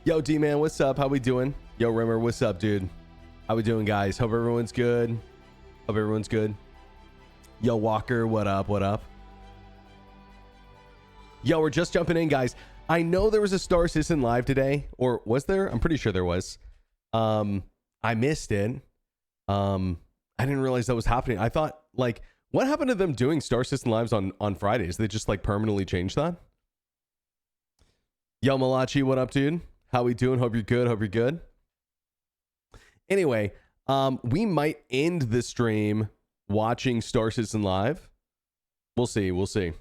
Yo, D-Man, what's up? How we doing? Yo, Rimmer, what's up, dude? How we doing, guys? Hope everyone's good. Hope everyone's good. Yo, Walker, what up? What up? Yo, we're just jumping in, guys. I know there was a Star Citizen live today, or was there? I'm pretty sure there was. I missed it. I didn't realize that was happening. I thought, like, what happened to them doing Star Citizen lives on Fridays? They just like permanently changed that? Yo, Malachi, what up, dude? How we doing? Hope you're good. Hope you're good. Anyway, we might end the stream watching Star Citizen live. We'll see. We'll see.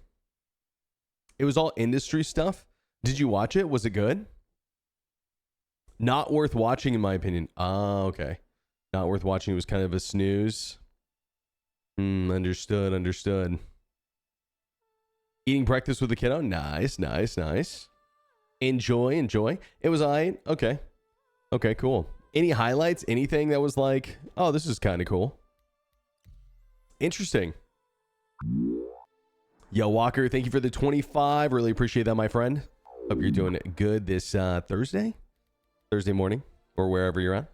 It was all industry stuff. Did you watch it? Was it good? Not worth watching, in my opinion. Oh, okay. Not worth watching. It was kind of a snooze. Understood. Understood. Eating breakfast with the kiddo. Nice, nice, nice. Enjoy. It was alright. Okay. Okay, cool. Any highlights? Anything that was like, oh, this is kind of cool. Interesting. Yo, Walker, thank you for the 25. Really appreciate that, my friend. Hope you're doing good this Thursday morning, or wherever you're at.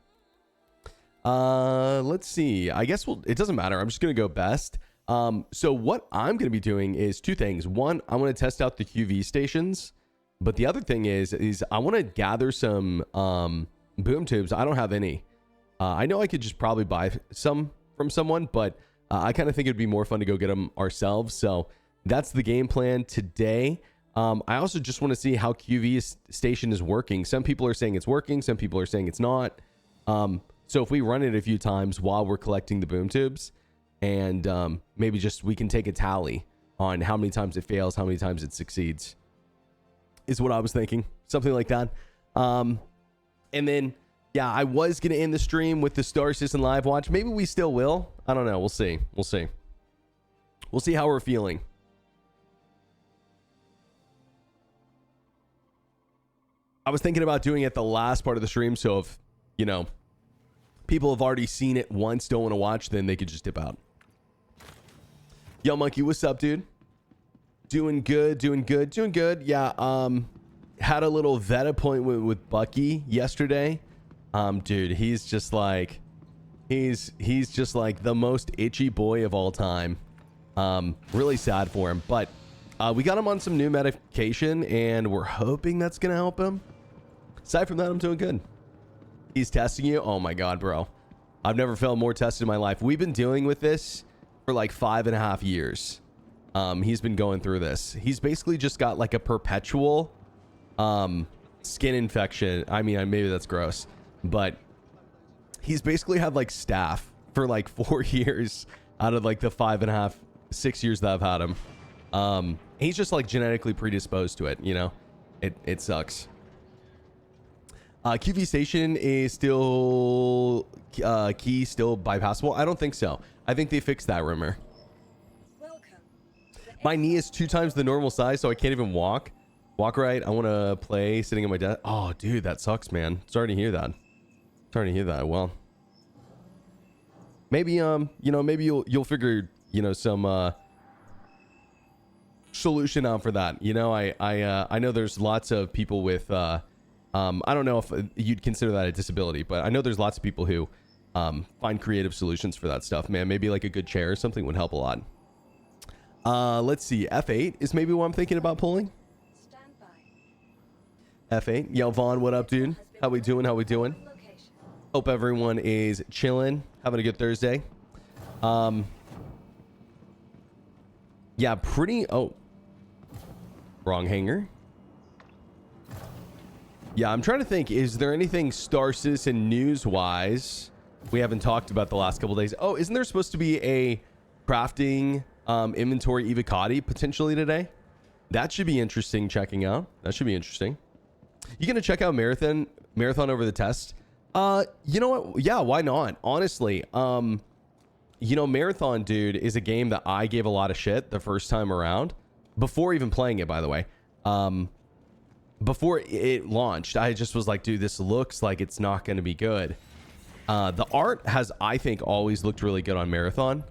Let's see. I guess it doesn't matter. I'm just going to go best. So what I'm going to be doing is two things. One, I want to test out the QV stations. But the other thing is I want to gather some boom tubes. I don't have any. I know I could just probably buy some from someone, but I kind of think it'd be more fun to go get them ourselves. So that's the game plan today. I also just want to see how QV station is working. Some people are saying it's working. Some people are saying it's not. So if we run it a few times while we're collecting the boom tubes, and maybe just we can take a tally on how many times it fails, how many times it succeeds, is what I was thinking. Something like that. And then, yeah, I was going to end the stream with the Star Citizen live watch. Maybe we still will. I don't know. We'll see. We'll see. We'll see how we're feeling. I was thinking about doing it the last part of the stream. So if, you know, people have already seen it once, don't want to watch, then they could just dip out. Yo, Monkey, what's up, dude? Doing good. Yeah, had a little vet appointment with Bucky yesterday. Dude, he's just like the most itchy boy of all time. Really sad for him, but we got him on some new medication and we're hoping that's gonna help him. Aside from that, I'm doing good. He's testing you. Oh my God, bro. I've never felt more tested in my life. We've been dealing with this for like 5.5 years. He's been going through this. He's basically just got like a perpetual skin infection. I mean, maybe that's gross, but he's basically had like staph for like 4 years out of like the 5.5, 6 years that I've had him. He's just like genetically predisposed to it, you know. It sucks. QV station is still key still bypassable. I don't think so. I think they fixed that, rumor. My knee is 2 times the normal size, so I can't even walk right. I want to play sitting at my desk. Oh, dude, that sucks, man. Sorry to hear that. Well, maybe you know, maybe you'll figure, you know, some solution out for that. You know, I know there's lots of people with I don't know if you'd consider that a disability, but I know there's lots of people who find creative solutions for that stuff, man. Maybe like a good chair or something would help a lot. Let's see. F8 is maybe what I'm thinking about pulling. F8. Yo, Vaughn, what up, dude? How we doing? Hope everyone is chilling, having a good Thursday. Yeah, oh, wrong hanger. Yeah, I'm trying to think. Is there anything Star Citizen news-wise we haven't talked about the last couple days? Oh, isn't there supposed to be a crafting inventory evocati potentially today? That should be interesting checking out. That should be interesting. You gonna check out Marathon over the test? You know what? Yeah, why not? Honestly, you know, Marathon, dude, is a game that I gave a lot of shit the first time around. Before even playing it, by the way. Before it launched, I just was like, dude, this looks like it's not going to be good. The art has, I think, always looked really good on Marathon,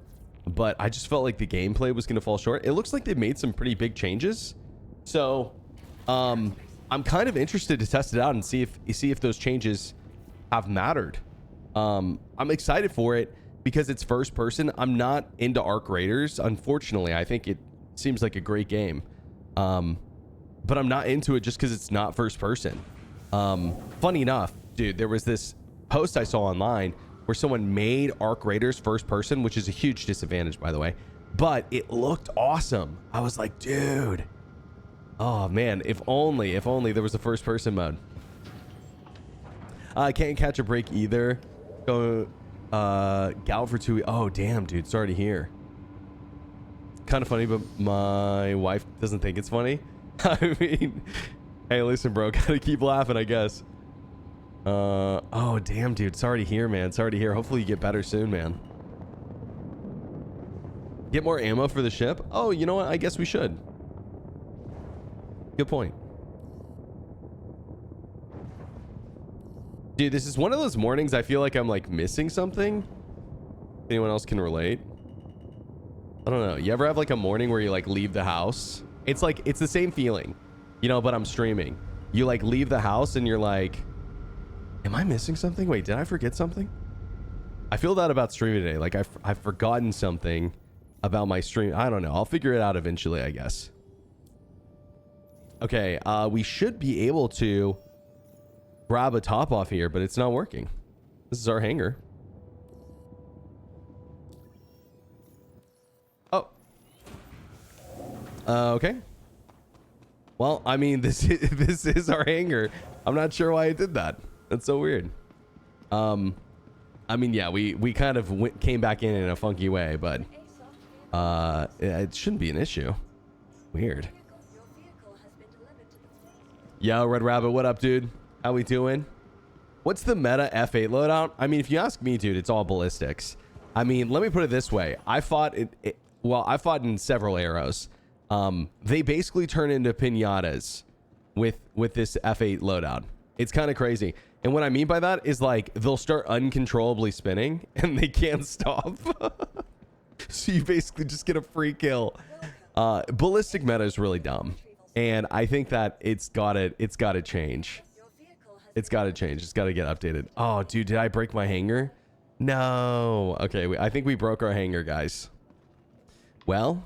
but I just felt like the gameplay was going to fall short. It looks like they've made some pretty big changes. So, I'm kind of interested to test it out and see if those changes have mattered. I'm excited for it because it's first person. I'm not into Arc Raiders, unfortunately. I think it seems like a great game, but I'm not into it just because it's not first person. Funny enough, dude, there was this post I saw online where someone made Arc Raiders first person, which is a huge disadvantage, by the way, but it looked awesome. I was like, dude, oh man, if only there was a first person mode. I can't catch a break either. Go gal for 2 weeks. Oh damn, dude, sorry to hear. Kind of funny, but my wife doesn't think it's funny. I mean, hey, listen, bro, gotta keep laughing, I guess. Oh damn, dude, sorry to hear, man. Sorry to hear. Hopefully you get better soon, man. Get more ammo for the ship? Oh, you know what? I guess we should. Good point. Dude, this is one of those mornings I feel like I'm like missing something. Anyone else can relate? I don't know. You ever have like a morning where you like leave the house? It's like, it's the same feeling, you know, but I'm streaming. You like leave the house and you're like, am I missing something? Wait, did I forget something? I feel that about streaming today. Like I've forgotten something about my stream. I don't know. I'll figure it out eventually, I guess. Okay, we should be able to grab a top off here, but it's not working. This is our hangar. Oh. Okay. Well, I mean, this is our hangar. I'm not sure why I did that. That's so weird. I mean, yeah, we kind of came back in a funky way, but it shouldn't be an issue. Weird. Yo, Red Rabbit, what up, dude? How we doing? What's the meta F8 loadout? I mean, if you ask me, dude, it's all ballistics. I mean, let me put it this way. I fought I fought in several arrows. They basically turn into piñatas with this F8 loadout. It's kind of crazy. And what I mean by that is like they'll start uncontrollably spinning and they can't stop. So you basically just get a free kill. Ballistic meta is really dumb. And I think that it's gotta change. It's gotta change. It's gotta get updated. Oh, dude, did I break my hangar? No. Okay, I think we broke our hangar, guys. Well.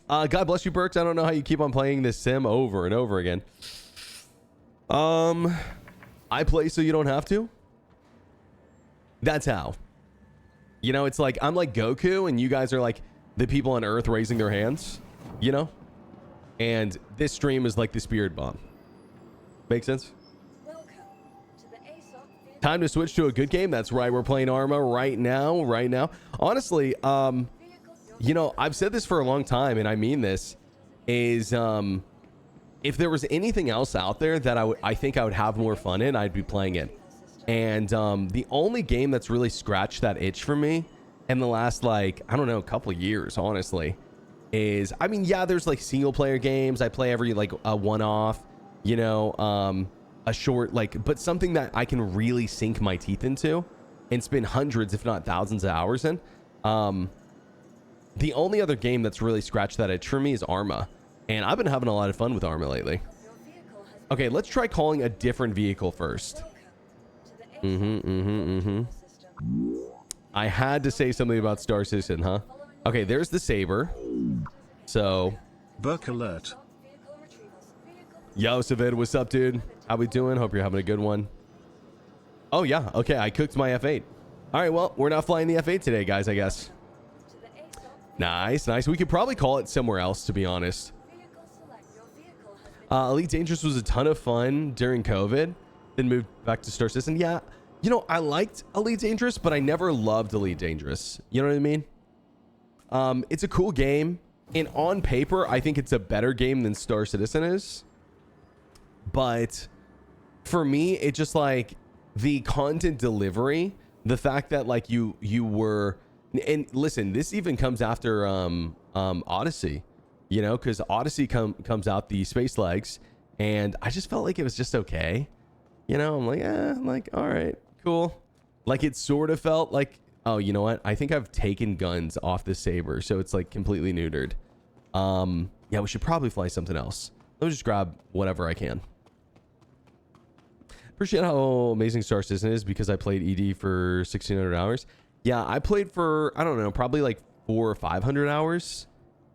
God bless you, Burks. I don't know how you keep on playing this sim over and over again. I play so you don't have to. That's how. You know, it's like I'm like Goku and you guys are like the people on Earth raising their hands, you know? And this stream is like the spirit bomb. Make sense? Time to switch to a good game. That's right. We're playing Arma right now. Honestly, you know, I've said this for a long time and I mean this is, if there was anything else out there that I think I would have more fun in, I'd be playing it. And the only game that's really scratched that itch for me in the last, like, I don't know, couple years, honestly, is, I mean, yeah, there's like single player games. I play every like a one-off, you know, a short, like, but something that I can really sink my teeth into and spend hundreds, if not thousands of hours in. The only other game that's really scratched that itch for me is Arma. And I've been having a lot of fun with Arma lately. Okay, let's try calling a different vehicle first. I had to say something about Star Citizen, huh? Okay, there's the Saber. So, Burk alert. Yo, Savid, what's up, dude? How we doing? Hope you're having a good one. Oh, yeah. Okay, I cooked my F8. All right, well, we're not flying the F8 today, guys, I guess. Nice, nice. We could probably call it somewhere else, to be honest. Elite Dangerous was a ton of fun during COVID. Then moved back to Star Citizen. Yeah, you know, I liked Elite Dangerous, but I never loved Elite Dangerous. You know what I mean? It's a cool game. And on paper, I think it's a better game than Star Citizen is. But for me, it just like the content delivery, the fact that like you were, and listen, this even comes after Odyssey, you know, because Odyssey comes out the space legs, and I just felt like it was just okay. You know, I'm like, like, all right, cool. Like it sort of felt like, oh, you know what? I think I've taken guns off the Saber, so it's like completely neutered. Yeah, we should probably fly something else. Let me just grab whatever I can. Appreciate how amazing Star Citizen is because I played ED for 1,600 hours. Yeah, I played for, I don't know, probably like 400 or 500 hours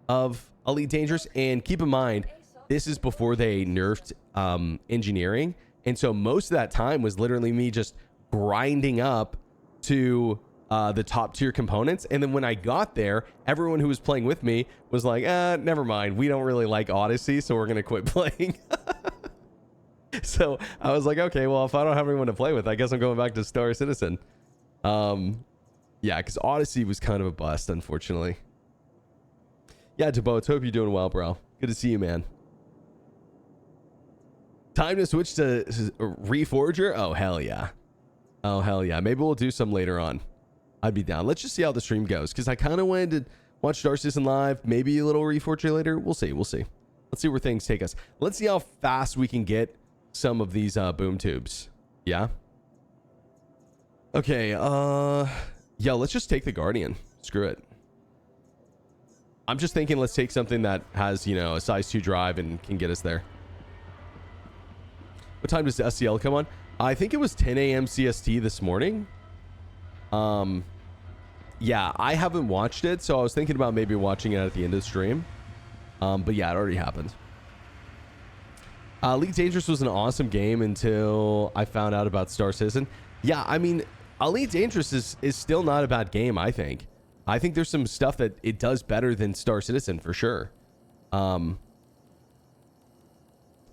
of Elite Dangerous. And keep in mind, this is before they nerfed engineering. And so most of that time was literally me just grinding up to the top tier components. And then when I got there, everyone who was playing with me was like, never mind. We don't really like Odyssey, so we're going to quit playing. So I was like, okay, well, if I don't have anyone to play with, I guess I'm going back to Star Citizen. Yeah, because Odyssey was kind of a bust, unfortunately. Yeah, Debotes, hope you're doing well, bro. Good to see you, man. Time to switch to Reforger? Oh, hell yeah. Oh, hell yeah. Maybe we'll do some later on. I'd be down. Let's just see how the stream goes, because I kind of wanted to watch Star Citizen live. Maybe a little Reforger later. We'll see. We'll see. Let's see where things take us. Let's see how fast we can get some of these boom tubes. Yeah? Okay, yeah, let's just take the Guardian. Screw it. I'm just thinking let's take something that has, you know, a size 2 drive and can get us there. What time does the SCL come on? I think it was 10 a.m. CST this morning. Yeah, I haven't watched it, so I was thinking about maybe watching it at the end of the stream. But yeah, it already happened. Elite Dangerous was an awesome game until I found out about Star Citizen. Yeah, I mean, Elite Dangerous is still not a bad game, I think. I think there's some stuff that it does better than Star Citizen for sure. And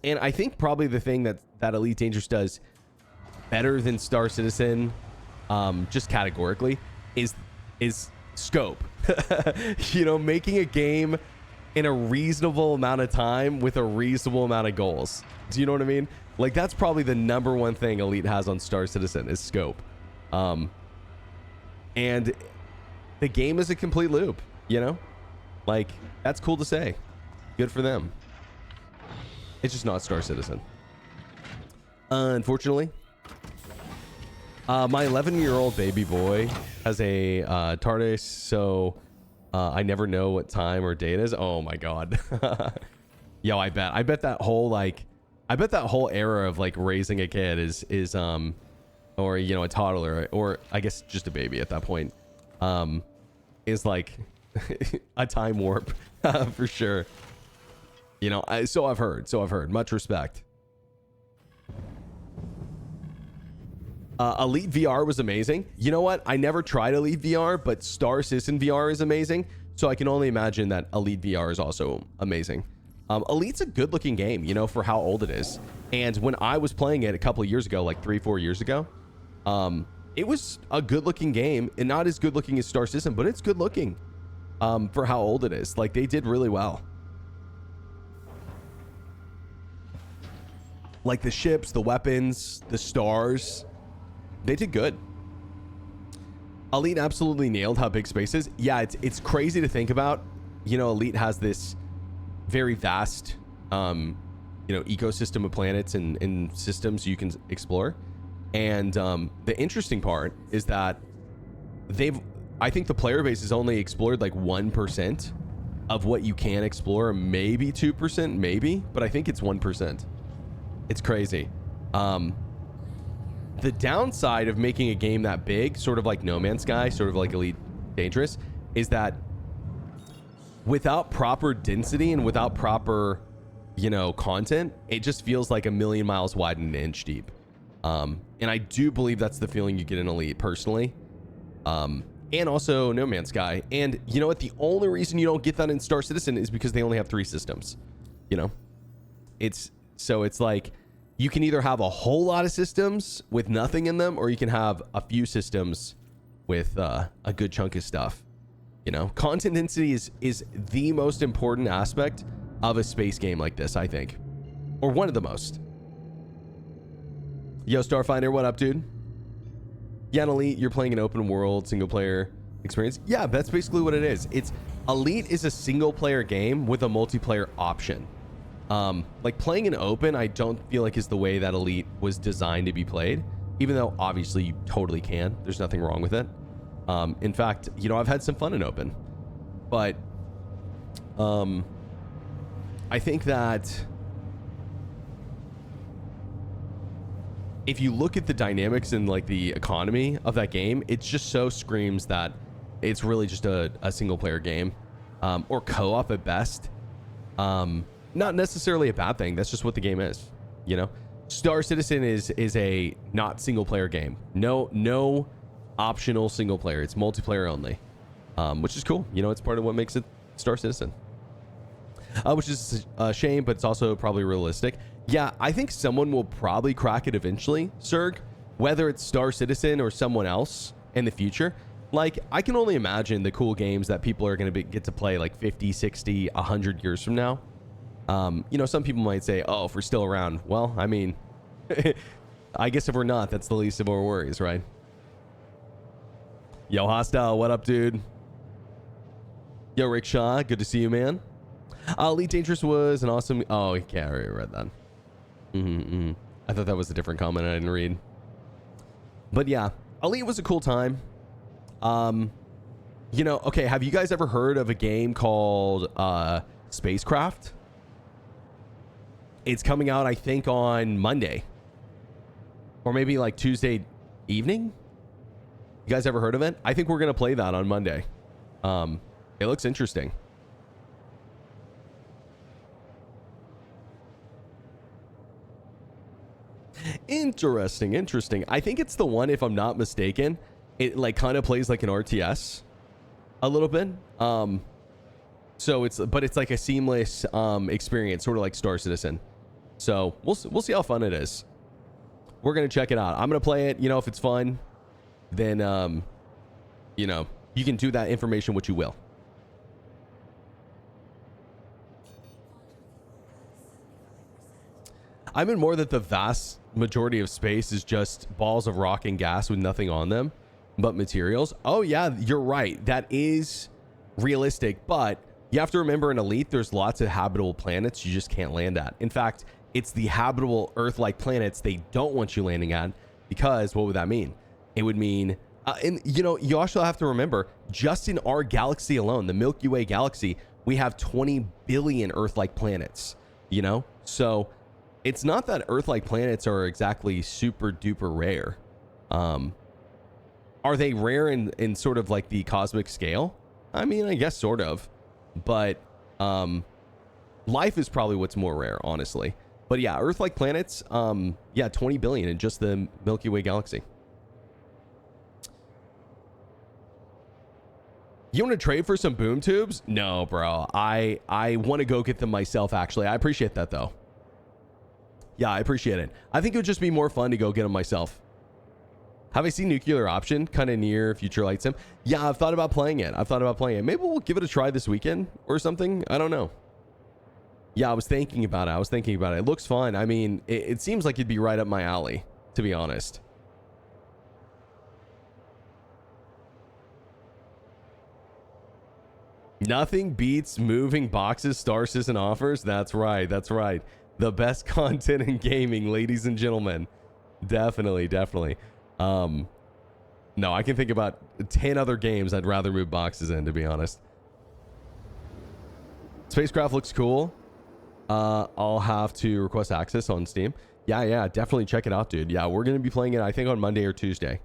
I think probably the thing that Elite Dangerous does better than Star Citizen, just categorically, is scope. You know, making a game in a reasonable amount of time with a reasonable amount of goals. Do you know what I mean? Like, that's probably the number one thing Elite has on Star Citizen is scope. And the game is a complete loop, you know? Like, that's cool to say. Good for them. It's just not Star Citizen. Unfortunately. My 11-year-old baby boy has a TARDIS, so I never know what time or day it is. Oh my god. Yo, I bet that whole era of like raising a kid is or, you know, a toddler, or I guess just a baby at that point, is like a time warp for sure. You know, so I've heard. Much respect. Elite VR was amazing. You know what? I never tried Elite VR, but Star Citizen VR is amazing. So I can only imagine that Elite VR is also amazing. Elite's a good looking game, you know, for how old it is. And when I was playing it a couple of years ago, like 3-4 years ago, it was a good looking game, and not as good looking as Star Citizen, but it's good looking for how old it is. Like, they did really well. Like the ships, the weapons, the stars, they did good. Elite absolutely nailed how big space is. Yeah, it's crazy to think about. You know, Elite has this very vast, you know, ecosystem of planets and systems you can explore. And the interesting part is that I think the player base has only explored like 1% of what you can explore, maybe 2%, maybe, but I think it's 1%. It's crazy. The downside of making a game that big, sort of like No Man's Sky, sort of like Elite Dangerous, is that without proper density and without proper, you know, content, it just feels like a million miles wide and an inch deep. And I do believe that's the feeling you get in Elite personally. And also No Man's Sky. And you know what? The only reason you don't get that in Star Citizen is because they only have 3 systems. You know? It's like you can either have a whole lot of systems with nothing in them, or you can have a few systems with a good chunk of stuff. You know, content density is the most important aspect of a space game like this, I think, or one of the most. Yo, Starfinder, what up, dude? Yeah, in Elite, you're playing an open world single player experience. Yeah, that's basically what it is. Elite is a single player game with a multiplayer option. Like playing an open, I don't feel like is the way that Elite was designed to be played, even though obviously you totally can. There's nothing wrong with it. In fact, you know, I've had some fun in open, but I think that if you look at the dynamics and like the economy of that game, it just so screams that it's really just a single player game, or co-op at best. Not necessarily a bad thing. That's just what the game is, you know. Star Citizen is a not single player game. No optional single player. It's multiplayer only, which is cool. You know, it's part of what makes it Star Citizen, which is a shame, but it's also probably realistic. Yeah, I think someone will probably crack it eventually, Serg, whether it's Star Citizen or someone else in the future. Like, I can only imagine the cool games that people are going to get to play like 50, 60, 100 years from now. You know, some people might say, oh, if we're still around. Well, I mean, I guess if we're not, that's the least of our worries, right? Yo, Hostile, what up, dude? Yo, Rick Shaw, good to see you, man. Elite Dangerous was an awesome... Oh, okay, I already read that. I thought that was a different comment I didn't read. But yeah, Elite was a cool time. You know, okay, have you guys ever heard of a game called Spacecraft? It's coming out, I think, on Monday. Or maybe like Tuesday evening? You guys ever heard of it? I think we're going to play that on Monday. It looks interesting. Interesting. I think it's the one, if I'm not mistaken. It like kind of plays like an RTS a little bit. So it's like a seamless experience, sort of like Star Citizen. So we'll see how fun it is. We're gonna check it out. I'm gonna play it. You know, if it's fun, then you know, you can do that information what you will. I'm in more that the vast majority of space is just balls of rock and gas with nothing on them but materials. Oh yeah, you're right. That is realistic, but you have to remember in Elite, there's lots of habitable planets you just can't land at. In fact, it's the habitable Earth-like planets they don't want you landing at, because what would that mean? It would mean, and you know, you also have to remember, just in our galaxy alone, the Milky Way galaxy, we have 20 billion Earth-like planets, you know? So it's not that Earth-like planets are exactly super duper rare. Are they rare in sort of like the cosmic scale? I mean, I guess sort of, but life is probably what's more rare, honestly. But yeah, Earth-like planets, yeah, 20 billion in just the Milky Way galaxy. You want to trade for some boom tubes? No, bro. I want to go get them myself, actually. I appreciate that, though. Yeah, I appreciate it. I think it would just be more fun to go get them myself. Have I seen Nuclear Option kind of near Future Light Sim? Yeah, I've thought about playing it. Maybe we'll give it a try this weekend or something. I don't know. Yeah, I was thinking about it. It looks fun. I mean, it seems like it'd be right up my alley, to be honest. Nothing beats moving boxes Star Citizen offers. That's right. The best content in gaming, ladies and gentlemen. Definitely. No, I can think about 10 other games I'd rather move boxes in, to be honest. Spacecraft looks cool. I'll have to request access on Steam. Yeah, definitely check it out, dude. Yeah, we're going to be playing it, I think, on Monday or Tuesday.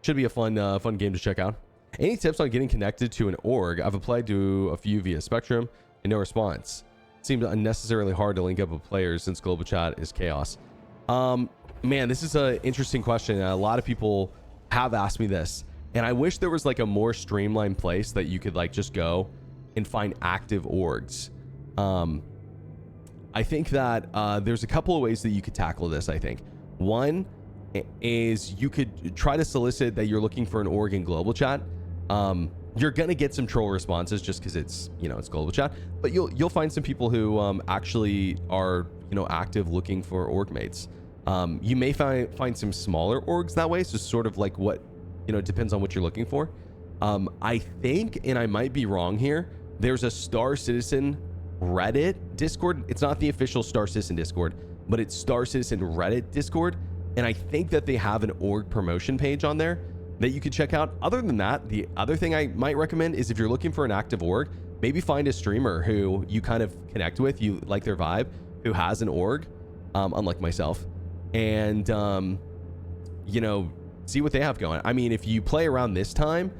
Should be a fun game to check out. Any tips on getting connected to an org? I've applied to a few via Spectrum and no response. Seems unnecessarily hard to link up with players since global chat is chaos. Man, this is an interesting question. A lot of people have asked me this, and I wish there was like a more streamlined place that you could like just go and find active orgs. I think that there's a couple of ways that you could tackle this. I think one is you could try to solicit that you're looking for an org in global chat. You're gonna get some troll responses just because it's, you know, it's global chat, but you'll find some people who actually are, you know, active looking for org mates. You may find some smaller orgs that way, so sort of like what, you know, it depends on what you're looking for. I think, and I might be wrong here, there's a Star Citizen Reddit Discord. It's not the official Star Citizen Discord, but it's Star Citizen Reddit Discord, and I think that they have an org promotion page on there that you could check out. Other than that, the other thing I might recommend is if you're looking for an active org, maybe find a streamer who you kind of connect with, you like their vibe, who has an org, unlike myself, and you know, see what they have going. I mean, if you play around this time,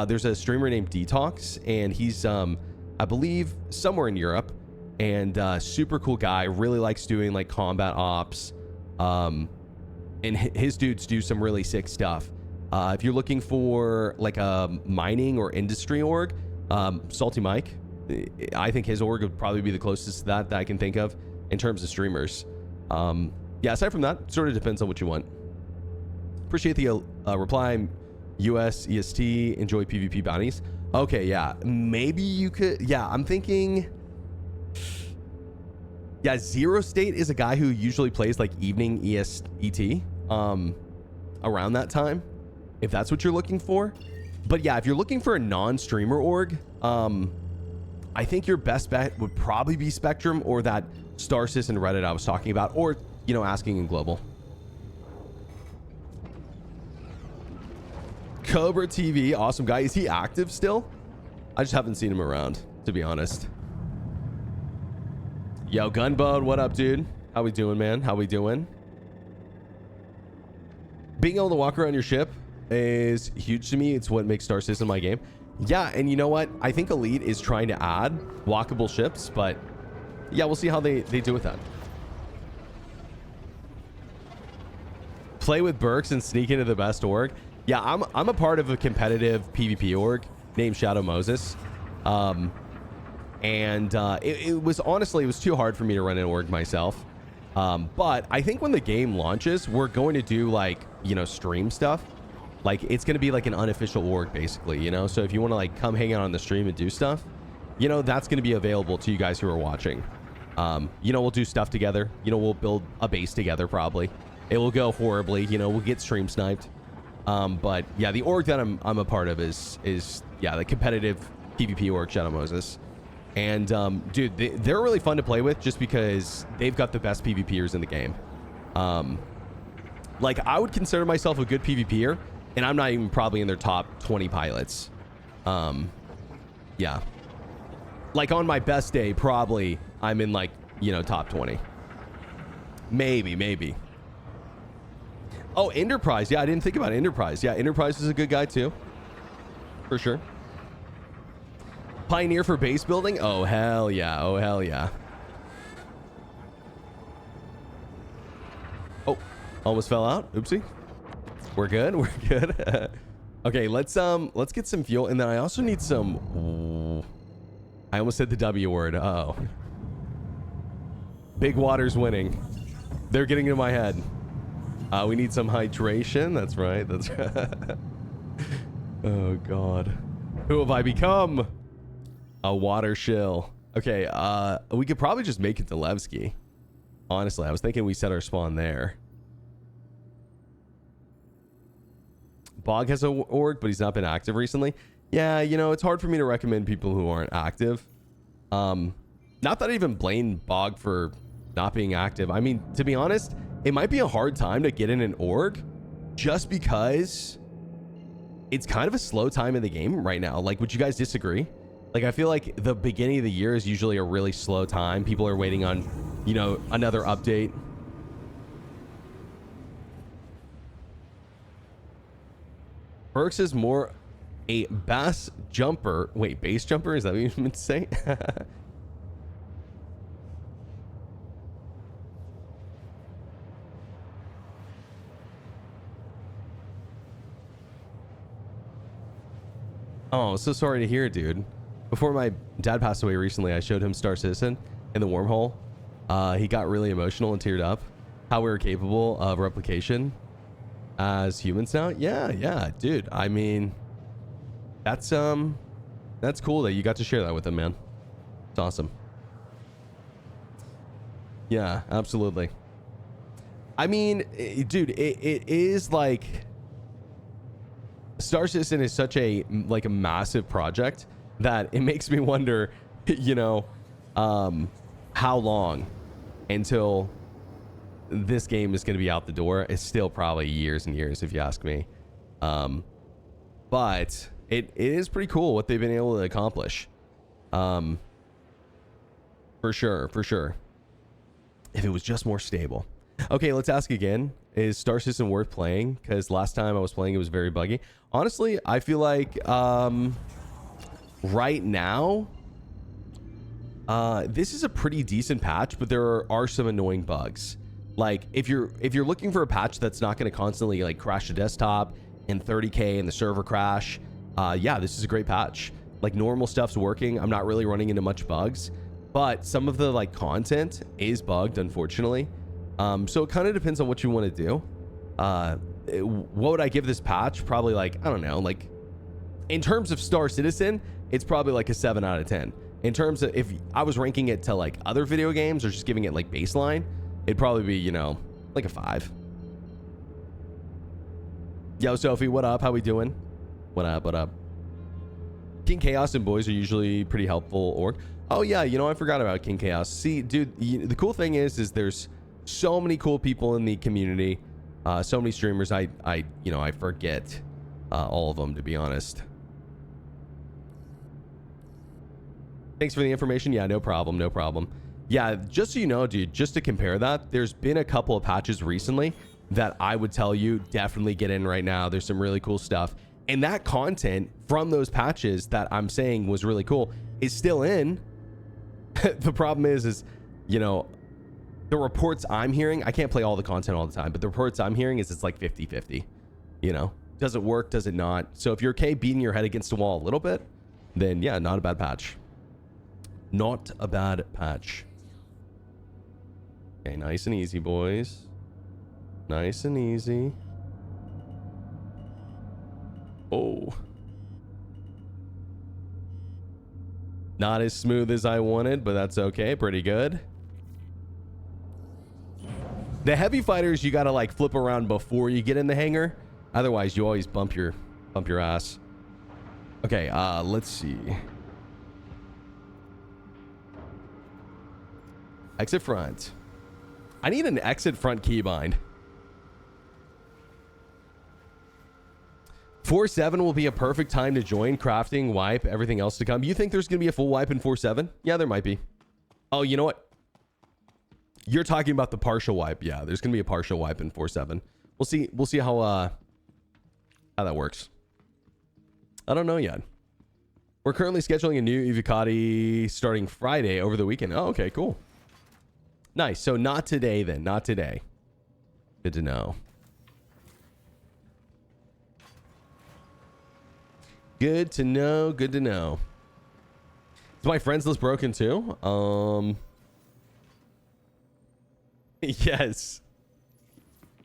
there's a streamer named Detox, and he's I believe somewhere in Europe, and super cool guy, really likes doing like combat ops, and his dudes do some really sick stuff. If you're looking for like a mining or industry org, Salty Mike, I think his org would probably be the closest to that I can think of in terms of streamers. Yeah, aside from that, sort of depends on what you want. Appreciate the reply. US EST, enjoy PvP bounties. Okay, yeah, maybe you could. Yeah, I'm thinking. Yeah, Zero State is a guy who usually plays like evening EST, around that time, if that's what you're looking for. But yeah, if you're looking for a non-streamer org, I think your best bet would probably be Spectrum or that Starsys and Reddit I was talking about, or, you know, asking in global. Cobra TV, awesome guy. Is he active still? I just haven't seen him around, to be honest. Yo, Gunbone, what up, dude? How we doing, man? How we doing? Being able to walk around your ship is huge to me. It's what makes Star Citizen my game. Yeah, and you know what? I think Elite is trying to add walkable ships, but yeah, we'll see how they do with that. Play with Burks and sneak into the best org. Yeah, I'm a part of a competitive PvP org named Shadow Moses. It was honestly, it was too hard for me to run an org myself. But I think when the game launches, we're going to do like, you know, stream stuff. Like it's going to be like an unofficial org basically, you know? So if you want to like come hang out on the stream and do stuff, you know, that's going to be available to you guys who are watching. You know, we'll do stuff together. You know, we'll build a base together probably. It will go horribly, you know, we'll get stream sniped. But yeah, the org that I'm a part of is yeah, the competitive PvP org, Shadow Moses. And dude, they're really fun to play with just because they've got the best PvPers in the game. Like I would consider myself a good PvPer, and I'm not even probably in their top 20 pilots. Yeah, like on my best day, probably I'm in like, you know, top 20. Maybe. Oh, Enterprise. Yeah, I didn't think about Enterprise. Yeah, Enterprise is a good guy too, for sure. Pioneer for base building. Oh hell yeah. Oh hell yeah. Oh, almost fell out. Oopsie. We're good. We're good. Okay, let's get some fuel, and then I also need some. Ooh, I almost said the W word. Oh. Big Water's winning. They're getting into my head. We need some hydration. That's right. That's right. Oh god. Who have I become? A water shill. Okay, we could probably just make it to Levski. Honestly, I was thinking we set our spawn there. Bog has a org, but he's not been active recently. Yeah, you know, it's hard for me to recommend people who aren't active. Not that I even blame Bog for not being active. I mean, to be honest, it might be a hard time to get in an org just because it's kind of a slow time in the game right now. Like, would you guys disagree? Like, I feel like the beginning of the year is usually a really slow time. People are waiting on, you know, another update. Burks is more a bass jumper. Wait, base jumper? Is that what you meant to say? Oh, so sorry to hear, dude. Before my dad passed away recently, I showed him Star Citizen in the wormhole. He got really emotional and teared up. How we were capable of replication as humans now. Yeah, dude. I mean, that's cool that you got to share that with him, man. It's awesome. Yeah, absolutely. I mean, dude, it is like Star Citizen is such a like a massive project that it makes me wonder, you know, how long until this game is going to be out the door. It's still probably years and years if you ask me. But it is pretty cool what they've been able to accomplish. For sure, for sure. If it was just more stable. Okay, let's ask again. Is Star Citizen worth playing? Because last time I was playing, it was very buggy. Honestly, I feel like right now, this is a pretty decent patch, but there are some annoying bugs. Like if you're looking for a patch that's not going to constantly like crash the desktop and 30K and the server crash, yeah, this is a great patch. Like normal stuff's working. I'm not really running into much bugs, but some of the like content is bugged, unfortunately. So it kind of depends on what you want to do. What would I give this patch? Probably like, I don't know, like in terms of Star Citizen, it's probably like a 7 out of 10. In terms of if I was ranking it to like other video games or just giving it like baseline, it'd probably be, you know, like a 5. Yo, Sophie, what up? How we doing? What up? What up? King Chaos and boys are usually pretty helpful org. Oh yeah, you know, I forgot about King Chaos. See, dude, the cool thing is there's so many cool people in the community, so many streamers. I forget all of them, to be honest. Thanks for the information. Yeah, no problem, no problem. Yeah, just so you know, dude, just to compare that, there's been a couple of patches recently that I would tell you definitely get in right now. There's some really cool stuff, and that content from those patches that I'm saying was really cool is still in. The problem is, you know, the reports I'm hearing, I can't play all the content all the time, but the reports I'm hearing is it's like 50-50, you know, does it work? Does it not? So if you're okay beating your head against the wall a little bit, then yeah, not a bad patch. Not a bad patch. Okay, nice and easy, boys. Nice and easy. Oh. Not as smooth as I wanted, but that's okay. Pretty good. The heavy fighters, you gotta like flip around before you get in the hangar. Otherwise, you always bump your ass. Okay, let's see. Exit front. I need an exit front keybind. 4.7 will be a perfect time to join. Crafting, wipe, everything else to come. You think there's gonna be a full wipe in 4.7? Yeah, there might be. Oh, you know what? You're talking about the partial wipe. Yeah, there's gonna be a partial wipe in 4.7. We'll see how that works. I don't know yet. We're currently scheduling a new Evocati starting Friday over the weekend. Oh, okay, cool. Nice. So not today then. Not today. Good to know. Good to know. Good to know. Is my friends list broken too? Yes.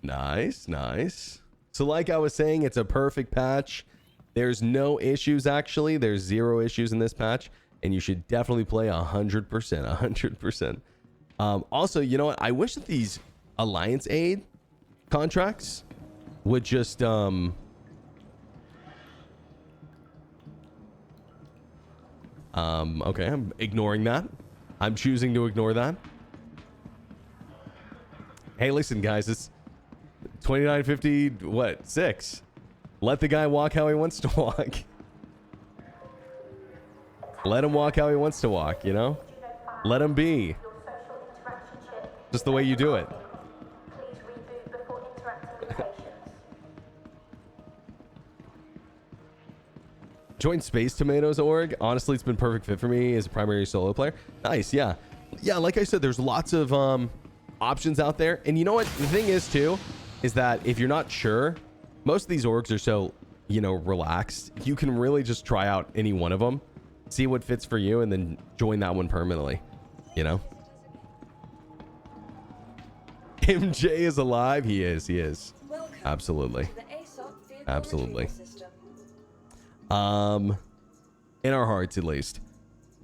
Nice, nice. So like I was saying, it's a perfect patch. There's no issues, actually. There's 0 issues in this patch, and you should definitely play 100%. 100%. Also, you know what? I wish that these Alliance Aid contracts would just okay, I'm ignoring that. I'm choosing to ignore that. Hey, listen, guys, it's 29.50. What? 6. Let the guy walk how he wants to walk. Let him walk how he wants to walk, you know? Let him be. Just the way you do it. Join Space Tomatoes org. Honestly, it's been perfect fit for me as a primary solo player. Nice, yeah. Yeah, like I said, there's lots of options out there. And you know what? The thing is, too, is that if you're not sure, most of these orgs are so, you know, relaxed. You can really just try out any one of them, see what fits for you, and then join that one permanently, you know? MJ is alive. He is. He is. Absolutely. Absolutely. In our hearts, at least.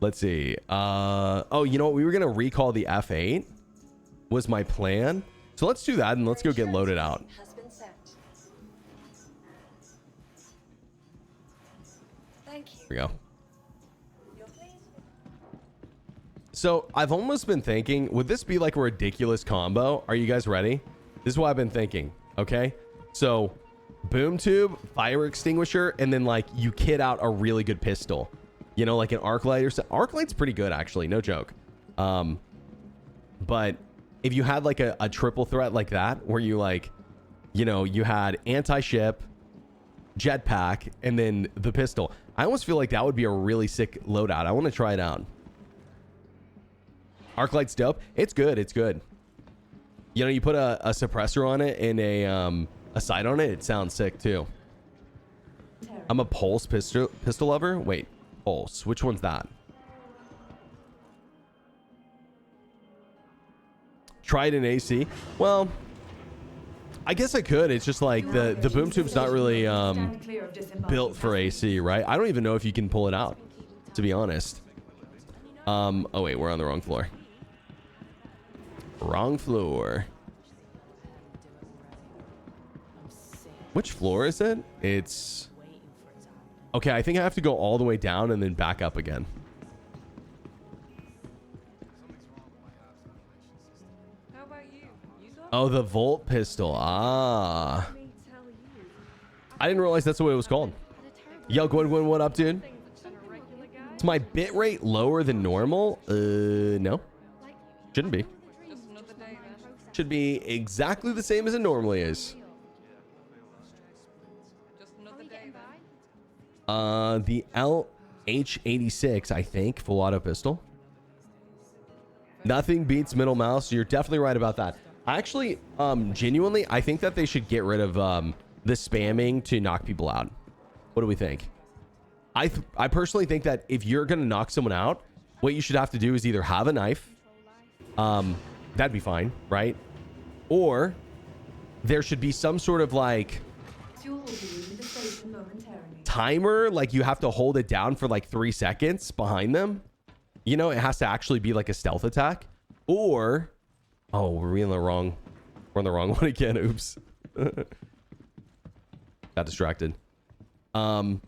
Let's see. Oh, you know what? We were going to recall the F8 was my plan. So let's do that and let's go get loaded out. Here we go. So I've almost been thinking, would this be like a ridiculous combo? Are you guys ready? This is what I've been thinking. Okay. So boom tube, fire extinguisher, and then like you kit out a really good pistol. You know, like an arc light or something. Arc light's pretty good, actually. No joke. But if you had like a triple threat like that, where you like, you know, you had anti-ship, jetpack, and then the pistol. I almost feel like that would be a really sick loadout. I want to try it out. Arc light's dope. It's good. It's good. You know, you put a suppressor on it and a sight on it. It sounds sick too. I'm a pulse pistol lover. Wait, pulse. Which one's that? Try it in AC. Well, I guess I could. It's just like the boom tube's not really built for AC, right? I don't even know if you can pull it out, to be honest. Oh wait, we're on the wrong floor. Wrong floor. Which floor is it? It's okay. I think I have to go all the way down and then back up again. Oh, the Volt pistol. Ah. I didn't realize that's what it was called. Yo, Gwyn, what up, dude? Is my bit rate lower than normal? No. Shouldn't be. Should be exactly the same as it normally is. The LH86, I think, full auto pistol. Nothing beats middle mouse. You're definitely right about that. Actually, genuinely, I think that they should get rid of the spamming to knock people out. What do we think? I personally think that if you're gonna knock someone out, what you should have to do is either have a knife, that'd be fine, right? Or there should be some sort of like timer, like you have to hold it down for like 3 seconds behind them. You know, it has to actually be like a stealth attack. Or oh, we're on the wrong one again. Oops. Got distracted. So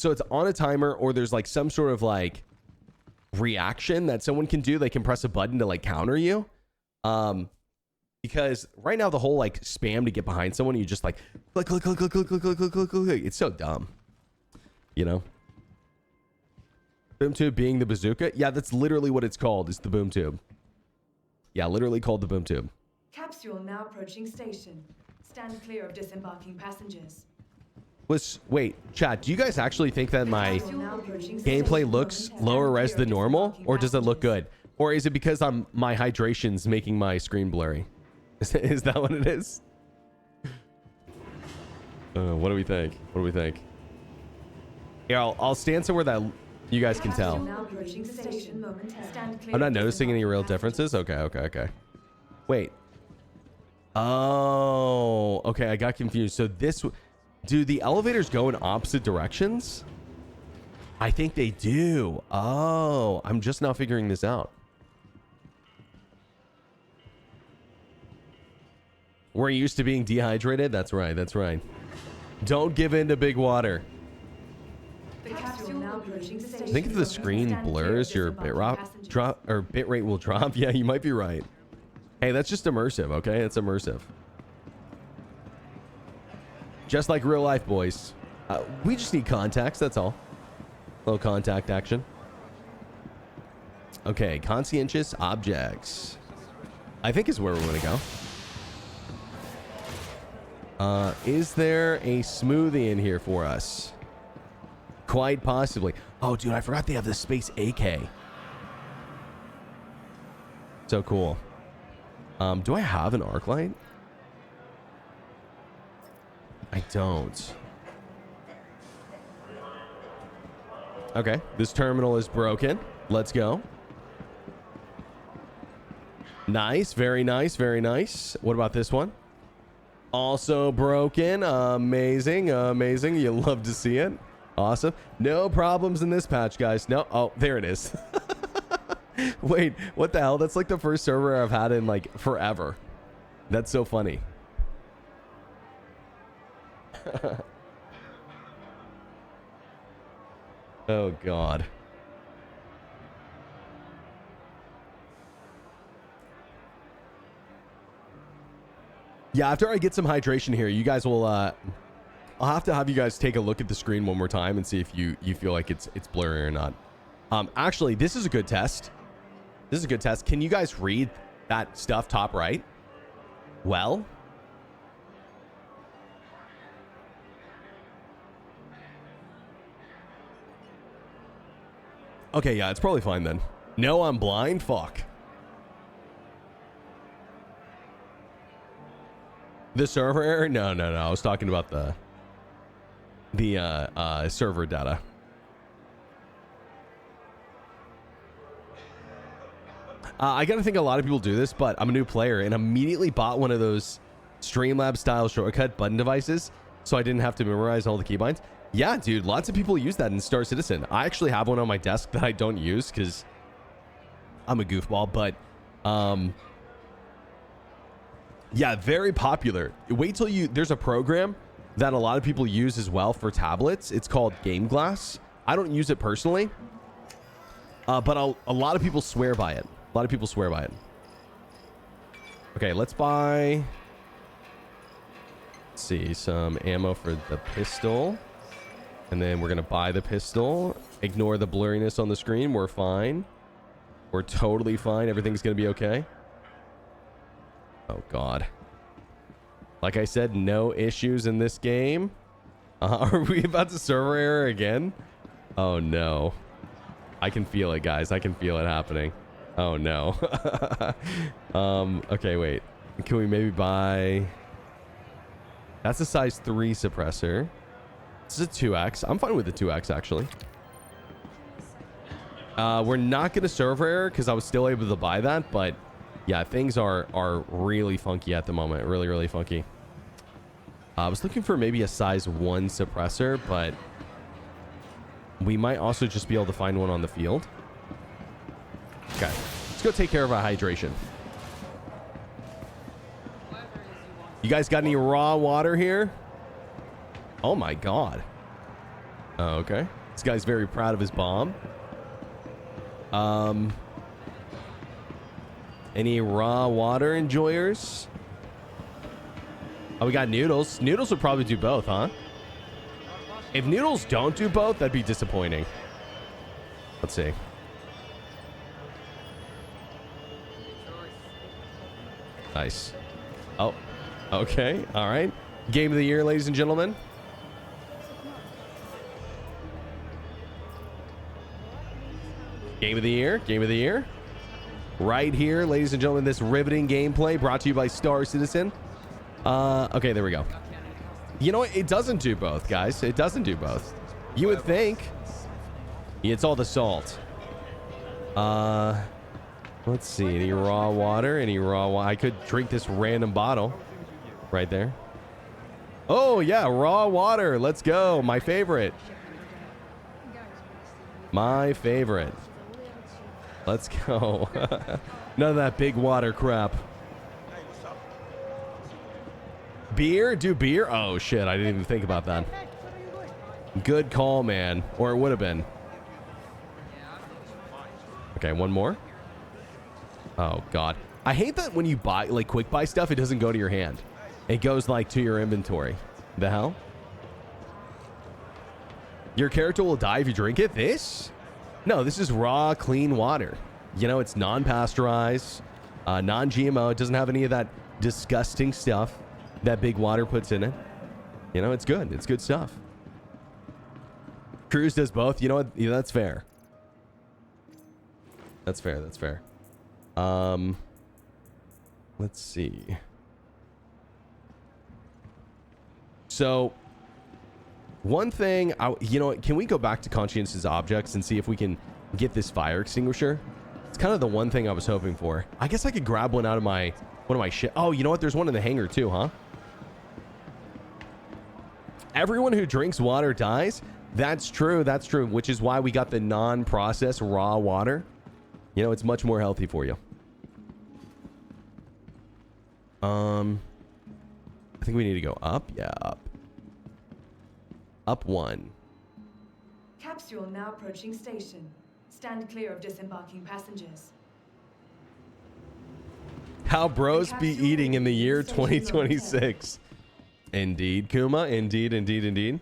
it's on a timer, or there's like some sort of like reaction that someone can do. They can press a button to like counter you. Because right now the whole like spam to get behind someone, you just like click, click, click, click, click, click, click, click, click, click. It's so dumb. You know? Boom tube being the bazooka. Yeah, that's literally what it's called. It's the boom tube. Yeah, literally called the boom tube. Capsule now approaching station. Stand clear of disembarking passengers. Wait, chat, do you guys actually think that my gameplay looks lower res than normal? Or does it look good? Or is it because my hydration's making my screen blurry? Is that what it is? What do we think? What do we think? Yeah, I'll stand somewhere that you guys can tell. I'm not noticing any real differences. Okay. Wait. Oh, okay. I got confused. So do the elevators go in opposite directions? I think they do. Oh, I'm just now figuring this out. We're used to being dehydrated. That's right. That's right. Don't give in to big water. I think if the screen blurs, your bit rate will drop. Yeah, you might be right. Hey, that's just immersive, okay? It's immersive. Just like real life, boys. We just need contacts, that's all. A little contact action. Okay, conscientious objects. I think is where we want to go. Is there a smoothie in here for us? Quite possibly. Oh, dude, I forgot they have the Space AK. So cool. Do I have an arc light? I don't. Okay, this terminal is broken. Let's go. Nice, very nice, very nice. What about this one? Also broken. Amazing, amazing. You love to see it. Awesome. No problems in this patch, guys. No. Oh, there it is. Wait, what the hell? That's like the first server I've had in like forever. That's so funny. Oh, God. Yeah, after I get some hydration here, you guys will I'll have to have you guys take a look at the screen one more time and see if you feel like it's blurry or not. Actually, this is a good test. This is a good test. Can you guys read that stuff top right? Well, okay, yeah, it's probably fine then. No, I'm blind. Fuck. The server error? No. I was talking about the server data. I gotta think a lot of people do this, but I'm a new player and immediately bought one of those Streamlabs style shortcut button devices, so I didn't have to memorize all the keybinds. Yeah, dude, lots of people use that in Star Citizen. I actually have one on my desk that I don't use because I'm a goofball, but yeah, very popular. Wait till there's a program that a lot of people use as well for tablets. It's called Game Glass. I don't use it personally, but a lot of people swear by it. A lot of people swear by it. Okay, let's buy, let's see, some ammo for the pistol. And then we're going to buy the pistol. Ignore the blurriness on the screen. We're fine. We're totally fine. Everything's going to be okay. Oh, God. Like I said, no issues in this game. Are we about to server error again? Oh, no. I can feel it, guys. I can feel it happening. Oh, no. Okay, wait. Can we maybe buy... That's a size 3 suppressor. This is a 2X. I'm fine with the 2X, actually. We're not going to server error because I was still able to buy that, but yeah, things are really funky at the moment. Really, really funky. I was looking for maybe a size 1 suppressor, but we might also just be able to find one on the field. Okay, let's go take care of our hydration. You guys got any raw water here? Oh my God. Oh, okay. This guy's very proud of his bomb. Any raw water enjoyers? Oh, we got Noodles. Noodles would probably do both, huh? If Noodles don't do both, that'd be disappointing. Let's see. Nice. Oh, okay. All right. Game of the year, ladies and gentlemen. Game of the year. Game of the year. Right here, ladies and gentlemen, this riveting gameplay brought to you by Star Citizen. Okay, there we go. You know what? It doesn't do both, guys. It doesn't do both. You would think. It's all the salt. Let's see. Any raw water? Any raw water? I could drink this random bottle right there. Oh, yeah. Raw water. Let's go. My favorite. My favorite. Let's go. None of that big water crap. Beer? Do beer? Oh, shit. I didn't even think about that. Good call, man. Or it would have been. Okay, one more. Oh, God. I hate that when you buy, like, quick buy stuff, it doesn't go to your hand. It goes, like, to your inventory. The hell? Your character will die if you drink it? This? No, this is raw, clean water. You know, it's non-pasteurized, non-GMO. It doesn't have any of that disgusting stuff that Big Water puts in it. You know, it's good. It's good stuff. Cruz does both. You know what? Yeah, that's fair. That's fair. That's fair. Let's see. So, one thing, you know what? Can we go back to Conscientious Objects and see if we can get this fire extinguisher? It's kind of the one thing I was hoping for. I guess I could grab one out of my shit. Oh, you know what? There's one in the hangar too, huh? Everyone who drinks water dies. That's true. That's true. Which is why we got the non-processed raw water. You know, it's much more healthy for you. I think we need to go up. Yeah, up. Up 1. Capsule now approaching station. Stand clear of disembarking passengers. How bros be eating in the year 2026? Indeed, Kuma. Indeed, indeed, indeed.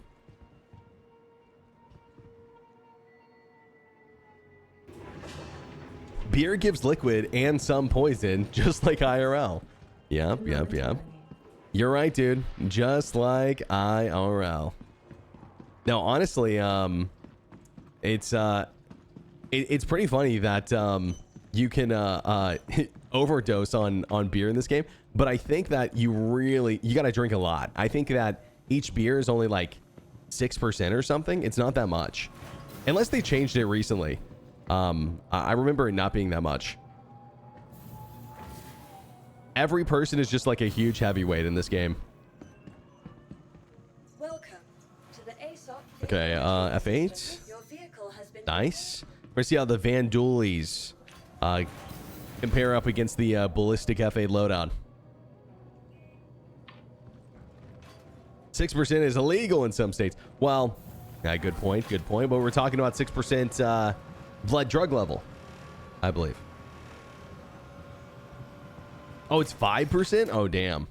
Beer gives liquid and some poison, just like IRL. Yep, yep, yep. You're right, dude. Just like IRL. Now, honestly, it's pretty funny that you can overdose on beer in this game, but I think that you gotta drink a lot. I think that each beer is only like 6% or something. It's not that much, unless they changed it recently. I remember it not being that much. Every person is just like a huge heavyweight in this game. Welcome to the ASOP. Okay, F8. Your vehicle has been Nice. We're gonna see how the Van Dulies compare up against the Ballistic F8 loadout. 6% is illegal in some states. Well, yeah, good point, good point. But we're talking about 6% blood drug level, I believe. Oh, it's 5%? Oh, damn.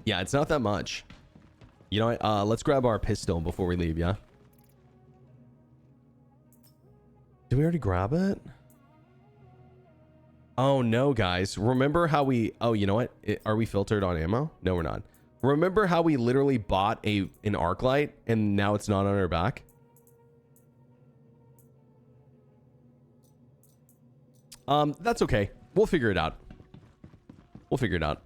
Yeah, it's not that much. You know what? Let's grab our pistol before we leave, yeah? Did we already grab it? Oh, no, guys. Remember how we... Oh, you know what? Are we filtered on ammo? No, we're not. Remember how we literally bought an arc light and now it's not on our back? That's okay. We'll figure it out. We'll figure it out.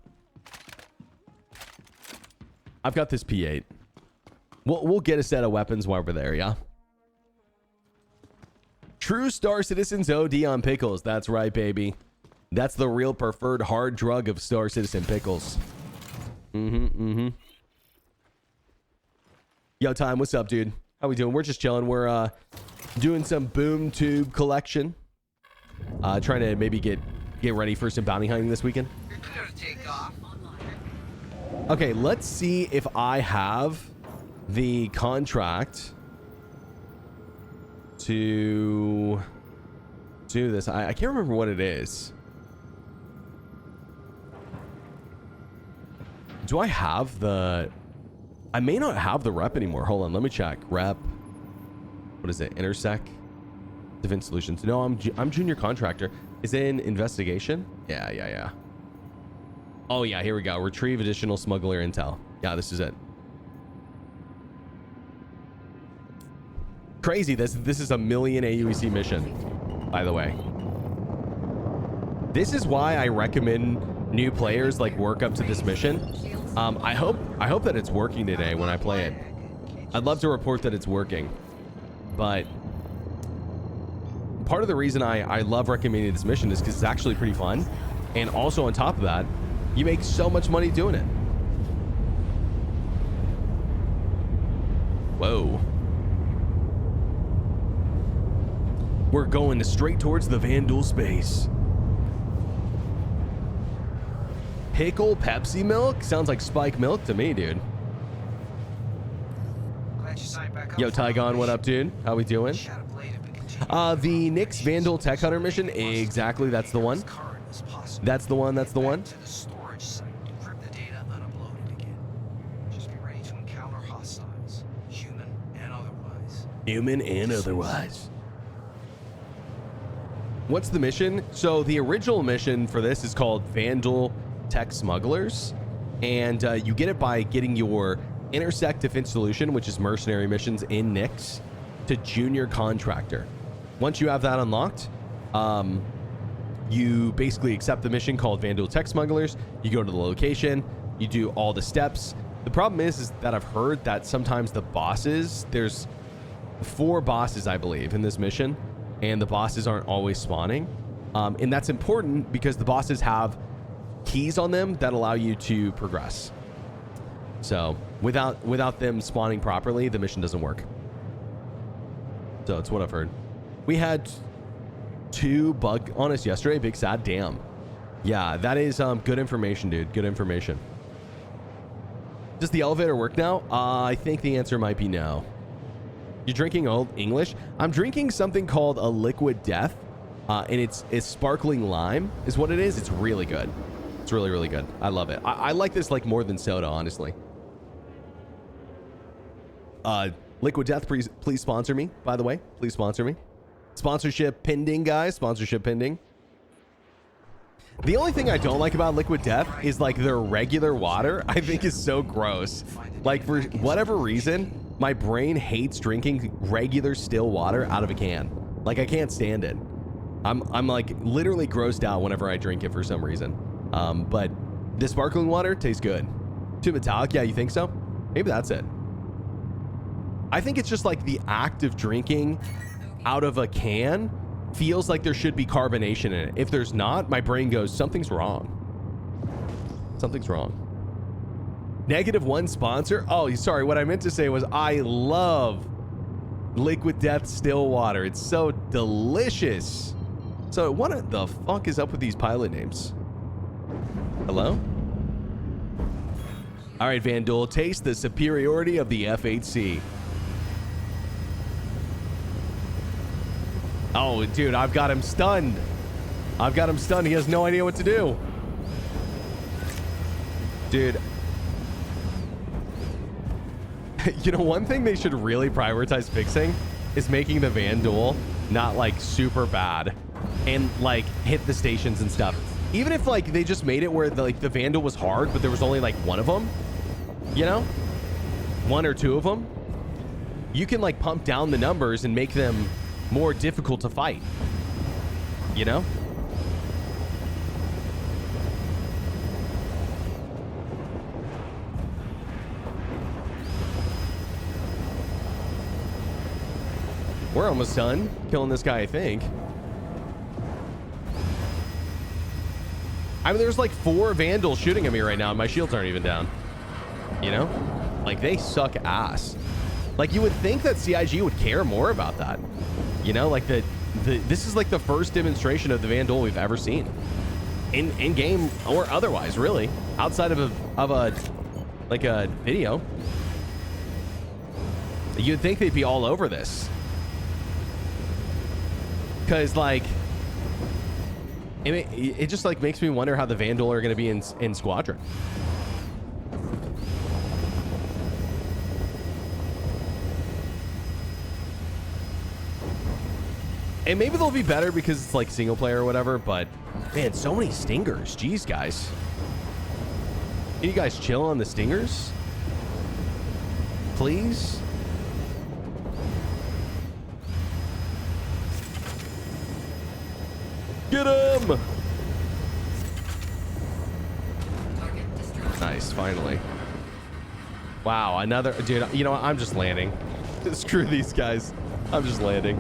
I've got this P8. We'll get a set of weapons while we're there, yeah? True Star Citizen's OD on pickles. That's right, baby. That's the real preferred hard drug of Star Citizen pickles. Yo, Time, what's up, dude? How we doing? We're just chilling. We're doing some boom tube collection. Trying to maybe get ready for some bounty hunting this weekend. Okay, let's see if I have the contract to do this. I can't remember what it is. Do I have the... I may not have the rep anymore. Hold on, let me check. Rep. What is it? Intersec? Defense Solutions. No, I'm junior contractor. Is it in investigation? Yeah. Oh, yeah, here we go. Retrieve additional smuggler intel. Yeah, this is it. Crazy. This is a million AUEC mission, by the way. This is why I recommend new players like work up to this mission. I hope that it's working today when I play it. I'd love to report that it's working, but part of the reason I love recommending this mission is because it's actually pretty fun, and also on top of that, you make so much money doing it. Whoa. We're going straight towards the Vandal space. Pickle Pepsi milk? Sounds like spike milk to me, dude. Yo, Tygon, what up, dude? How we doing? The Nyx Vandal Tech Hunter mission. Exactly, that's the one. That's the one. Human and otherwise. What's the mission? So the original mission for this is called Vandal Tech Smugglers, and you get it by getting your Intersect Defense Solution, which is mercenary missions in Nyx, to junior contractor. Once you have that unlocked, you basically accept the mission called Vandal Tech Smugglers. You go to the location, you do all the steps. The problem is that I've heard that sometimes the bosses, there's 4 bosses, I believe, in this mission, and the bosses aren't always spawning. And that's important because the bosses have keys on them that allow you to progress. So without them spawning properly, the mission doesn't work. So it's what I've heard. We had 2 bug on us yesterday. Big sad. Damn. Yeah, that is good information, dude. Good information. Does the elevator work now? I think the answer might be no. You're drinking Old English? I'm drinking something called a Liquid Death, and it's sparkling lime is what it is. It's really good. It's really, really good. I love it. I like this like more than soda, honestly. Liquid Death, please sponsor me, by the way. Please sponsor me. Sponsorship pending, guys. Sponsorship pending. The only thing I don't like about Liquid Death is like their regular water. I think is so gross. Like for whatever reason, my brain hates drinking regular still water out of a can. Like I can't stand it. I'm like literally grossed out whenever I drink it for some reason. But the sparkling water tastes good. Too metallic? Yeah, you think so? Maybe that's it. I think it's just like the act of drinking out of a can feels like there should be carbonation in it. If there's not, my brain goes, something's wrong. Something's wrong. -1 sponsor? Oh, sorry. What I meant to say was I love Liquid Death still water. It's so delicious. So what the fuck is up with these pilot names? Hello? All right, Vandal, taste the superiority of the F8C. Oh, dude, I've got him stunned. I've got him stunned. He has no idea what to do. Dude. You know, one thing they should really prioritize fixing is making the Vandal not like super bad and like hit the stations and stuff. Even if like they just made it where the Vandal was hard, but there was only like one of them, you know, 1 or 2 of them, you can like pump down the numbers and make them more difficult to fight, you know? We're almost done killing this guy, I think. I mean, there's like 4 Vandals shooting at me right now, and my shields aren't even down. You know? Like, they suck ass. Like, you would think that CIG would care more about that. You know, like this is like the first demonstration of the Vandal we've ever seen in game or otherwise, really, outside of a video. You'd think they'd be all over this, because like it just like makes me wonder how the Vandal are going to be in Squadron. And maybe they'll be better because it's like single player or whatever, but man, so many stingers. Jeez, guys. Can you guys chill on the stingers? Please? Get him! Nice, finally. Wow, another dude. You know what? I'm just landing. Screw these guys. I'm just landing.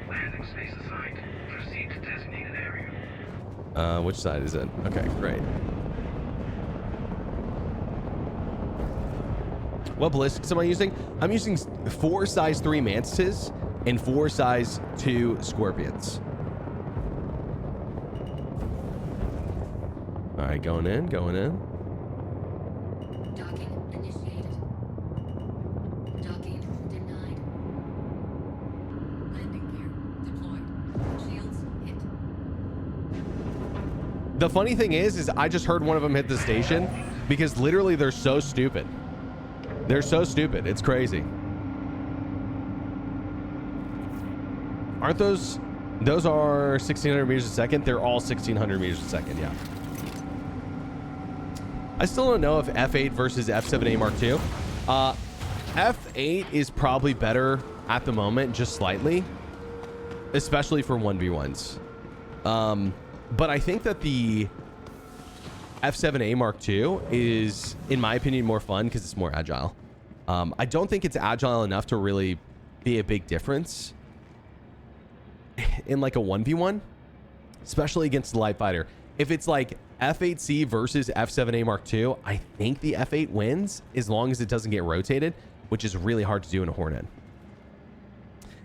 Landing space assigned. Proceed to designated area. Which side is it? Okay, great. What ballistics am I using? I'm using 4 size 3 Mantises and 4 size 2 Scorpions. All right, going in, going in. Docking initiated. Docking denied. Landing gear deployed. Shields hit. The funny thing is I just heard one of them hit the station because literally they're so stupid. They're so stupid. It's crazy. Aren't those are 1600 meters a second? They're all 1600 meters a second. Yeah. I still don't know if F8 versus F7A Mark II. F8 is probably better at the moment, just slightly, especially for 1v1s. But I think that the F7A Mark II is, in my opinion, more fun because it's more agile. I don't think it's agile enough to really be a big difference in like a 1v1, especially against the light fighter. If it's like F8C versus F7A Mark II, I think the F8 wins as long as it doesn't get rotated, which is really hard to do in a Hornet.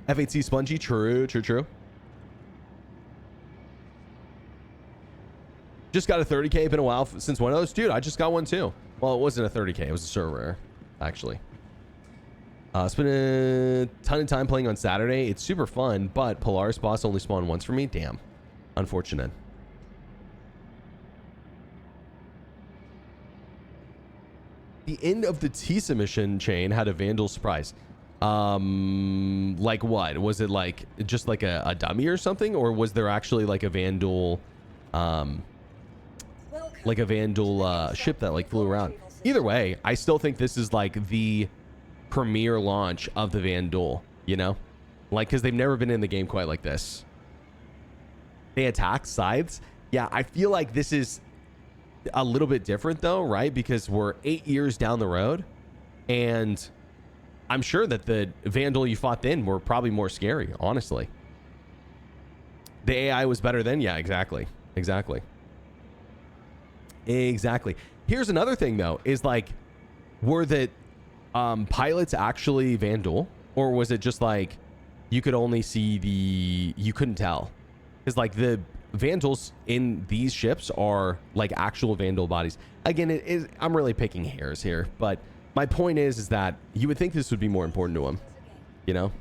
F8C spongy, true. Just got a 30K, been a while since one of those. Dude, I just got one too. Well, it wasn't a 30K, it was a server rare, actually. Spent a ton of time playing on Saturday. It's super fun, but Polaris boss only spawned once for me. Damn. Unfortunate. The end of the TISA mission chain had a Vandal surprise. Like what? Was it like just like a dummy or something? Or was there actually like a Vandal, ship that like flew around? Either way, I still think this is like the premiere launch of the Vandal, you know? Like, because they've never been in the game quite like this. They attack scythes. Yeah, I feel like this is a little bit different though, right? Because we're 8 years down the road, and I'm sure that the Vandal you fought then were probably more scary, honestly. The AI was better then. Yeah, exactly. Exactly. Here's another thing though, is like, were the pilots actually Vandal, or was it just like you could only see you couldn't tell? Because like the Vandals in these ships are like actual Vandal bodies. Again, I'm really picking hairs here, but my point is that you would think this would be more important to them, you know,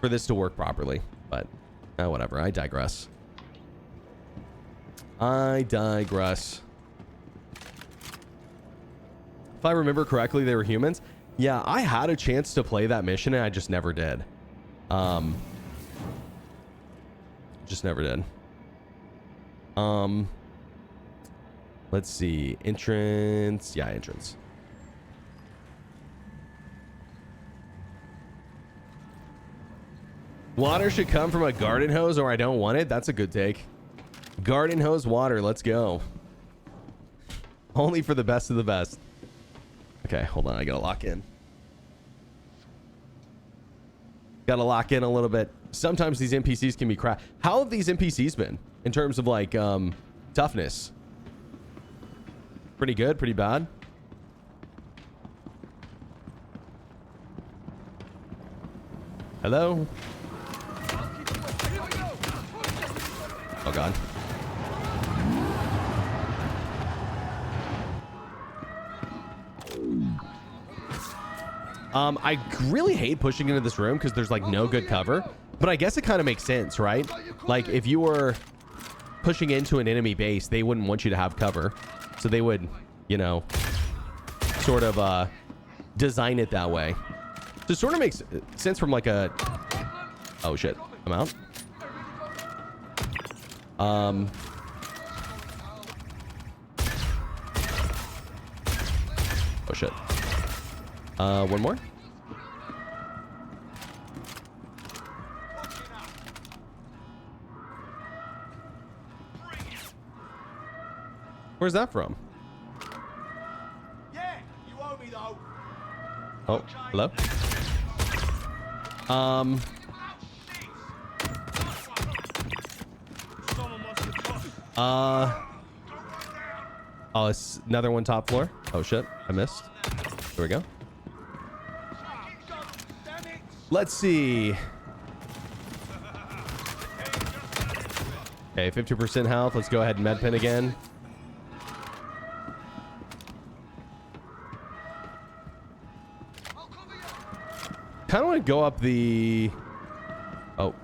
for this to work properly. But whatever. I digress. If I remember correctly, they were humans. Yeah, I had a chance to play that mission and I just never did. Just never did. Let's see. Entrance. Yeah, entrance. Water should come from a garden hose or I don't want it. That's a good take. Garden hose water. Let's go. Only for the best of the best. Okay, hold on. I gotta lock in. Gotta lock in a little bit. Sometimes these NPCs can be crap. How have these NPCs been in terms of like toughness? Pretty good, pretty bad. Hello? Oh god. I really hate pushing into this room because there's like no good cover, but I guess it kind of makes sense, right? Like if you were pushing into an enemy base, they wouldn't want you to have cover. So they would, you know, sort of design it that way. So it sort of makes sense from like a... Oh shit, I'm out. Oh shit. One more. Where's that from? Yeah, you owe me though. Oh, hello? Oh, it's another one top floor. Oh shit, I missed. There we go. Let's see. Okay, 50% health. Let's go ahead and med pin again. Kind of want to go up the... Oh,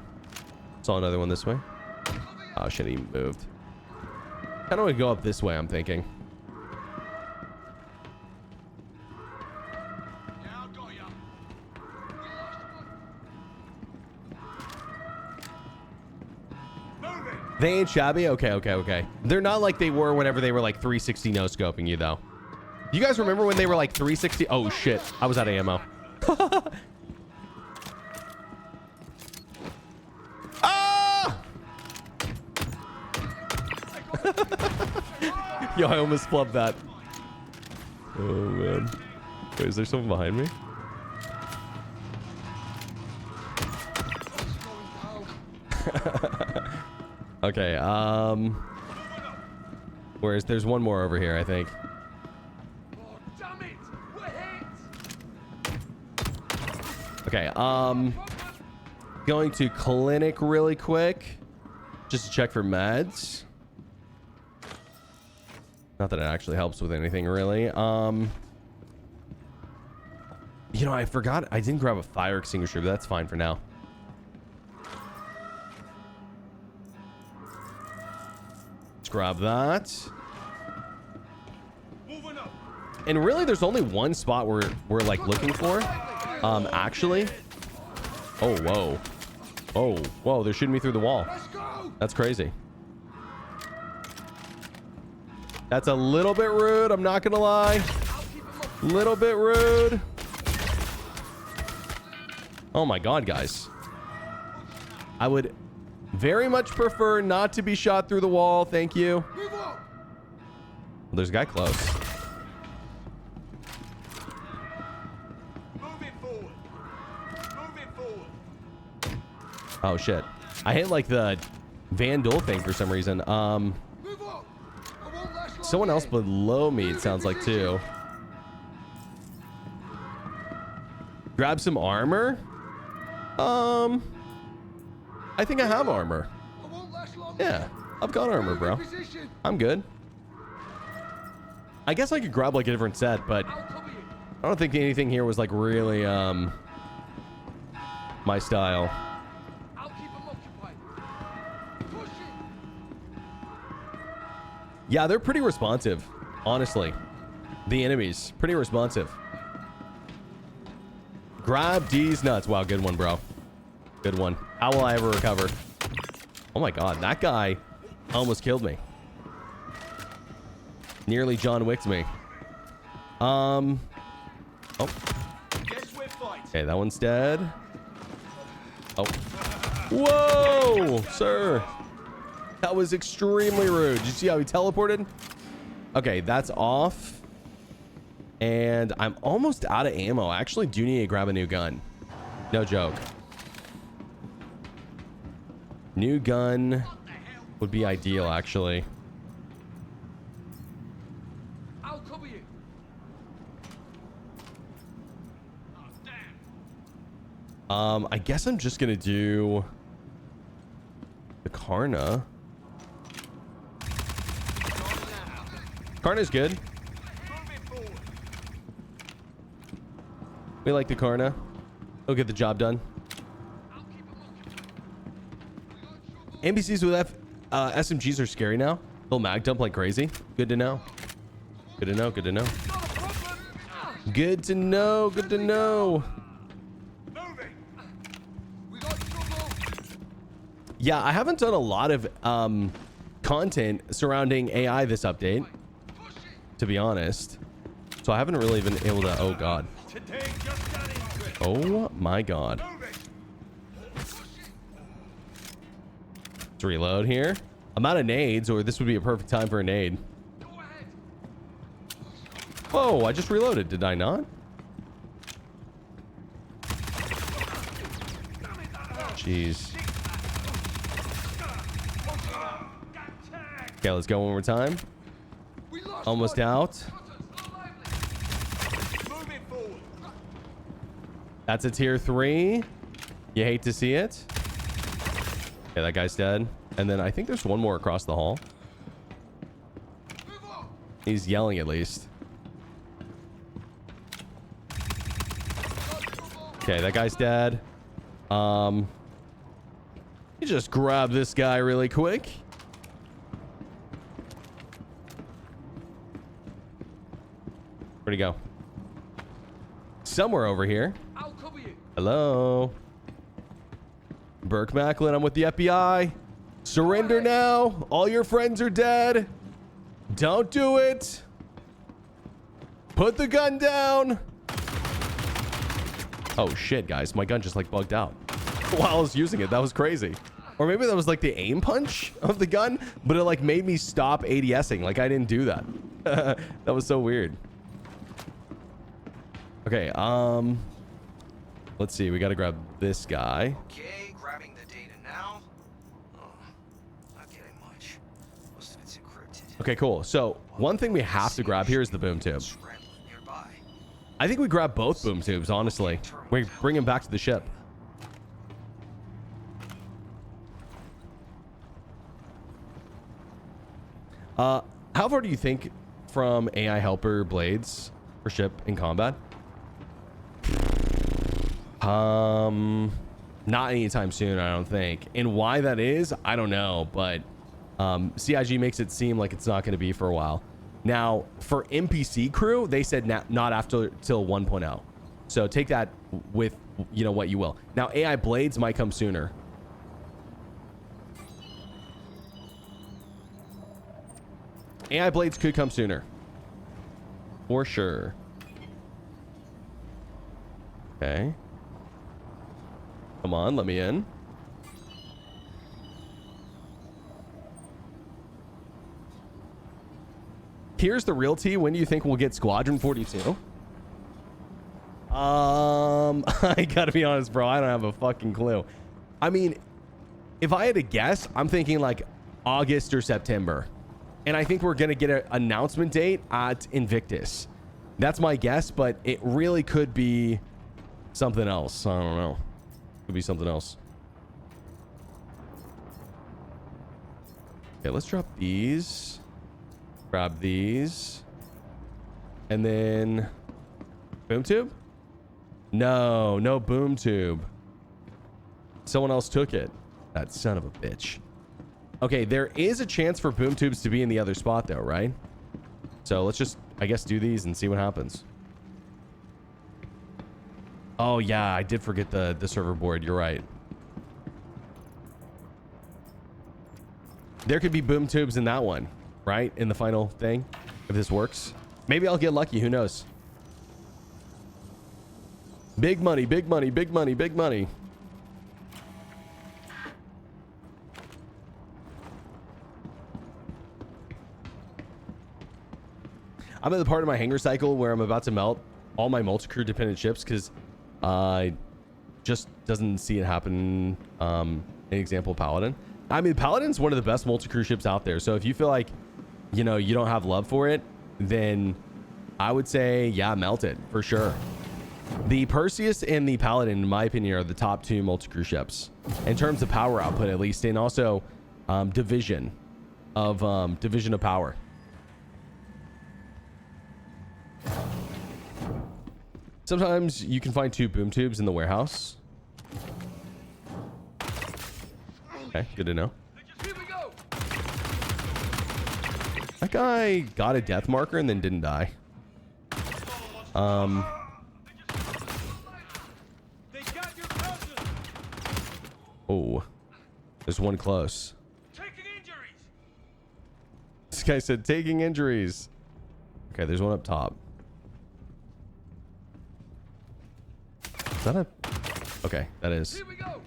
saw another one this way. Oh shit, he moved. Kind of want to go up this way, I'm thinking. They ain't shabby? Okay. They're not like they were whenever they were like 360 no scoping you though. You guys remember when they were like 360? Oh shit, I was out of ammo. Ah! Yo, I almost flubbed that. Oh man. Wait, is there someone behind me? Okay, there's one more over here, I think. Okay, going to clinic really quick just to check for meds. Not that it actually helps with anything really. You know, I forgot I didn't grab a fire extinguisher, but that's fine for now. Grab that. And really, there's only one spot we're like looking for. Actually. Oh, whoa. Oh, whoa, they're shooting me through the wall. That's crazy. That's a little bit rude, I'm not gonna lie. Little bit rude. Oh my god, guys. I would very much prefer not to be shot through the wall. Thank you. Well, there's a guy close. Oh shit. I hit like the Van Duel thing for some reason. Someone else below me, it sounds like, too. Grab some armor. I think I have armor. Yeah, I've got armor, bro. I'm good. I guess I could grab like a different set, but I don't think anything here was like really my style. Yeah, they're pretty responsive, honestly. The enemies, pretty responsive. Grab these nuts. Wow, good one, bro. Good one. How will I ever recover? Oh my god, that guy almost killed me. Nearly John Wicked me. Oh. Okay, that one's dead. Oh. Whoa, sir. That was extremely rude. Did you see how he teleported? Okay, that's off. And I'm almost out of ammo. I actually do need to grab a new gun. No joke. New gun would be ideal, actually. I'll cover you. I guess I'm just gonna do the Karna. Karna's good. We like the Karna. He'll get the job done. NPCs with SMGs are scary now. They'll mag dump like crazy. Good to know. Good to know. Good to know. Good to know. Good to know. Yeah, I haven't done a lot of content surrounding AI this update, to be honest. So I haven't really been able to. Oh god. Oh my god. Let's reload here. I'm out of nades, or this would be a perfect time for a nade. Whoa, I just reloaded. Did I not? Jeez. Okay, let's go one more time. Almost out. That's a tier 3. You hate to see it. Okay, that guy's dead. And then I think there's one more across the hall. He's yelling at least. Okay, that guy's dead. You just grab this guy really quick. Where'd he go? Somewhere over here. I'll cover you. Hello. Burke Macklin, I'm with the FBI. Surrender now. All your friends are dead. Don't do it. Put the gun down. Oh shit, guys. My gun just like bugged out while I was using it. That was crazy. Or maybe that was like the aim punch of the gun, but it like made me stop ADSing. Like I didn't do that. That was so weird. Okay, let's see. We got to grab this guy. Okay, grabbing the data now. Oh, not getting much. Most of it's encrypted. Okay, cool. So one thing we have to grab here is the boom tube. Scrambling nearby. I think we grab both boom tubes, honestly. We bring him back to the ship. How far do you think from AI helper blades for ship in combat? Not anytime soon, I don't think. And why that is, I don't know, but CIG makes it seem like it's not going to be for a while. Now, for NPC crew, they said not after till 1.0. So take that with, you know, what you will. Now, AI Blades might come sooner. AI Blades could come sooner. For sure. Okay. Come on, let me in. Here's the real tea. When do you think we'll get Squadron 42? I gotta be honest, bro. I don't have a fucking clue. I mean, if I had to guess, I'm thinking like August or September. And I think we're gonna get an announcement date at Invictus. That's my guess, but it really could be something else. I don't know. Could be something else. Okay, let's drop these. Grab these. And then boom tube? No, no boom tube. Someone else took it. That son of a bitch. Okay, there is a chance for boom tubes to be in the other spot though, right? So let's just, I guess, do these and see what happens. Oh yeah, I did forget the server board. You're right. There could be boom tubes in that one, right? In the final thing, if this works. Maybe I'll get lucky. Who knows? Big money, big money, big money, big money. I'm at the part of my hangar cycle where I'm about to melt all my multi-crew dependent ships because I just doesn't see it happen. An example, Paladin. I mean, Paladin's one of the best multi-crew ships out there. So if you feel like, you know, you don't have love for it, then I would say, yeah, melt it for sure. The Perseus and the Paladin, in my opinion, are the top two multi-crew ships in terms of power output, at least, and also division of power. Sometimes you can find 2 boom tubes in the warehouse. Okay, good to know. Here we go. That guy got a death marker and then didn't die. They got your cousin. Oh, there's one close. Taking injuries. This guy said taking injuries. Okay, there's one up top. Is that a... Okay, that is. Here we go.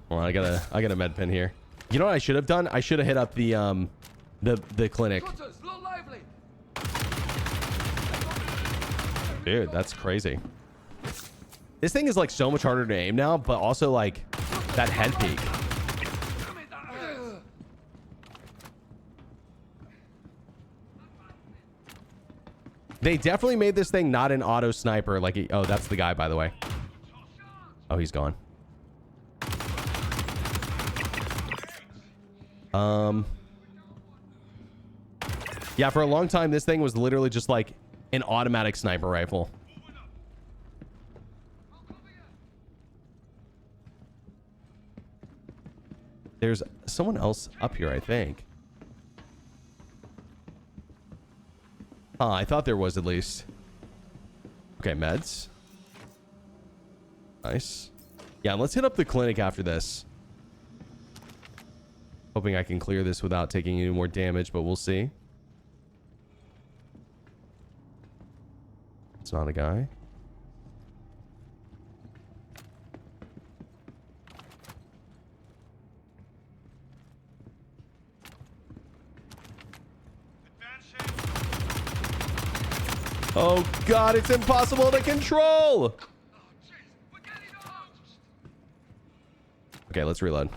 Well, I got a med pen here. You know what I should have done? I should have hit up the clinic. Cutters, low lively. Dude, that's crazy. This thing is like so much harder to aim now, but also like that head peak. Come in, that- They definitely made this thing not an auto sniper. Like, oh, that's the guy, by the way. Oh, he's gone. Yeah, for a long time, this thing was literally just like an automatic sniper rifle. There's someone else up here, I think. I thought there was at least. Okay, meds. Nice. Yeah, let's hit up the clinic after this. Hoping I can clear this without taking any more damage, but we'll see. It's not a guy. Oh God, it's impossible to control. Okay, let's reload.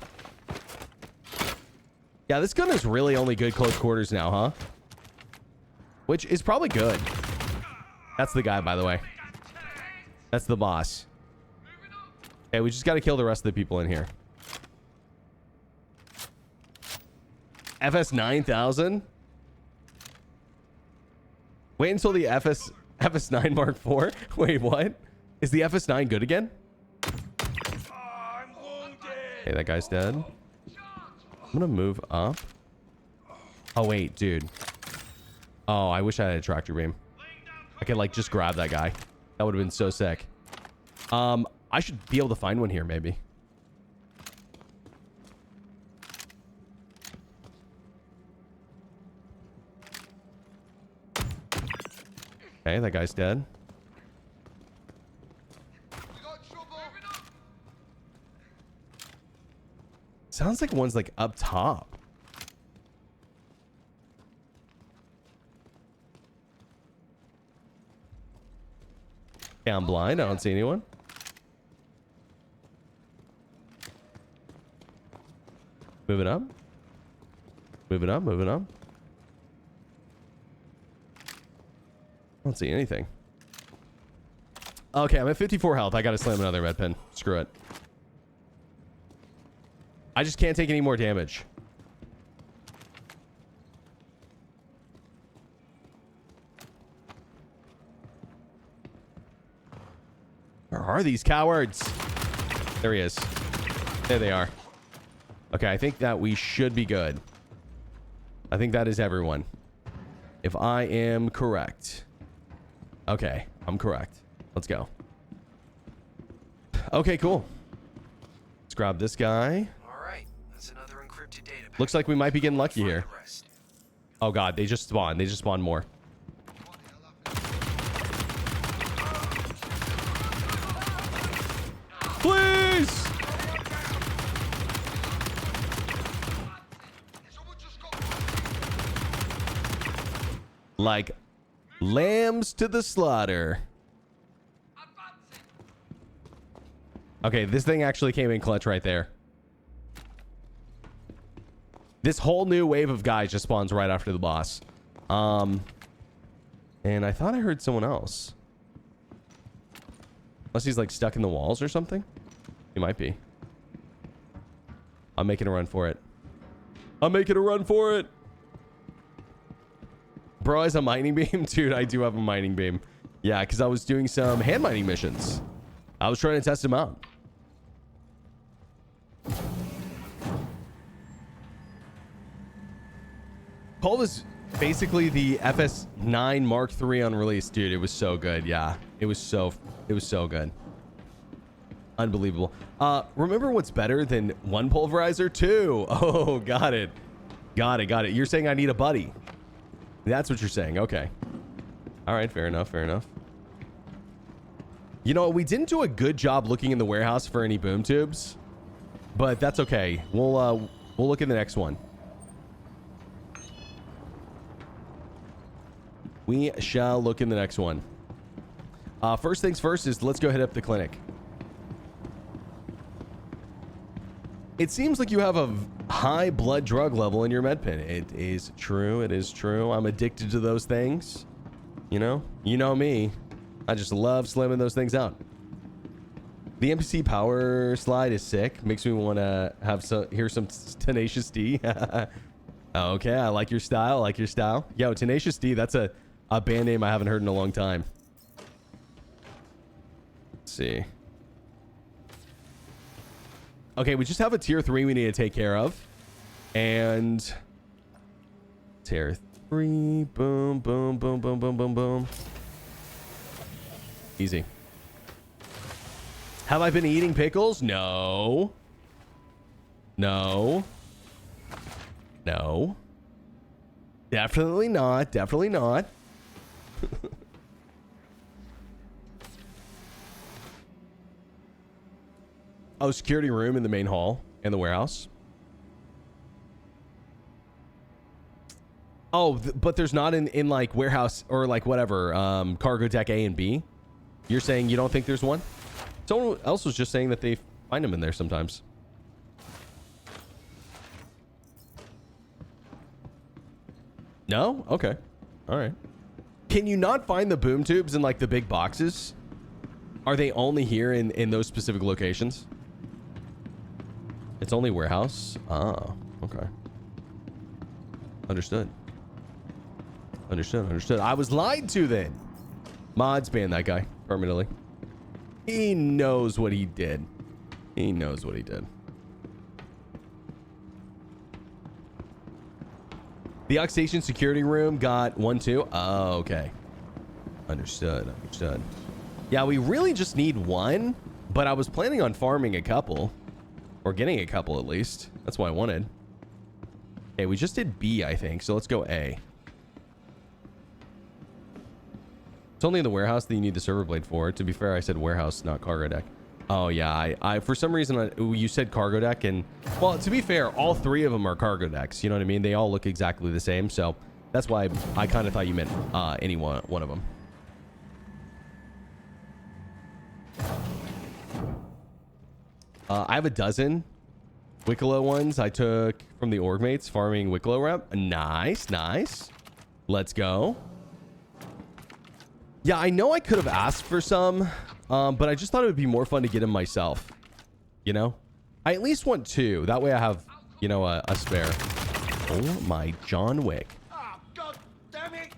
Yeah, this gun is really only good close quarters now, huh? Which is probably good. That's the guy, by the way. That's the boss. Okay, we just got to kill the rest of the people in here. FS 9000? Wait until the FS9 Mark IV? Wait, what? Is the FS9 good again? Okay, that guy's dead. I'm gonna move up. Oh, wait, dude. Oh, I wish I had a tractor beam. I could like just grab that guy. That would have been so sick. I should be able to find one here maybe. Okay, that guy's dead. Sounds like one's like up top. Yeah, I'm blind. I don't see anyone. Moving up. Moving up, moving up. I don't see anything. Okay, I'm at 54 health. I gotta slam another med pen. Screw it. I just can't take any more damage. Where are these cowards? There he is. There they are. Okay, I think that we should be good. I think that is everyone. If I am correct. Okay, I'm correct. Let's go. Okay, cool. Let's grab this guy. All right, that's another encrypted data packet. Looks like we might be getting lucky Find here. the rest. Oh god, they just spawned. They just spawned more. Please! Like lambs to the slaughter. Okay, this thing actually came in clutch right there. This whole new wave of guys just spawns right after the boss. And I thought I heard someone else. Unless he's like stuck in the walls or something. He might be. I'm making a run for it. I'm making a run for it. Bro has a mining beam? Dude, I do have a mining beam. Yeah, because I was doing some hand mining missions. I was trying to test them out. Paul was basically the FS9 Mark III on release. Dude, it was so good. Yeah, it was so good. Unbelievable. Remember what's better than one pulverizer? Two. Oh, got it. Got it. You're saying I need a buddy. That's what you're saying. Okay. All right. Fair enough. You know, we didn't do a good job looking in the warehouse for any boom tubes, but that's okay. We'll look in the next one. We shall look in the next one. First things first is let's go hit up the clinic. It seems like you have a high blood drug level in your med pen. It is true. It is true. I'm addicted to those things. You know me. I just love slamming those things out. The NPC power slide is sick. Makes me want to hear some Tenacious D. Okay, I like your style. Yo, Tenacious D, that's a band name I haven't heard in a long time. Let's see. Okay, we just have a tier 3 we need to take care of. And tier 3. Boom, boom, boom, boom, boom, boom, boom. Easy. Have I been eating pickles? No. Definitely not. Oh, security room in the main hall in the warehouse. Oh, but there's not in like warehouse or like whatever, cargo deck A and B. You're saying you don't think there's one? Someone else was just saying that they find them in there sometimes. No? Okay. All right. Can you not find the boom tubes in like the big boxes? Are they only here in those specific locations? It's only warehouse? Ah, okay. Understood. I was lied to then. Mods ban that guy permanently. He knows what he did. The Oxation security room got 1, 2. Oh, okay. Understood. Yeah, we really just need 1, but I was planning on farming a couple. Or getting a couple at least. That's what I wanted. Okay, we just did B, I think. So let's go A. It's only in the warehouse that you need the server blade for. To be fair, I said warehouse, not cargo deck. Oh, yeah. I for some reason, you said cargo deck. And, well, to be fair, all 3 of them are cargo decks. You know what I mean? They all look exactly the same. So that's why I kind of thought you meant any one of them. I have a dozen Wicklow ones I took from the org mates farming Wicklow rep. Nice. Let's go. Yeah, I know I could have asked for some, but I just thought it would be more fun to get them myself. You know? I at least want 2. That way I have, you know, a spare. Oh my John Wick. Ah, God damn it!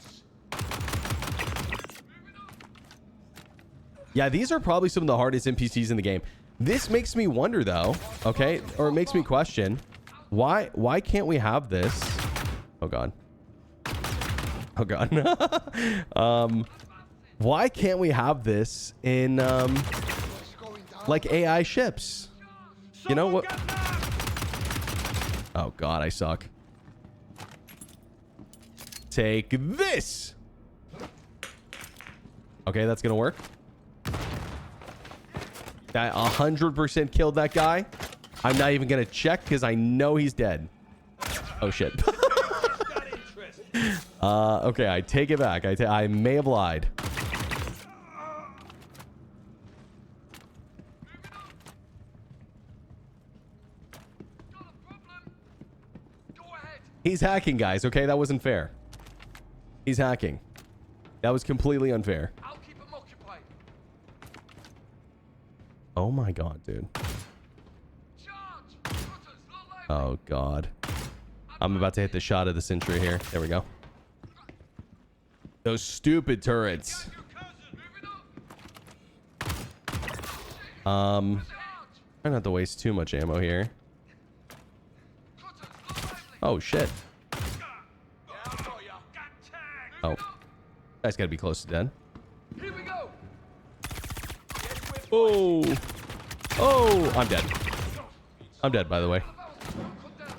Yeah, these are probably some of the hardest NPCs in the game. This makes me wonder though, okay? Or it makes me question, why can't we have this? Oh God. Oh God. Why can't we have this in like AI ships? You know what? Oh God, I suck. Take this. Okay, that's gonna work. That 100% killed that guy. I'm not even gonna check because I know he's dead. Oh shit. Okay, I take it back. I may have lied. He's hacking, guys. Okay, that wasn't fair. He's hacking. That was completely unfair. I'll keep him occupied. Oh my God, dude. Charge! Oh God. I'm about to hit the shot of the century here. There we go. Those stupid turrets. Try not to waste too much ammo here. Oh shit. Oh. Guy's gotta be close to dead. Here we go. Oh. Oh, I'm dead. I'm dead, by the way.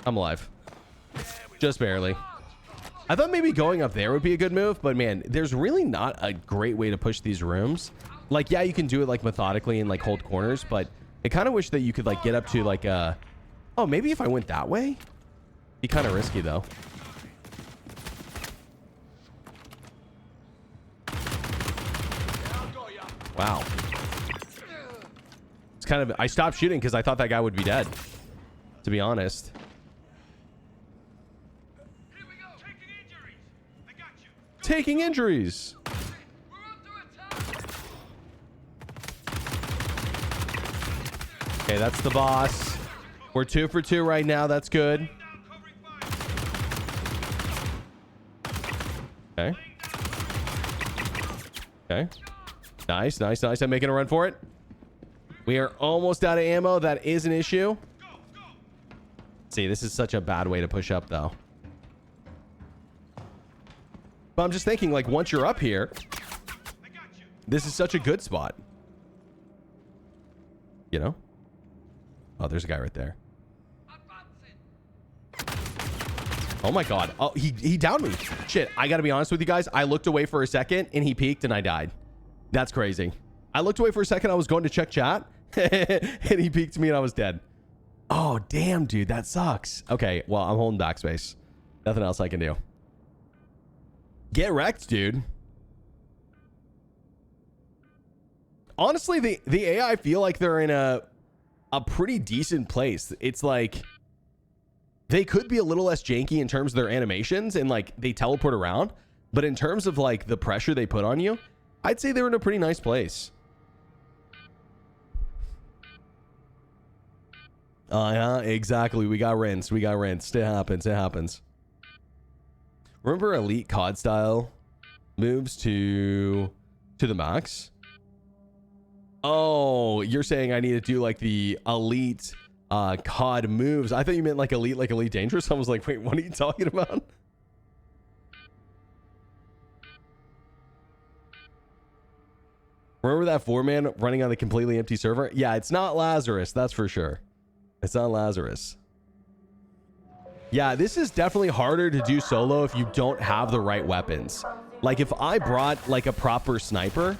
I'm alive. Just barely. I thought maybe going up there would be a good move, but man, there's really not a great way to push these rooms. Like, yeah, you can do it like methodically and like hold corners, but I kind of wish that you could like get up to like a... Oh, maybe if I went that way? Be kind of risky though. Wow. It's kind of... I stopped shooting because I thought that guy would be dead, to be honest. Here we go. Taking injuries. I got you. Taking injuries. We're under attack. Okay, that's the boss. We're 2 for 2 right now. That's good. Okay. Okay. Nice, nice, nice. I'm making a run for it. We are almost out of ammo. That is an issue. See, this is such a bad way to push up, though. But I'm just thinking, like, once you're up here, this is such a good spot. You know? Oh, there's a guy right there. Oh my God. Oh, he downed me. Shit, I gotta be honest with you guys. I looked away for a second and he peeked and I died. That's crazy. I looked away for a second. I was going to check chat and he peeked me and I was dead. Oh, damn, dude. That sucks. Okay, well, I'm holding backspace. Nothing else I can do. Get wrecked, dude. Honestly, the AI feel like they're in a pretty decent place. It's like... They could be a little less janky in terms of their animations and like they teleport around, but in terms of like the pressure they put on you, I'd say they're in a pretty nice place. Yeah, exactly. We got rinsed. We got rinsed. It happens. It happens. Remember elite COD style moves to the max? Oh, you're saying I need to do like the elite COD moves. I thought you meant like elite dangerous. I was like, wait, what are you talking about? Remember that 4-man running on the completely empty server? Yeah, it's not Lazarus, that's for sure. It's not Lazarus. Yeah, this is definitely harder to do solo if you don't have the right weapons. Like if I brought like a proper sniper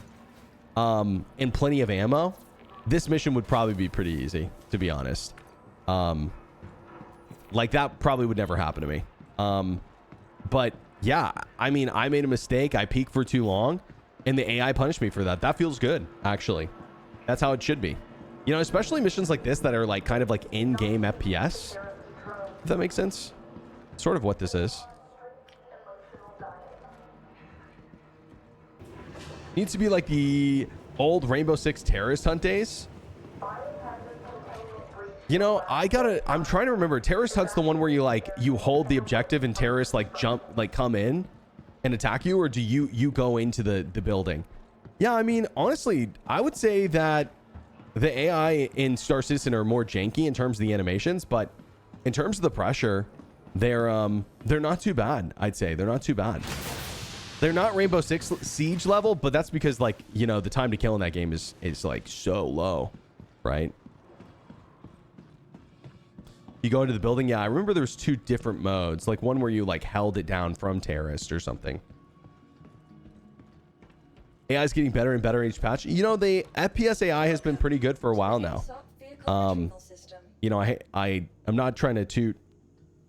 and plenty of ammo, this mission would probably be pretty easy, to be honest. Like that probably would never happen to me. But yeah, I mean, I made a mistake. I peeked for too long and the AI punished me for that. That feels good, actually. That's how it should be. You know, especially missions like this that are like kind of like in-game FPS. If that makes sense. Sort of what this is. Needs to be like the old Rainbow Six terrorist hunt days. You know, I'm trying to remember. Terrorist hunt's the one where you hold the objective and terrorists like come in and attack you, or do you go into the building? Yeah, I mean, honestly, I would say that the AI in Star Citizen are more janky in terms of the animations, but in terms of the pressure, they're not too bad. I'd say they're not too bad. They're not Rainbow Six Siege level, but that's because, like, you know, the time to kill in that game is like so low, right? You go into the building. Yeah, I remember there's 2 different modes, like one where you like held it down from terrorist or something. AI is getting better and better each patch. You know, the FPS AI has been pretty good for a while now. You know, I'm not trying to toot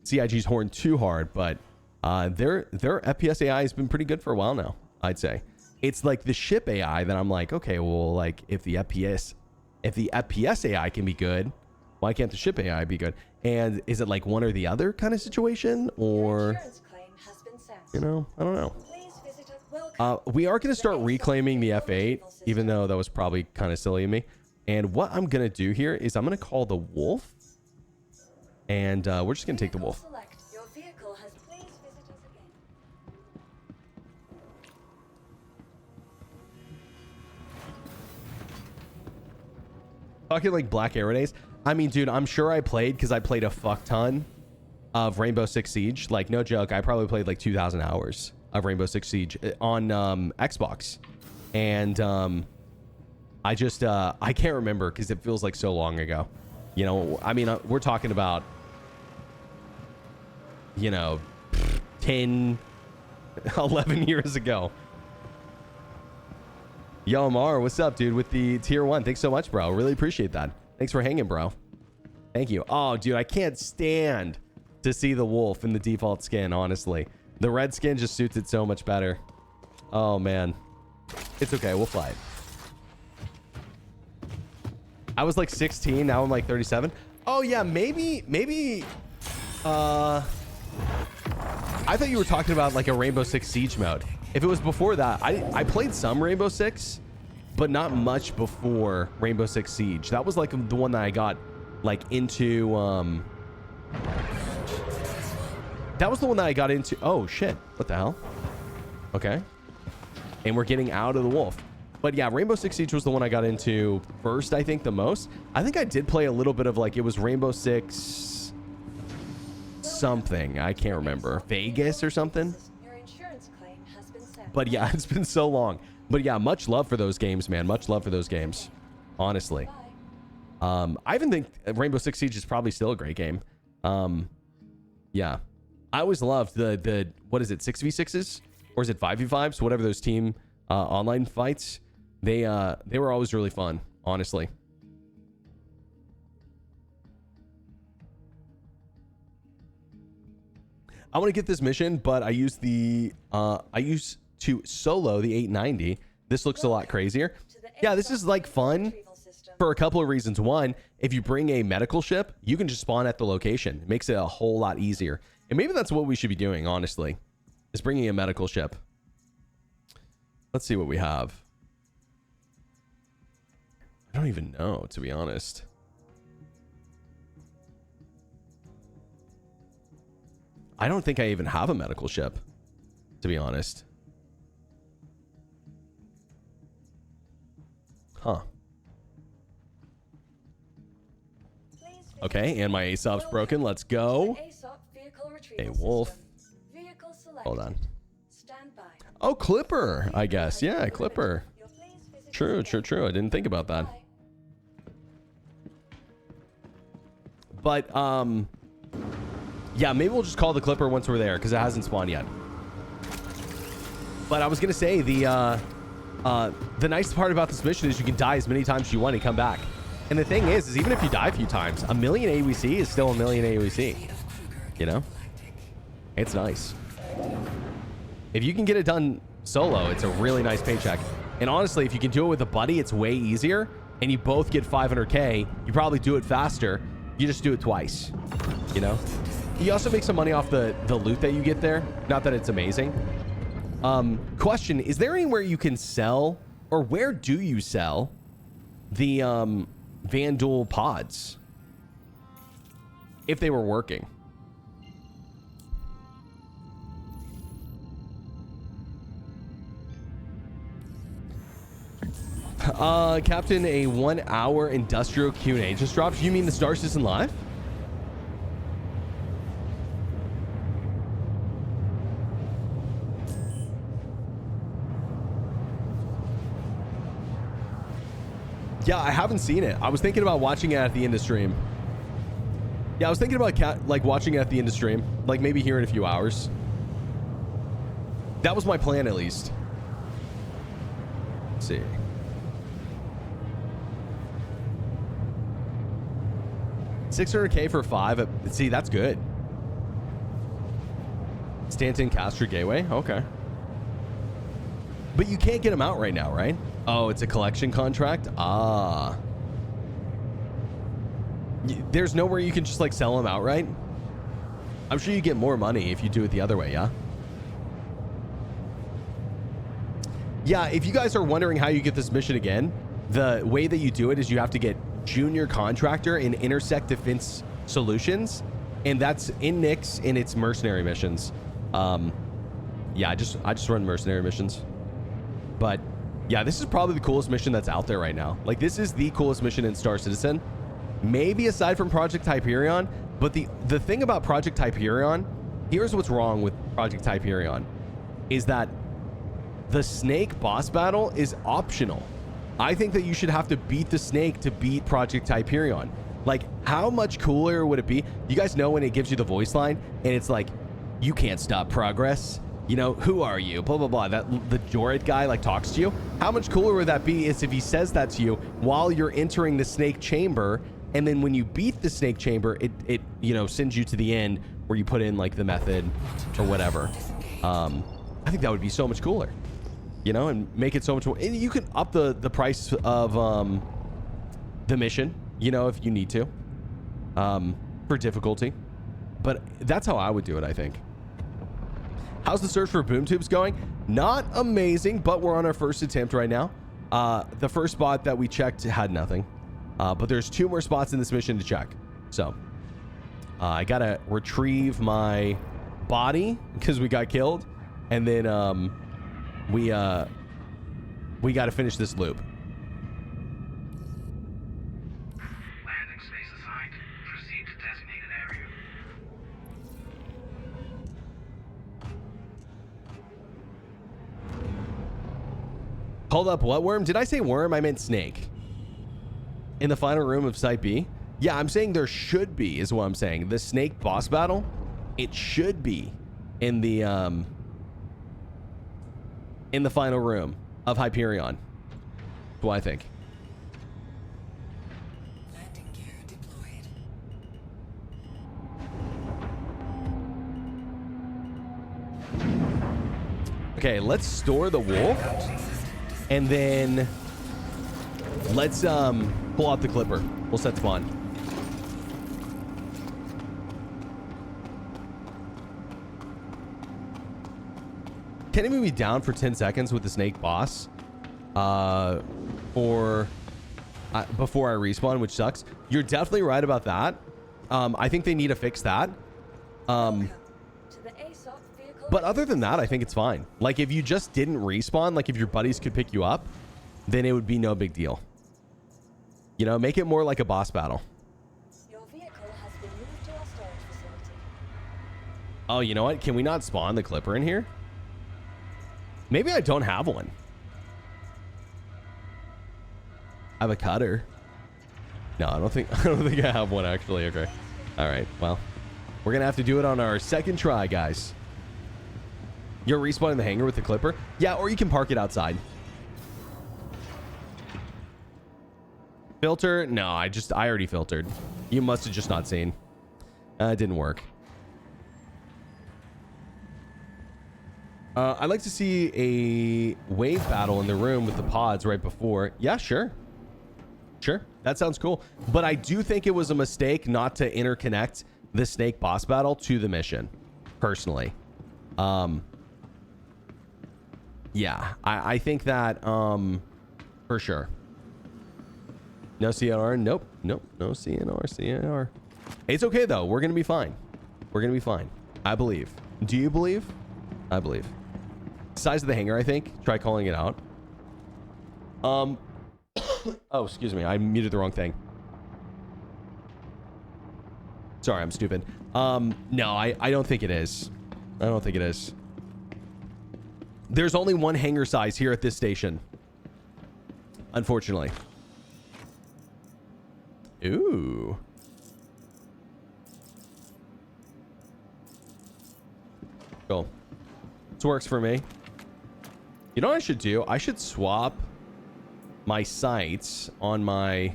CIG's horn too hard, but their FPS AI has been pretty good for a while now, I'd say. It's like the ship AI that I'm like, okay, well, like if the FPS AI can be good, why can't the ship AI be good? And is it like one or the other kind of situation, or you know, I don't know. We are going to start reclaiming the F8, even though that was probably kind of silly of me. And what I'm going to do here is I'm going to call the wolf, and we're just going to take the wolf. Talking like Black Arrow days. I mean, dude, I'm sure I played because I played a fuck ton of Rainbow Six Siege. Like, no joke, I probably played like 2,000 hours of Rainbow Six Siege on Xbox. And I just, I can't remember because it feels like so long ago. You know, I mean, we're talking about, you know, 10, 11 years ago. Yo, Mar, what's up, dude, with the tier 1? Thanks so much, bro. Really appreciate that. Thanks for hanging, bro. Thank you. Oh, dude, I can't stand to see the wolf in the default skin, honestly. The red skin just suits it so much better. Oh, man. It's okay. We'll fly it. I was like 16. Now I'm like 37. Oh, yeah. Maybe. I thought you were talking about like a Rainbow Six Siege mode. If it was before that, I played some Rainbow Six, but not much before Rainbow Six Siege. That was like the one that I got like into. That was the one that I got into. Oh shit! What the hell? Okay. And we're getting out of the wolf. But yeah, Rainbow Six Siege was the one I got into first. I think the most. I think I did play a little bit of like, it was Rainbow Six something. I can't remember. Vegas or something. But yeah, it's been so long. But yeah, much love for those games, man. Much love for those games. Honestly. I even think Rainbow Six Siege is probably still a great game. Yeah. I always loved the what is it, 6v6s? Or is it 5v5s? Whatever those team online fights. They were always really fun, honestly. I want to get this mission, but I use to solo the 890. This looks a lot crazier. Yeah, this is like fun for a couple of reasons. One, if you bring a medical ship, you can just spawn at the location. It makes it a whole lot easier. And maybe that's what we should be doing, honestly, is bringing a medical ship. Let's see what we have. I don't even know, to be honest. I don't think I even have a medical ship, to be honest. Huh. Okay, and my ASOP's broken. Let's go. Hey, wolf. Hold on. Oh, Clipper, I guess. Yeah, Clipper. True. I didn't think about that. But yeah, maybe we'll just call the Clipper once we're there because it hasn't spawned yet. But I was gonna say the nice part about this mission is you can die as many times as you want and come back. And the thing is even if you die a few times, 1 million AUEC is still 1 million AUEC. You know, it's nice. If you can get it done solo, it's a really nice paycheck. And honestly, if you can do it with a buddy, it's way easier. And you both get 500K. You probably do it faster. You just do it twice. You know. You also make some money off the loot that you get there. Not that it's amazing. Question, is there anywhere you can sell, or where do you sell the Vanduul pods if they were working? Captain, a 1 hour industrial Q&A just dropped. You mean the Star Citizen Live? Yeah, I haven't seen it. I was thinking about watching it at the end of stream. Yeah, I was thinking about like watching it at the end of stream, like maybe here in a few hours. That was my plan, at least. Let's see. $600K for 5. See, that's good. Stanton Castro Gateway. Okay. But you can't get them out right now, right? Oh, it's a collection contract? Ah. There's nowhere you can just like sell them outright? I'm sure you get more money if you do it the other way, yeah? Yeah, if you guys are wondering how you get this mission again, the way that you do it is you have to get Junior Contractor in Intersect Defense Solutions, and that's in Nyx in its mercenary missions. Yeah, I just run mercenary missions. But yeah, this is probably the coolest mission that's out there right now. Like, this is the coolest mission in Star Citizen, maybe aside from Project Hyperion. But the thing about Project Hyperion, here's what's wrong with Project Hyperion, is that the Snake boss battle is optional. I think that you should have to beat the Snake to beat Project Hyperion. Like, how much cooler would it be? You guys know when it gives you the voice line and it's like, you can't stop progress. You know, who are you? Blah, blah, blah. That the Jorid guy like talks to you. How much cooler would that be is if he says that to you while you're entering the Snake chamber, and then when you beat the Snake chamber, it you know, sends you to the end where you put in like the method or whatever. I think that would be so much cooler. You know, and make it so much more. And you can up the price of the mission, you know, if you need to, for difficulty. But that's how I would do it, I think. How's the search for boom tubes going? Not amazing, but we're on our first attempt right now. The first spot that we checked had nothing, but there's 2 more spots in this mission to check. So I gotta retrieve my body because we got killed, and then we got to finish this loop. Landing space assigned. Proceed to designated area. Hold up, what worm? Did I say worm? I meant snake. In the final room of Site B? Yeah, I'm saying there should be, is what I'm saying. The snake boss battle, it should be in the final room of Hyperion. That's what I think. Landing gear deployed. Okay, let's store the wolf, and then let's pull out the Clipper. We'll set spawn. Can it move me down for 10 seconds with the snake boss? Before I respawn, which sucks. You're definitely right about that. I think they need to fix that. But other than that, I think it's fine. Like, if you just didn't respawn, like if your buddies could pick you up, then it would be no big deal. You know, make it more like a boss battle. Your vehicle has been moved to our storage facility. Oh, you know what? Can we not spawn the Clipper in here? Maybe I don't have one. I have a cutter. No, I don't think I have one actually. Okay. All right. Well, we're gonna have to do it on our second try, guys. You're respawning the hangar with the clipper? Yeah, or you can park it outside. Filter? No, I already filtered. You must have just not seen. It didn't work. I'd like to see a wave battle in the room with the pods right before. Yeah, sure. Sure. That sounds cool. But I do think it was a mistake not to interconnect the snake boss battle to the mission, personally. Yeah, I think that for sure. No CNR. Nope. No CNR. It's okay though. We're gonna be fine. We're gonna be fine. I believe. Do you believe? I believe. Size of the hangar, I think. Try calling it out. Oh, excuse me. I muted the wrong thing. Sorry, I'm stupid. No, I don't think it is. I don't think it is. There's only one hangar size here at this station. Unfortunately. Ooh. Cool. This works for me. You know what I should do? I should swap my sights on my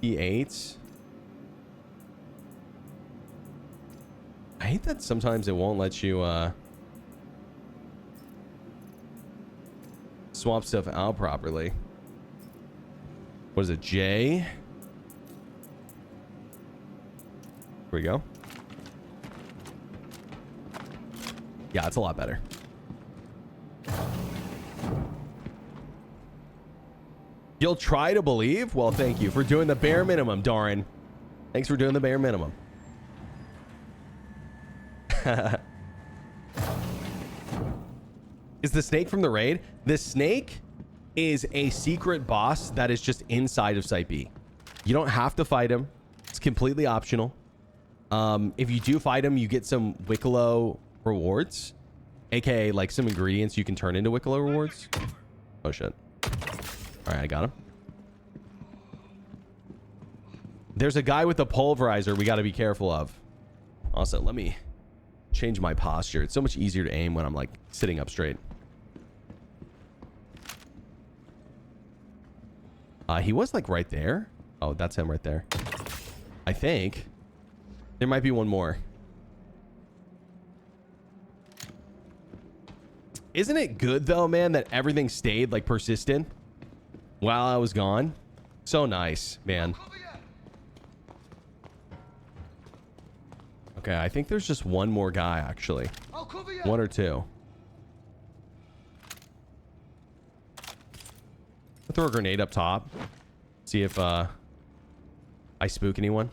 P8. I hate that sometimes it won't let you swap stuff out properly. What is it, J? Here we go. Yeah, it's a lot better. You'll try to believe? Well, thank you for doing the bare minimum, Darren. Thanks for doing the bare minimum. Is the snake from the raid? The snake is a secret boss that is just inside of Site B. You don't have to fight him. It's completely optional. If you do fight him, you get some Wicklow rewards, aka like some ingredients you can turn into Wicklow rewards. Oh shit. All right, I got him. There's a guy with a pulverizer we got to be careful of. Also, let me change my posture. It's so much easier to aim when I'm like sitting up straight. He was like right there. Oh, that's him right there. I think there might be one more. Isn't it good though, man, that everything stayed like persistent while I was gone? So nice, man. Okay, I think there's just one more guy actually. One or two. I'll throw a grenade up top. See if I spook anyone.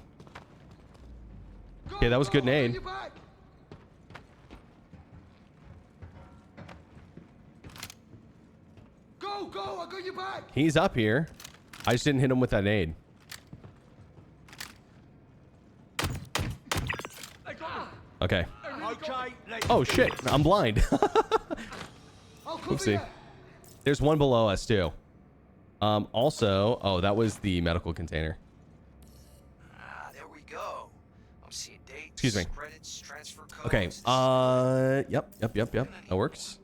Okay, that was good nade. Go, I got your back. He's up here. I just didn't hit him with that nade. Okay. Oh shit, I'm blind. Oopsie. There's one below us too. Also, oh, that was the medical container. There we go. I'm seeing dates, Excuse me. credits, transfer codes. Okay. Yep. That works.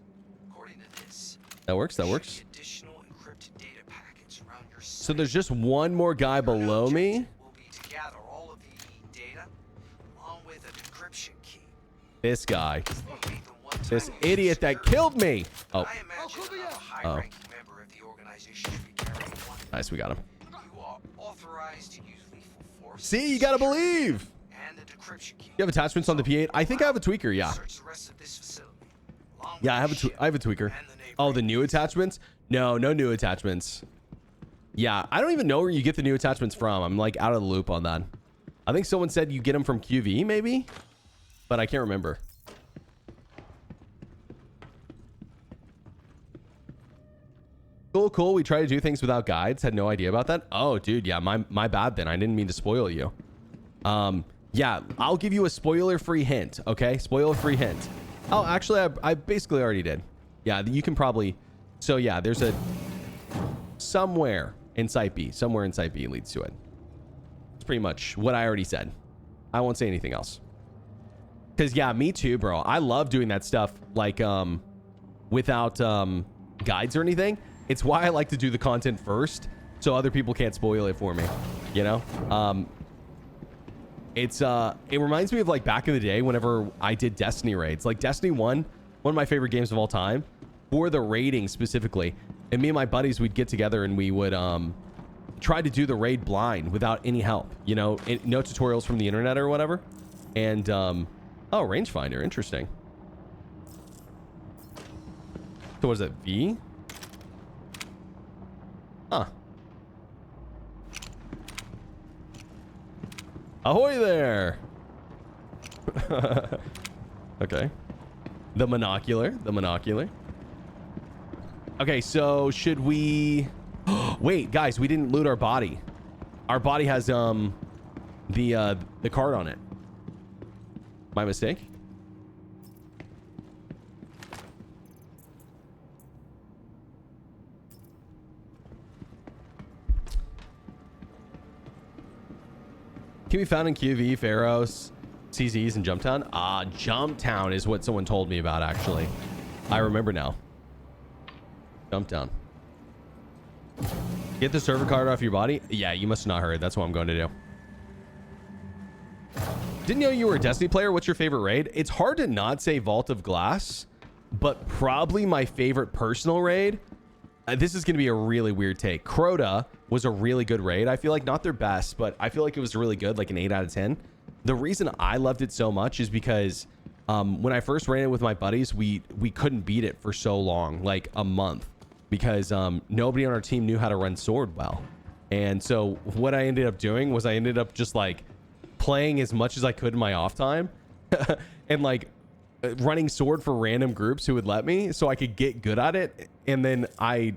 According to this, That works. there should be additional encrypted data packets around your So there's just one more guy below me. will be to gather all of the data along with an encryption key. This guy. Only the one-time This use idiot that security. killed me. Oh, I imagine a high-ranking member of the organization should be carrying one. nice. We got him. You are authorized to use lethal force. See, you gotta believe. And the decryption key. You have attachments on the P8? I think I have a tweaker. Yeah. Search the rest of this facility, along Yeah, I with have the I have a tweaker. ship and the Oh, the neighboring new attachments? No new attachments. Yeah, I don't even know where you get the new attachments from. I'm like out of the loop on that. I think someone said you get them from QV maybe, but I can't remember. Cool. We try to do things without guides. Had no idea about that. Oh, dude. Yeah, my bad then. I didn't mean to spoil you. Yeah, I'll give you a spoiler-free hint. Okay, spoiler-free hint. Oh, actually, I basically already did. Yeah, you can probably. So yeah, there's a somewhere in Site B. Somewhere in Site B leads to it. It's pretty much what I already said. I won't say anything else. Because, yeah, me too, bro. I love doing that stuff, like, without guides or anything. It's why I like to do the content first, so other people can't spoil it for me, you know? It reminds me of, like, back in the day whenever I did Destiny raids. Like, Destiny 1, one of my favorite games of all time, for the raiding specifically. And me and my buddies, we'd get together and we would try to do the raid blind without any help, you know? No tutorials from the internet or whatever. And, oh, rangefinder, interesting. So what is it, V? Huh. Ahoy there! Okay. The monocular. Okay, so should we... Wait, guys, we didn't loot our body. Our body has the card on it. My mistake? Can be found in QV, Pharos, CZs, and Jumptown. Jumptown is what someone told me about, actually. I remember now. Jumptown. Get the server card off your body? Yeah, you must have not heard. That's what I'm going to do. Didn't know you were a Destiny player. What's your favorite raid? It's hard to not say Vault of Glass, but probably my favorite personal raid. This is going to be a really weird take. Crota was a really good raid. I feel like not their best, but I feel like it was really good, like an 8 out of 10. The reason I loved it so much is because when I first ran it with my buddies, we couldn't beat it for so long, like a month, because nobody on our team knew how to run sword well. And so what I ended up doing was I ended up just like playing as much as I could in my off time and like running sword for random groups who would let me so I could get good at it. And then I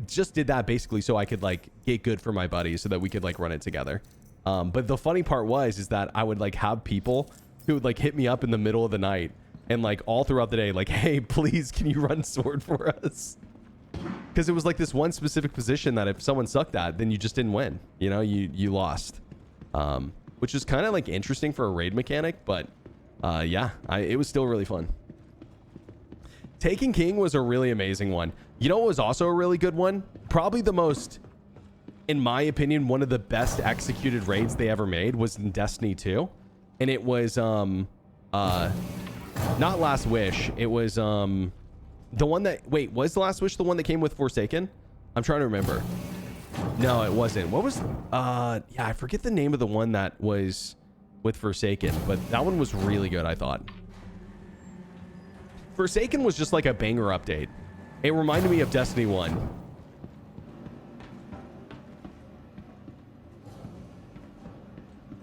just did that basically so I could like get good for my buddies so that we could like run it together. But the funny part is that I would like have people who would like hit me up in the middle of the night and like all throughout the day, like, hey, please, can you run sword for us? Because it was like this one specific position that if someone sucked at, then you just didn't win. You know, you lost. Which is kind of like interesting for a raid mechanic, but yeah, it was still really fun. Taken King was a really amazing one. You know what was also a really good one? Probably the most, in my opinion, one of the best executed raids they ever made was in Destiny 2. And it was not Last Wish. It was the one that, wait, was the Last Wish the one that came with Forsaken? I'm trying to remember. No, it wasn't. What was yeah, I forget the name of the one that was with Forsaken, but that one was really good, I thought. Forsaken was just like a banger update. It reminded me of Destiny 1.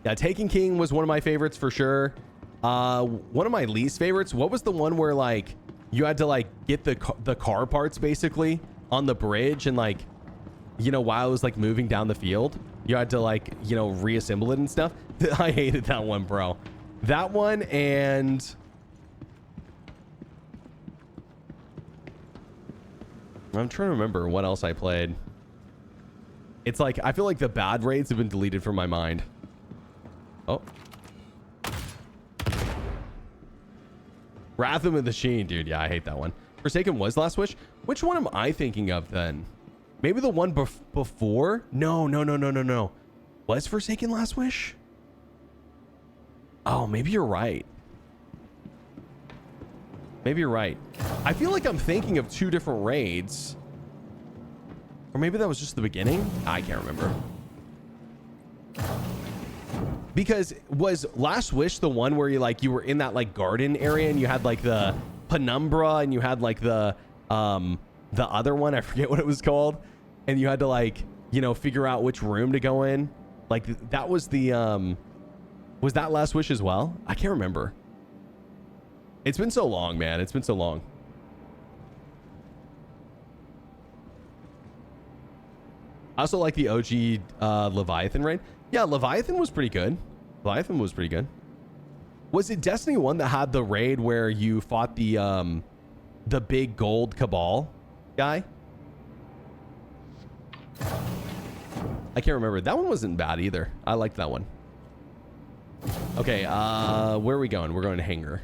Yeah, Taken King was one of my favorites for sure. One of my least favorites, what was the one where like you had to like get the car parts basically on the bridge and like, you know, while it was like moving down the field, you had to like, you know, reassemble it and stuff. I hated that one, bro. That one, and I'm trying to remember what else I played. It's like, I feel like the bad raids have been deleted from my mind. Oh. Wrath of the Machine, dude. Yeah, I hate that one. Forsaken was Last Wish. Which one am I thinking of then? Maybe the one before? No. Was Forsaken Last Wish? Oh, maybe you're right. Maybe you're right. I feel like I'm thinking of two different raids. Or maybe that was just the beginning? I can't remember. Because was Last Wish the one where you were in that like garden area and you had like the penumbra and you had like the other one, I forget what it was called, and you had to like, you know, figure out which room to go in. Like that was the was that Last Wish as well? I can't remember. It's been so long, man. It's been so long. I also like the OG Leviathan raid. Yeah, Leviathan was pretty good. Leviathan was pretty good. Was it Destiny 1 that had the raid where you fought the big gold cabal guy? I can't remember. That one wasn't bad either. I liked that one. Okay, where are we going? We're going to Hangar.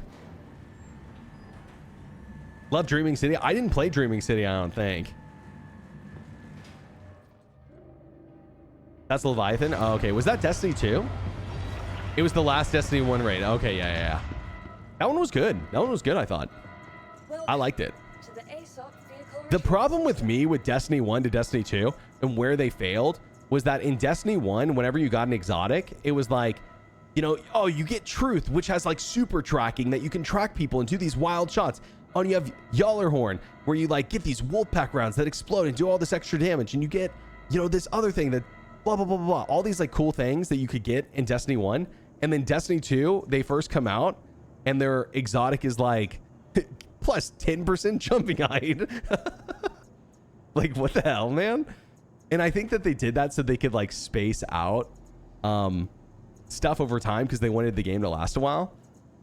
Love Dreaming City. I didn't play Dreaming City, I don't think. That's Leviathan. Oh, okay. Was that Destiny 2? It was the last Destiny 1 raid. Okay, yeah. That one was good. That one was good, I thought. I liked it. To the ASOC vehicle The problem with me with Destiny 1 to Destiny 2 and where they failed was that in Destiny 1, whenever you got an exotic, it was like, you know, oh, you get Truth, which has like super tracking that you can track people and do these wild shots. Oh, and you have Yallerhorn, where you like get these Wolfpack rounds that explode and do all this extra damage. And you get, you know, this other thing that blah, blah, blah, blah, blah. All these like cool things that you could get in Destiny 1. And then Destiny 2, they first come out and their exotic is like plus 10% jumping height. Like, what the hell, man? And I think that they did that so they could like space out stuff over time because they wanted the game to last a while.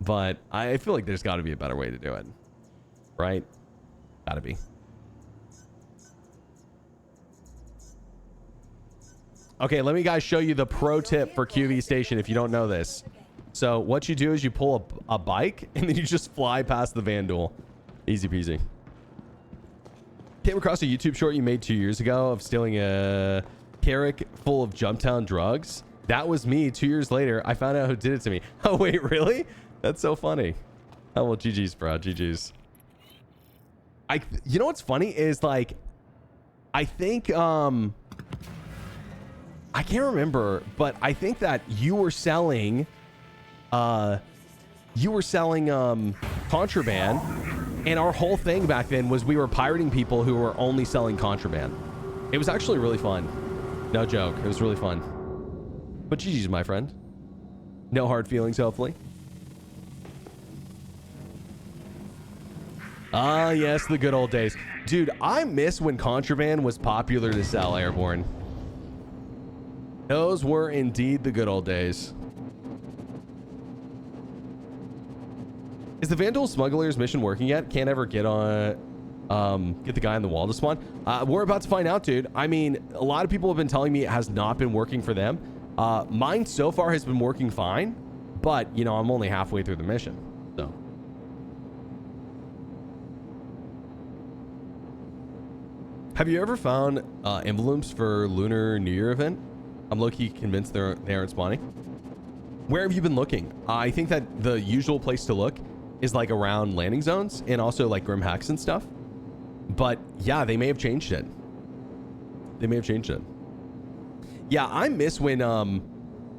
But I feel like there's got to be a better way to do it. Right? Gotta be. Okay, let me guys show you the pro tip for QV Station if you don't know this. So what you do is you pull a bike and then you just fly past the Vandal. Easy peasy. Came across a YouTube short you made 2 years ago of stealing a Carrack full of Jumptown drugs. That was me 2 years later. I found out who did it to me. Oh, wait, really? That's so funny. Oh, well, GG's, bro. GG's. You know what's funny is like, I think, I can't remember, but I think that you were selling contraband, and our whole thing back then was we were pirating people who were only selling contraband. It was actually really fun. No joke. It was really fun. But GG's, my friend. No hard feelings, hopefully. Ah, yes, the good old days. Dude, I miss when contraband was popular to sell, Airborne. Those were indeed the good old days. Is the Vandal Smuggler's mission working yet? Can't ever get on, get the guy on the wall to spawn. We're about to find out, dude. I mean, a lot of people have been telling me it has not been working for them. Mine so far has been working fine, but you know, I'm only halfway through the mission, so. Have you ever found emblems for Lunar New Year event? I'm low-key convinced they aren't spawning. Where have you been looking? I think that the usual place to look is like around landing zones and also like Grim Hex and stuff. But yeah, they may have changed it. They may have changed it. Yeah, I miss when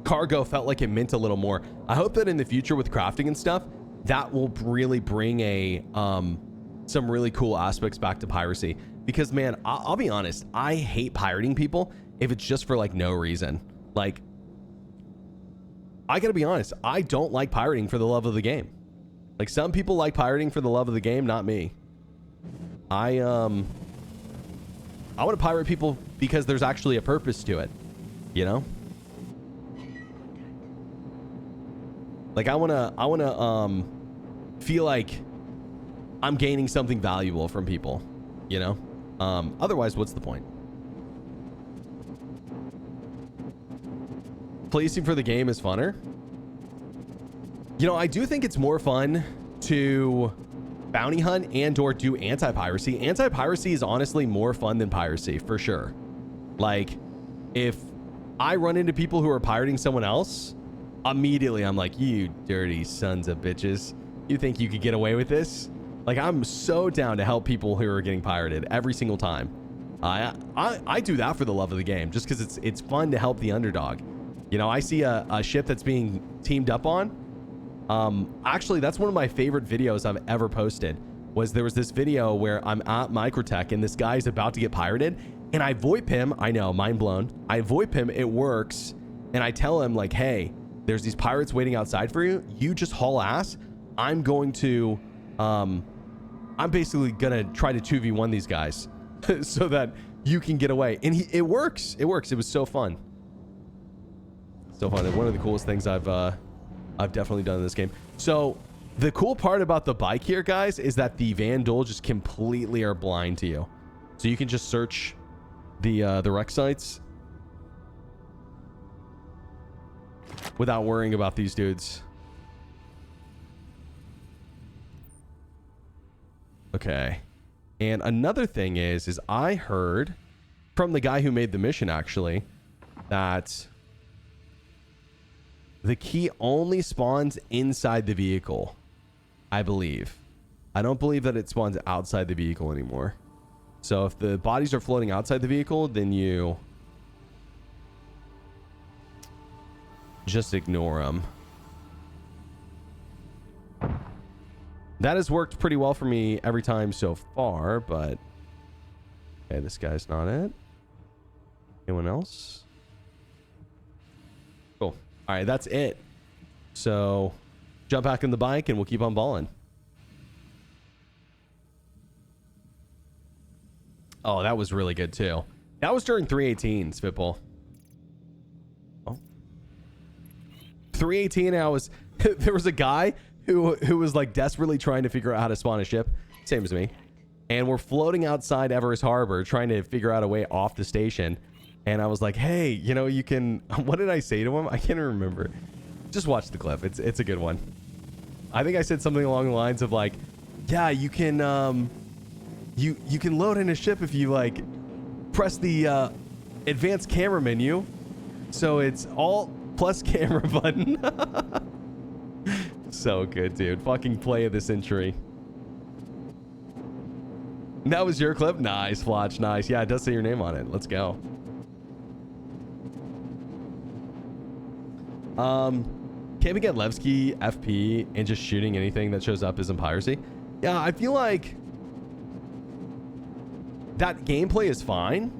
cargo felt like it meant a little more. I hope that in the future with crafting and stuff, that will really bring a some really cool aspects back to piracy. Because man, I'll be honest, I hate pirating people if it's just for like no reason. Like, I gotta be honest, I don't like pirating for the love of the game. Like, some people like pirating for the love of the game, not me. I want to pirate people because there's actually a purpose to it, you know? Like, I wanna feel like I'm gaining something valuable from people, you know? Otherwise, what's the point? Policing for the game is funner. You know, I do think it's more fun to bounty hunt and or do anti-piracy. Anti-piracy is honestly more fun than piracy, for sure. Like, if I run into people who are pirating someone else, immediately I'm like, you dirty sons of bitches. You think you could get away with this? Like, I'm so down to help people who are getting pirated every single time. I do that for the love of the game, just because it's fun to help the underdog. You know, I see a ship that's being teamed up on. Actually, that's one of my favorite videos I've ever posted. There was this video where I'm at Microtech and this guy's about to get pirated, and I VoIP him. I know, mind blown. I VoIP him. It works, and I tell him like, "Hey, there's these pirates waiting outside for you. You just haul ass. I'm going to, I'm basically gonna try to 2v1 these guys so that you can get away." And it works. It works. It was so fun. So fun. One of the coolest things I've definitely done in this game. So the cool part about the bike here, guys, is that the Vandal just completely are blind to you. So you can just search the rec sites without worrying about these dudes. Okay. And another thing is I heard from the guy who made the mission, actually, that the key only spawns inside the vehicle, I believe. I don't believe that it spawns outside the vehicle anymore. So if the bodies are floating outside the vehicle, then you just ignore them. That has worked pretty well for me every time so far, but... Okay, this guy's not it. Anyone else? Cool. All right, that's it. So, jump back in the bike and we'll keep on balling. Oh, that was really good too. That was during 318, Spitball. Oh. 318, I was... there was a guy who was like desperately trying to figure out how to spawn a ship. Same as me. And we're floating outside Everest Harbor trying to figure out a way off the station. And I was like, hey, you know, you can... What did I say to him? I can't remember. Just watch the clip. It's a good one. I think I said something along the lines of like, yeah, you can... You can load in a ship if you like press the advanced camera menu. So it's alt plus camera button. So good, dude. Fucking play of the century. That was your clip? Nice, Flotch. Nice. Yeah, it does say your name on it. Let's go. Can't we get Levski FP and just shooting anything that shows up isn't piracy? Yeah, I feel like that gameplay is fine,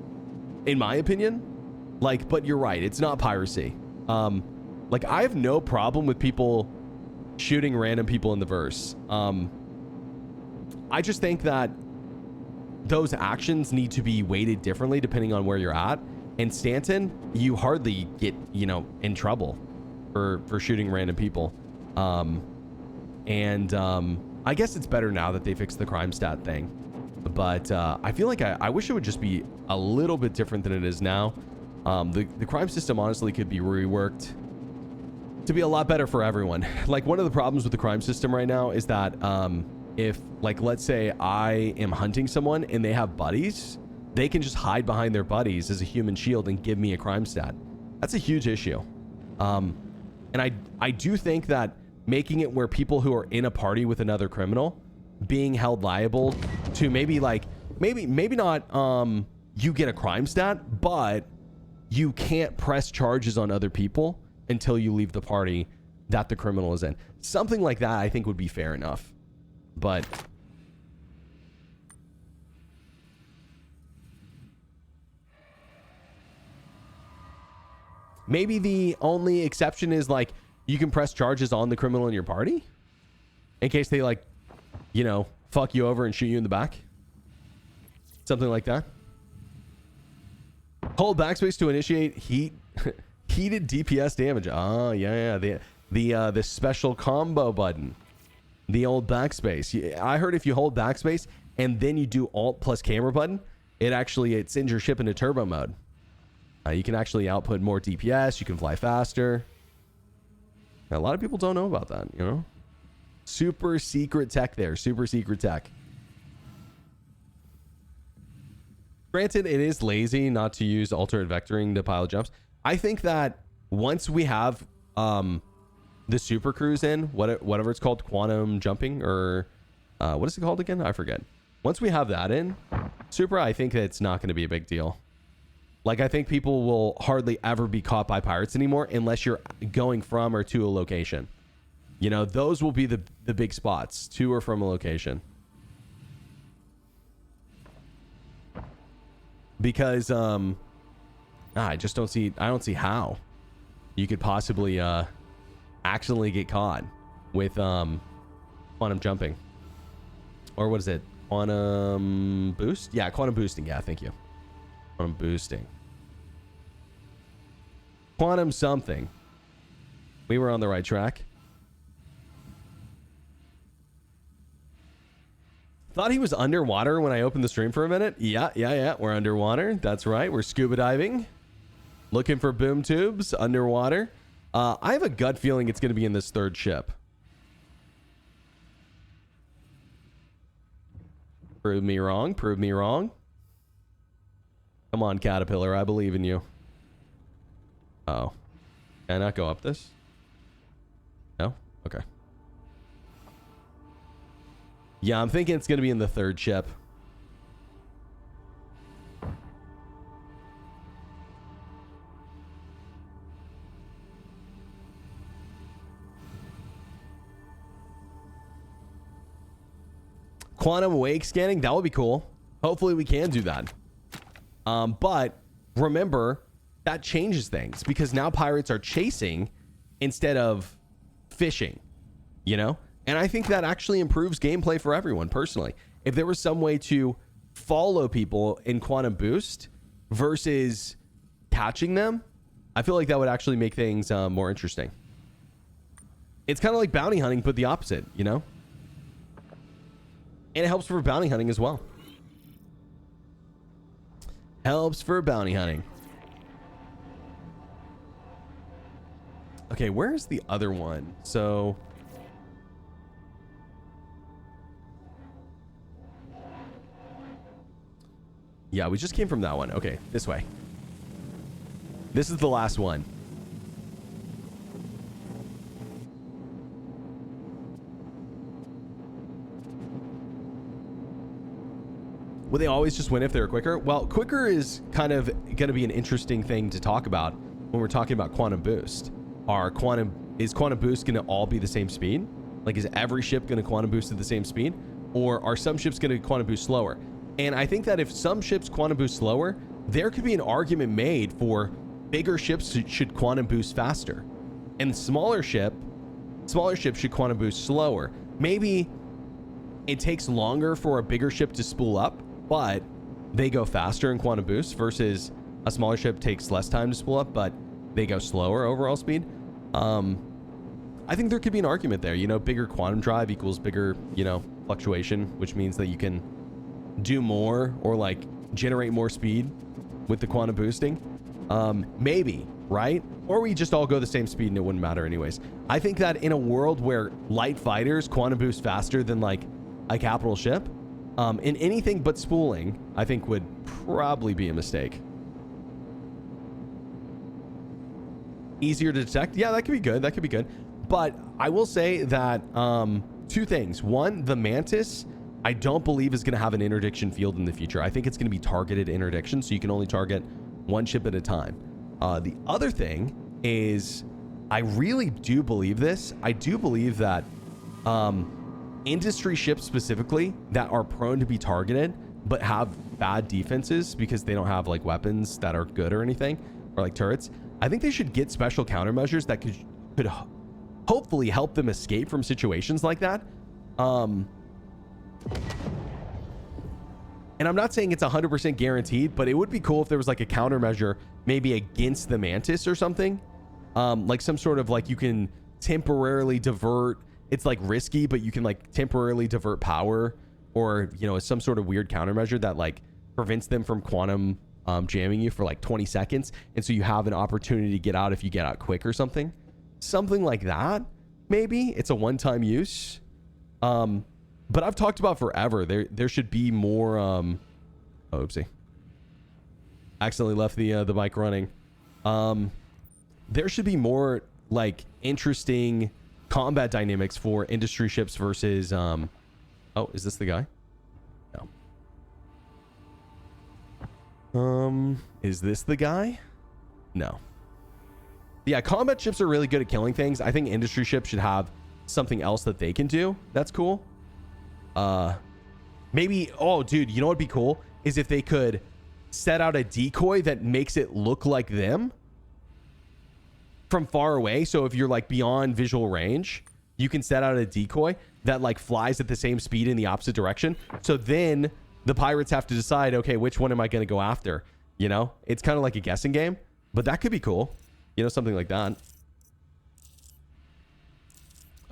in my opinion. Like, but you're right. It's not piracy. Like, I have no problem with people shooting random people in the verse. I just think that those actions need to be weighted differently depending on where you're at. And Stanton, you hardly get, you know, in trouble for shooting random people. I guess it's better now that they fixed the crime stat thing. But I feel like I wish it would just be a little bit different than it is now. The crime system honestly could be reworked to be a lot better for everyone. Like, one of the problems with the crime system right now is that if, like, let's say I am hunting someone and they have buddies, they can just hide behind their buddies as a human shield and give me a crime stat. That's a huge issue. And I do think that making it where people who are in a party with another criminal being held liable to maybe not you get a crime stat, but you can't press charges on other people until you leave the party that the criminal is in. Something like that I think would be fair enough. But maybe the only exception is like you can press charges on the criminal in your party in case they, like, you know, fuck you over and shoot you in the back. Something like that. Hold backspace to initiate heated DPS damage. Oh, yeah. The special combo button. The old backspace. I heard if you hold backspace and then you do alt plus camera button, it sends your ship into turbo mode. You can actually output more DPS. You can fly faster. A lot of people don't know about that, you know? Super secret tech there. Super secret tech. Granted, it is lazy not to use alternate vectoring to pile jumps. I think that once we have the super cruise in, whatever it's called, quantum jumping, or what is it called again? I forget. Once we have that in super, I think it's not going to be a big deal. Like, I think people will hardly ever be caught by pirates anymore unless you're going from or to a location. You know, those will be the big spots, to or from a location. Because I just don't see how you could possibly accidentally get caught with quantum jumping. Or what is it? Quantum boost? Yeah, quantum boosting. Yeah, thank you. Quantum boosting. Quantum something. We were on the right track. Thought he was underwater when I opened the stream for a minute. Yeah. We're underwater. That's right. We're scuba diving. Looking for boom tubes underwater. I have a gut feeling it's going to be in this third ship. Prove me wrong. Prove me wrong. Come on, Caterpillar. I believe in you. Oh. Can I not go up this? No? Okay. Yeah, I'm thinking it's going to be in the third ship. Quantum wake scanning, that would be cool. Hopefully we can do that. But remember, that changes things because now pirates are chasing instead of fishing, you know? And I think that actually improves gameplay for everyone personally. If there was some way to follow people in Quantum Boost versus catching them, I feel like that would actually make things more interesting. It's kind of like bounty hunting, but the opposite, you know? And it helps for bounty hunting as well. Helps for bounty hunting. Okay, where's the other one? So... yeah, we just came from that one. Okay, this way. This is the last one. Would they always just win if they were quicker? Well, quicker is kind of going to be an interesting thing to talk about when we're talking about Quantum Boost. Is Quantum Boost going to all be the same speed? Like, is every ship going to Quantum Boost at the same speed? Or are some ships going to Quantum Boost slower? And I think that if some ships Quantum Boost slower, there could be an argument made for bigger ships should Quantum Boost faster. And smaller ships should Quantum Boost slower. Maybe it takes longer for a bigger ship to spool up, but they go faster in Quantum Boost versus a smaller ship takes less time to spool up, but they go slower overall speed. I think there could be an argument there. You know, bigger quantum drive equals bigger, you know, fluctuation, which means that you can do more or like generate more speed with the quantum boosting. Maybe, right? Or we just all go the same speed and it wouldn't matter anyways. I think that in a world where light fighters quantum boost faster than like a capital ship, in anything but spooling, I think would probably be a mistake. Easier to detect? Yeah, that could be good. That could be good. But I will say that two things. One, the Mantis, I don't believe is going to have an interdiction field in the future. I think it's going to be targeted interdiction, so you can only target one ship at a time. The other thing is, I really do believe this. I do believe that industry ships specifically that are prone to be targeted but have bad defenses because they don't have like weapons that are good or anything, or like turrets, I think they should get special countermeasures that could hopefully help them escape from situations like that. And I'm not saying it's 100% guaranteed, but it would be cool if there was like a countermeasure maybe against the Mantis or something. Like some sort of like you can temporarily divert. It's like risky, but you can like temporarily divert power, or, you know, some sort of weird countermeasure that like prevents them from quantum jamming you for like 20 seconds. And so you have an opportunity to get out if you get out quick or something. Something like that. Maybe it's a one-time use. But I've talked about forever. There should be more. Oh, oopsie. Accidentally left the mic running. There should be more like interesting combat dynamics for industry ships versus. Oh, is this the guy? No. Is this the guy? No. Yeah, combat ships are really good at killing things. I think industry ships should have something else that they can do. That's cool. Maybe, oh dude, you know what'd be cool is if they could set out a decoy that makes it look like them from far away. So if you're like beyond visual range, you can set out a decoy that like flies at the same speed in the opposite direction. So then the pirates have to decide, okay, which one am I going to go after? You know, it's kind of like a guessing game, but that could be cool. You know, something like that.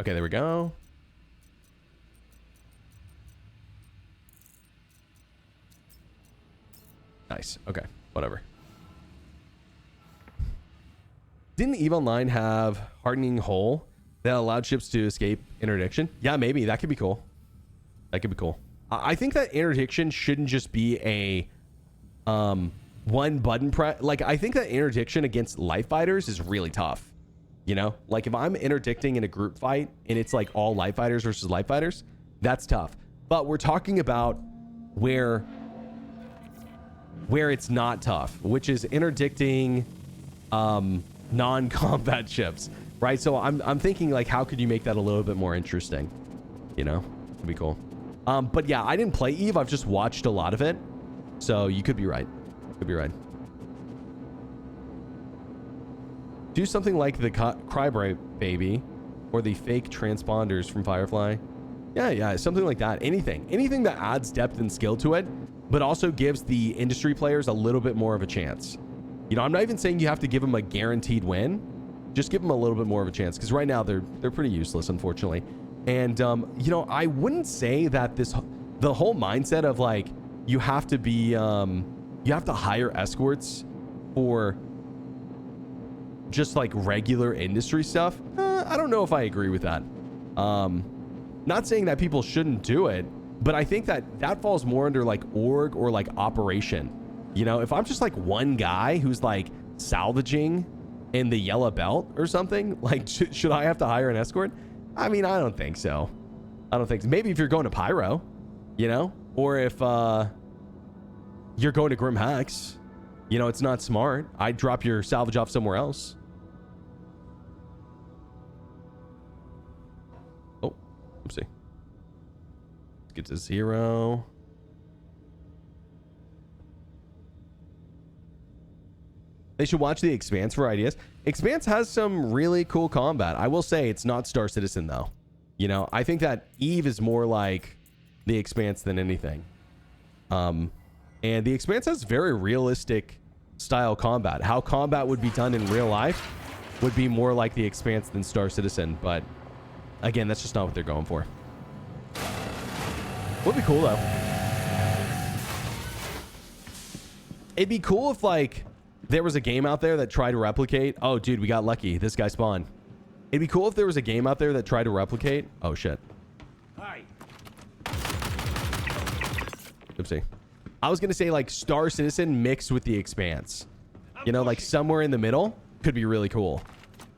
Okay, there we go. Nice. Okay, whatever. Didn't EVE Online have hardening hull that allowed ships to escape interdiction? Yeah, maybe. That could be cool. That could be cool. I think that interdiction shouldn't just be a one button press. Like, I think that interdiction against life fighters is really tough. You know, like if I'm interdicting in a group fight and it's like all life fighters versus life fighters, that's tough. But we're talking about where it's not tough, which is interdicting non-combat ships, right? So I'm thinking like, how could you make that a little bit more interesting? You know, it'd be cool. But yeah, I didn't play EVE. I've just watched a lot of it. So you could be right. Could be right. Do something like the Crybright baby or the fake transponders from Firefly. Yeah, something like that. Anything that adds depth and skill to it, but also gives the industry players a little bit more of a chance. You know, I'm not even saying you have to give them a guaranteed win. Just give them a little bit more of a chance, because right now they're pretty useless, unfortunately. And you know, I wouldn't say that the whole mindset of like you have to be you have to hire escorts for just like regular industry stuff. I don't know if I agree with that. Not saying that people shouldn't do it, but I think that falls more under like org or like operation. You know, if I'm just like one guy who's like salvaging in the yellow belt or something, like should I have to hire an escort? I mean, I don't think so. I don't think so. Maybe if you're going to Pyro, you know, or if you're going to Grim Hex, you know, it's not smart. I'd drop your salvage off somewhere else. Oh, let's see. Let's get to 0. They should watch The Expanse for ideas. Expanse has some really cool combat. I will say it's not Star Citizen though. You know, I think that EVE is more like The Expanse than anything. And The Expanse has very realistic style combat. How combat would be done in real life would be more like The Expanse than Star Citizen. But again, that's just not what they're going for. Would be cool though. It'd be cool if like there was a game out there that tried to replicate. Oh, dude, we got lucky. This guy spawned. It'd be cool if there was a game out there that tried to replicate. Oh, shit. Hi. Oopsie. I was going to say like Star Citizen mixed with The Expanse. You know, like somewhere in the middle could be really cool.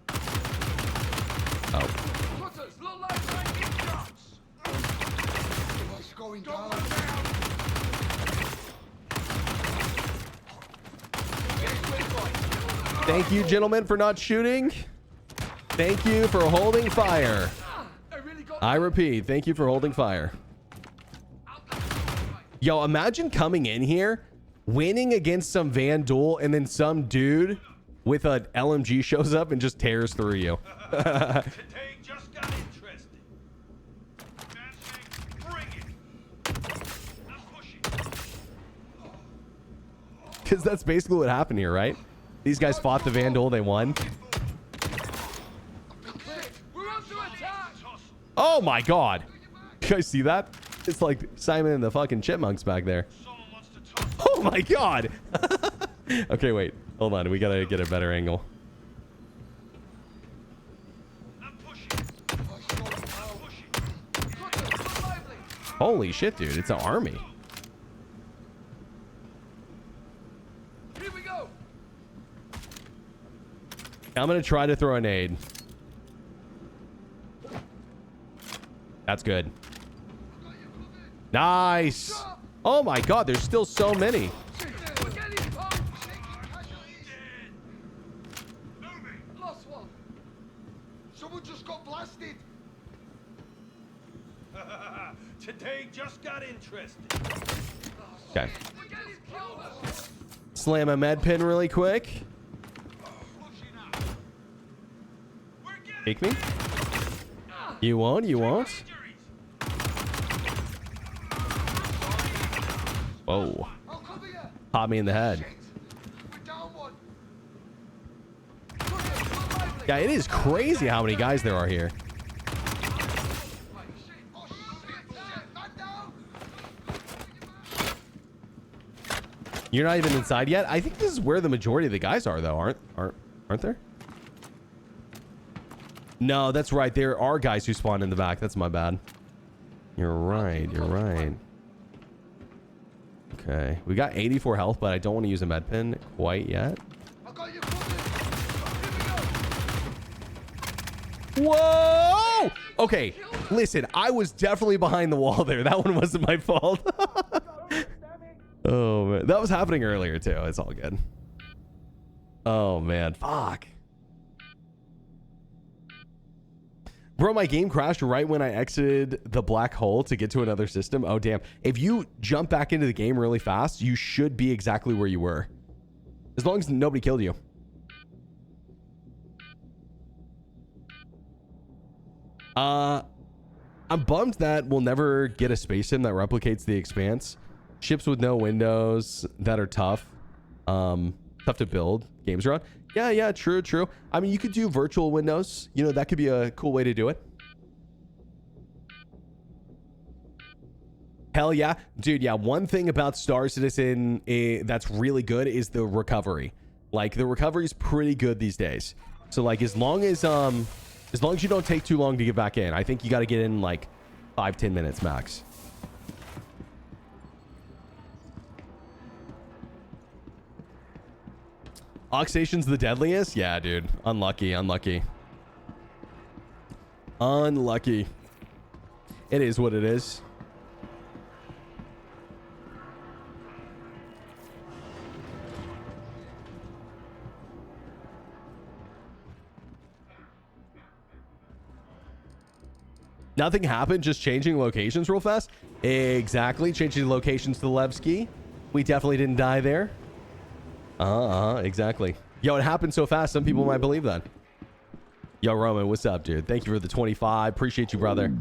Oh. Cutters, look like lightning shots. What's going down? Thank you, gentlemen, for not shooting. Thank you for holding fire. I repeat, thank you for holding fire. Yo, imagine coming in here, winning against some Vanduul, and then some dude with an LMG shows up and just tears through you. Today just got interesting. Bring it. I'm pushing. Because that's basically what happened here, right? These guys fought the Vanduul, they won. We're up to attack. Oh my god. You guys see that? It's like Simon and the fucking Chipmunks back there. Someone wants to toss. Oh my god. Okay, wait. Hold on. We gotta get a better angle. I'm pushing. I'm pushing. Cutters, look lively. Holy shit, dude. It's an army. Here we go. I'm gonna try to throw a nade. That's good. Nice. Oh my god, there's still so many. We're getting pumped. Lost one. Someone just got blasted. Today just got interesting. Okay. We're getting killed. Slam a med pin really quick. Take me. You won't, you won't. Whoa. I'll cover you. Pop me in the head. We're down one. Yeah, it is crazy how many guys there are here. Oh shit! Man down. You're not even inside yet. I think this is where the majority of the guys are, though, aren't there? No, that's right. There are guys who spawn in the back. That's my bad. You're right. You're right. Okay. We got 84 health, but I don't want to use a med pin quite yet. I got you covered. Whoa! Okay. Listen, I was definitely behind the wall there. That one wasn't my fault. Oh, man. That was happening earlier, too. It's all good. Oh, man. Fuck. Bro, my game crashed right when I exited the black hole to get to another system. Oh, damn. If you jump back into the game really fast, you should be exactly where you were. As long as nobody killed you. I'm bummed that we'll never get a space sim that replicates the Expanse. Ships with no windows that are tough. Tough to build games around. Yeah, true. I mean, you could do virtual windows. You know, that could be a cool way to do it. Hell yeah. Dude, yeah, one thing about Star Citizen that's really good is the recovery. Like, the recovery is pretty good these days. So, like, as long as you don't take too long to get back in, I think you got to get in, like, 5-10 minutes max. Oxation's the deadliest? Yeah, dude. Unlucky. It is what it is. Nothing happened, just changing locations real fast. Exactly. Changing locations to Levski. We definitely didn't die there. Exactly. Yo, it happened so fast, some people might believe that. Yo, Roman, what's up, dude? Thank you for the 25. Appreciate you, brother.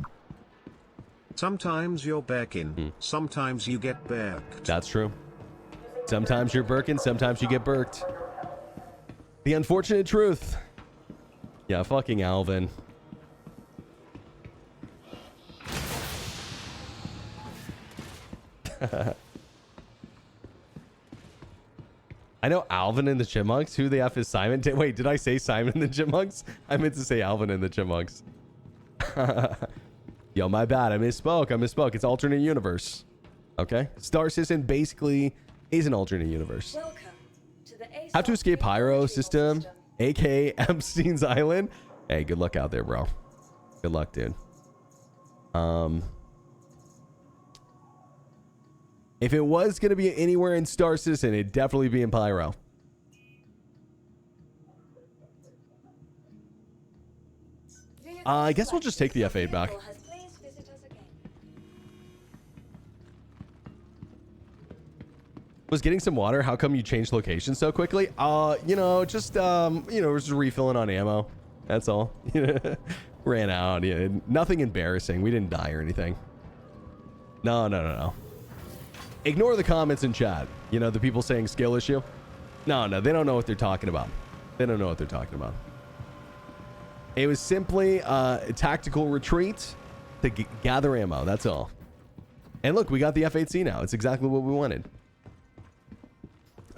Sometimes you're Birkin, sometimes you get Berked. That's true. Sometimes you're Birkin, sometimes you get Berked. The unfortunate truth. Yeah, fucking Alvin. I know Alvin and the Chipmunks. Who the F is Simon? Wait, did I say Simon and the Chipmunks? I meant to say Alvin and the Chipmunks. Yo, my bad. I misspoke. It's alternate universe. Okay. Star Citizen basically is an alternate universe. Welcome to the How to escape Pyro system, aka Epstein's Island. Hey, good luck out there, bro. Good luck, dude. If it was going to be anywhere in Star Citizen, it'd definitely be in Pyro. I guess we'll just take the F8 back. Was getting some water. How come you changed location so quickly? You know, just, we're just refilling on ammo. That's all. Ran out. Yeah, nothing embarrassing. We didn't die or anything. No. Ignore the comments in chat. You know, the people saying skill issue. No, they don't know what they're talking about. It was simply a tactical retreat to gather ammo. That's all. And look, we got the F8C now. It's exactly what we wanted.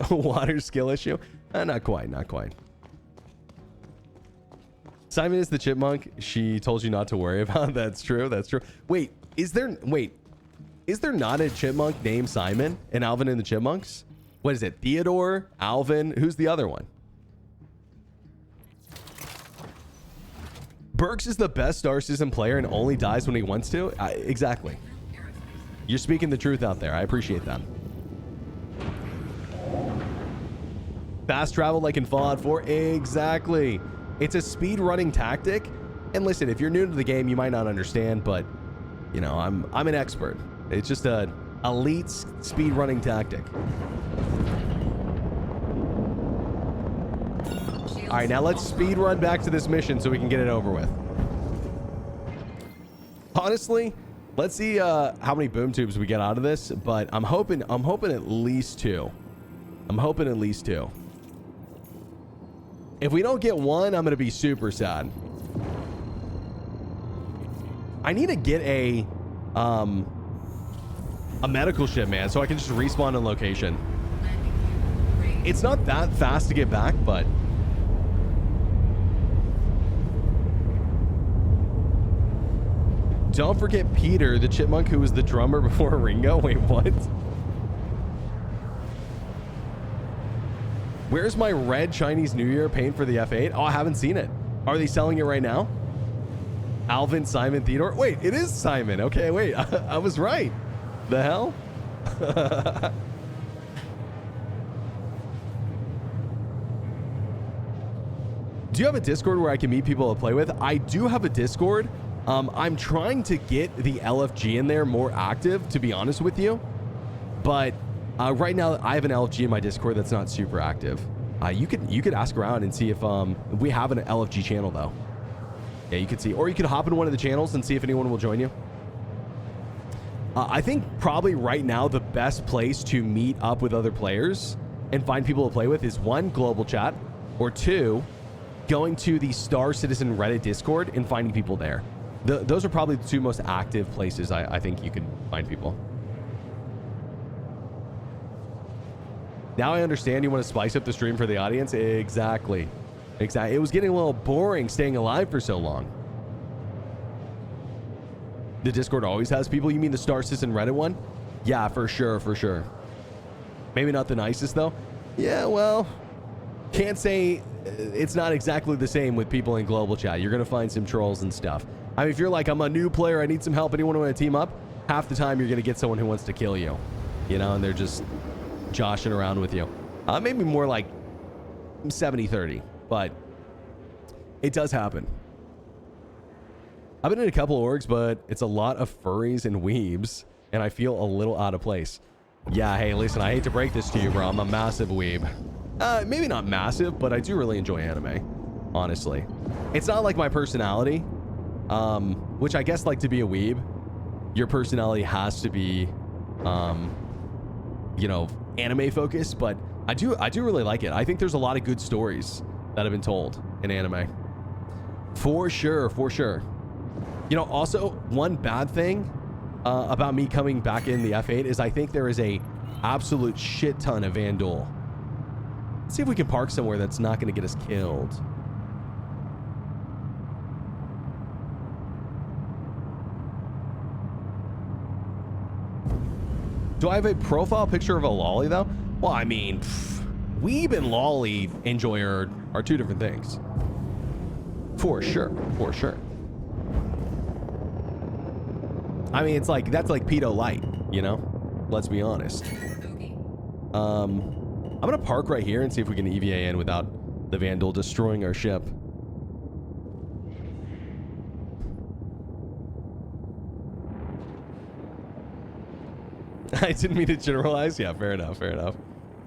Water skill issue? Not quite. Simon is the chipmunk she told you not to worry about. That's true. Wait, is there not a chipmunk named Simon in Alvin and the Chipmunks? What is it? Theodore? Alvin? Who's the other one? Burks is the best Star Citizen player and only dies when he wants to? Exactly. You're speaking the truth out there. I appreciate that. Fast travel like in Fallout 4? Exactly. It's a speed running tactic. And listen, if you're new to the game, you might not understand, but you know, I'm an expert. It's just a elite speed running tactic. All right, now let's speed run back to this mission so we can get it over with. Honestly, let's see how many boom tubes we get out of this, but I'm hoping at least 2. If we don't get 1, I'm gonna be super sad. I need to get a medical ship, man, so I can just respawn in location. It's not that fast to get back, but don't forget Peter, the chipmunk who was the drummer before Ringo. Wait, what? Where's my red Chinese New Year paint for the F8? Oh, I haven't seen it. Are they selling it right now? Alvin, Simon, Theodore. Wait, it is Simon. Okay, wait. I was right. The hell? Do you have a Discord where I can meet people to play with? I do have a Discord. I'm trying to get the LFG in there more active, to be honest with you. But right now, I have an LFG in my Discord that's not super active. You could ask around and see if we have an LFG channel though. Yeah, you could see, or you could hop in one of the channels and see if anyone will join you. I think probably right now the best place to meet up with other players and find people to play with is 1, global chat, or 2, going to the Star Citizen Reddit Discord and finding people there. Those are probably the 2 most active places I think you can find people. Now I understand you want to spice up the stream for the audience. Exactly. Exactly. It was getting a little boring staying alive for so long. The Discord always has people. You mean the Star Citizen Reddit one? Yeah, for sure, for sure. Maybe not the nicest though. Yeah, well, can't say it's not exactly the same with people in global chat. You're gonna find some trolls and stuff. I mean, if you're like, I'm a new player, I need some help, anyone want to team up? Half the time you're gonna get someone who wants to kill you, you know, and they're just joshing around with you. Maybe more like 70-30, but it does happen. I've been in a couple orgs, but it's a lot of furries and weebs, and I feel a little out of place. Yeah, hey, listen, I hate to break this to you, bro. I'm a massive weeb. Maybe not massive, but I do really enjoy anime, honestly. It's not like my personality, which I guess, like, to be a weeb, your personality has to be, you know, anime focused, but I do really like it. I think there's a lot of good stories that have been told in anime. For sure, for sure. You know, also, one bad thing about me coming back in the F8 is I think there is a absolute shit ton of Vandal. Let's see if we can park somewhere that's not going to get us killed. Do I have a profile picture of a lolly, though? Well, I mean, weeb and lolly enjoyer are 2 different things. For sure, for sure. I mean, it's like, that's like pedo light, you know? Let's be honest. I'm gonna park right here and see if we can EVA in without the Vandal destroying our ship. I didn't mean to generalize. Yeah, fair enough, fair enough.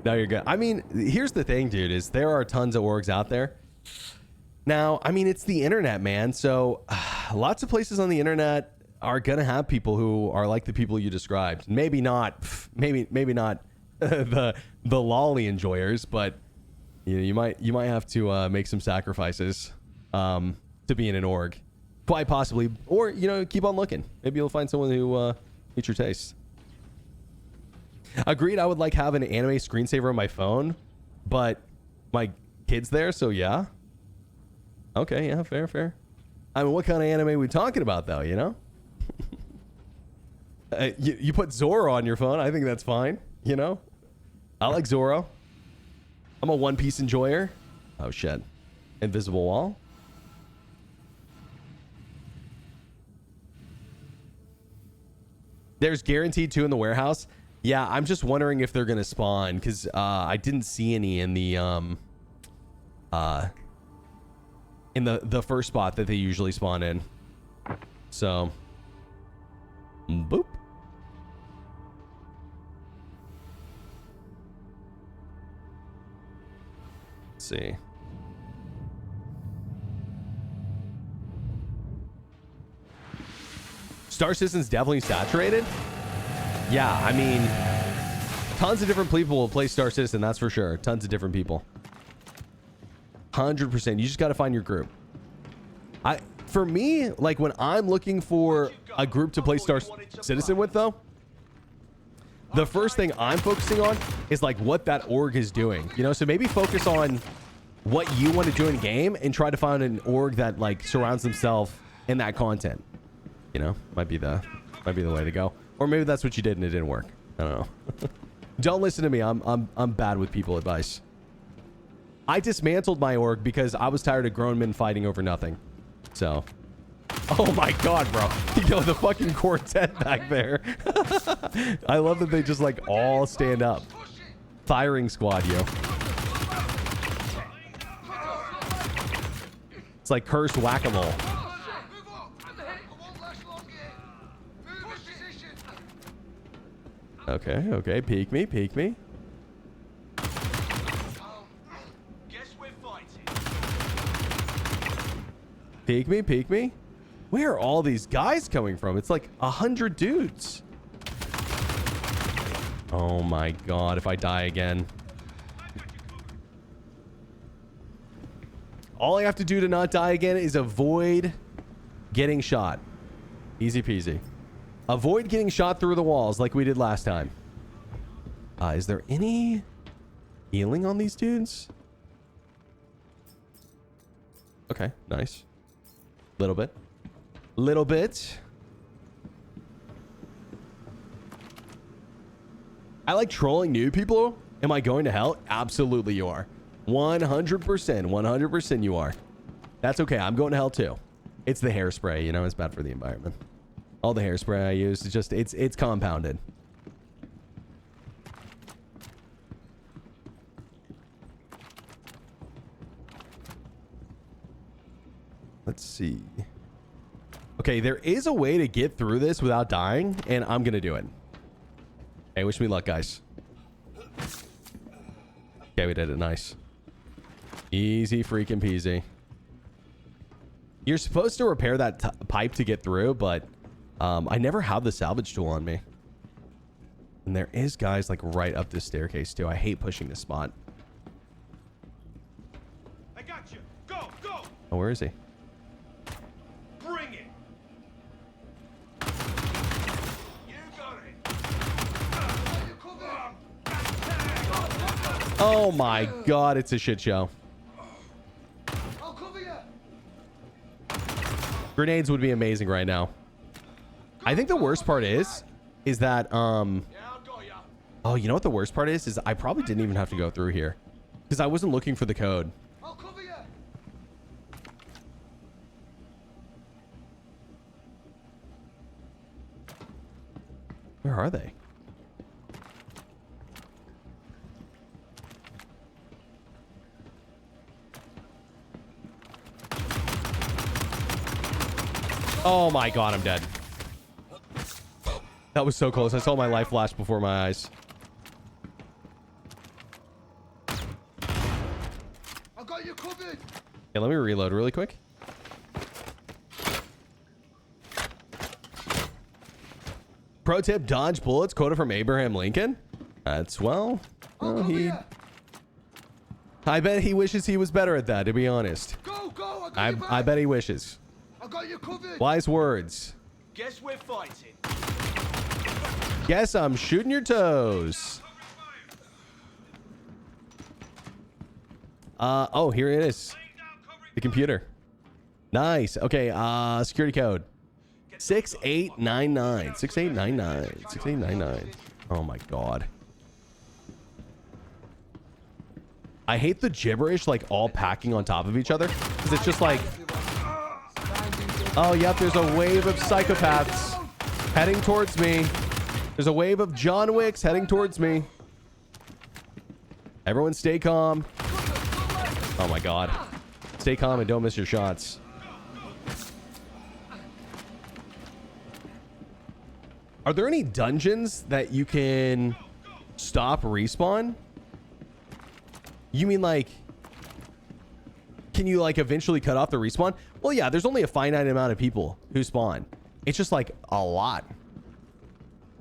No, you're good. I mean, here's the thing, dude, is there are tons of orgs out there. Now, I mean, it's the internet, man. So lots of places on the internet are gonna have people who are like the people you described. Maybe not the lolly enjoyers, but you know, you might have to make some sacrifices to be in an org, quite possibly, or you know, keep on looking. Maybe you'll find someone who meets your taste. Agreed. I would like have an anime screensaver on my phone, but my kid's there, so yeah. Okay, yeah, fair. I mean, what kind of anime are we talking about, though? You know, you put Zoro on your phone. I think that's fine. You know, I like Zoro. I'm a One Piece enjoyer. Oh shit, Invisible Wall. There's guaranteed 2 in the warehouse. Yeah, I'm just wondering if they're gonna spawn because I didn't see any in the first spot that they usually spawn in. So, boop. Let's see. Star Citizen's definitely saturated. Yeah, I mean, tons of different people will play Star Citizen, that's for sure. Tons of different people. 100%. You just got to find your group. For me, like when I'm looking for a group to play Star Citizen with, though, the first thing I'm focusing on is like what that org is doing. You know, so maybe focus on what you want to do in game and try to find an org that like surrounds themselves in that content. You know, might be the way to go. Or maybe that's what you did and it didn't work. I don't know. Don't listen to me. I'm bad with people advice. I dismantled my org because I was tired of grown men fighting over nothing. So, oh my god, bro. Yo, the fucking quartet back there. I love that they just like all stand up. Firing squad, yo. It's like cursed whack-a-mole. Move up! It won't last long here. Move in position. Okay, okay. Peek me, peek me. Guess we're fighting. Peek me, peek me. Where are all these guys coming from? It's like 100 dudes. Oh my god, if I die again. All I have to do to not die again is avoid getting shot. Easy peasy. Avoid getting shot through the walls like we did last time. Is there any healing on these dudes? Okay, nice. Little bit. Little bit. I like trolling new people. Am I going to hell? Absolutely you are. 100%. 100% you are. That's okay. I'm going to hell too. It's the hairspray, you know, it's bad for the environment. All the hairspray I use is just, it's compounded. Let's see. Okay, there is a way to get through this without dying, and I'm going to do it. Hey, wish me luck, guys. Okay, we did it. Nice. Easy freaking peasy. You're supposed to repair that pipe to get through, but I never have the salvage tool on me. And there is guys like right up this staircase too. I hate pushing this spot. I got you. Go, go. Oh, where is he? Bring it. You got it. Oh my god, it's a shit show. I'll cover you. Grenades would be amazing right now. I think the worst part is that Yeah, I'll go, yeah. oh, you know what the worst part is I probably didn't even have to go through here because I wasn't looking for the code. I'll cover you. Where are they? Oh my god, I'm dead. That was so close. I saw my life flash before my eyes. I got you covered. Yeah, let me reload really quick. Pro tip, dodge bullets, quote from Abraham Lincoln. That's, well, I'll well, cover you. I bet he wishes he was better at that, to be honest. Go, go. I got you back. I bet he wishes. I got you covered. Wise words. Guess we're fighting. Guess I'm shooting your toes. Oh, here it is. The computer. Nice. Okay, security code. 6899. 6899. 6899. Oh my god. I hate the gibberish like all packing on top of each other. Because it's just like, oh yep, there's a wave of psychopaths heading towards me. There's a wave of John Wicks heading towards me. Everyone stay calm. Oh my god. Stay calm and don't miss your shots. Are there any dungeons that you can stop respawn? You mean like, can you like eventually cut off the respawn? Well, yeah, there's only a finite amount of people who spawn. It's just like a lot.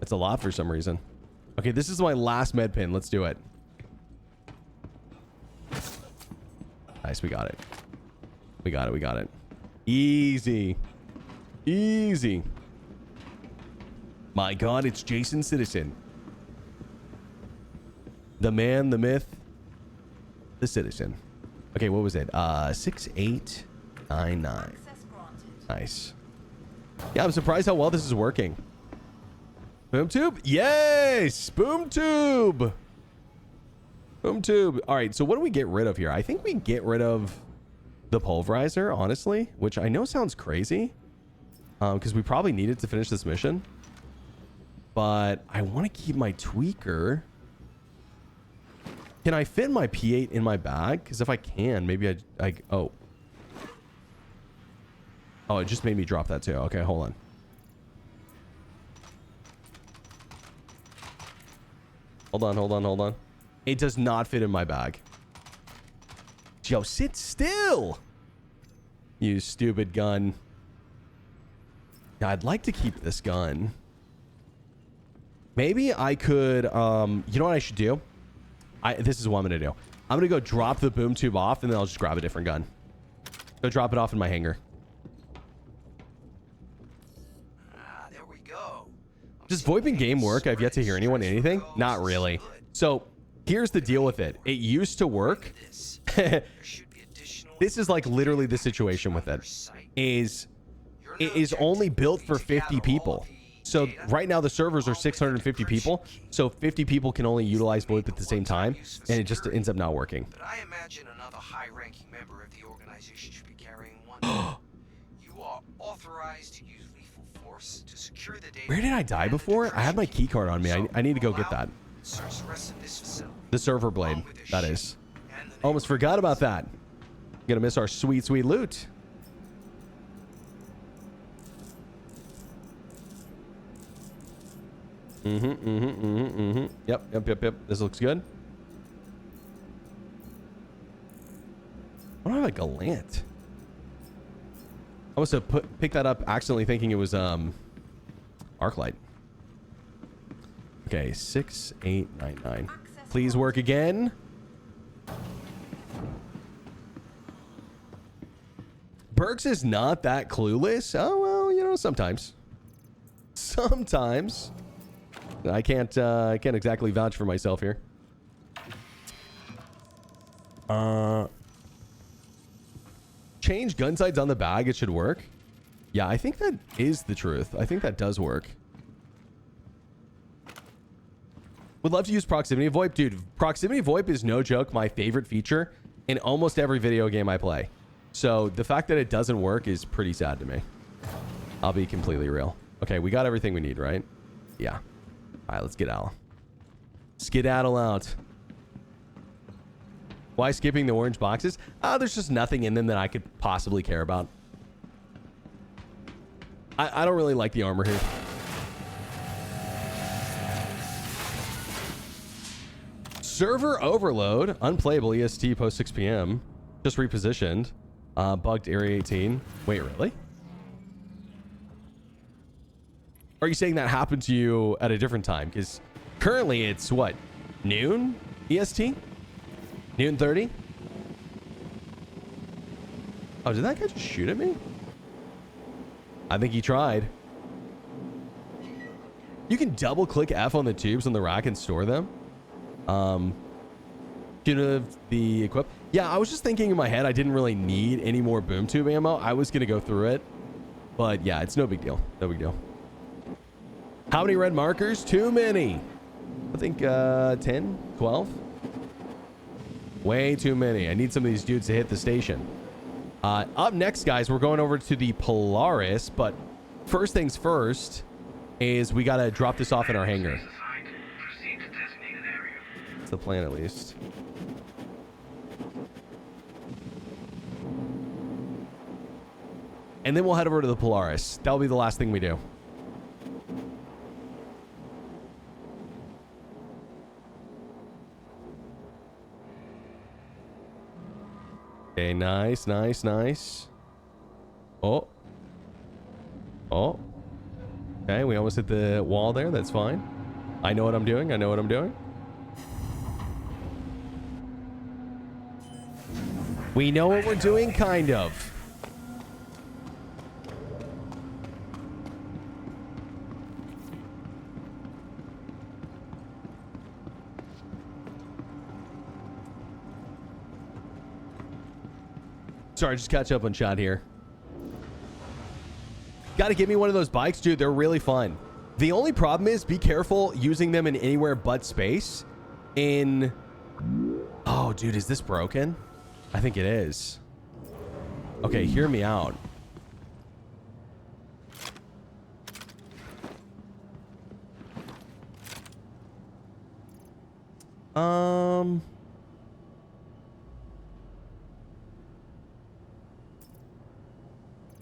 It's a lot for some reason. Okay, this is my last med pin. Let's do it. Nice, we got it. We got it, we got it. Easy. Easy. My god, it's Jason Citizen. The man, the myth, the citizen. Okay, what was it? 6899. Nice. Yeah, I'm surprised how well this is working. Boom tube? Yes! Boom tube! Boom tube. All right, so what do we get rid of here? I think we get rid of the pulverizer, honestly, which I know sounds crazy because we probably need it to finish this mission. But I want to keep my tweaker. Can I fit my P8 in my bag? Because if I can, maybe oh, it just made me drop that too. Okay, hold on. Hold on. It does not fit in my bag. Yo, sit still. You stupid gun. Yeah, I'd like to keep this gun. Maybe I could, you know what I should do? This is what I'm going to do. I'm going to go drop the boom tube off and then I'll just grab a different gun. Go drop it off in my hangar. There we go. Does VoIP in game work? I've yet to hear anyone anything. Not really. So here's the deal with it. It used to work. This is like literally the situation with it. It is only built for 50 people. So right now the servers are 650 people. So 50 people can only utilize VoIP at the same time. And it just ends up not working. But I imagine another high-ranking member of the organization should be carrying one. You are authorized to use lethal force to secure the data. Where did I die before? I have my key card on me. I need to go get that. Search the rest of this facility. The server blade. That is. Almost forgot about that. Gonna miss our sweet, sweet loot. Yep. This looks good. I don't have a Gallant. I must have picked that up accidentally thinking it was Arclight. Okay, 6899. Please work again. Burks is not that clueless. Oh well, you know, sometimes. I can't exactly vouch for myself here. Change gun sights on the bag. It should work. Yeah, I think that is the truth. I think that does work. Would love to use proximity VoIP. Dude, proximity VoIP is no joke my favorite feature in almost every video game I play. So the fact that it doesn't work is pretty sad to me. I'll be completely real. Okay, we got everything we need, right? Yeah. All right, let's skedaddle. Skedaddle out. Why skipping the orange boxes? There's just nothing in them that I could possibly care about. I don't really like the armor here. Server overload. Unplayable EST post 6 p.m. Just repositioned. Bugged Area 18. Wait, really? Are you saying that happened to you at a different time? Because currently it's what? Noon EST? Noon 30? Oh, did that guy just shoot at me? I think he tried. You can double click F on the tubes on the rack and store them. The equip. Yeah, I was just thinking in my head I didn't really need any more boom tube ammo. I was gonna go through it, but yeah, it's no big deal. No big deal. How many red markers? Too many. I think 10, 12. Way too many. I need some of these dudes to hit the station. Up next, guys, we're going over to the Polaris, but first things first is we gotta drop this off in our hangar. That's the plan, at least. And then we'll head over to the Polaris. That'll be the last thing we do. Okay, nice. Oh. Okay, we almost hit the wall there. That's fine. I know what I'm doing. We know what we're doing, kind of. Sorry, just catch up on chat here. Got to give me one of those bikes, dude. They're really fun. The only problem is be careful using them in anywhere but space. Oh, dude, is this broken? I think it is. Okay, hear me out.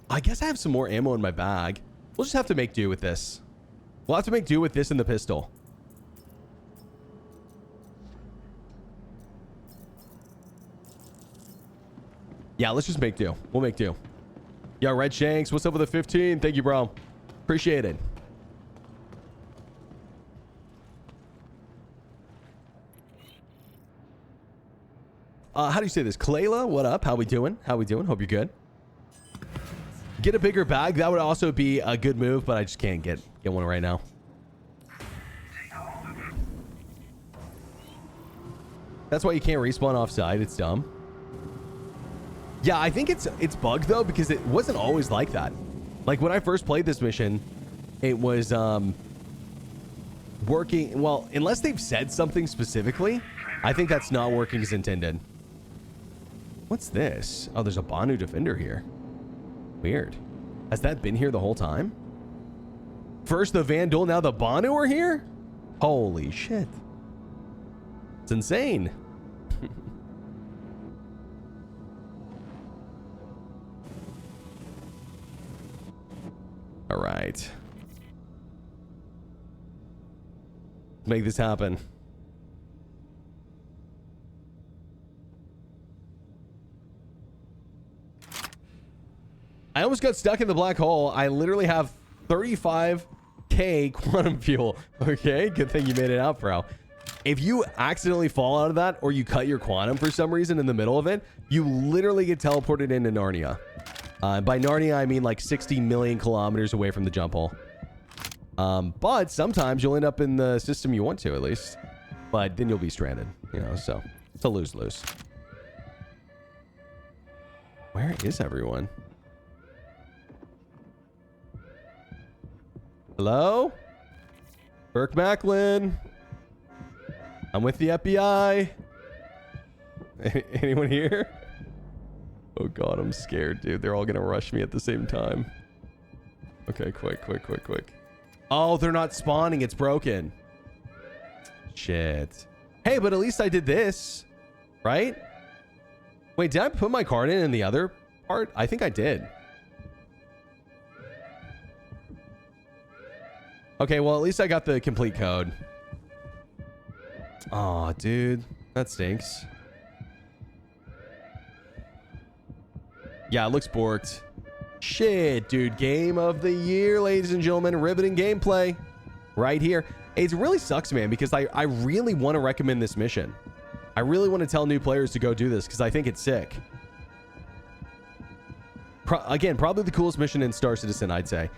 I guess I have some more ammo in my bag. We'll just have to make do with this. We'll have to make do with this and the pistol. Yeah, let's just make do. We'll make do. Yo, Red Shanks, what's up with the 15? Thank you, bro. Appreciate it. How do you say this? Klayla, what up? How we doing? How we doing? Hope you're good. Get a bigger bag. That would also be a good move, but I just can't get one right now. That's why you can't respawn offside. It's dumb. Yeah, I think it's bugged though, because it wasn't always like that. Like when I first played this mission, it was working. Well, unless they've said something specifically, I think that's not working as intended. What's this? Oh, there's a Banu Defender here. Weird. Has that been here the whole time? First the Vandal, now the Banu are here? Holy shit. It's insane. All right. Make this happen. I almost got stuck in the black hole. I literally have 35k quantum fuel. Okay, good thing you made it out, bro. If you accidentally fall out of that or you cut your quantum for some reason in the middle of it, you literally get teleported into Narnia. By Narnia, I mean like 60 million kilometers away from the jump hole. But sometimes you'll end up in the system you want to, at least. But then you'll be stranded, you know, so it's a lose-lose. Where is everyone? Hello? Burke Macklin. I'm with the FBI. Anyone here? Oh god, I'm scared, dude. They're all gonna rush me at the same time. Okay, quick. Oh, they're not spawning. It's broken. Shit. Hey, but at least I did this, right? Wait, did I put my card in the other part? I think I did. Okay, well, at least I got the complete code. Aw, dude. That stinks. Yeah, it looks borked. Shit, dude. Game of the year, ladies and gentlemen. Riveting gameplay. Right here. It really sucks, man, because I really want to recommend this mission. I really want to tell new players to go do this because I think it's sick. Again, probably the coolest mission in Star Citizen, I'd say.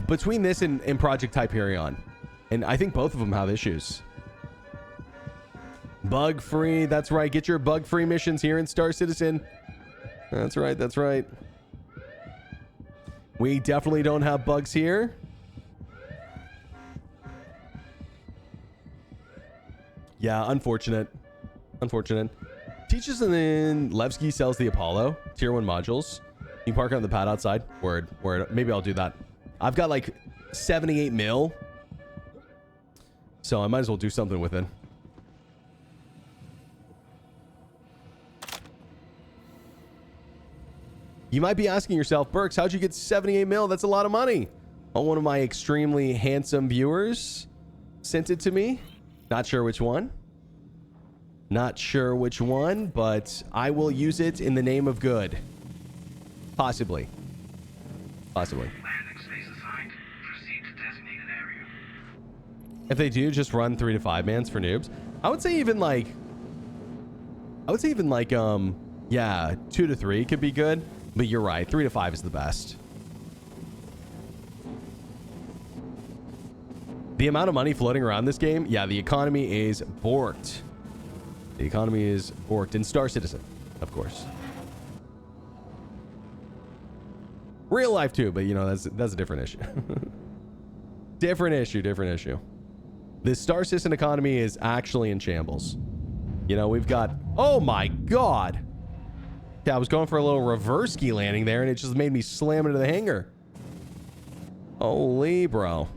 Between this and Project Hyperion. And I think both of them have issues. Bug free. That's right. Get your bug free missions here in Star Citizen. That's right. That's right. We definitely don't have bugs here. Yeah, unfortunate. Unfortunate. Teaches and then Levski sells the Apollo. Tier 1 modules. You can park on the pad outside. Word. Maybe I'll do that. I've got like 78 mil. So I might as well do something with it. You might be asking yourself, Burks, how'd you get 78 mil? That's a lot of money. Well, one of my extremely handsome viewers sent it to me. Not sure which one. Not sure which one, but I will use it in the name of good. Possibly. Possibly. Landing space assigned. Proceed to designated area. If they do, just run 3 to 5 mans for noobs. I would say even like, yeah, 2 to 3 could be good. But you're right, 3 to 5 is the best. The amount of money floating around this game, yeah, the economy is borked. The economy is borked in Star Citizen, of course. Real life too, but you know, that's a different issue. Different issue. This Star Citizen economy is actually in shambles. You know, we've got, oh my God. Yeah, I was going for a little reverse ski landing there and it just made me slam into the hangar. Holy bro.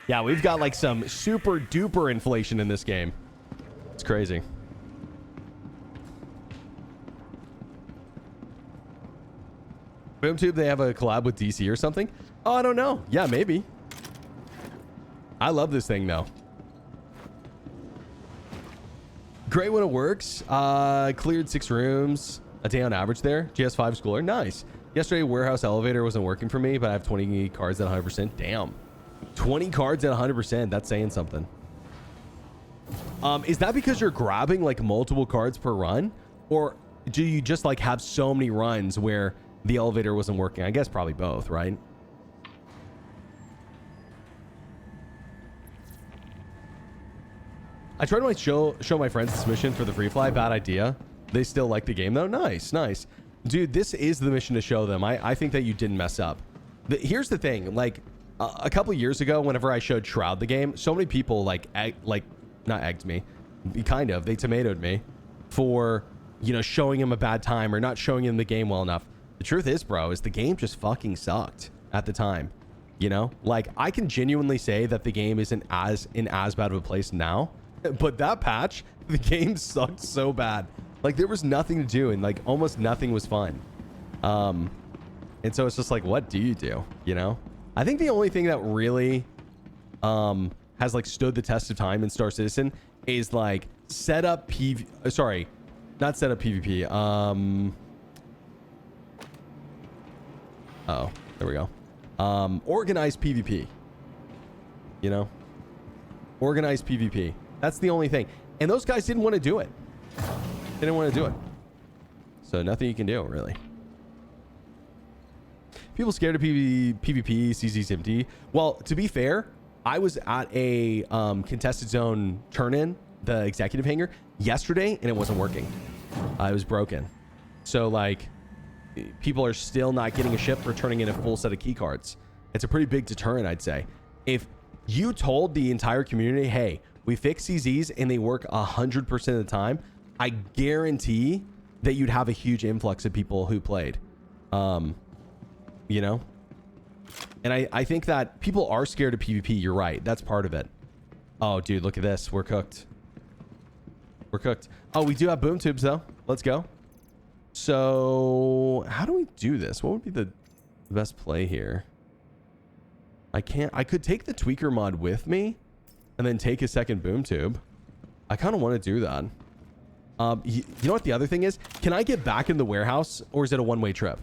Yeah, we've got like some super duper inflation in this game. It's crazy. BoomTube, they have a collab with DC or something? Oh, I don't know. Yeah, maybe. I love this thing though. Great when it works. Cleared 6 rooms a day on average there. GS5 schooler. Nice. Yesterday, warehouse elevator wasn't working for me, but I have 20 cards at 100%. Damn. 20 cards at 100%. That's saying something. Is that because you're grabbing like multiple cards per run? Or do you just like have so many runs where the elevator wasn't working? I guess probably both, right? I tried to show my friends this mission for the free fly. Bad idea. They still like the game though. Nice. Dude, this is the mission to show them. I think that you didn't mess up. Here's the thing. Like a couple years ago, whenever I showed Shroud the game, so many people not egged me. Kind of. They tomatoed me for, you know, showing him a bad time or not showing him the game well enough. The truth is, bro, is the game just fucking sucked at the time. You know, like I can genuinely say that the game isn't in as bad of a place now. But that patch, the game sucked so bad. Like there was nothing to do and like almost nothing was fun. And so it's just like, what do you do? You know, I think the only thing that really has like stood the test of time in Star Citizen is like set up sorry, not set up PvP. Oh, there we go. Organized PvP. You know, organized PvP. That's the only thing. And those guys didn't want to do it. They didn't want to do it. So nothing you can do, really. People scared of PvP, CZ's empty. Well, to be fair, I was at a contested zone turn-in, the executive hangar, yesterday, and it wasn't working. It was broken. So, like, people are still not getting a ship for turning in a full set of key cards. It's a pretty big deterrent, I'd say. If you told the entire community, hey, we fix CZs and they work 100% of the time, I guarantee that you'd have a huge influx of people who played. You know? And I think that people are scared of PvP. You're right. That's part of it. Oh, dude, look at this. We're cooked. We're cooked. Oh, we do have boom tubes, though. Let's go. So, how do we do this? What would be the best play here? I could take the tweaker mod with me and then take a second boom tube. I kind of want to do that. You know what the other thing is? Can I get back in the warehouse or is it a one-way trip?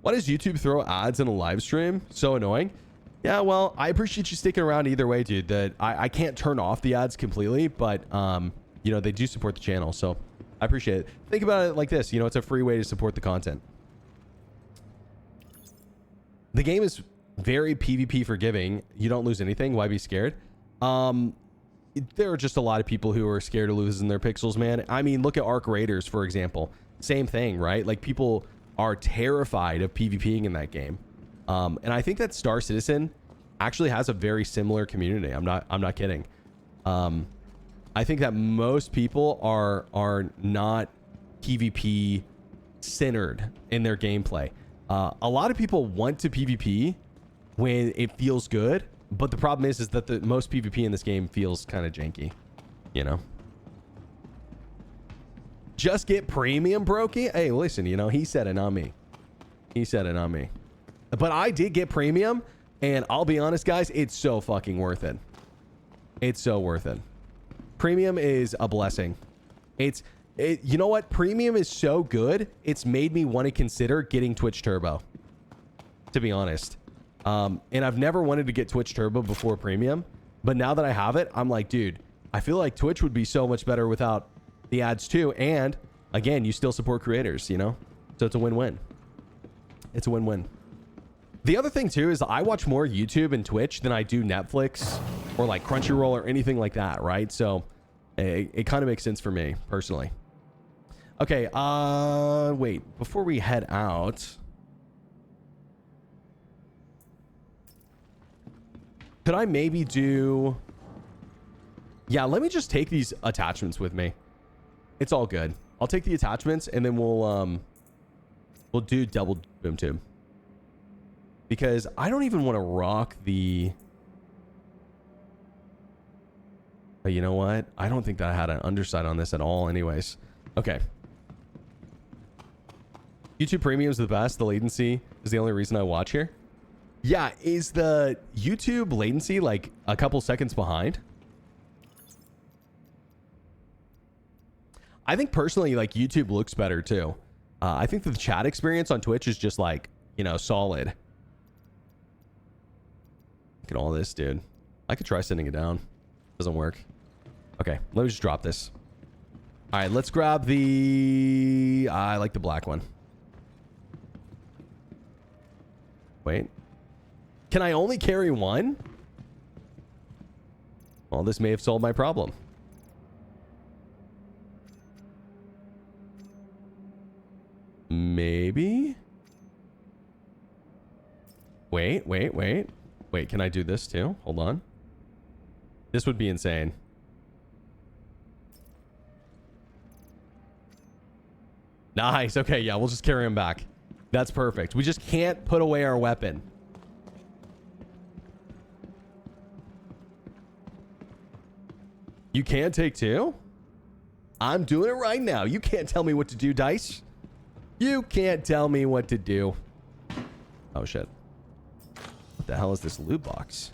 Why does YouTube throw ads in a live stream? So annoying. Yeah, well, I appreciate you sticking around either way, dude. That I can't turn off the ads completely, but you know, they do support the channel, so I appreciate it. Think about it like this, you know, it's a free way to support the content. The game is very PvP forgiving. You don't lose anything. Why be scared? There are just a lot of people who are scared of losing their pixels, man. I mean, look at Arc Raiders, for example. Same thing, right? Like, people are terrified of PvPing in that game. And I think that Star Citizen actually has a very similar community. I'm not kidding. I think that most people are not PvP centered in their gameplay. A lot of people want to PvP when it feels good, but the problem is that the most PvP in this game feels kind of janky, you know? Just get premium, Brokey? Hey, listen, you know, he said it, not me. He said it, not me. But I did get premium, and I'll be honest, guys, it's so fucking worth it. It's so worth it. Premium is a blessing. You know what? Premium is so good, it's made me want to consider getting Twitch Turbo, to be honest. And I've never wanted to get Twitch Turbo before Premium, but now that I have it, I'm like, dude, I feel like Twitch would be so much better without the ads too. And again, you still support creators, you know? So it's a win-win. It's a win-win. The other thing too is I watch more YouTube and Twitch than I do Netflix or like Crunchyroll or anything like that, right? So It kind of makes sense for me personally. Okay, wait, before we head out, could I maybe do, yeah, let me just take these attachments with me. It's all good. I'll take the attachments and then we'll do double boom tube. Because I don't even want to rock the, but you know what? I don't think that I had an underside on this at all anyways. Okay. YouTube Premium is the best. The latency is the only reason I watch here. Yeah, is the YouTube latency like a couple seconds behind? I think personally, like YouTube looks better too. I think the chat experience on Twitch is just like, you know, solid. Look at all this, dude. I could try sending it down. Doesn't work. Okay, let me just drop this. All right, let's grab the... I like the black one. Wait. Can I only carry one? Well, this may have solved my problem. Maybe? Wait. Wait, can I do this too? Hold on. This would be insane. Nice. Okay, yeah, we'll just carry him back. That's perfect. We just can't put away our weapon. You can't take two? I'm doing it right now. You can't tell me what to do, Dice. You can't tell me what to do. Oh, shit. What the hell is this loot box?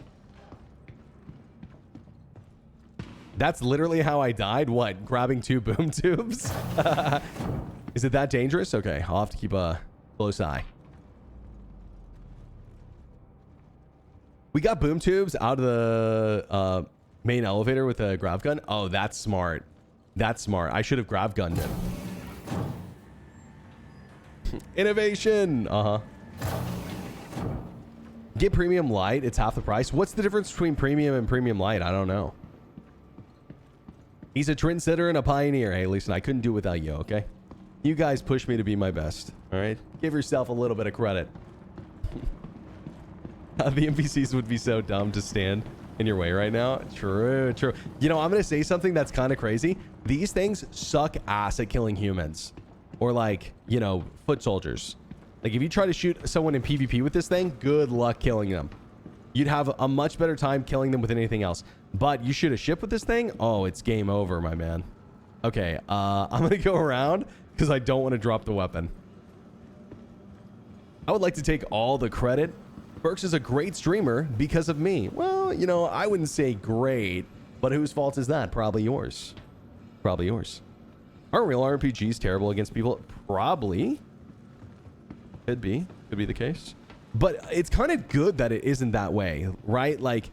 That's literally how I died. What? Grabbing two boom tubes? Is it that dangerous? Okay, I'll have to keep a close eye. We got boom tubes out of the main elevator with a grav gun. Oh, that's smart. That's smart. I should have grav gunned him. Innovation. Get premium light. It's half the price. What's the difference between premium and premium light? I don't know. He's a trendsetter and a pioneer. Hey, listen, I couldn't do it without you, okay? You guys pushed me to be my best, all right? Give yourself a little bit of credit. The NPCs would be so dumb to stand in your way right now. True. You know, I'm going to say something that's kind of crazy. These things suck ass at killing humans. Or like, you know, foot soldiers. Like if you try to shoot someone in PvP with this thing, good luck killing them. You'd have a much better time killing them with anything else. But you shoot a ship with this thing, oh, it's game over, my man. Okay, I'm going to go around because I don't want to drop the weapon. I would like to take all the credit. Burks is a great streamer because of me. Well, you know, I wouldn't say great, but whose fault is that? Probably yours. Probably yours. Aren't real RPGs terrible against people? Probably. Could be the case. But it's kind of good that it isn't that way, right? Like,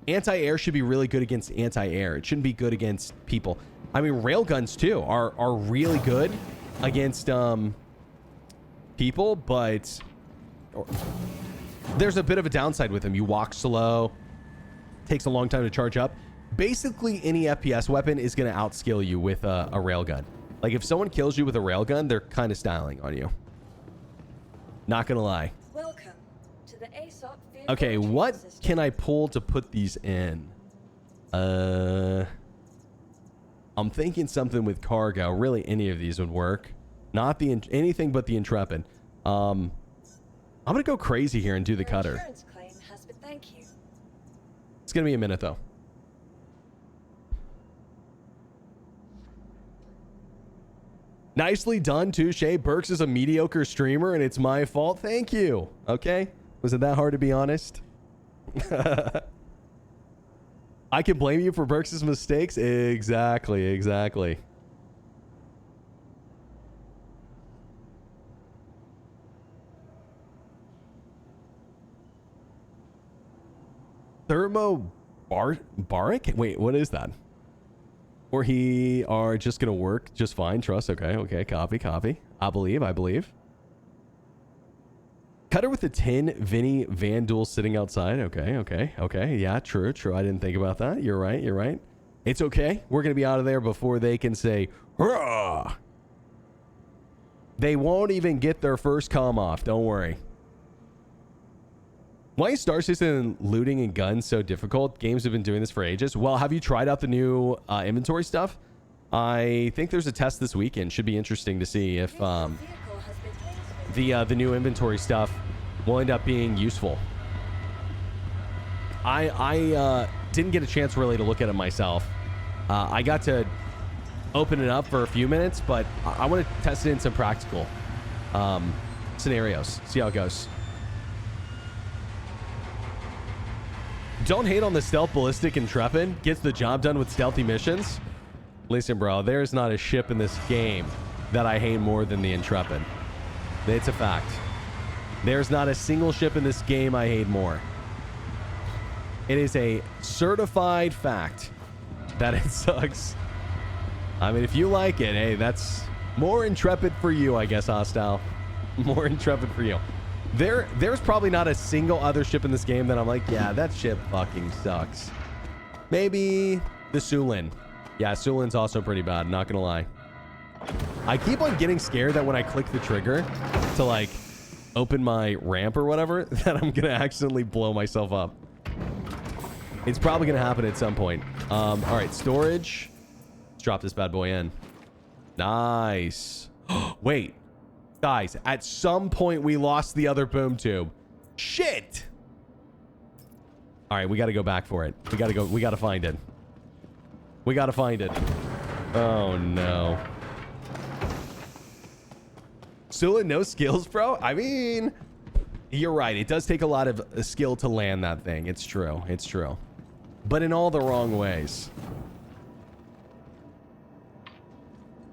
anti-air should be really good against anti-air. It shouldn't be good against people. I mean, railguns too are really good against people, but there's a bit of a downside with them. You walk slow, takes a long time to charge up. Basically, any FPS weapon is going to outskill you with a railgun. Like, if someone kills you with a railgun, they're kind of styling on you. Not going to lie. Welcome to the ASOP vehicle Okay, what can I pull to put these in? I'm thinking something with cargo. Really, any of these would work. Not the anything but the Intrepid. I'm gonna go crazy here and do the cutter. Insurance claim has been, thank you. It's gonna be a minute though. Nicely done, Touche. Burks is a mediocre streamer and it's my fault. Thank you. Okay. Was it that hard to be honest? I can blame you for Burks' mistakes. Exactly. Thermobaric? Wait, what is that? Or he are just gonna work just fine. Trust. Okay. Copy. I believe. Cutter with the 10 Vinny Vandal sitting outside. Okay. Yeah, true. I didn't think about that. You're right. It's okay. We're going to be out of there before they can say, hurrah! They won't even get their first comm off. Don't worry. Why is Star Citizen looting and guns so difficult? Games have been doing this for ages. Well, have you tried out the new inventory stuff? I think there's a test this weekend. Should be interesting to see if the new inventory stuff will end up being useful. I didn't get a chance really to look at it myself. I got to open it up for a few minutes, but I want to test it in some practical scenarios. See how it goes. Don't hate on the stealth ballistic Intrepid. Gets the job done with stealthy missions. Listen, bro, there's not a ship in this game that I hate more than the Intrepid. It's a fact. There's not a single ship in this game I hate more. It is a certified fact that it sucks. I mean, if you like it, hey, that's more Intrepid for you, I guess, Hostile. More Intrepid for you. There's probably not a single other ship in this game that I'm like, yeah, that ship fucking sucks. Maybe the Sulin. Yeah, Sulin's also pretty bad, not gonna lie. I keep on getting scared that when I click the trigger to like open my ramp or whatever, that I'm gonna accidentally blow myself up. It's probably gonna happen at some point. All right, storage. Let's drop this bad boy in. Nice. Wait. Guys, at some point we lost the other boom tube. Shit. All right, we got to go back for it. We got to find it. We got to find it. Oh no. Sula, no skills, bro? I mean, you're right. It does take a lot of skill to land that thing. It's true. It's true. But in all the wrong ways.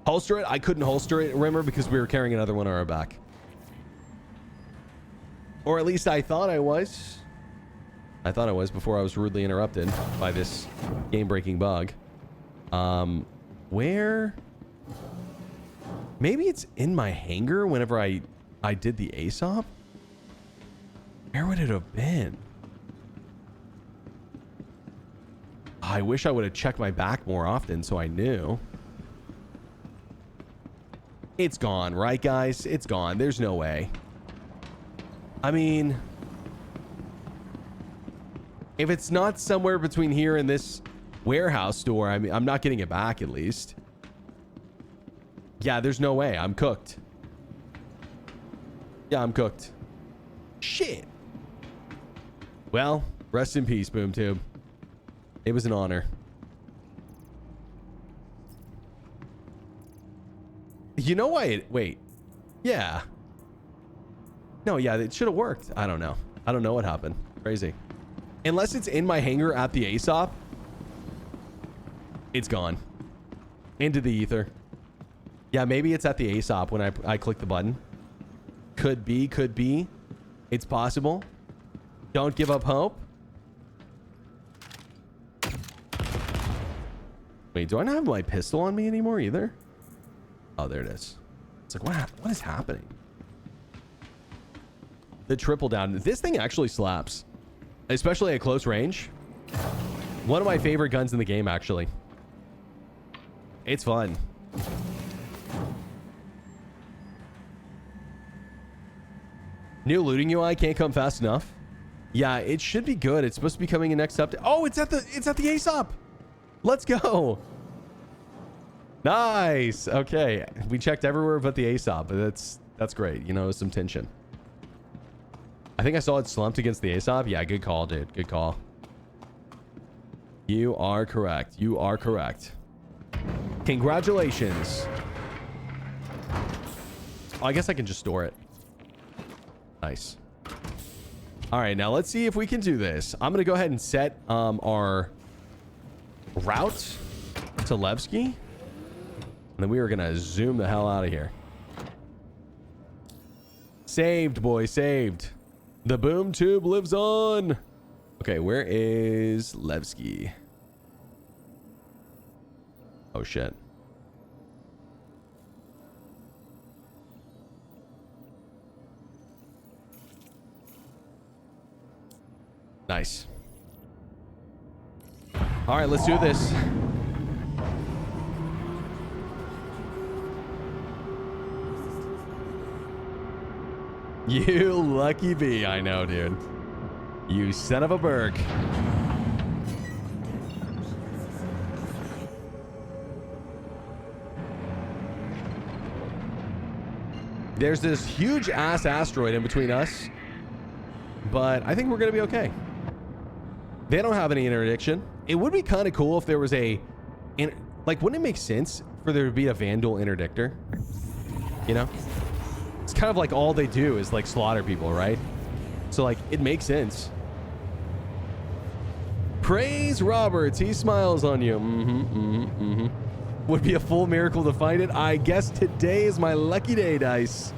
Holster it? I couldn't holster it, remember, because we were carrying another one on our back. Or at least I thought I was. I thought I was before I was rudely interrupted by this game-breaking bug. Where? Maybe it's in my hangar whenever I did the ASOP? Where would it have been? I wish I would have checked my back more often so I knew. It's gone, right, guys? It's gone. There's no way. I mean, if it's not somewhere between here and this warehouse door, I mean, I'm not getting it back at least. Yeah, there's no way. I'm cooked. Yeah, I'm cooked. Shit. Well, rest in peace, BoomTube. It was an honor. You know why wait. Yeah. No, yeah, it should have worked. I don't know. I don't know what happened. Crazy. Unless it's in my hangar at the ASOP, it's gone. Into the ether. Yeah, maybe it's at the ASOP when I click the button. Could be, could be. It's possible. Don't give up hope. Wait, do I not have my pistol on me anymore either? Oh, there it is. It's like, what is happening? The triple down. This thing actually slaps. Especially at close range. One of my favorite guns in the game, actually. It's fun. New looting UI can't come fast enough. Yeah, it should be good. It's supposed to be coming in next update. Oh, it's at the ASOP. Let's go. Nice. Okay, we checked everywhere but the ASOP, but that's great. You know, some tension. I think I saw it slumped against the ASOP. Yeah, good call, dude. Good call. You are correct. You are correct. Congratulations. Oh, I guess I can just store it. Nice. All right, now let's see if we can do this. I'm gonna go ahead and set our route to Levski. And then we are going to zoom the hell out of here. Saved, boy, saved. The boom tube lives on. Okay, where is Levski? Oh, shit. Nice. All right, let's do this. You lucky bee. I know, dude. You son of a Burke. There's this huge ass asteroid in between us, but I think we're going to be okay. They don't have any interdiction. It would be kind of cool if there was like, wouldn't it make sense for there to be a Vandal interdictor? You know? It's kind of like all they do is like slaughter people, right? So like, it makes sense. Praise Roberts. He smiles on you. Would be a full miracle to find it. I guess today is my lucky day, Dice.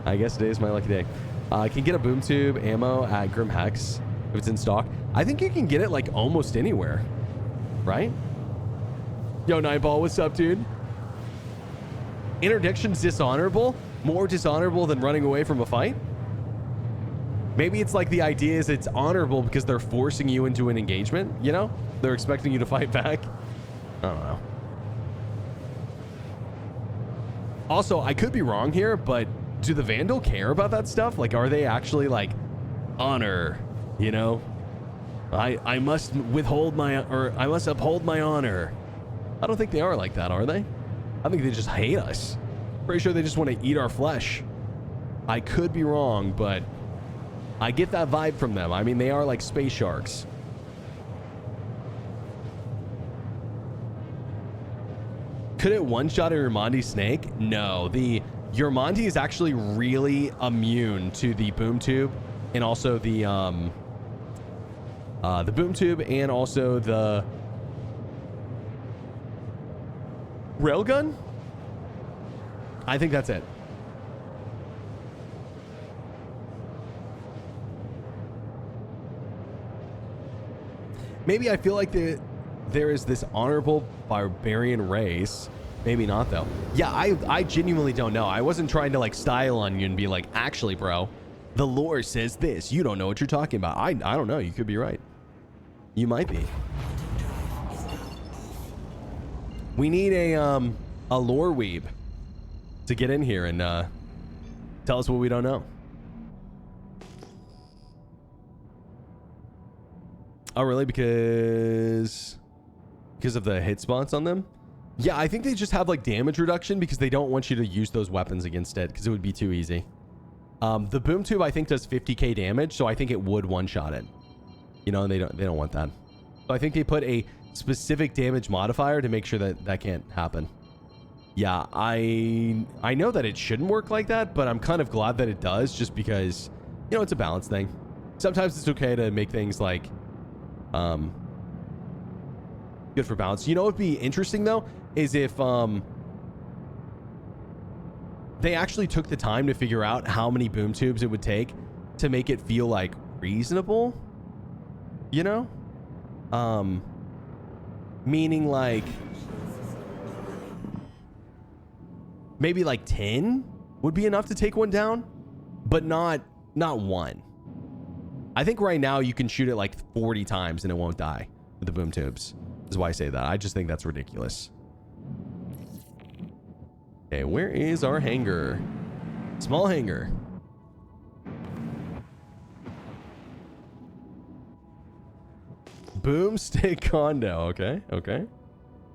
I guess today is my lucky day. I can get a boom tube ammo at Grim Hex if it's in stock. I think you can get it like almost anywhere, right? Yo, Nightball, what's up, dude? Interdiction's dishonorable? More dishonorable than running away from a fight? Maybe it's like the idea is it's honorable because they're forcing you into an engagement, you know? They're expecting you to fight back. I don't know. Also, I could be wrong here, but do the Vandal care about that stuff? Like, are they actually like honor, you know? I must withhold my, or I must uphold my honor. I don't think they are like that, are they? I think they just hate us. Pretty sure they just want to eat our flesh. I could be wrong, but I get that vibe from them. I mean, they are like space sharks. Could it one-shot a Urmandi snake? No, the Urmandi is actually really immune to the boom tube and also the boom tube and also the railgun. I think that's it. Maybe I feel like there is this honorable barbarian race. Maybe not, though. Yeah, I genuinely don't know. I wasn't trying to like style on you and be like, actually, bro, the lore says this. You don't know what you're talking about. I don't know. You could be right. You might be. We need a lore weeb to get in here and tell us what we don't know. Oh, really? Because of the hit spots on them? Yeah, I think they just have like damage reduction because they don't want you to use those weapons against it because it would be too easy. The boom tube I think does 50k damage, so I think it would one-shot it. You know, and they don't want that. So I think they put a specific damage modifier to make sure that that can't happen. Yeah, I know that it shouldn't work like that, but I'm kind of glad that it does just because, you know, it's a balance thing. Sometimes it's okay to make things like good for balance. You know what would be interesting though is if they actually took the time to figure out how many boom tubes it would take to make it feel like reasonable, you know? Meaning like maybe like 10 would be enough to take one down, but not one. I think right now you can shoot it like 40 times and it won't die with the boom tubes. That's why I say that. I just think that's ridiculous. Okay, where is our hangar? Small hangar. Boomstick condo. Okay, okay.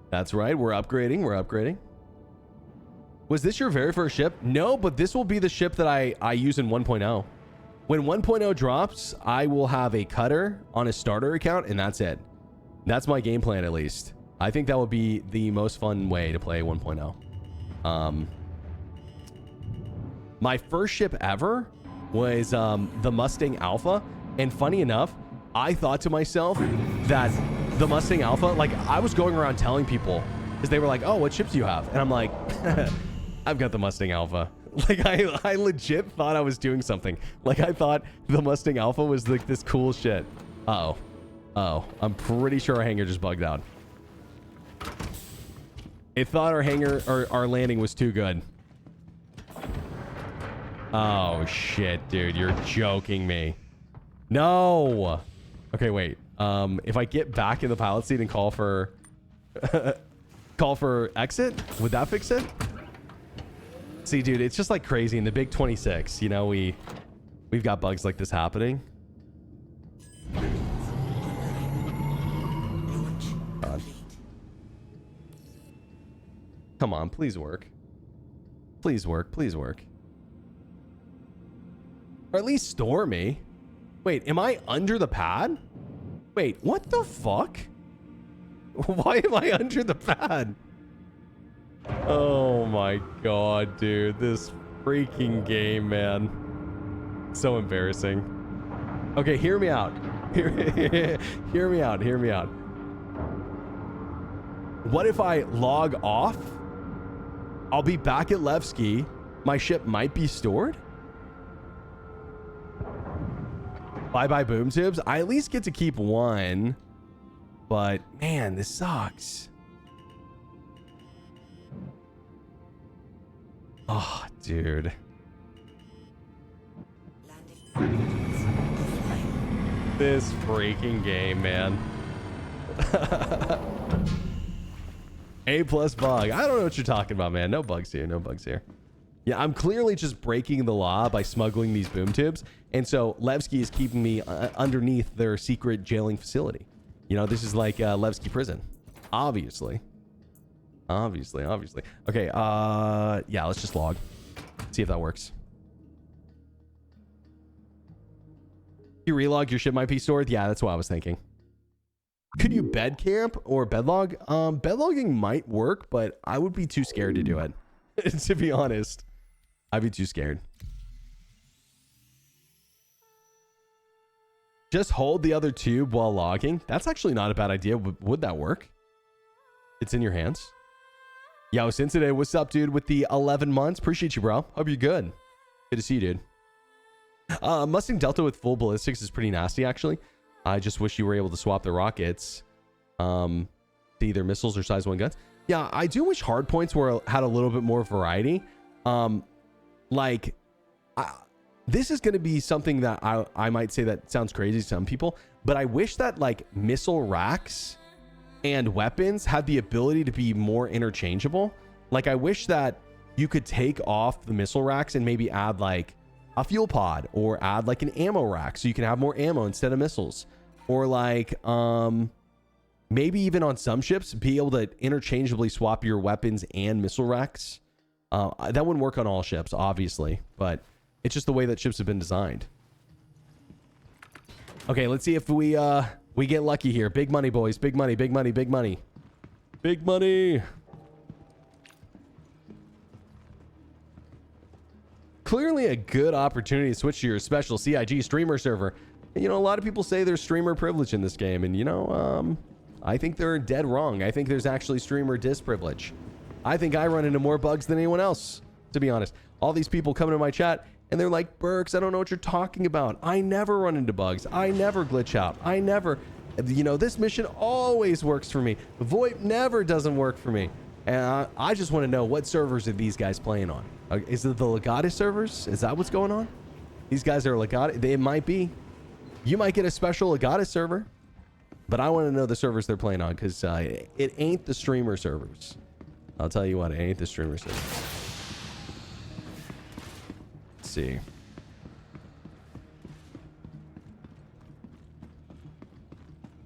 That's right. We're upgrading. We're upgrading. Was this your very first ship? No, but this will be the ship that I use in 1.0. When 1.0 drops, I will have a cutter on a starter account, and that's it. That's my game plan, at least. I think that would be the most fun way to play 1.0. My first ship ever was the Mustang Alpha, and funny enough, I thought to myself that the Mustang Alpha, like I was going around telling people, because they were like, oh, what ships do you have? And I'm like, I've got the Mustang Alpha. Like I legit thought I was doing something. Like I thought the Mustang Alpha was like this cool shit. Uh-oh. Oh, I'm pretty sure our hangar just bugged out. It thought our hangar or our landing was too good. Oh shit, dude, you're joking me. No. Okay, wait. If I get back in the pilot seat and call for exit, would that fix it? See, dude, it's just like crazy in the big 26. You know, we we've got bugs like this happening. God. Come on, please work. Please work, please work. Or at least store me. Wait, am I under the pad? Wait, what the fuck? Why am I under the pad? Oh my god, dude. This freaking game, man. So embarrassing. Okay, hear me out. Hear me out. Hear me out. What if I log off? I'll be back at Levski. My ship might be stored. Bye-bye boom tubes. I at least get to keep one. But, man, this sucks. Oh, dude. This freaking game, man. A+ bug. I don't know what you're talking about, man. No bugs here. No bugs here. Yeah, I'm clearly just breaking the law by smuggling these boom tubes. And so Levski is keeping me underneath their secret jailing facility. You know, this is like Levski prison. Obviously. Obviously. Okay, yeah, let's just log. See if that works. You relog, your ship might be stored? Yeah, that's what I was thinking. Could you bed camp or bedlog? Bedlogging might work, but I would be too scared to do it. To be honest. I'd be too scared. Just hold the other tube while logging. That's actually not a bad idea. Would that work? It's in your hands. Yo, since today, what's up, dude? With the 11 months. Appreciate you, bro. Hope you're good. Good to see you, dude. Mustang Delta with full ballistics is pretty nasty, actually. I just wish you were able to swap the rockets to either missiles or size 1 guns. Yeah, I do wish hardpoints had a little bit more variety. This is going to be something that I might say that sounds crazy to some people, but I wish that like missile racks and weapons had the ability to be more interchangeable. Like I wish that you could take off the missile racks and maybe add like a fuel pod or add like an ammo rack so you can have more ammo instead of missiles, or like maybe even on some ships be able to interchangeably swap your weapons and missile racks. That wouldn't work on all ships, obviously, but it's just the way that ships have been designed. Okay, let's see if we get lucky here. Big money, boys. Big money, big money, big money. Big money. Clearly a good opportunity to switch to your special CIG streamer server. You know, a lot of people say there's streamer privilege in this game, and you know, I think they're dead wrong. I think there's actually streamer disprivilege. I think I run into more bugs than anyone else, to be honest. All these people come into my chat and they're like, Burks, I don't know what you're talking about. I never run into bugs. I never glitch out. I never, you know, this mission always works for me. VoIP never doesn't work for me. And I just want to know, what servers are these guys playing on? Is it the Legatus servers? Is that what's going on? These guys are Legatus. They might be. You might get a special Legatus server, but I want to know the servers they're playing on, because it ain't the streamer servers. I'll tell you what, it ain't the streamer servers. Let's see.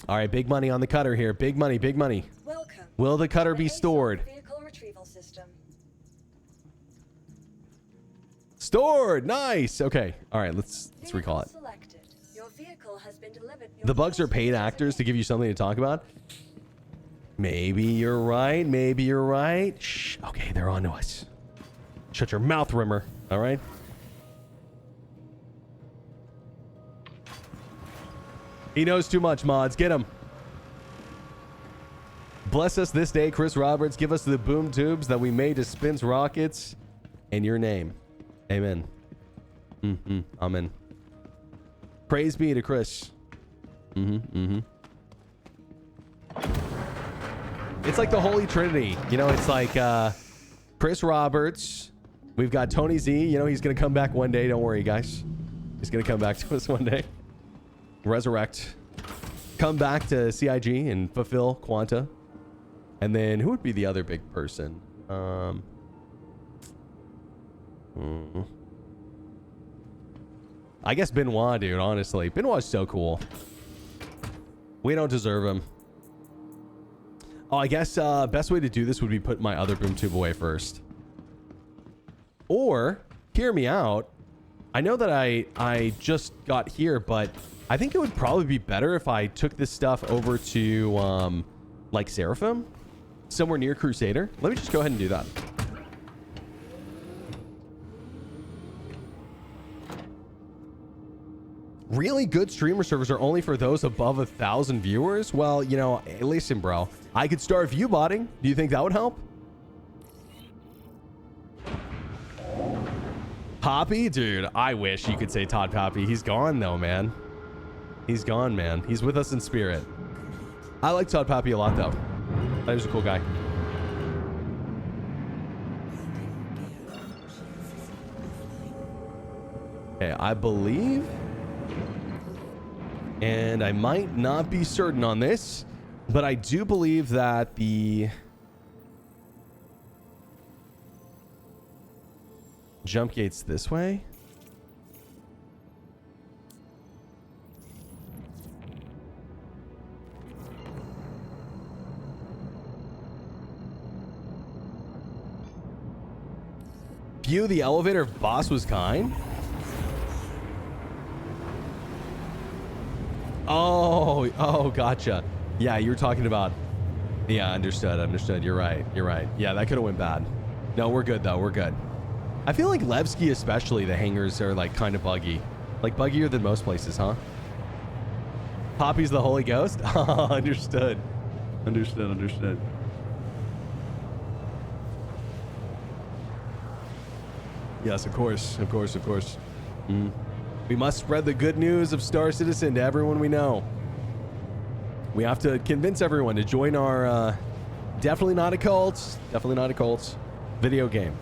All right, big money on the cutter here. Big money, big money. Welcome. Will the cutter be stored? Vehicle retrieval system. Stored. Nice. Okay. All right, let's recall it. Selected. Your vehicle has been delivered. The bugs are paid actors to give you something to talk about. Maybe you're right. Maybe you're right. Shh. Okay, they're on to us. Shut your mouth, Rimmer. All right. He knows too much, mods. Get him. Bless us this day, Chris Roberts. Give us the boom tubes that we made dispense rockets in your name. Amen. Amen. Praise be to Chris. It's like the Holy Trinity. You know, it's like Chris Roberts. We've got Tony Z. You know, he's going to come back one day. Don't worry, guys. He's going to come back to us one day. Resurrect. Come back to CIG and fulfill Quanta. And then who would be the other big person? I guess Benoit, dude, honestly. Benoit's so cool. We don't deserve him. Oh, I guess best way to do this would be put my other boom tube away first. Or, hear me out. I know that I just got here, but I think it would probably be better if I took this stuff over to, like, Seraphim? Somewhere near Crusader. Let me just go ahead and do that. Really good streamer servers are only for those above 1,000 viewers? Well, you know, listen, bro. I could start viewbotting. Do you think that would help? Poppy? Dude, I wish you could say Todd Poppy. He's gone, though, man. He's gone, man. He's with us in spirit. I like Todd Poppy a lot, though. He was a cool guy. Okay, I believe... And I might not be certain on this, but I do believe that the jump gate's this way. View the elevator if boss was kind. Oh, gotcha. Yeah, you were talking about... Yeah, understood. You're right. Yeah, that could have went bad. No, we're good, though. We're good. I feel like Levski especially, the hangars are, like, kind of buggy. Like, buggier than most places, huh? Poppy's the Holy Ghost? Oh, understood. Understood. Yes, of course. We must spread the good news of Star Citizen to everyone we know. We have to convince everyone to join our definitely not a cult video game.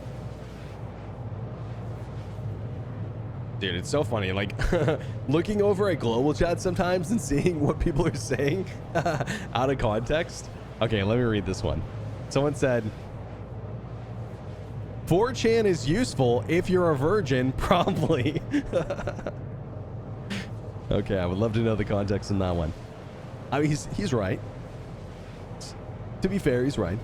Dude, it's so funny. Like looking over at global chat sometimes and seeing what people are saying out of context. Okay, let me read this one. Someone said, 4chan is useful if you're a virgin, probably. Okay, I would love to know the context in that one. I mean, he's right. To be fair, he's right.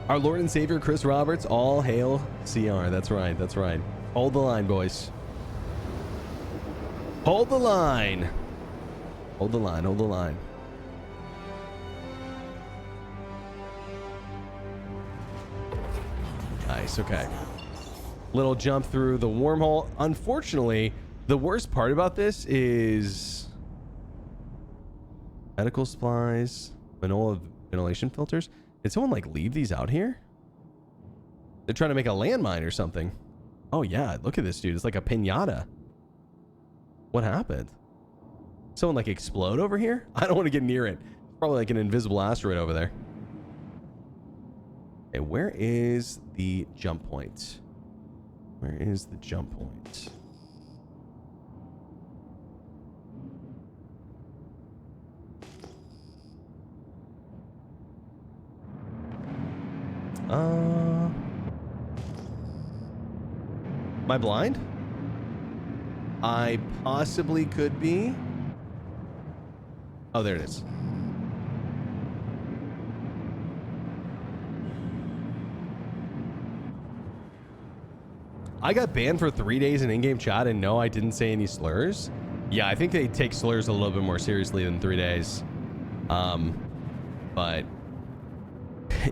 Our Lord and Savior, Chris Roberts, all hail CR. That's right. Hold the line, boys. Hold the line. Nice, okay. Little jump through the wormhole. Unfortunately, the worst part about this is medical supplies, ventilation filters. Did someone like leave these out here? They're trying to make a landmine or something. Oh yeah, look at this, dude. It's like a piñata. What happened? Someone like explode over here? I don't want to get near it. Probably like an invisible asteroid over there. Okay, where is the jump point? Am I blind? I possibly could be. Oh, there it is. I got banned for 3 days in in-game chat, and no, I didn't say any slurs. Yeah, I think they take slurs a little bit more seriously than 3 days. But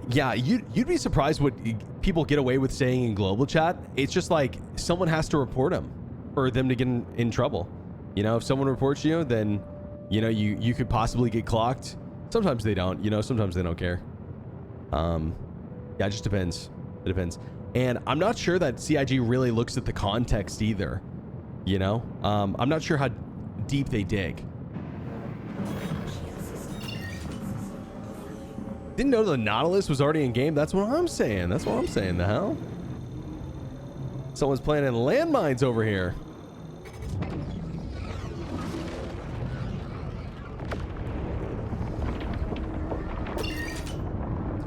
yeah, you'd be surprised what people get away with saying in global chat. It's just like someone has to report them for them to get in trouble. You know, if someone reports you, then you know you could possibly get clocked. Sometimes they don't. You know, sometimes they don't care. Yeah, it just depends. It depends. And I'm not sure that CIG really looks at the context either. You know, I'm not sure how deep they dig. Didn't know the Nautilus was already in game. That's what I'm saying. The hell? Someone's planting landmines over here.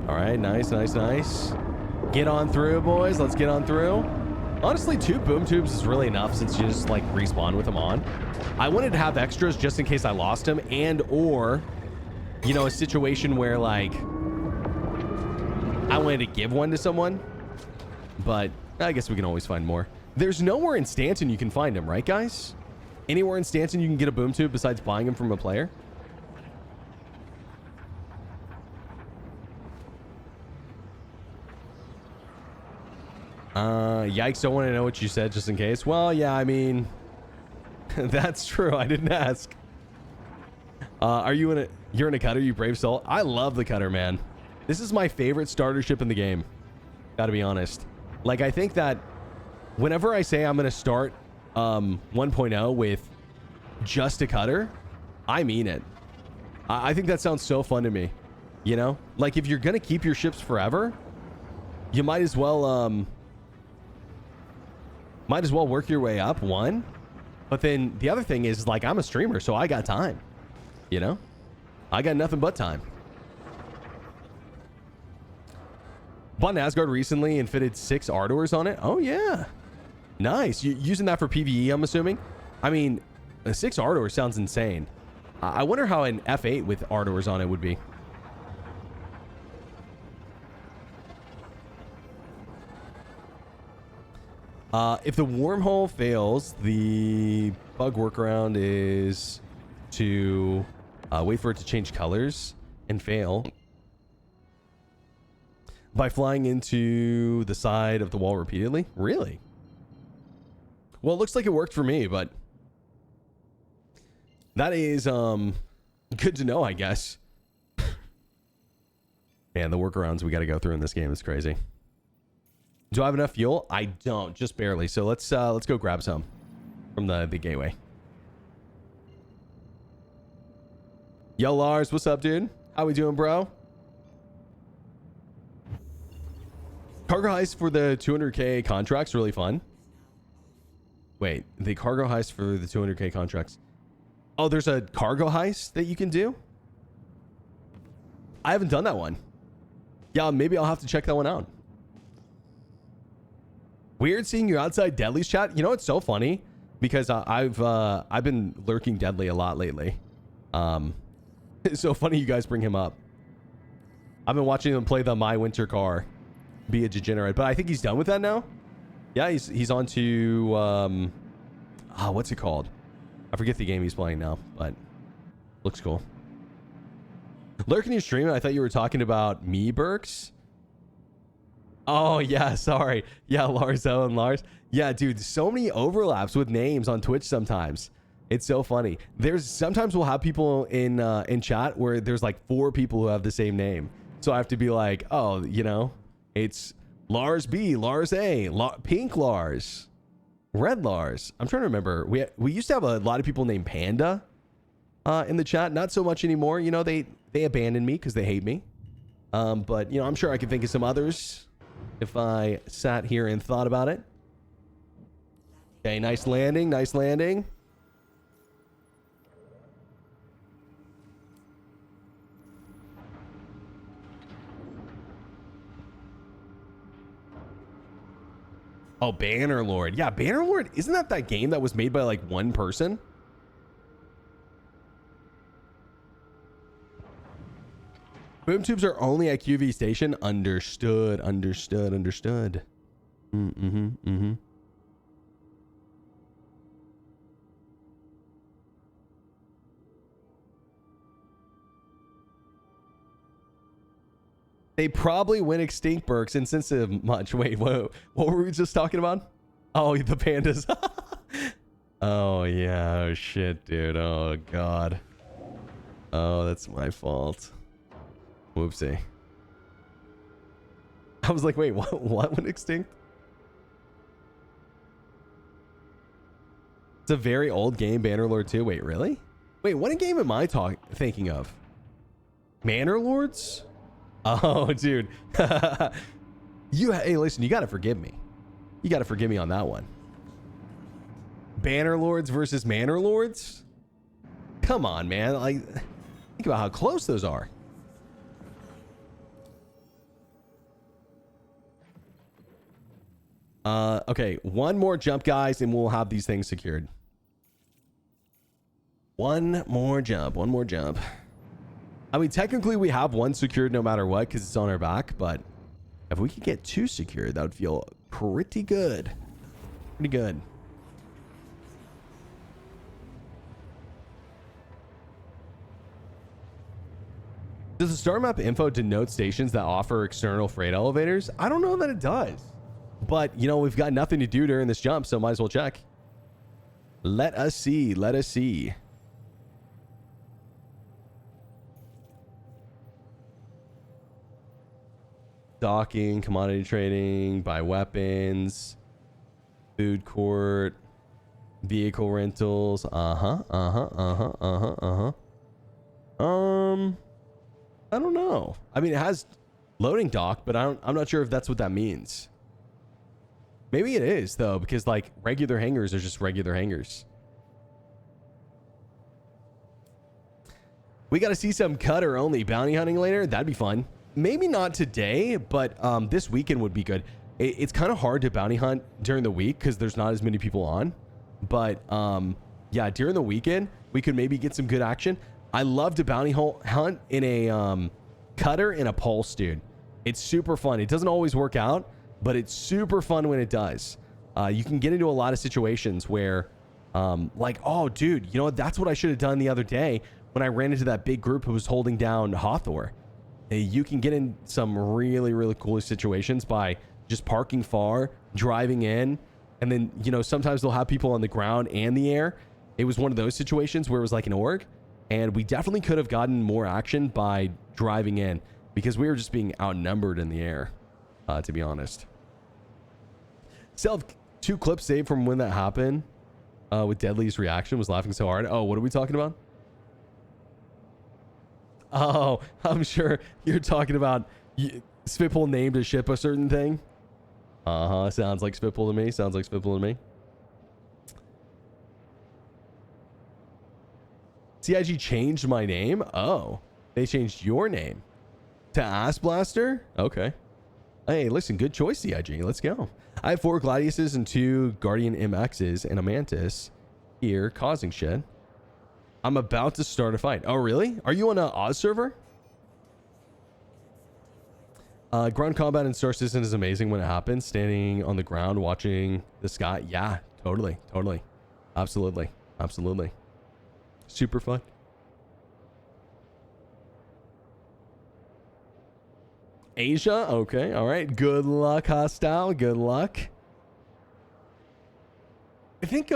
All right, nice. Get on through, boys. Let's get on through. Honestly, 2 boom tubes is really enough since you just like respawn with them on. I wanted to have extras just in case I lost him, and or, you know, a situation where like I wanted to give one to someone, but I guess we can always find more. There's nowhere in Stanton you can find him, right, guys? Anywhere in Stanton you can get a boom tube besides buying him from a player? Yikes, don't want to know what you said just in case. Well, yeah, I mean, that's true. I didn't ask. You're in a cutter, you brave soul? I love the cutter, man. This is my favorite starter ship in the game. Gotta be honest. Like, I think that whenever I say I'm going to start 1.0 with just a cutter, I mean it. I think that sounds so fun to me. You know? Like, if you're going to keep your ships forever, you might as well work your way up, one. But then the other thing is, like, I'm a streamer, so I got time. You know? I got nothing but time. Bought an Asgard recently and fitted 6 Ardors on it. Oh, yeah. Nice. You using that for PvE, I'm assuming? I mean, a 6 Ardor sounds insane. I wonder how an F8 with Ardors on it would be. If the wormhole fails, the bug workaround is to wait for it to change colors and fail by flying into the side of the wall repeatedly. Really? Well, it looks like it worked for me, but that is good to know, I guess. Man, the workarounds we got to go through in this game is crazy. Do I have enough fuel? I don't, just barely. So let's go grab some from the gateway. Yo, Lars, what's up, dude? How we doing, bro? Cargo heist for the 200k contracts, really fun. Wait, the cargo heist for the 200k contracts. Oh, there's a cargo heist that you can do? I haven't done that one. Yeah, maybe I'll have to check that one out. Weird seeing you outside Deadly's chat. You know, it's so funny because I've been lurking Deadly a lot lately. It's so funny you guys bring him up. I've been watching him play the My Winter Car, be a degenerate, but I think he's done with that now. Yeah, he's on to what's it called? I forget the game he's playing now, but looks cool. Lurking your stream, I thought you were talking about me, Burks. Oh, yeah, sorry. Yeah, Lars O and Lars. Yeah, dude, so many overlaps with names on Twitch sometimes. It's so funny. Sometimes we'll have people in chat where there's like 4 people who have the same name. So I have to be like, oh, you know, it's Lars B, Lars A, Pink Lars, Red Lars. I'm trying to remember. We used to have a lot of people named Panda in the chat. Not so much anymore. You know, they abandoned me because they hate me. But, you know, I'm sure I could think of some others if I sat here and thought about it. Okay, nice landing, nice landing. Oh, Bannerlord. Yeah, Bannerlord. Isn't that game that was made by like one person? Boom tubes are only at QV station. Understood. They probably went extinct, Burks. Insensitive much. Wait, what were we just talking about? Oh, the pandas. Oh, yeah. Oh, shit, dude. Oh, God. Oh, that's my fault. Whoopsie. I was like, wait, what went extinct? It's a very old game, Bannerlord 2. Wait, really? Wait, what game am I thinking of? Bannerlords? Oh, dude. Hey, listen, you got to forgive me. You got to forgive me on that one. Bannerlords versus Mannerlords? Come on, man. Like, think about how close those are. Okay, one more jump, guys, and we'll have these things secured. One more jump. I mean, technically we have one secured no matter what because it's on our back, but if we could get two secured, that would feel pretty good. Pretty good. Does the star map info denote stations that offer external freight elevators? I don't know that it does. But, you know, we've got nothing to do during this jump, so might as well check. Let us see. Let us see. Docking, commodity trading, buy weapons, food court, vehicle rentals. I don't know. I mean, it has loading dock, but I'm not sure if that's what that means. Maybe it is though, because like regular hangars are just regular hangars. We got to see some cutter only bounty hunting later. That'd be fun. Maybe not today, but this weekend would be good. It's kind of hard to bounty hunt during the week because there's not as many people on. But yeah, during the weekend, we could maybe get some good action. I love to bounty hunt in a cutter and a pulse, dude. It's super fun. It doesn't always work out, but it's super fun when it does. You can get into a lot of situations where like, oh, dude, you know what? That's what I should have done the other day when I ran into that big group who was holding down Hathor. You can get in some really, really cool situations by just parking far, driving in, and then, you know, sometimes they'll have people on the ground and the air. It was one of those situations where it was like an org, and we definitely could have gotten more action by driving in because we were just being outnumbered in the air, to be honest. Still have 2 clips saved from when that happened with Deadly's reaction. Was laughing so hard. Oh, what are we talking about? Oh, I'm sure you're talking about Spitbull named a ship a certain thing. Sounds like Spitbull to me. CIG changed my name. Oh, they changed your name to Ass Blaster. Okay. Hey, listen, good choice, CIG. Let's go. I have 4 Gladiuses and 2 Guardian MXs and a Mantis here causing shit. I'm about to start a fight. Oh, really? Are you on an Oz server? Ground combat in Star Citizen is amazing when it happens. Standing on the ground, watching the sky. Yeah, totally. Absolutely. Super fun. Asia. Okay. All right. Good luck, Hostile. Good luck. I think,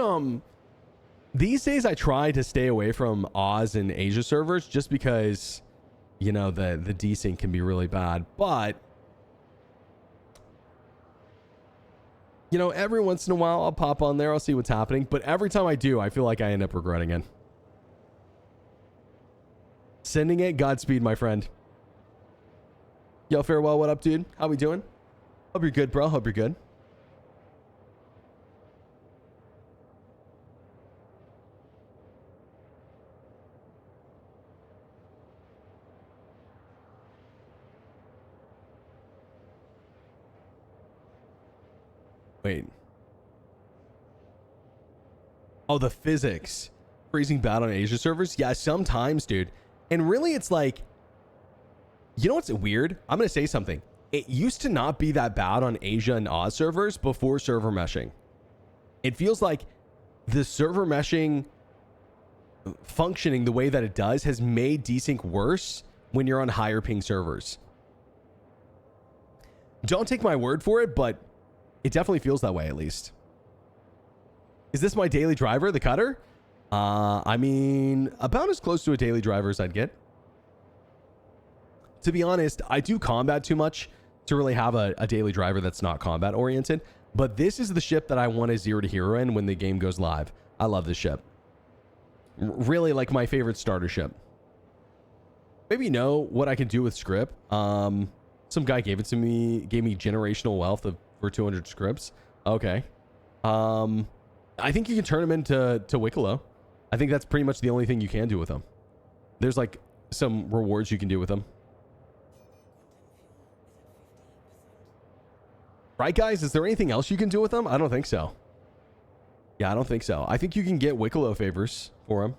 these days I try to stay away from Oz and Asia servers just because, you know, the desync can be really bad. But, you know, every once in a while I'll pop on there. I'll see what's happening. But every time I do, I feel like I end up regretting it. Sending it. Godspeed, my friend. Yo, Farewell, what up, dude? How we doing? Hope you're good, bro. Hope you're good. Wait. Oh, the physics. Freezing bad on Asia servers? Yeah, sometimes, dude. And really, it's like, you know what's weird? I'm going to say something. It used to not be that bad on Asia and Oz servers before server meshing. It feels like the server meshing functioning the way that it does has made desync worse when you're on higher ping servers. Don't take my word for it, but it definitely feels that way, at least. Is this my daily driver, the cutter? I mean, about as close to a daily driver as I'd get. To be honest, I do combat too much to really have a daily driver that's not combat oriented. But this is the ship that I want to 0 to hero in when the game goes live. I love this ship. Really like my favorite starter ship. Maybe you know what I can do with script. Some guy gave it to me, gave me generational wealth for 200 scripts. Okay. I think you can turn them into Wicklow. I think that's pretty much the only thing you can do with them. There's like some rewards you can do with them. Right, guys? Is there anything else you can do with them? I don't think so. Yeah, I don't think so. I think you can get Wicklow favors for him.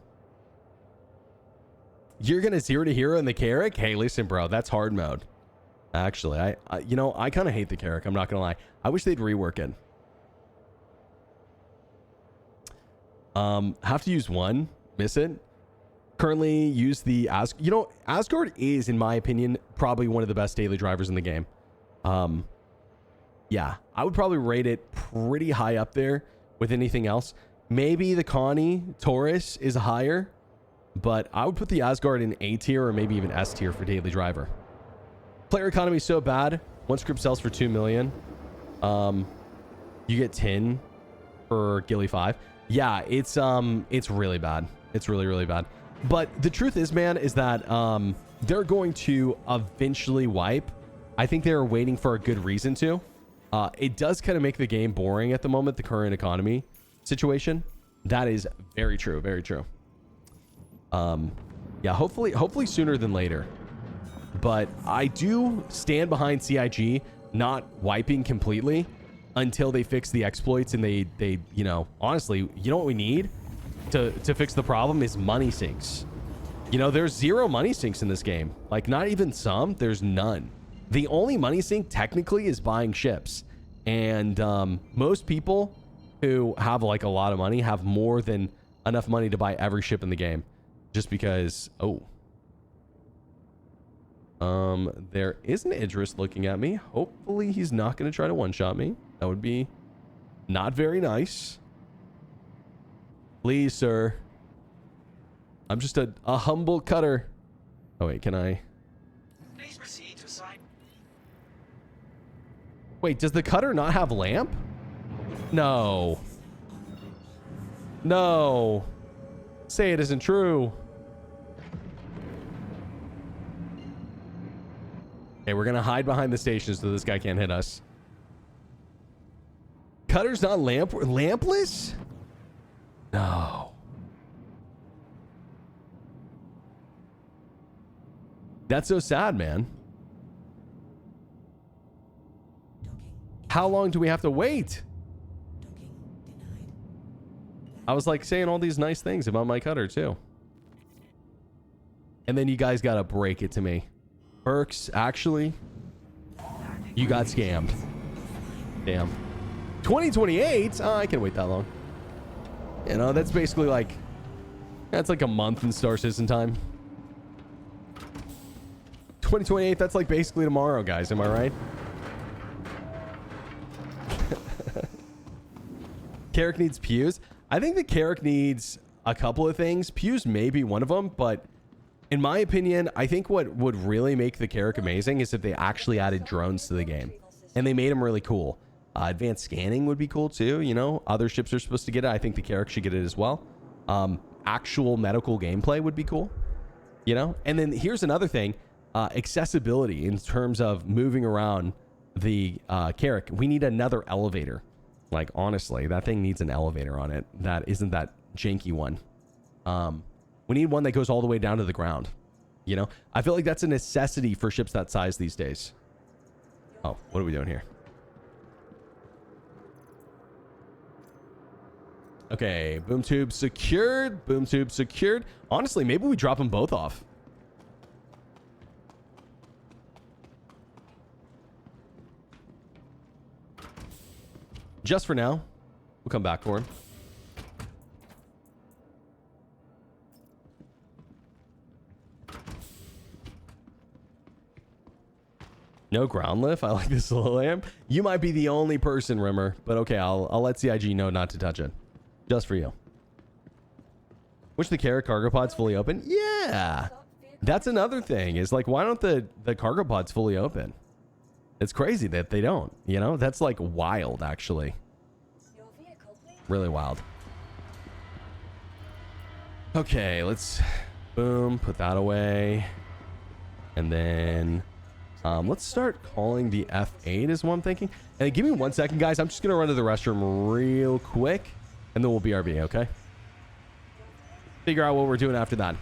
You're going to 0 to hero in the Carrack? Hey, listen, bro. That's hard mode. Actually, I kind of hate the Carrack. I'm not going to lie. I wish they'd rework it. Have to use one. Miss it. Currently use the Asgard is, in my opinion, probably one of the best daily drivers in the game. Yeah, I would probably rate it pretty high up there with anything else. Maybe the Connie Taurus is higher, but I would put the Asgard in A tier or maybe even S tier for daily driver. Player economy is so bad. One script sells for 2 million. You get 10 for Gilly 5. Yeah, it's really bad. It's really, really bad. But the truth is, man, is that they're going to eventually wipe. I think they're waiting for a good reason to. It does kind of make the game boring at the moment, the current economy situation. That is very true. Very true. Yeah, hopefully sooner than later. But I do stand behind CIG not wiping completely until they fix the exploits, and they you know, honestly, you know what we need to fix the problem is money sinks. You know, there's 0 money sinks in this game. Like, not even some, there's none. The only money sink technically is buying ships. And most people who have like a lot of money have more than enough money to buy every ship in the game. Just because, there is an Idris looking at me. Hopefully he's not going to try to one-shot me. That would be not very nice. Please, sir. I'm just a humble cutter. Oh, wait, can I? Please proceed to assign. Wait, does the cutter not have lamp? No. No. Say it isn't true. Okay, we're gonna hide behind the station so this guy can't hit us. Cutter's not lampless? No. That's so sad, man. How long do we have to wait? I was like saying all these nice things about my cutter too. And then you guys gotta break it to me. Perks, actually, you got scammed. Damn. 2028? Oh, I can't wait that long. You know, that's basically like, that's like a month in Star Citizen time. 2028, that's like basically tomorrow, guys. Am I right? Carrack needs pews. I think the Carrack needs a couple of things. Pews may be one of them, but in my opinion, I think what would really make the Carrack amazing is if they actually added drones to the game and they made them really cool. Advanced scanning would be cool too. You know, other ships are supposed to get it. I think the Carrack should get it as well. Actual medical gameplay would be cool, you know? And then here's another thing, accessibility in terms of moving around the Carrack. We need another elevator. Like, honestly, that thing needs an elevator on it. That isn't that janky one. We need one that goes all the way down to the ground. You know, I feel like that's a necessity for ships that size these days. Oh, what are we doing here? Okay, boom tube secured. Boom tube secured. Honestly, maybe we drop them both off. Just for now. We'll come back for him. No ground lift. I like this little lamp. You might be the only person, Rimmer, but okay, I'll let CIG know not to touch it. Just for you. Wish the Carrack cargo pods fully open? Yeah. That's another thing. Is like, why don't the cargo pods fully open? It's crazy that they don't. You know, that's like wild, actually. Really wild. Okay, let's boom, put that away. And then let's start calling the F8 is what I'm thinking. And give me 1 second, guys. I'm just going to run to the restroom real quick. And then we'll BRB, okay? Figure out what we're doing after that.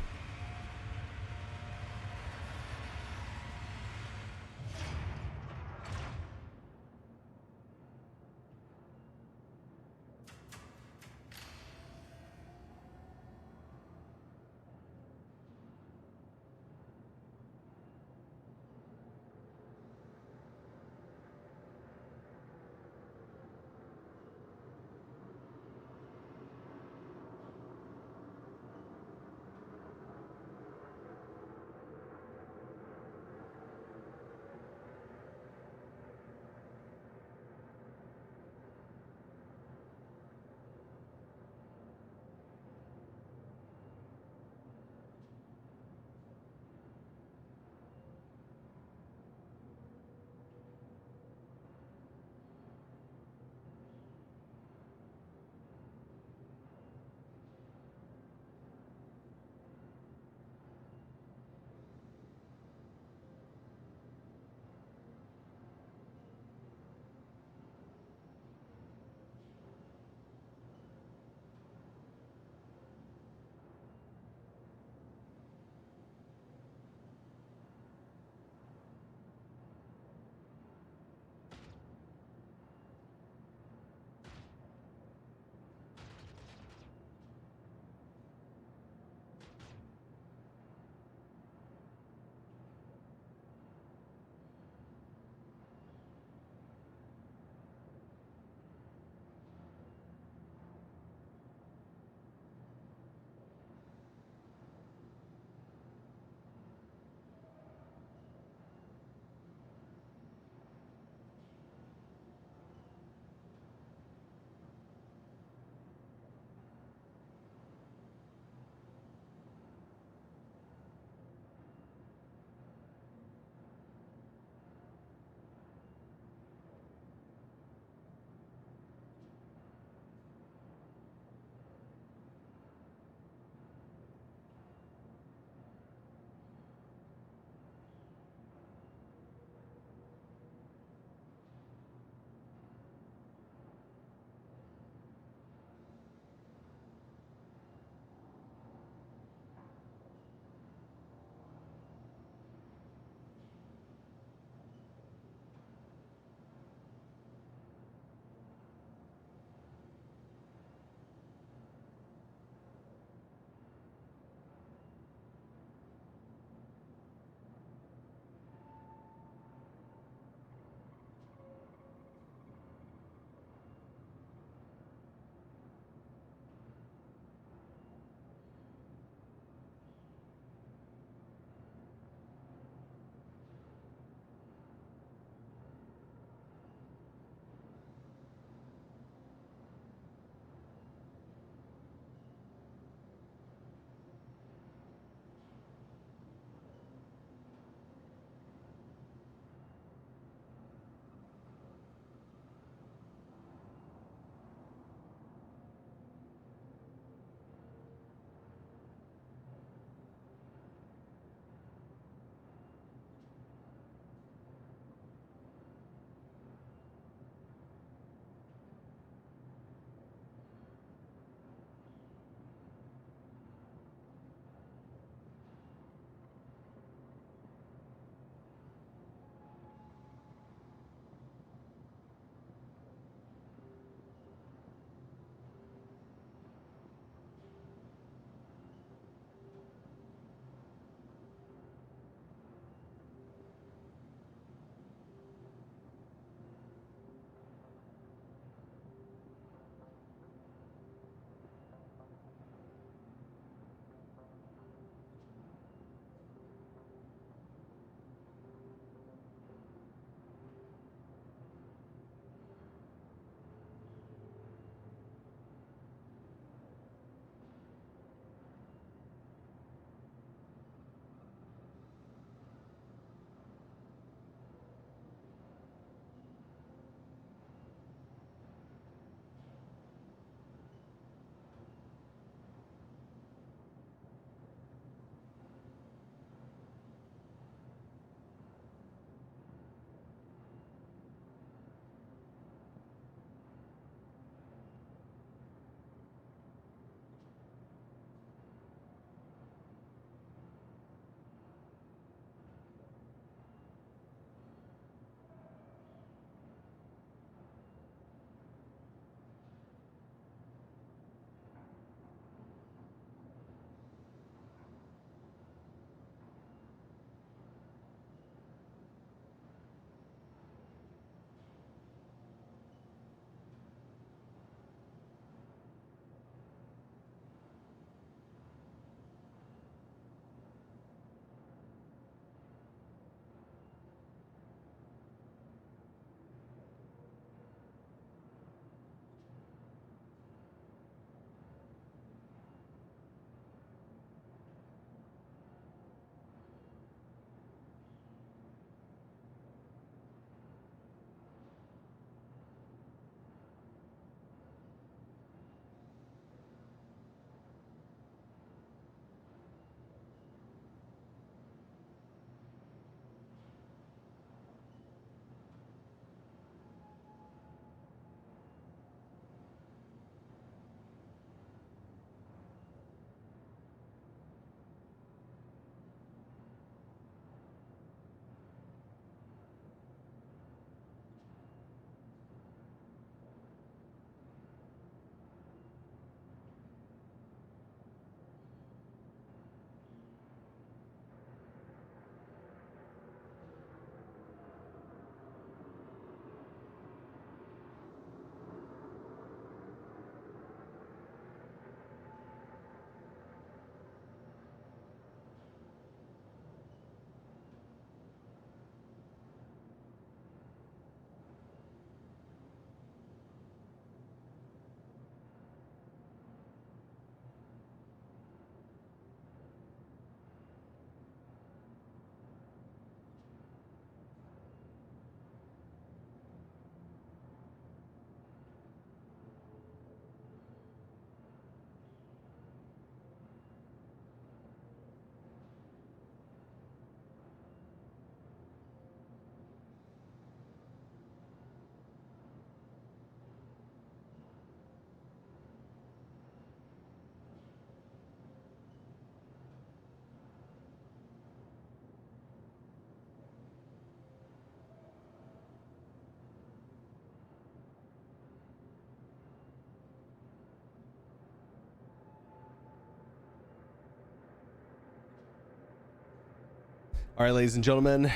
All right, ladies and gentlemen,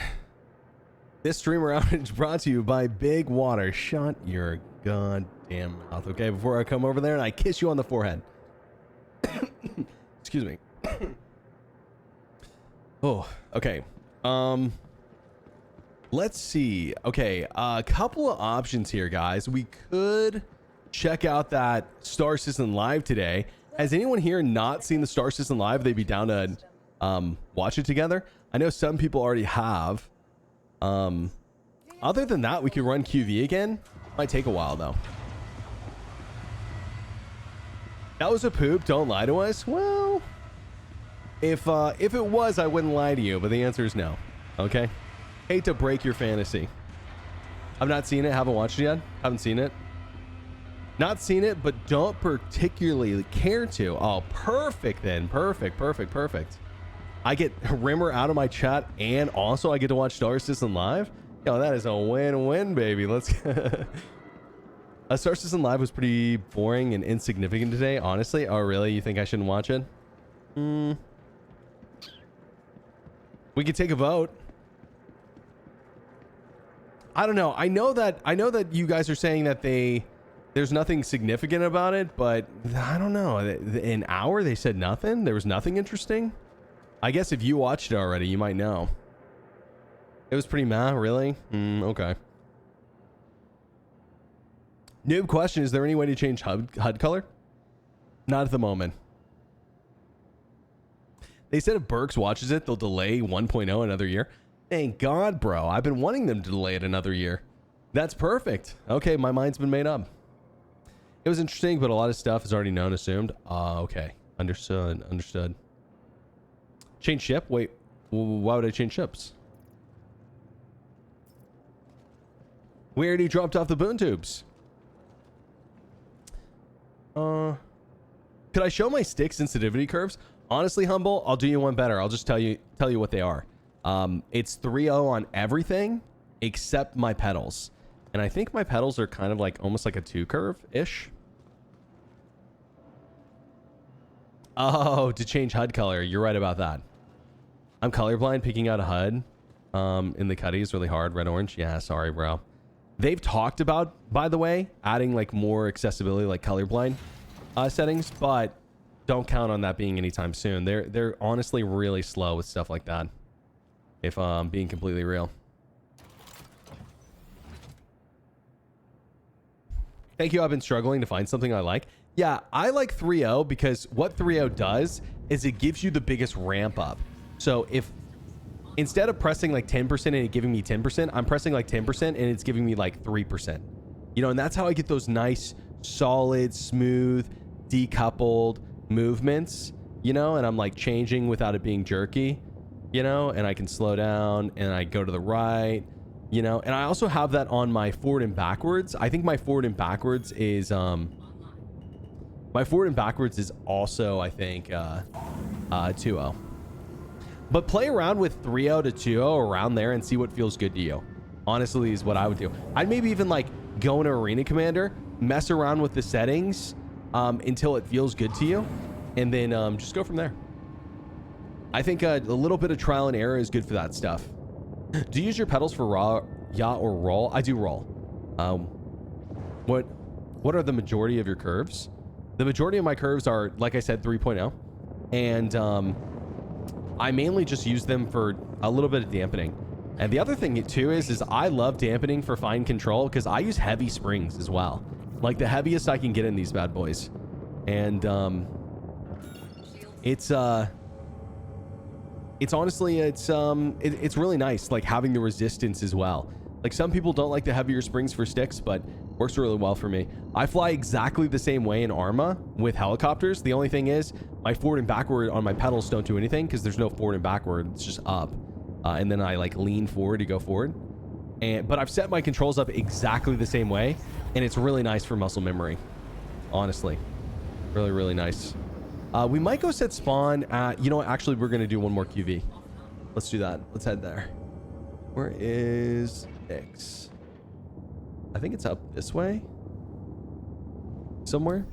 this streamer outage brought to you by Big Water. Shut your goddamn mouth, okay? Before I come over there and I kiss you on the forehead. Excuse me. Oh, okay. Let's see. Okay, a couple of options here, guys. We could check out that Star Citizen Live today. Has anyone here not seen the Star Citizen Live? They'd be down to watch it together. I know some people already have. Other than that, we could run QV again. Might take a while though. That was a poop. Don't lie to us. Well, if it was, I wouldn't lie to you. But the answer is no. Okay. Hate to break your fantasy. I've not seen it. Haven't watched it yet. Haven't seen it. Not seen it, but don't particularly care to. Oh, perfect then. Perfect. I get Rimmer out of my chat, and also I get to watch Star Citizen Live. Yo, that is a win-win, baby. Let's. Star Citizen Live was pretty boring and insignificant today, honestly. Oh, really? You think I shouldn't watch it? We could take a vote. I don't know. I know that you guys are saying that there's nothing significant about it, but I don't know. An hour they said nothing. There was nothing interesting. I guess if you watched it already, you might know. It was pretty meh, really? Okay. Noob question, is there any way to change HUD color? Not at the moment. They said if Burks watches it, they'll delay 1.0 another year. Thank God, bro. I've been wanting them to delay it another year. That's perfect. Okay, my mind's been made up. It was interesting, but a lot of stuff is already known, assumed. Okay. Understood. Change ship? Wait, why would I change ships? We already dropped off the boon tubes. Could I show my stick sensitivity curves? Honestly, Humble, I'll do you one better. I'll just tell you what they are. It's 3.0 on everything except my pedals. And I think my pedals are kind of like almost like a 2 curve-ish. Oh, to change HUD color. You're right about that. I'm colorblind. Picking out a HUD in the cutty is really hard. Red, orange. Yeah, sorry, bro. They've talked about, by the way, adding like more accessibility, like colorblind settings, but don't count on that being anytime soon. They're honestly really slow with stuff like that, if I'm being completely real. Thank you. I've been struggling to find something I like. Yeah, I like 3.0 because what 3.0 does is it gives you the biggest ramp up. So if instead of pressing like 10% and it giving me 10%, I'm pressing like 10% and it's giving me like 3%. You know, and that's how I get those nice, solid, smooth, decoupled movements, you know, and I'm like changing without it being jerky, you know, and I can slow down and I go to the right, you know, and I also have that on my forward and backwards. I think my forward and backwards is also, I think, 2.0. But play around with 3.0 to 2.0 around there and see what feels good to you. Honestly, is what I would do. I'd maybe even like go into Arena Commander, mess around with the settings until it feels good to you, and then just go from there. I think a little bit of trial and error is good for that stuff. Do you use your pedals for raw, yaw, or roll? I do roll. What are the majority of your curves? The majority of my curves are, like I said, 3.0, and I mainly just use them for a little bit of dampening. And the other thing too is I love dampening for fine control because I use heavy springs as well, like the heaviest I can get in these bad boys. And it's honestly, it's really nice, like having the resistance as well. Like some people don't like the heavier springs for sticks, but works really well for me. I fly exactly the same way in Arma with helicopters. The only thing is my forward and backward on my pedals don't do anything because there's no forward and backward. It's just up. And then I like lean forward to go forward. But I've set my controls up exactly the same way, and it's really nice for muscle memory. Honestly, really, really nice. We might go set spawn at, you know what, actually we're gonna do one more QV. Let's do that. Let's head there. Where is X? I think it's up this way somewhere.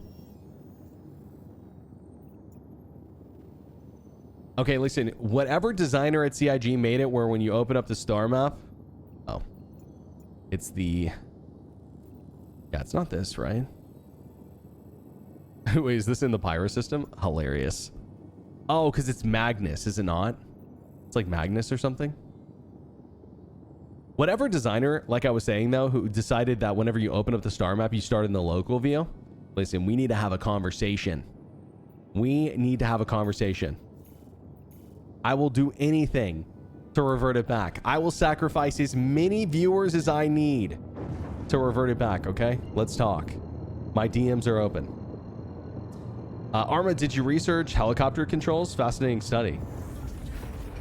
Okay, listen, whatever designer at CIG made it where when you open up the star map, oh, it's the, yeah, it's not this, right? Wait, is this in the Pyro system? Hilarious. Oh, because it's Magnus, is it not? It's like Magnus or something. Whatever designer, like I was saying though, who decided that whenever you open up the star map, you start in the local view. Listen, we need to have a conversation. We need to have a conversation. I will do anything to revert it back. I will sacrifice as many viewers as I need to revert it back, okay? Let's talk. My DMs are open. Arma, did you research helicopter controls? Fascinating study.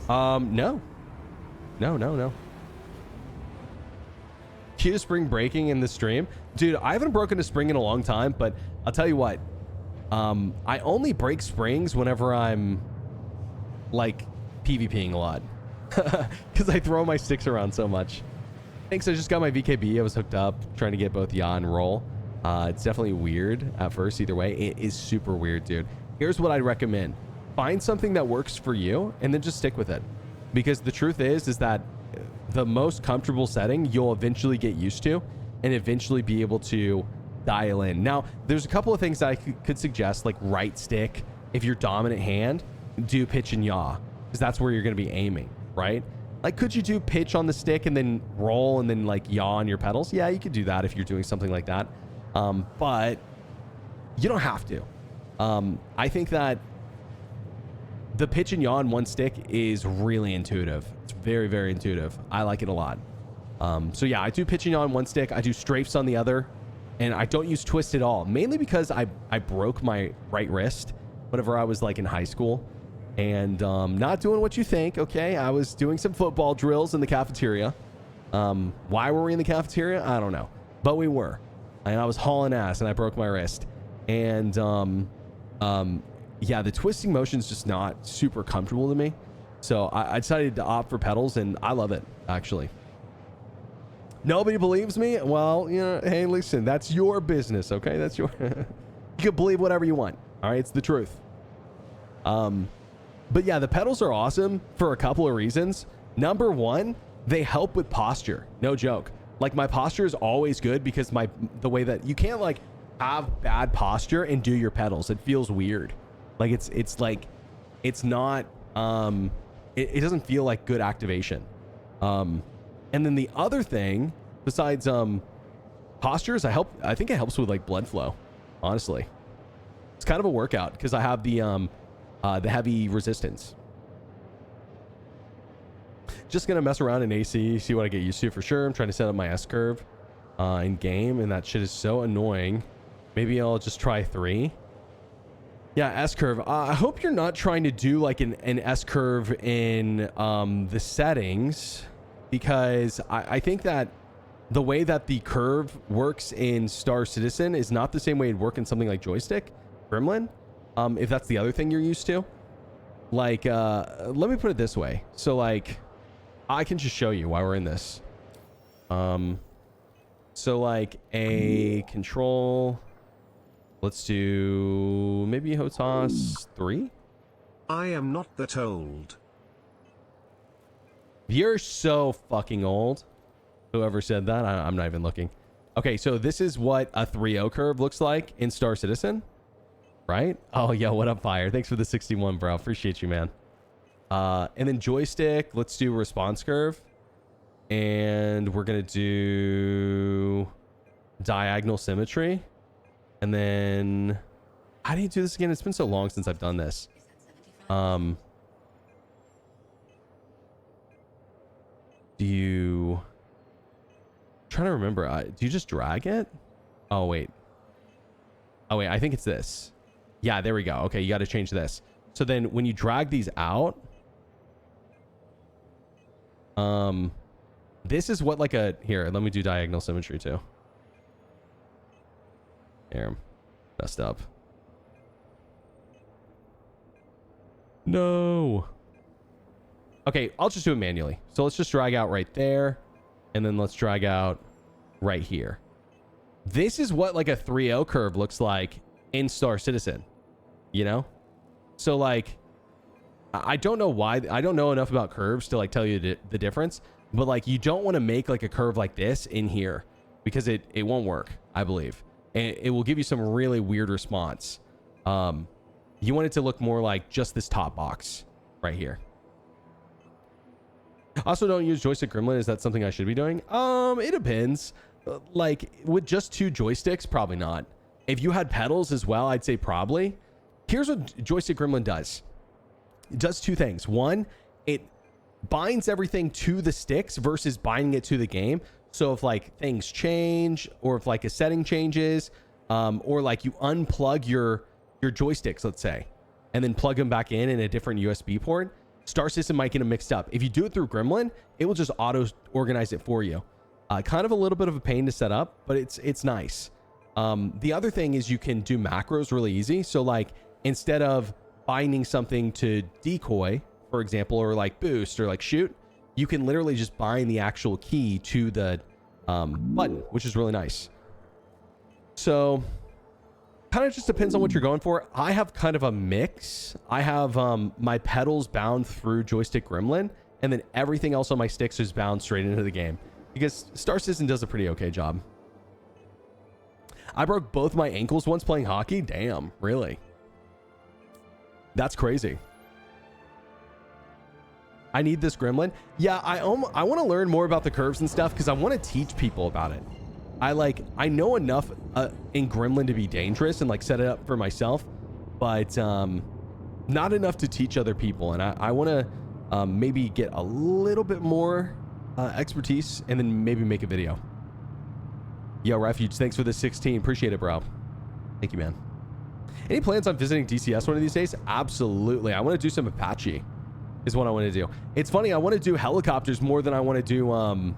No. No. Cue spring breaking in the stream. Dude, I haven't broken a spring in a long time, but I'll tell you what. I only break springs whenever I'm like PvPing a lot because I throw my sticks around so much. Thanks. I just got my VKB. I was hooked up trying to get both yaw and roll. It's definitely weird at first. Either way, it is super weird, dude. Here's what I'd recommend. Find something that works for you and then just stick with it. Because the truth is that the most comfortable setting you'll eventually get used to and eventually be able to dial in. Now, there's a couple of things that I could suggest, like right stick. If you're dominant hand, do pitch and yaw, because that's where you're going to be aiming, right? Like, could you do pitch on the stick and then roll and then like yaw on your pedals? Yeah, you could do that if you're doing something like that. But you don't have to. I think that the pitch and yaw on one stick is really intuitive. It's very, very intuitive. I like it a lot. So yeah, I do pitch and yaw on one stick. I do strafes on the other. And I don't use twist at all, mainly because I broke my right wrist whenever I was like in high school. And not doing what you think, okay? I was doing some football drills in the cafeteria. Why were we in the cafeteria? I don't know. But we were. And I was hauling ass and I broke my wrist. And yeah, the twisting motion is just not super comfortable to me. So I decided to opt for pedals, and I love it, actually. Nobody believes me? Well, you know, hey, listen, that's your business, okay? That's your... You can believe whatever you want, all right? It's the truth. But yeah, the pedals are awesome for a couple of reasons. Number one, they help with posture. No joke. Like, my posture is always good because the way that... You can't, like, have bad posture and do your pedals. It feels weird. Like, it's like... It's not... It doesn't feel like good activation. And then the other thing, besides posture, is I think it helps with like blood flow. Honestly, it's kind of a workout because I have the heavy resistance. Just gonna mess around in AC, see what I get used to for sure. I'm trying to set up my S curve in game, and that shit is so annoying. Maybe I'll just try 3. Yeah, S curve. I hope you're not trying to do like an S curve in the settings. Because I think that the way that the curve works in Star Citizen is not the same way it'd work in something like Joystick, Gremlin, if that's the other thing you're used to. Like, let me put it this way. So, like, I can just show you why we're in this. So, like, a control... Let's do maybe HOTAS 3? I am not that old. You're so fucking old. Whoever said that, I'm not even looking. Okay, so this is what a 3.0 curve looks like in Star Citizen, right? Oh, yeah, what up, Fire? Thanks for the 61, bro. Appreciate you, man. And then joystick, let's do response curve. And we're going to do diagonal symmetry. And then, how do you do this again? It's been so long since I've done this. Do you... I'm trying to remember. Do you just drag it? Oh, wait. Oh, wait. I think it's this. Yeah, there we go. Okay, you got to change this. So then when you drag these out... This is what like a... Here, let me do diagonal symmetry too. Here. Messed up. No. Okay, I'll just do it manually. So let's just drag out right there. And then let's drag out right here. This is what like a 3.0 curve looks like in Star Citizen. You know? So like, I don't know why. I don't know enough about curves to like tell you the difference, but like you don't want to make like a curve like this in here because it won't work, I believe. And it will give you some really weird response. You want it to look more like just this top box right here. Also, don't use joystick gremlin. Is that something I should be doing? It depends. Like with just 2 joysticks, probably not. If you had pedals as well, I'd say probably. Here's what joystick gremlin does. It does 2 things. One, it binds everything to the sticks versus binding it to the game. So if like things change, or if like a setting changes, or like you unplug your joysticks, let's say, and then plug them back in a different USB port, Star Citizen might get them mixed up. If you do it through Gremlin, it will just auto organize it for you. Kind of a little bit of a pain to set up, but it's nice. The other thing is you can do macros really easy. So like instead of binding something to decoy, for example, or like boost or like shoot, you can literally just bind the actual key to the button, which is really nice. So kind of just depends on what you're going for. I have kind of a mix. I have my pedals bound through joystick gremlin, and then everything else on my sticks is bound straight into the game because Star Citizen does a pretty okay job. I broke both my ankles once playing hockey. Damn, really? That's crazy. I need this gremlin. Yeah, I want to learn more about the curves and stuff because I want to teach people about it. I know enough in gremlin to be dangerous and like set it up for myself, but not enough to teach other people. And I want to maybe get a little bit more expertise and then maybe make a video. Yo, Refuge, thanks for the 16. Appreciate it, bro. Thank you, man. Any plans on visiting DCS one of these days? Absolutely. I want to do some Apache is what I want to do. It's funny. I want to do helicopters more than I want to do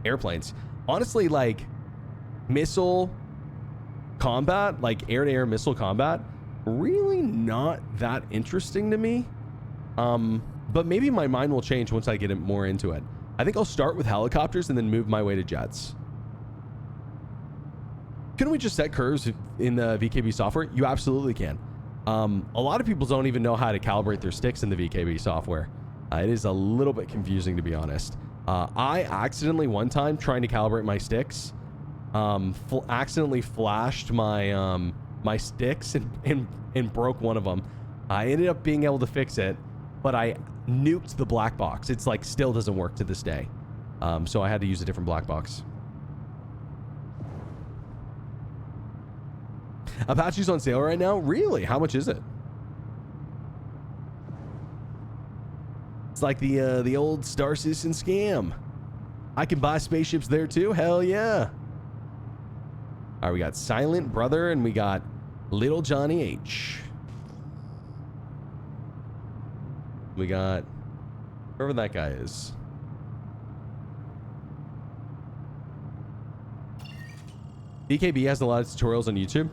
airplanes. Honestly, like missile combat, like air-to-air missile combat, really not that interesting to me. But maybe my mind will change once I get more into it. I think I'll start with helicopters and then move my way to jets. Couldn't we just set curves in the VKB software? You absolutely can. A lot of people don't even know how to calibrate their sticks in the VKB software. It is a little bit confusing, to be honest. I accidentally one time trying to calibrate my sticks, accidentally flashed my my sticks and broke one of them. I ended up being able to fix it, but I nuked the black box. It's like still doesn't work to this day. So I had to use a different black box. Apache's on sale right now? Really? How much is it? It's like the old Star Citizen scam. I can buy spaceships there too? Hell yeah. All right, we got Silent Brother and we got Little Johnny H. We got whoever that guy is. BKB has a lot of tutorials on YouTube.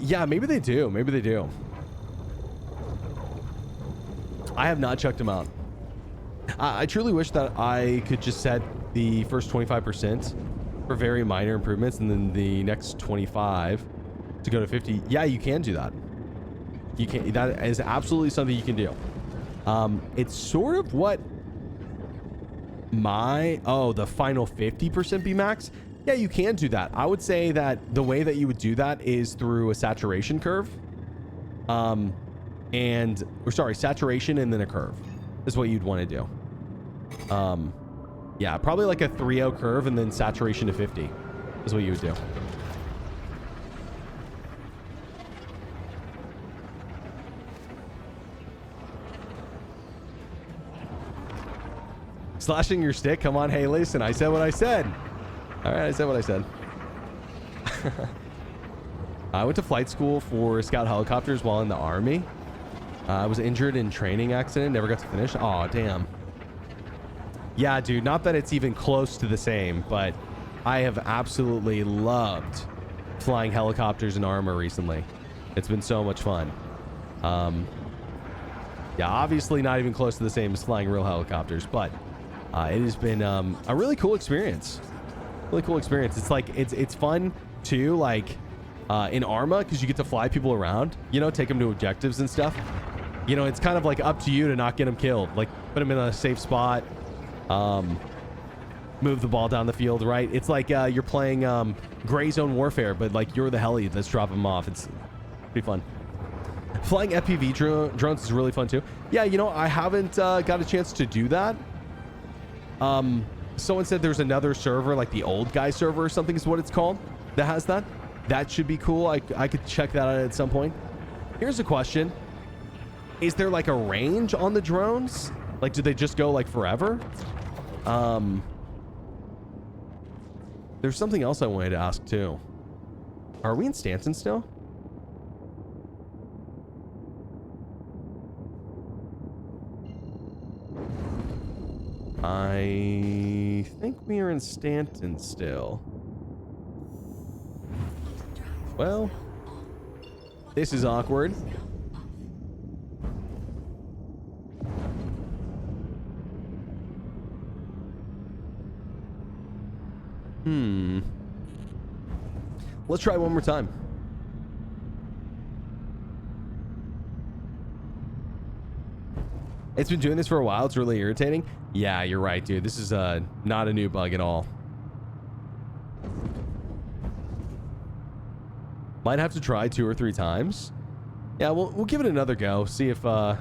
Yeah, maybe they do. Maybe they do. I have not checked them out. I truly wish that I could just set the first 25% for very minor improvements and then the next 25 to go to 50. Yeah, you can do that. You can. That is absolutely something you can do. It's sort of what the final 50% BMax. Yeah, you can do that. I would say that the way that you would do that is through a saturation curve. Saturation and then a curve is what you'd want to do. Yeah, probably like a 3.0 curve and then saturation to 50 is what you would do. Slashing your stick? Come on, hey, listen, I said what I said. All right, I said what I said. I went to flight school for scout helicopters while in the Army. I was injured in training accident, never got to finish. Oh, damn. Yeah, dude, not that it's even close to the same, but I have absolutely loved flying helicopters in Arma recently. It's been so much fun. Yeah, obviously not even close to the same as flying real helicopters, but it has been a really cool experience. Really cool experience. It's like it's fun too, like in Arma, because you get to fly people around, you know, take them to objectives and stuff. You know, it's kind of like up to you to not get them killed. Like, put them in a safe spot, move the ball down the field, right? It's like you're playing Gray Zone Warfare, but like you're the heli that's dropping them off. It's pretty fun. Flying FPV drones is really fun too. Yeah, you know, I haven't got a chance to do that. Someone said there's another server, like the old guy server or something is what it's called, that has that. That should be cool. I could check that out at some point. Here's a question. Is there like a range on the drones? Like, do they just go like forever? There's something else I wanted to ask too. Are we in Stanton still? I think we are in Stanton still. Well, this is awkward. Let's try one more time. It's been doing this for a while. It's really irritating. Yeah, you're right, dude. This is not a new bug at all. Might have to try 2 or 3 times. Yeah, we'll give it another go. See if we're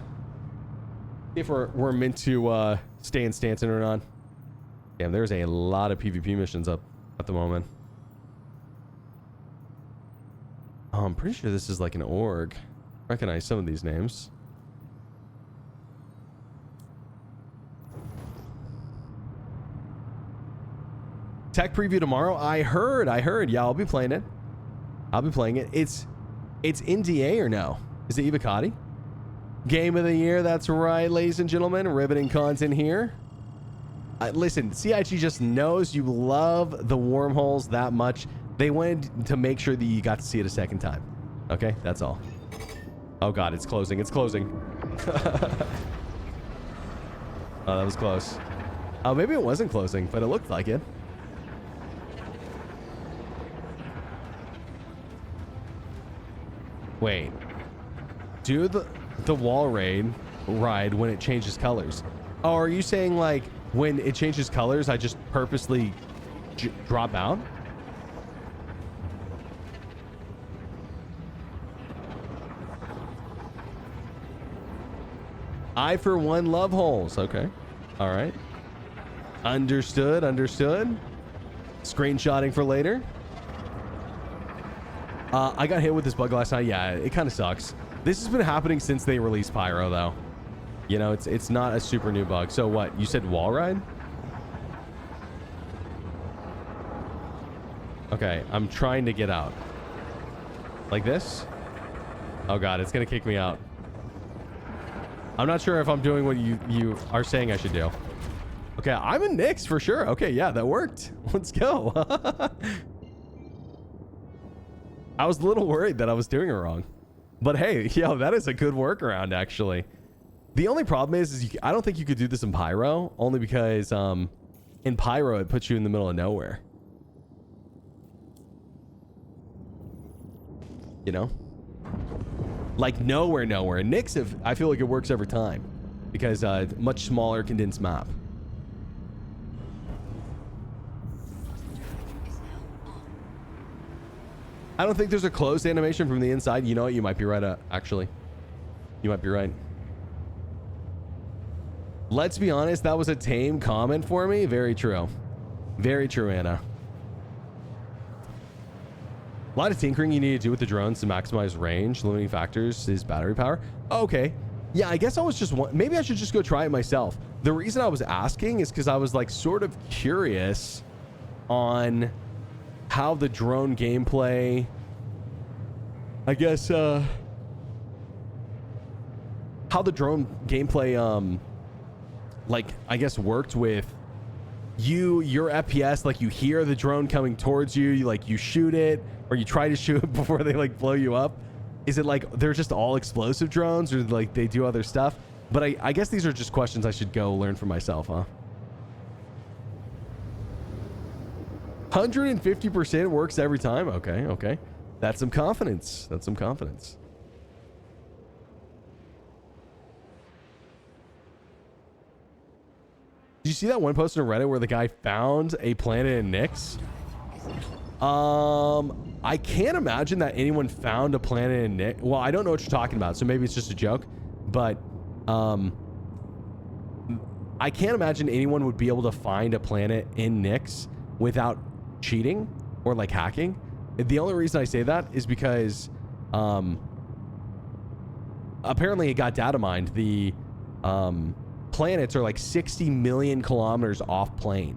meant to stay in Stanton or not. Damn, there's a lot of PvP missions up at the moment. Oh, I'm pretty sure this is like an org. Recognize some of these names. Tech preview tomorrow. I heard. Yeah, I'll be playing it. It's NDA or no? Is it Evocati? Game of the year. That's right, ladies and gentlemen. Riveting content here. Listen, CIG just knows you love the wormholes that much. They wanted to make sure that you got to see it a second time. Okay, that's all. Oh god, it's closing. It's closing. Oh, that was close. Oh, maybe it wasn't closing, but it looked like it. Wait. Do the wall ride when it changes colors. Oh, are you saying like when it changes colors, I just purposely drop out? I, for one, love holes. Okay. All right. Understood. Screenshotting for later. I got hit with this bug last night. Yeah, it kind of sucks. This has been happening since they released Pyro, though. You know, it's not a super new bug. So what? You said wall ride? Okay, I'm trying to get out. Like this? Oh god, it's gonna kick me out. I'm not sure if I'm doing what you are saying I should do. Okay, I'm in Nyx for sure. Okay, yeah, that worked. Let's go. I was a little worried that I was doing it wrong. But hey, yo, that is a good workaround, actually. The only problem is I don't think you could do this in Pyro, only because in Pyro, it puts you in the middle of nowhere. You know? Like nowhere. Nyx, I feel like it works every time because much smaller condensed map. I don't think there's a closed animation from the inside. You know what? You might be right, actually. You might be right. Let's be honest, that was a tame comment for me. Very true. Very true, Anna. A lot of tinkering you need to do with the drones to maximize range. Limiting factors is battery power. Oh, okay. Yeah, I guess I was just maybe I should just go try it myself. The reason I was asking is because I was like sort of curious on how the drone gameplay, I guess, how the drone gameplay, like, I guess worked with your FPS. Like, you hear the drone coming towards you, you shoot it, or you try to shoot it before they like blow you up. Is it like they're just all explosive drones, or like they do other stuff? But I guess these are just questions I should go learn for myself, huh? 150% works every time. Okay. That's some confidence. That's some confidence. Did you see that one post on Reddit where the guy found a planet in Nyx? I can't imagine that anyone found a planet in Nyx. Well, I don't know what you're talking about, so maybe it's just a joke. But I can't imagine anyone would be able to find a planet in Nyx without cheating or like hacking. The only reason I say that is because apparently it got data mined. The planets are like 60 million kilometers off plane,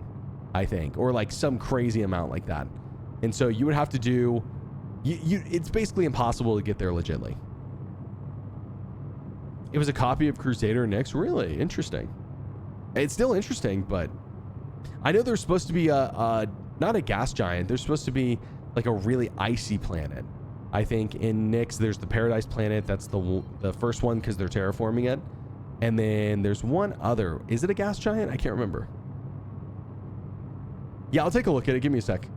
I think, or like some crazy amount like that. And so you would have to do, it's basically impossible to get there legitly. It was a copy of Crusader Nyx. Really interesting. It's still interesting, but I know there's supposed to be a not a gas giant. There's supposed to be like a really icy planet. I think in Nyx there's the Paradise planet. That's the first one because they're terraforming it. And then there's one other. Is it a gas giant? I can't remember. Yeah, I'll take a look at it. Give me a sec.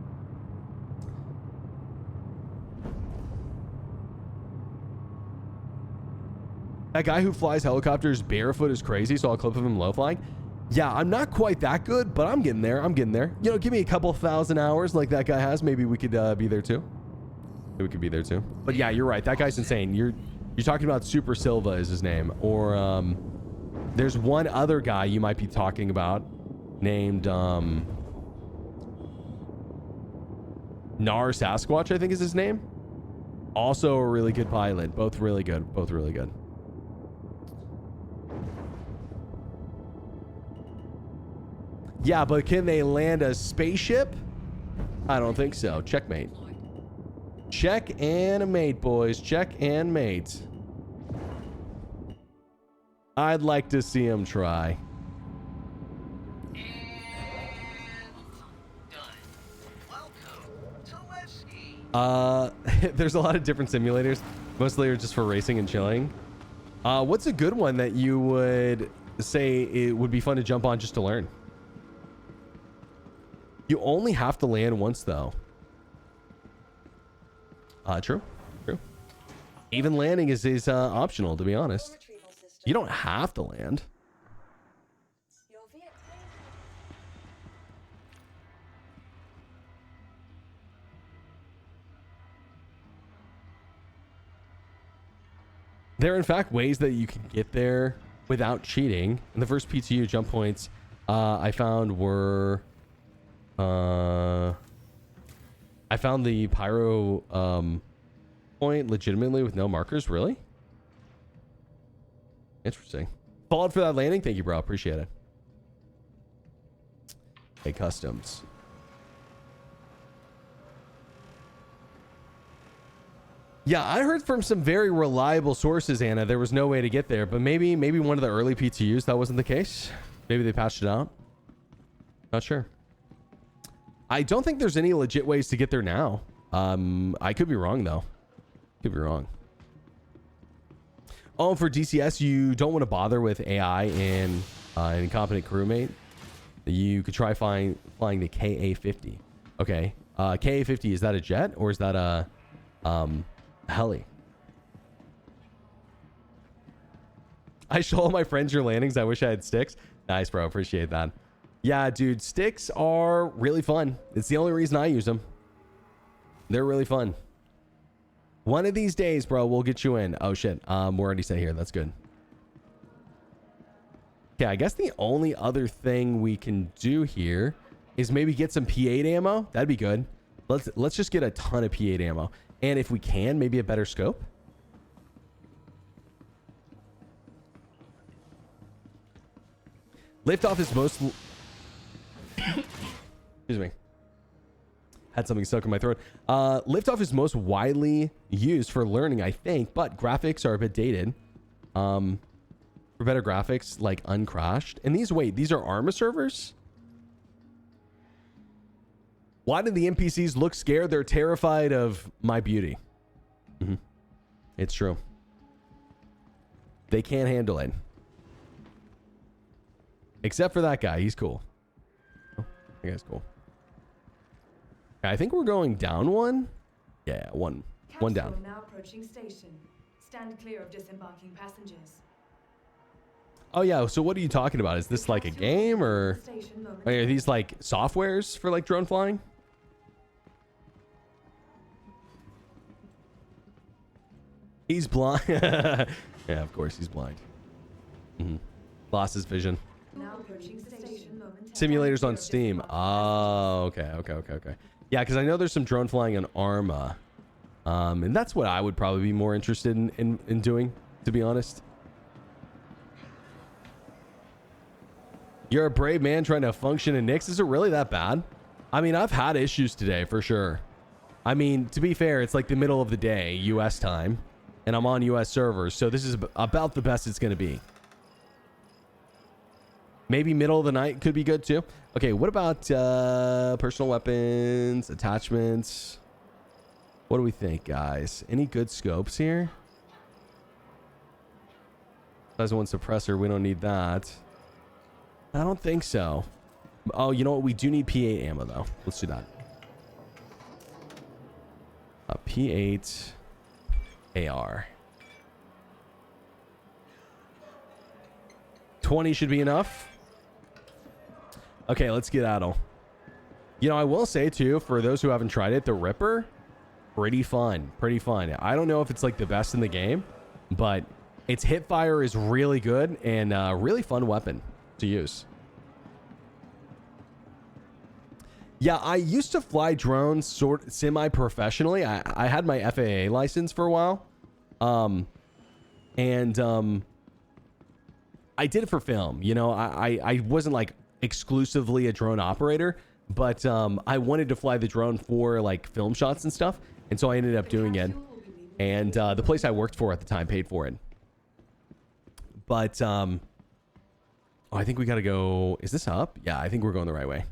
That guy who flies helicopters barefoot is crazy. Saw a clip of him low flying. Yeah, I'm not quite that good, but I'm getting there. I'm getting there. You know, give me a couple thousand hours like that guy has. Maybe we could be there too. Maybe we could be there too. But yeah, you're right. That guy's insane. You're talking about Super Silva is his name. Or there's one other guy you might be talking about named Nar Sasquatch, I think is his name. Also a really good pilot. Both really good. Both really good. Yeah, but can they land a spaceship? I don't think so. Checkmate. Check and mate, boys. Check and mate. I'd like to see him try. There's a lot of different simulators. Mostly are just for racing and chilling. What's a good one that you would say it would be fun to jump on just to learn? You only have to land once, though. True. Even landing is optional, to be honest. You don't have to land. There are, in fact, ways that you can get there without cheating. And the first PTU jump points I found were... I found the pyro point legitimately with no markers. Really? Interesting. Followed for that landing. Thank you, bro. Appreciate it. Hey, customs. Yeah, I heard from some very reliable sources, Anna, there was no way to get there, but maybe one of the early PTUs that wasn't the case. Maybe they patched it out. Not sure. I don't think there's any legit ways to get there now. I could be wrong though. Could be wrong. Oh, for DCS, you don't want to bother with AI and an incompetent crewmate. You could try flying the KA-50. Okay. KA-50, is that a jet or is that a heli? I show all my friends your landings. I wish I had sticks. Nice, bro. Appreciate that. Yeah, dude, sticks are really fun. It's the only reason I use them. They're really fun. One of these days, bro, we'll get you in. Oh, shit. We're already set here. That's good. Okay, I guess the only other thing we can do here is maybe get some P8 ammo. That'd be good. Let's just get a ton of P8 ammo. And if we can, maybe a better scope. Liftoff is most... Excuse me. Had something stuck in my throat. Liftoff is most widely used for learning, I think, but graphics are a bit dated. For better graphics, like Uncrashed. And these are Arma servers? Why do the NPCs look scared? They're terrified of my beauty. It's true. They can't handle it. Except for that guy. He's cool. Oh, that guy's cool. I think we're going down one. Yeah, one. One down. Capsule now approaching station. Stand clear of disembarking passengers. Oh yeah, so what are you talking about? Is this like a game, or Station are these like softwares for like drone flying? He's blind. Yeah, of course he's blind. Lost his vision. Now approaching station momentarily. Simulators on Steam. Oh, okay. Yeah, because I know there's some drone flying on Arma. And that's what I would probably be more interested in doing, to be honest. You're a brave man trying to function in Nix. Is it really that bad? I mean, I've had issues today for sure. I mean, to be fair, it's like the middle of the day, US time, and I'm on US servers, so this is about the best it's going to be. Maybe middle of the night could be good too. Okay, what about personal weapons, attachments? What do we think, guys? Any good scopes here? Size 1 suppressor, we don't need that. I don't think so. Oh, you know what? We do need P8 ammo, though. Let's do that. P8 AR. 20 should be enough. Okay, let's get Adel. You know, I will say, too, for those who haven't tried it, the Ripper, pretty fun. Pretty fun. I don't know if it's, like, the best in the game, but its hip fire is really good and really fun weapon to use. Yeah, I used to fly drones semi-professionally. I had my FAA license for a while. I did it for film. You know, I wasn't like exclusively a drone operator, but I wanted to fly the drone for like film shots and stuff. And so I ended up doing it. And the place I worked for at the time paid for it. But oh, I think we got to go. Is this up? Yeah, I think we're going the right way.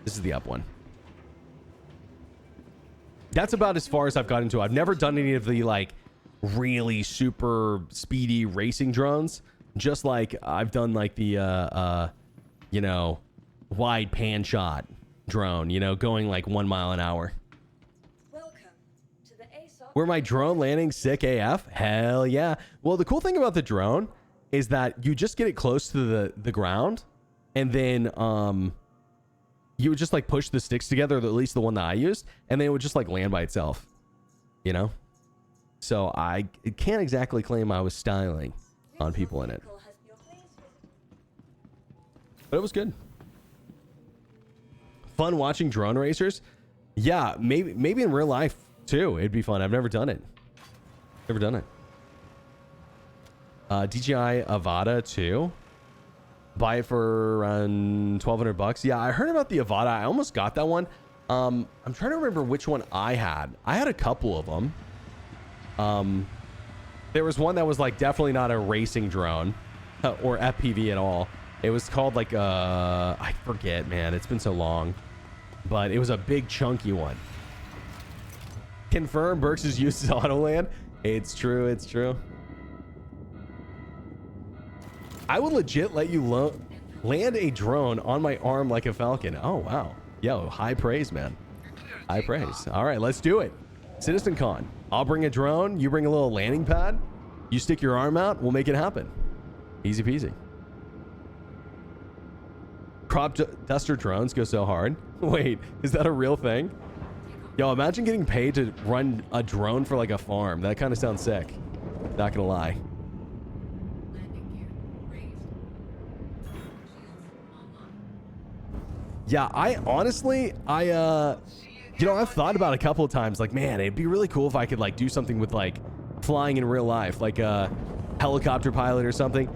This is the up one. That's about as far as I've gotten to. I've never done any of the like really super speedy racing drones. Just like I've done like the you know, wide pan shot drone, you know, going like 1 mile an hour. Welcome to the ASOC. Were my drone landing sick AF? Hell yeah. Well, the cool thing about the drone is that you just get it close to the ground, and then you would just like push the sticks together, at least the one that I used, and then it would just like land by itself, you know? So I can't exactly claim I was styling on people in it, but it was good. Fun watching drone racers. Yeah, maybe in real life too. It'd be fun. I've never done it. Never done it. DJI Avata 2. Buy it for around $1,200. Yeah, I heard about the Avata. I almost got that one. I'm trying to remember which one I had. I had a couple of them. There was one that was like definitely not a racing drone or FPV at all. It was called like I forget, man. It's been so long, but it was a big chunky one. Confirm Burks is used as Autoland. It's true. It's true. I would legit let you land a drone on my arm like a falcon. Oh, wow. Yo, high praise, man. High praise. All right, let's do it. Citizen Con. I'll bring a drone. You bring a little landing pad. You stick your arm out. We'll make it happen. Easy peasy. Crop duster drones go so hard. Wait, is that a real thing? Yo, imagine getting paid to run a drone for like a farm. That kind of sounds sick. Not gonna lie. Yeah, I honestly, you know, I've thought about it a couple of times, like, man, it'd be really cool if I could like do something with like flying in real life, like a helicopter pilot or something.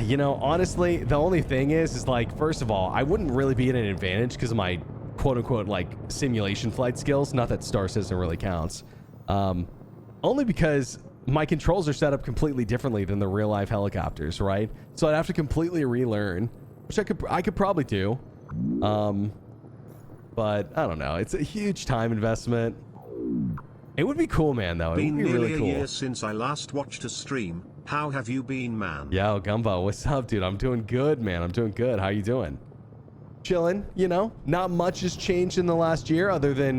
You know, honestly, the only thing is like, first of all, I wouldn't really be at an advantage because of my quote unquote like simulation flight skills. Not that Star Citizen really counts. Only because my controls are set up completely differently than the real life helicopters, right? So I'd have to completely relearn, which I could probably do. But I don't know. It's a huge time investment. It would be cool, man, though. It would be really cool. Been nearly a year since I last watched a stream. How have you been, man? Yo, Gumbo, what's up, dude? I'm doing good, man. I'm doing good. How you doing? Chilling, you know? Not much has changed in the last year other than,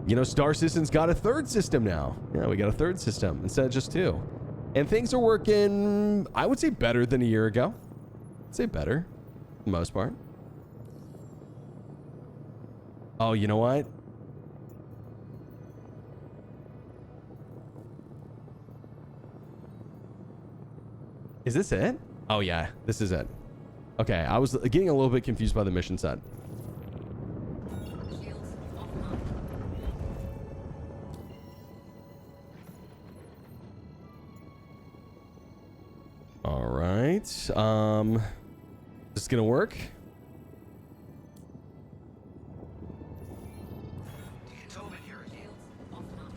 You know, Star Citizen's got a third system now. Yeah, we got a third system instead of just two. And things are working, I would say, better than a year ago. I'd say better, for the most part. Oh, you know what? Is this it? Oh, yeah, this is it. Okay, I was getting a little bit confused by the mission set. All right. Is this gonna work?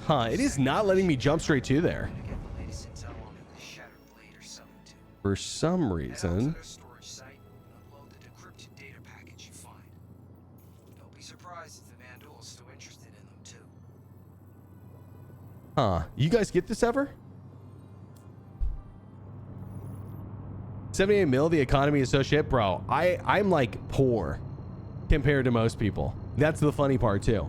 Huh, it is not letting me jump straight to there. For some reason. Huh, you guys get this ever? 78 mil, the economy is so shit, bro. I'm like poor compared to most people. That's the funny part too.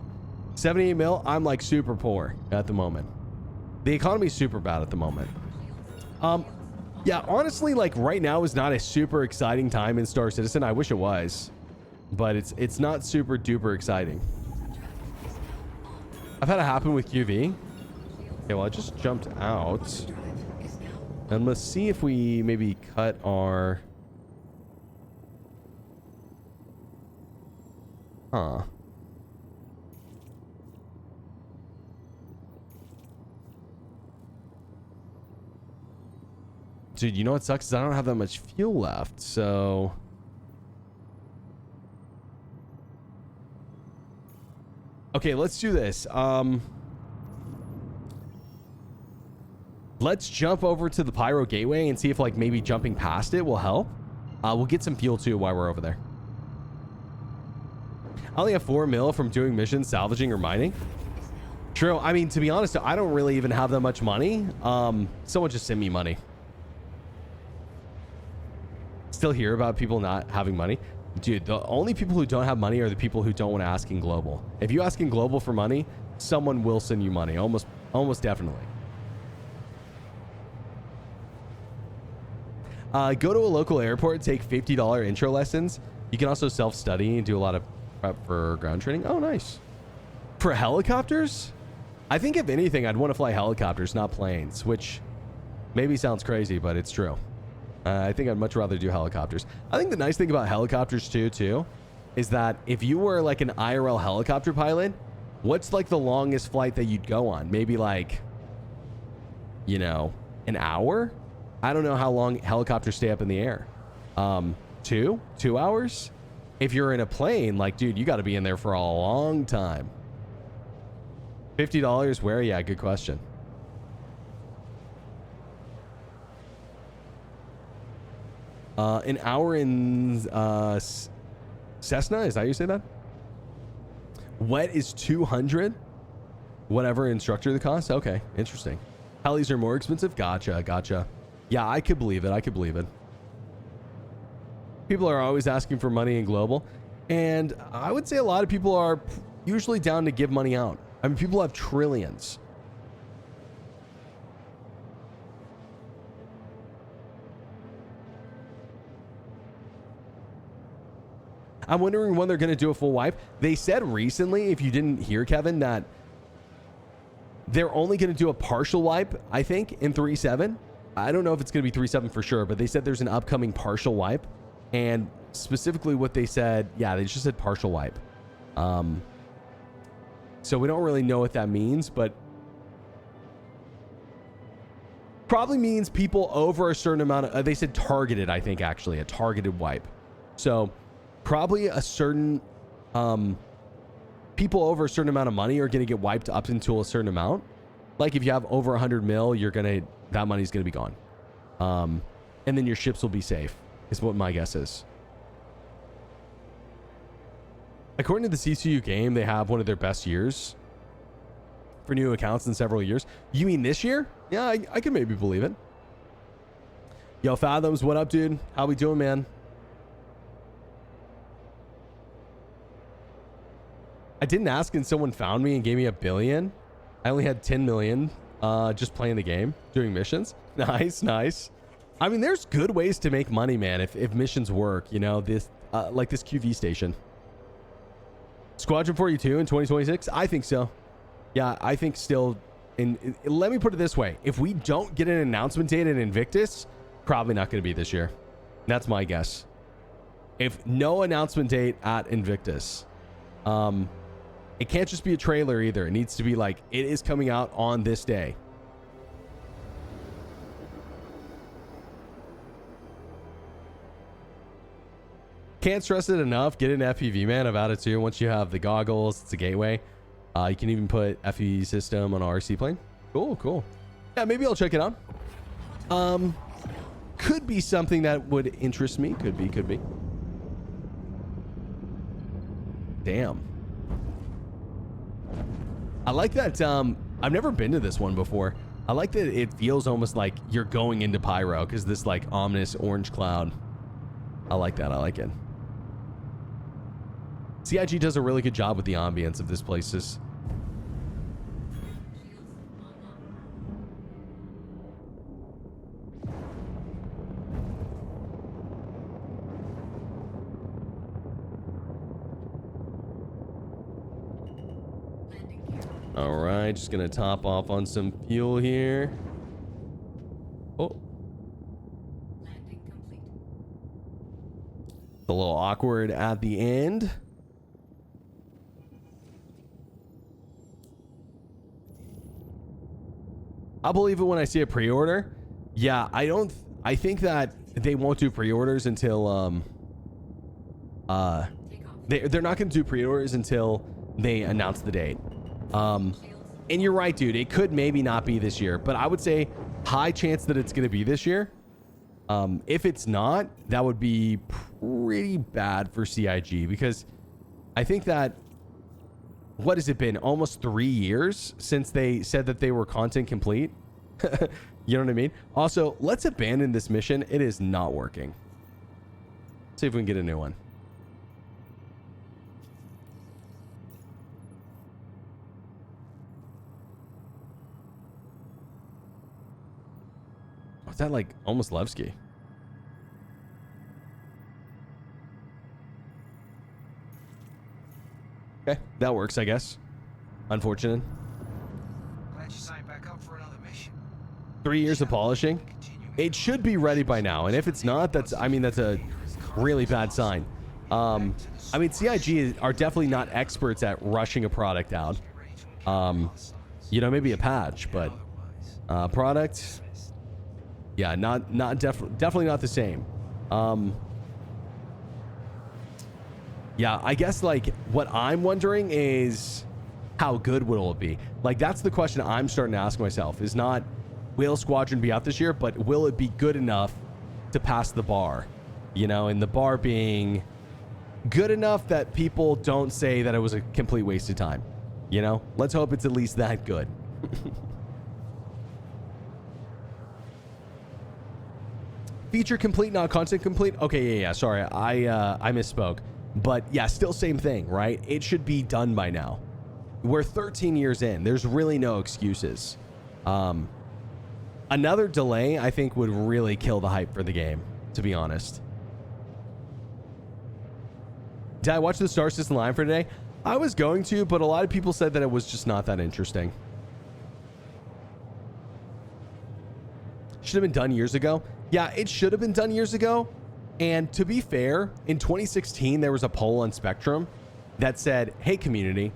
78 mil, I'm like super poor at the moment. The economy is super bad at the moment. Yeah, honestly, like right now is not a super exciting time in Star Citizen. I wish it was, but it's not super duper exciting. I've had it happen with QV. Okay, well, I just jumped out. And let's see if we maybe cut our... Huh. Dude, you know what sucks is I don't have that much fuel left, so... Okay, let's do this. Let's jump over to the Pyro Gateway and see if like maybe jumping past it will help. We'll get some fuel too while we're over there. I only have 4 mil from doing missions, salvaging, or mining. True. I mean, to be honest, I don't really even have that much money. Someone just sent me money. Still hear about people not having money. Dude, the only people who don't have money are the people who don't want to ask in Global. If you ask in Global for money, someone will send you money. Almost definitely. Go to a local airport, take $50 intro lessons. You can also self-study and do a lot of prep for ground training. Oh, nice. For helicopters? I think if anything, I'd want to fly helicopters, not planes, which maybe sounds crazy, but it's true. I think I'd much rather do helicopters. I think the nice thing about helicopters too, is that if you were like an IRL helicopter pilot, what's like the longest flight that you'd go on? Maybe like, you know, an hour? I don't know how long helicopters stay up in the air. 2 hours? If you're in a plane, like, dude, you got to be in there for a long time. $50 where? Yeah, good question. An hour in Cessna, is that how you say that? Wet is 200. Whatever instructor the cost. Okay, interesting. Helis are more expensive. Gotcha. Yeah, I could believe it. People are always asking for money in Global, and I would say a lot of people are usually down to give money out. I mean, people have trillions. I'm wondering when they're going to do a full wipe. They said recently, if you didn't hear, Kevin, that they're only going to do a partial wipe, I think, in 3.7. I don't know if it's going to be 3.7 for sure, but they said there's an upcoming partial wipe. And specifically what they said, yeah, they just said partial wipe. So we don't really know what that means, but probably means people over a certain amount of, they said targeted, I think, actually, a targeted wipe. So probably a certain, people over a certain amount of money are going to get wiped up until a certain amount. Like if you have over 100 mil, that money's going to be gone. And then your ships will be safe, is what my guess is. According to the CCU game, they have one of their best years for new accounts in several years. You mean this year? Yeah, I can maybe believe it. Yo, Fathoms, what up, dude? How we doing, man? I didn't ask and someone found me and gave me $1 billion. I only had 10 million just playing the game, doing missions. Nice, nice. I mean, there's good ways to make money, man, if missions work, you know, this like this QV station. Squadron 42 in 2026? I think so. Yeah, I think still. Let me put it this way. If we don't get an announcement date at Invictus, probably not going to be this year. That's my guess. If no announcement date at Invictus, it can't just be a trailer either. It needs to be like, it is coming out on this day. Can't stress it enough. Get an FPV, man. I've added to. Once you have the goggles, it's a gateway. You can even put FPV system on an RC plane. Cool, cool. Yeah, maybe I'll check it out. Could be something that would interest me. Could be. Damn. I like that. I've never been to this one before. I like that it feels almost like you're going into Pyro because this like ominous orange cloud. I like that. I like it. CIG does a really good job with the ambience of this places. All right, just gonna top off on some fuel here. Oh. Landing complete. A little awkward at the end. I'll believe it when I see a pre-order. Yeah, I think that they won't do pre-orders until they're not going to do pre-orders until they announce the date. And you're right, dude. It could maybe not be this year, but I would say high chance that it's going to be this year. If it's not, that would be pretty bad for CIG because I think that, what has it been? Almost 3 years since they said that they were content complete. You know what I mean? Also, let's abandon this mission. It is not working. See if we can get a new one. Was that like almost Levski? Okay, that works, I guess. Unfortunate. Glad you signed back up for another mission. 3 years of polishing. It should be ready by now, and if it's not, that's a really bad sign. I mean, CIG are definitely not experts at rushing a product out. You know, maybe a patch, but product, yeah, definitely not the same. Yeah, I guess like what I'm wondering is how good will it be? Like that's the question I'm starting to ask myself, is not will Squadron be out this year, but will it be good enough to pass the bar? You know, and the bar being good enough that people don't say that it was a complete waste of time. You know, let's hope it's at least that good. Feature complete, not content complete. Okay, yeah, sorry, I misspoke. But yeah, still same thing, right? It should be done by now. We're 13 years in. There's really no excuses. Another delay, I think, would really kill the hype for the game, to be honest. Did I watch the Star Citizen Live for today? I was going to, but a lot of people said that it was just not that interesting. Should have been done years ago. Yeah, it should have been done years ago. And to be fair, in 2016, there was a poll on Spectrum that said, hey, community,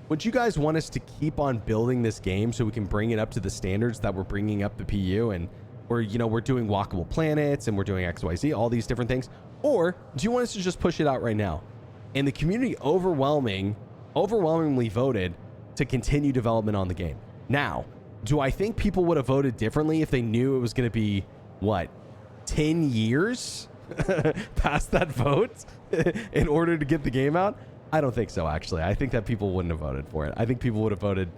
would you guys want us to keep on building this game so we can bring it up to the standards that we're bringing up the PU and we're doing walkable planets and we're doing XYZ, all these different things? Or do you want us to just push it out right now? And the community overwhelmingly voted to continue development on the game. Now, do I think people would have voted differently if they knew it was going to be, 10 years past that vote in order to get the game out? I don't think so, actually. I think that people wouldn't have voted for it. I think people would have voted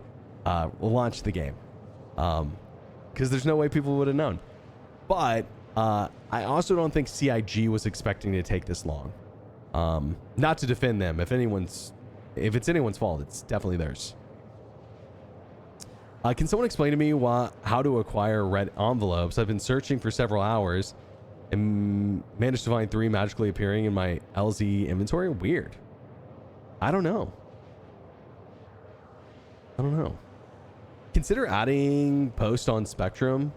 launch the game. Because there's no way people would have known. But I also don't think CIG was expecting to take this long. Not to defend them. If anyone's If it's anyone's fault, it's definitely theirs. Can someone explain to me how to acquire red envelopes? I've been searching for several hours and managed to find 3 magically appearing in my LZ inventory. Weird. I don't know. Consider adding post on Spectrum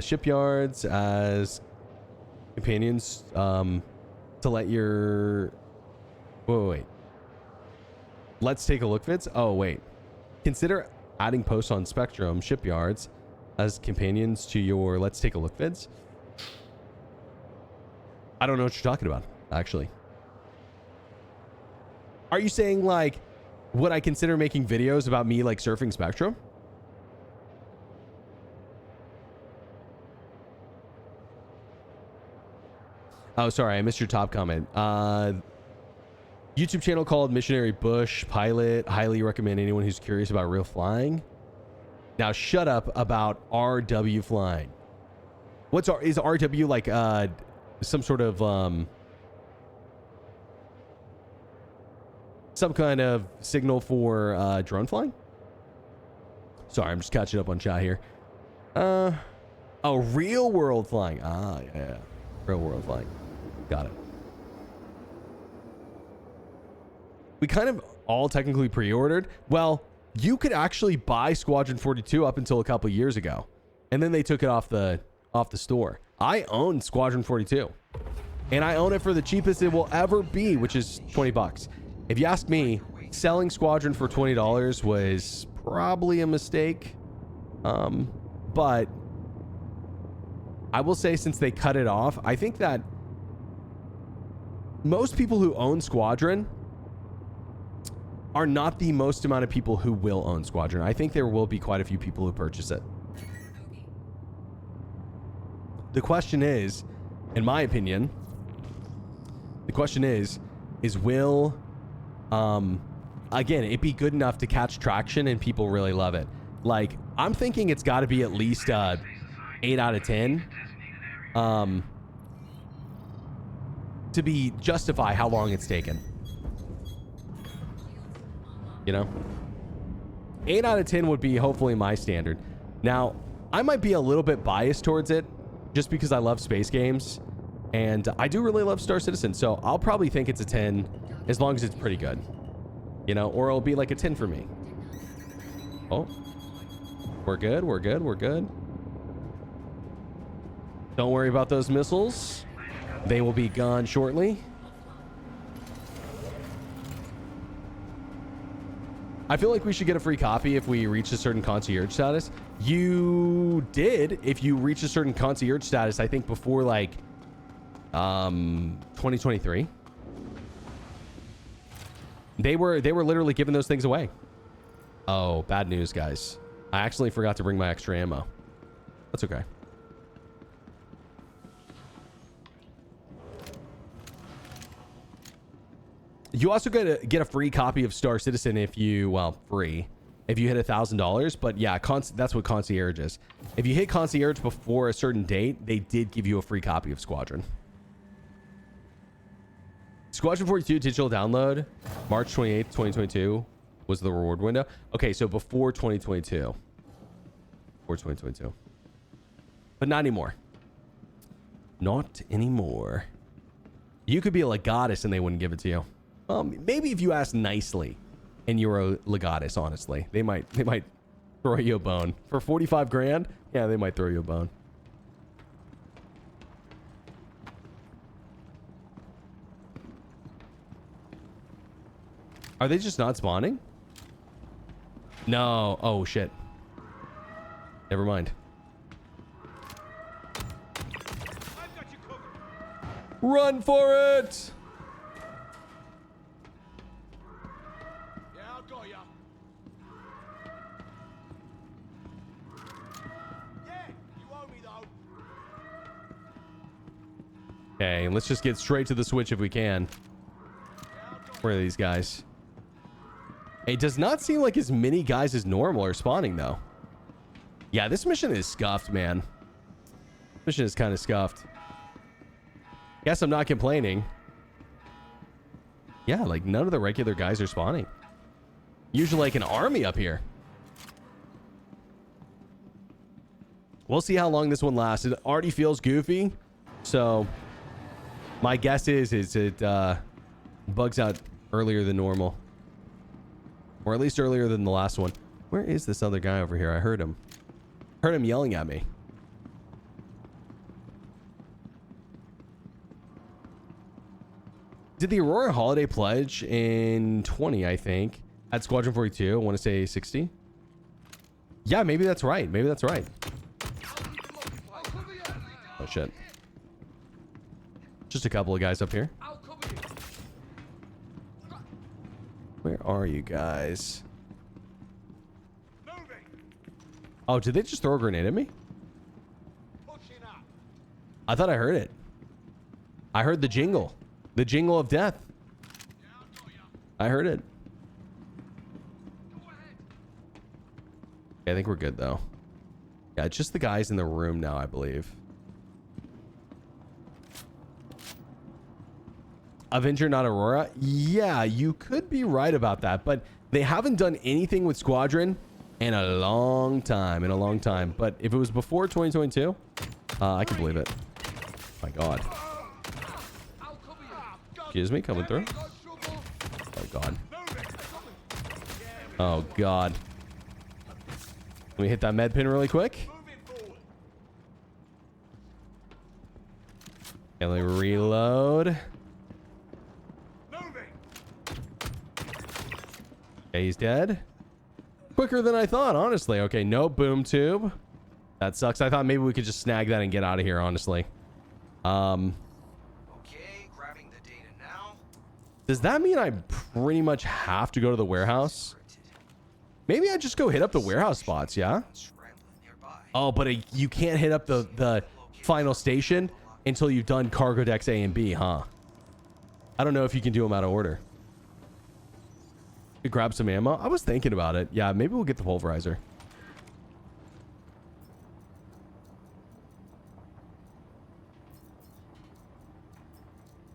shipyards as companions to let your... Wait. Let's take a look vids. Oh, wait. Consider adding posts on Spectrum shipyards as companions to your Let's Take a Look vids. I don't know what you're talking about, actually. Are you saying, like, would I consider making videos about me, like, surfing Spectrum? Oh, sorry, I missed your top comment. YouTube channel called Missionary Bush Pilot. Highly recommend anyone who's curious about real flying. Now shut up about RW flying. Is RW like some sort of some kind of signal for drone flying? Sorry, I'm just catching up on chat here. Oh, real world flying. Ah, yeah. Real world flying. Got it. We kind of all technically pre-ordered. Well, you could actually buy Squadron 42 up until a couple years ago, and then they took it off the store. I own Squadron 42, and I own it for the cheapest it will ever be, which is $20. If you ask me, selling Squadron for $20 was probably a mistake. But I will say, since they cut it off, I think that most people who own Squadron are not the most amount of people who will own Squadron. I think there will be quite a few people who purchase it. The question is, in my opinion, will, again, it be good enough to catch traction and people really love it? Like, I'm thinking it's got to be at least 8 out of 10 to justify how long it's taken. You know, 8 out of 10 would be hopefully my standard. Now, I might be a little bit biased towards it just because I love space games, and I do really love Star Citizen. So I'll probably think it's a 10 as long as it's pretty good, you know, or it'll be like a 10 for me. Oh, we're good. We're good. We're good. Don't worry about those missiles. They will be gone shortly. I feel like we should get a free copy if we reach a certain concierge status. You did if you reach a certain concierge status, I think before like 2023. They were literally giving those things away. Oh, bad news, guys. I actually forgot to bring my extra ammo. That's okay. You also get a free copy of Star Citizen if you, well, free, if you hit $1,000. But yeah, that's what concierge is. If you hit concierge before a certain date, they did give you a free copy of Squadron. Squadron 42 digital download, March 28th, 2022 was the reward window. Okay, so before 2022. Before 2022. But not anymore. Not anymore. You could be a Legatus and they wouldn't give it to you. Maybe if you ask nicely and you're a Legatus, honestly, they might throw you a bone. For 45 grand, yeah, they might throw you a bone. Are they just not spawning? No. Oh, shit. Never mind. I've got you covered. Run for it! Yeah, I'll go, ya. Yeah, you owe me though. Okay, let's just get straight to the switch if we can. Where are these guys? It does not seem like as many guys as normal are spawning, though. Yeah, this mission is scuffed, man. Mission is kind of scuffed. Guess I'm not complaining. Yeah, like none of the regular guys are spawning. Usually like an army up here. We'll see how long this one lasts. It already feels goofy. So my guess is it bugs out earlier than normal. Or at least earlier than the last one. Where is this other guy over here? I heard him. Heard him yelling at me. Did the Aurora Holiday Pledge in 20, I think. At Squadron 42. I want to say 60. Yeah, maybe that's right. Maybe that's right. Oh, shit. Just a couple of guys up here. I'll cover you. Where are you guys? Moving. Oh, did they just throw a grenade at me? Pushing up. I thought I heard it. I heard the jingle. The jingle of death. Yeah, I got ya. I heard it. Go ahead. Yeah, I think we're good, though. Yeah, it's just the guys in the room now, I believe. Avenger, not Aurora? Yeah, you could be right about that, but they haven't done anything with Squadron in a long time, But if it was before 2022, I can believe it. My God. I'll cover you. Excuse me, coming through. Got trouble. Oh, God. Moving. Oh, God. Let me hit that med pin really quick. Moving forward. And let me reload. Moving. Okay, he's dead. Quicker than I thought, honestly. Okay, no boom tube. That sucks. I thought maybe we could just snag that and get out of here, honestly. Okay, grabbing the data now. Does that mean I pretty much have to go to the warehouse? Maybe I just go hit up the warehouse spots, yeah? Scrambling nearby. Oh, but you can't hit up the final station until you've done cargo decks A and B, huh? I don't know if you can do them out of order. You grab some ammo. I was thinking about it. Yeah, maybe we'll get the pulverizer.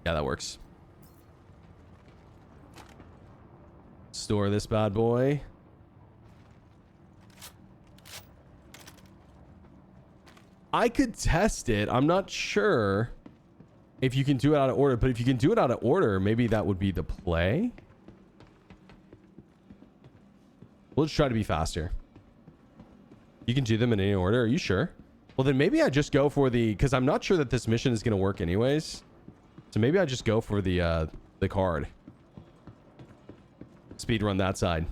Yeah, that works. Store this bad boy. I could test it. I'm not sure if you can do it out of order, but if you can do it out of order, maybe that would be the play. We'll just try to be faster. You can do them in any order. Are you sure? Well, then maybe I just go for the... Because I'm not sure that this mission is going to work anyways. So maybe I just go for the card. Speed run that side.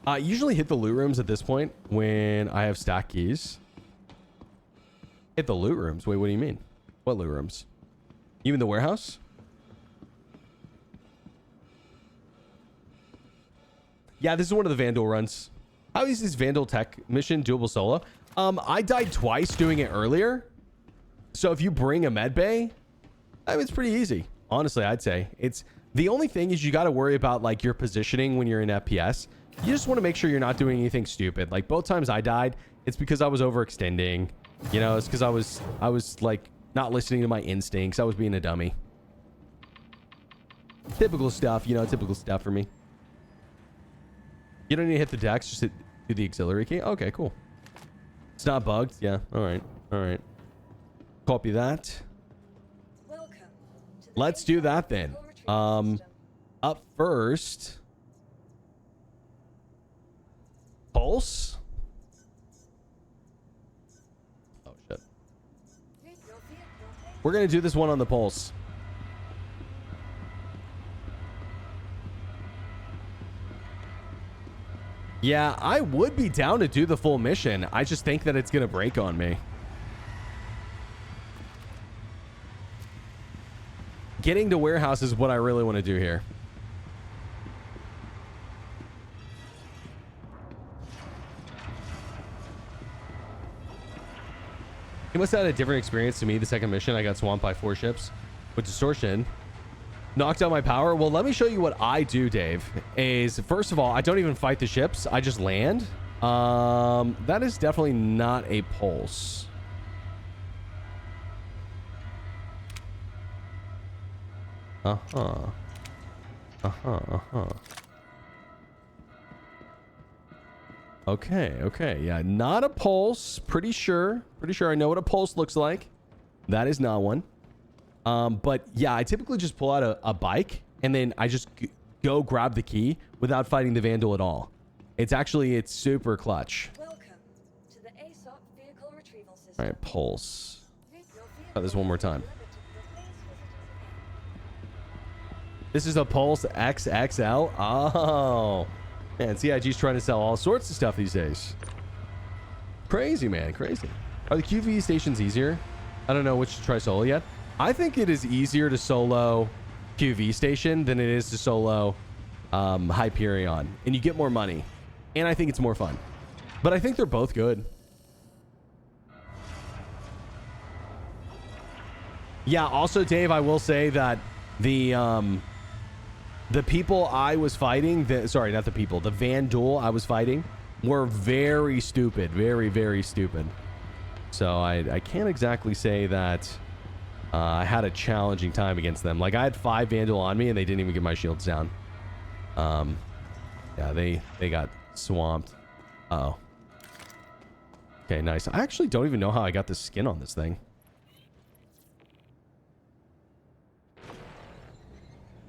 I usually hit the loot rooms at this point when I have stack keys. Hit the loot rooms? Wait, what do you mean? What loot rooms? You mean the warehouse? Yeah, this is one of the Vandal runs. How easy is Vandal Tech mission doable solo? I died twice doing it earlier. So if you bring a med bay, I mean, it's pretty easy. Honestly, I'd say. It's the only thing is you got to worry about like your positioning when you're in FPS. You just want to make sure you're not doing anything stupid. Like both times I died, it's because I was overextending. You know, it's because I was like not listening to my instincts. I was being a dummy. Typical stuff, you know, typical stuff for me. You don't need to hit the decks, just do the auxiliary key. Okay, cool. It's not bugged. Yeah. All right. All right. Copy that. Welcome to the Let's do that then. system. Up first. Pulse. Oh shit. Your vehicle We're gonna do this one on the pulse. Yeah, I would be down to do the full mission. I just think that it's gonna break on me. Getting to warehouse is what I really want to do here. He must have had a different experience to me. The second mission, I got swamped by 4 ships with distortion. Knocked out my power. Well, let me show you what I do, Dave. Is first of all, I don't even fight the ships. I just land. That is definitely not a pulse. Okay. Yeah, not a pulse. Pretty sure I know what a pulse looks like. That is not one. But yeah, I typically just pull out a bike and then I just go grab the key without fighting the vandal at all. It's super clutch. Welcome to the ASOP vehicle retrieval system. All right, pulse. Your Try this one more time. vehicle is limited to the base This is a Pulse XXL. Oh, man, CIG's trying to sell all sorts of stuff these days. Crazy, man, crazy. Are the QV stations easier? I don't know which to try solo yet. I think it is easier to solo QV station than it is to solo Hyperion, and you get more money, and I think it's more fun. But I think they're both good. Yeah. Also, Dave, I will say that the people I was fighting, sorry, not the people, the Vandal I was fighting were very stupid, very, very stupid. So I can't exactly say that I had a challenging time against them. Like, I had 5 Vandal on me and they didn't even get my shields down. Yeah, they got swamped. Uh-oh. Okay, nice. I actually don't even know how I got the skin on this thing.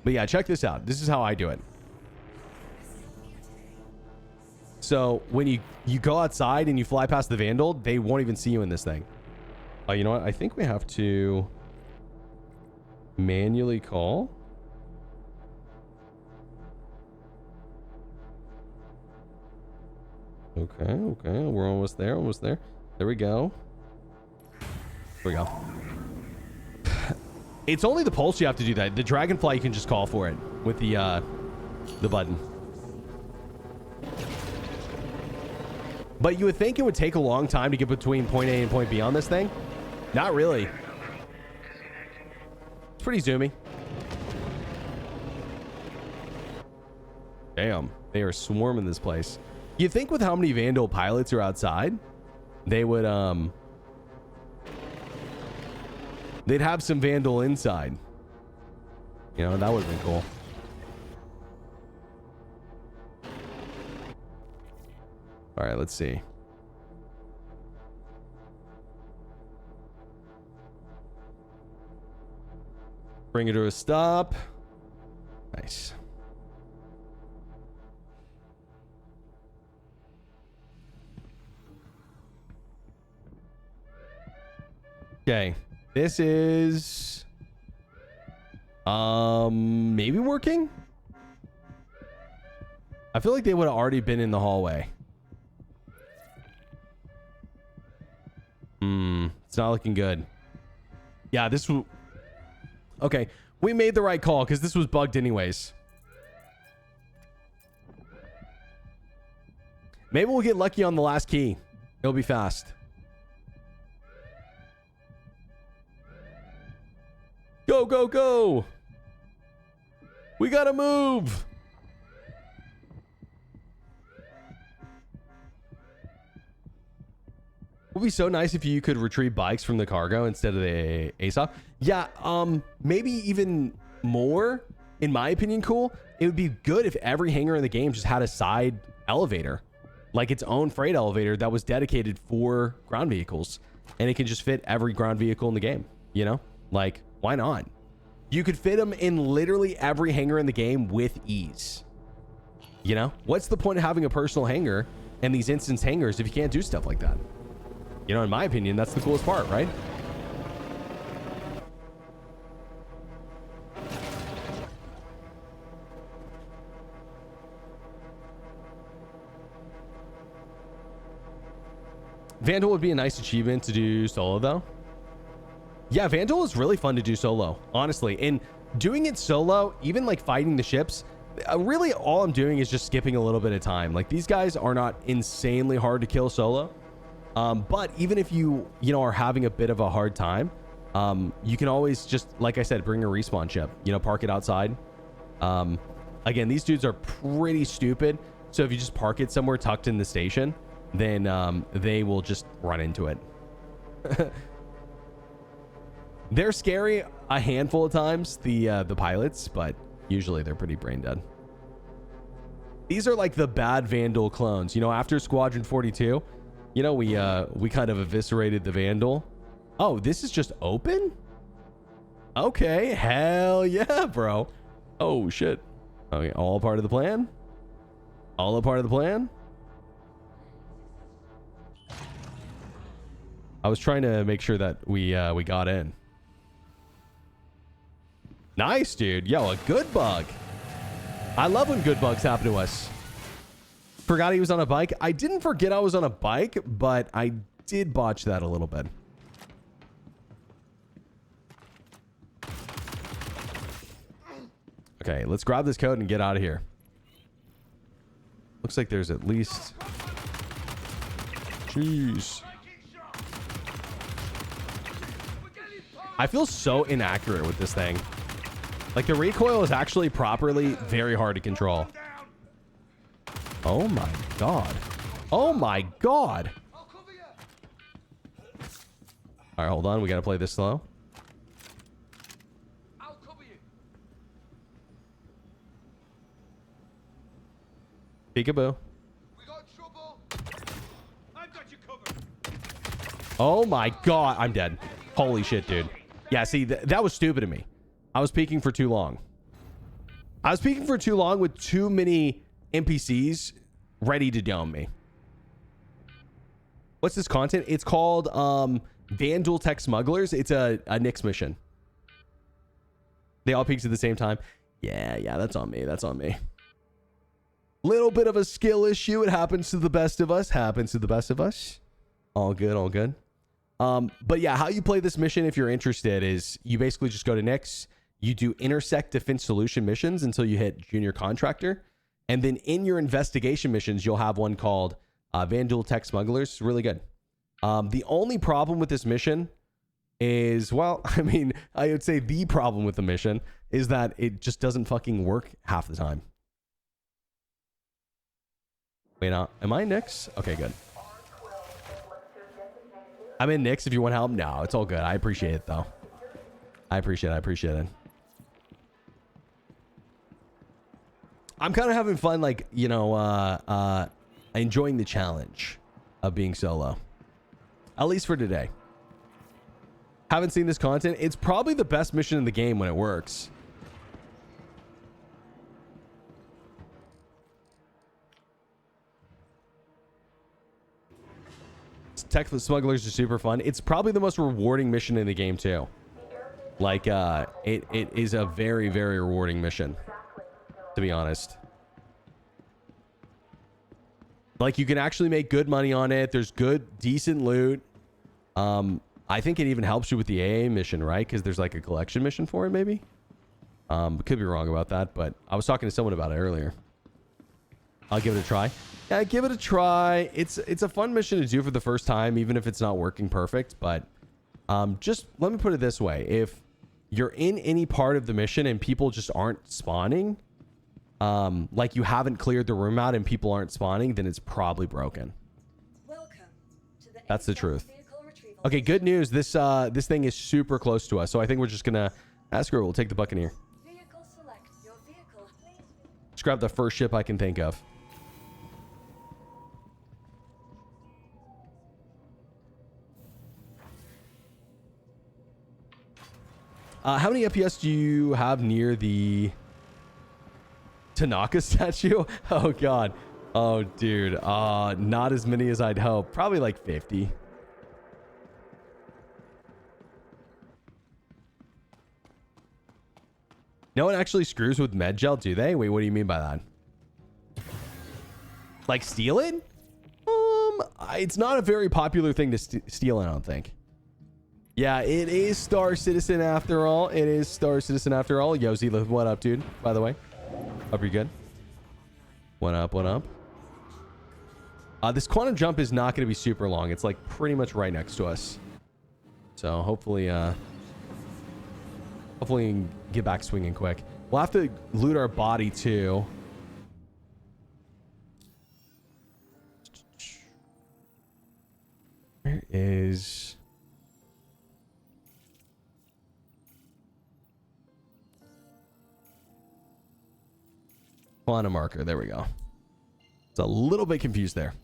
But yeah, check this out. This is how I do it. So when you go outside and you fly past the Vandal, they won't even see you in this thing. Oh, you know what? I think we have to manually call. Okay. We're almost there. There we go. There we go. It's only the pulse you have to do that. The dragonfly, you can just call for it with the button. But you would think it would take a long time to get between point A and point B on this thing. Not really. It's pretty zoomy. Damn, they are swarming this place. You'd think with how many Vandal pilots are outside, they would they'd have some Vandal inside. You know, that would have been cool. All right, let's see. Bring it to a stop. Nice. Okay. This is maybe working. I feel like they would have already been in the hallway. It's not looking good. Yeah, this will. Okay, we made the right call because this was bugged anyways. Maybe we'll get lucky on the last key. It'll be fast. Go, go, go. We gotta move. It would be so nice if you could retrieve bikes from the cargo instead of the ASOP. Yeah, maybe even more, in my opinion, cool. It would be good if every hangar in the game just had a side elevator, like its own freight elevator that was dedicated for ground vehicles, and it can just fit every ground vehicle in the game. You know, like, why not? You could fit them in literally every hangar in the game with ease. You know, what's the point of having a personal hangar and these instance hangars if you can't do stuff like that? You know, in my opinion, that's the coolest part, right? Vandal would be a nice achievement to do solo, though. Yeah, Vandal is really fun to do solo, honestly. And doing it solo, even like fighting the ships, really all I'm doing is just skipping a little bit of time. Like, these guys are not insanely hard to kill solo. But even if you know, are having a bit of a hard time, you can always just, like I said, bring a respawn ship, you know, park it outside. Again, these dudes are pretty stupid. So if you just park it somewhere tucked in the station, then they will just run into it. They're scary. a handful of times, the pilots, but usually they're pretty brain dead. These are like the bad Vandal clones. You know, after Squadron 42, you know, we kind of eviscerated the Vandal. Oh, this is just open? Okay, hell yeah, bro. Oh, shit. Okay, all part of the plan? All a part of the plan? I was trying to make sure that we got in. Nice, dude. Yo, a good bug. I love when good bugs happen to us. Forgot he was on a bike. I didn't forget I was on a bike, but I did botch that a little bit. Okay, let's grab this code and get out of here. Looks like there's at least... Jeez. I feel so inaccurate with this thing. Like, the recoil is actually properly very hard to control. Oh my god. Oh my god. Alright, hold on. We gotta play this slow. Peekaboo. Oh my god. I'm dead. Holy shit, dude. Yeah, see, that was stupid of me. I was peeking for too long. I was peeking for too long with too many NPCs ready to dome me. What's this content? It's called Vandal Tech Smugglers. It's a Nyx mission. They all peeked at the same time. Yeah, that's on me. That's on me. Little bit of a skill issue. It happens to the best of us. Happens to the best of us. All good, all good. But yeah, how you play this mission, if you're interested, is you basically just go to Nyx. You do intersect defense solution missions until you hit junior contractor. And then in your investigation missions, you'll have one called Vandal Tech Smugglers. It's really good. The only problem with this mission is, well, I mean, I would say the problem with the mission is that it just doesn't fucking work half the time. Wait, now, am I Nyx? Okay, good. I'm in Nyx if you want help. No, it's all good. I appreciate it, though. I appreciate it. I'm kind of having fun, like, you know, enjoying the challenge of being solo. At least for today. Haven't seen this content. It's probably the best mission in the game when it works. Tech Smugglers are super fun. It's probably the most rewarding mission in the game too. Like, it is a very, very rewarding mission, to be honest. Like, you can actually make good money on it. There's good, decent loot. I think it even helps you with the AA mission, right? Because there's like a collection mission for it, maybe. Could be wrong about that, but I was talking to someone about it earlier. I'll give it a try. Yeah, give it a try. It's a fun mission to do for the first time, even if it's not working perfect. But just let me put it this way: if you're in any part of the mission and people just aren't spawning, like you haven't cleared the room out and people aren't spawning, then it's probably broken. That's the truth. Okay, good news. This thing is super close to us, so I think we're just gonna screw it. We'll take the Buccaneer. Just grab the first ship I can think of. How many FPS do you have near the Tanaka statue? Oh god. Oh dude. Not as many as I'd hope. Probably like 50. No one actually screws with med gel, do they? Wait, what do you mean by that? Like steal it? It's not a very popular thing to steal, I don't think. Yeah, it is Star Citizen after all. It is Star Citizen after all. Yo, Z, what up, dude? By the way, hope you're good. What up? What up? This quantum jump is not going to be super long. It's like pretty much right next to us. So hopefully, hopefully we can get back swinging quick. We'll have to loot our body too. Where is... Quantum marker. There we go. It's a little bit confused there.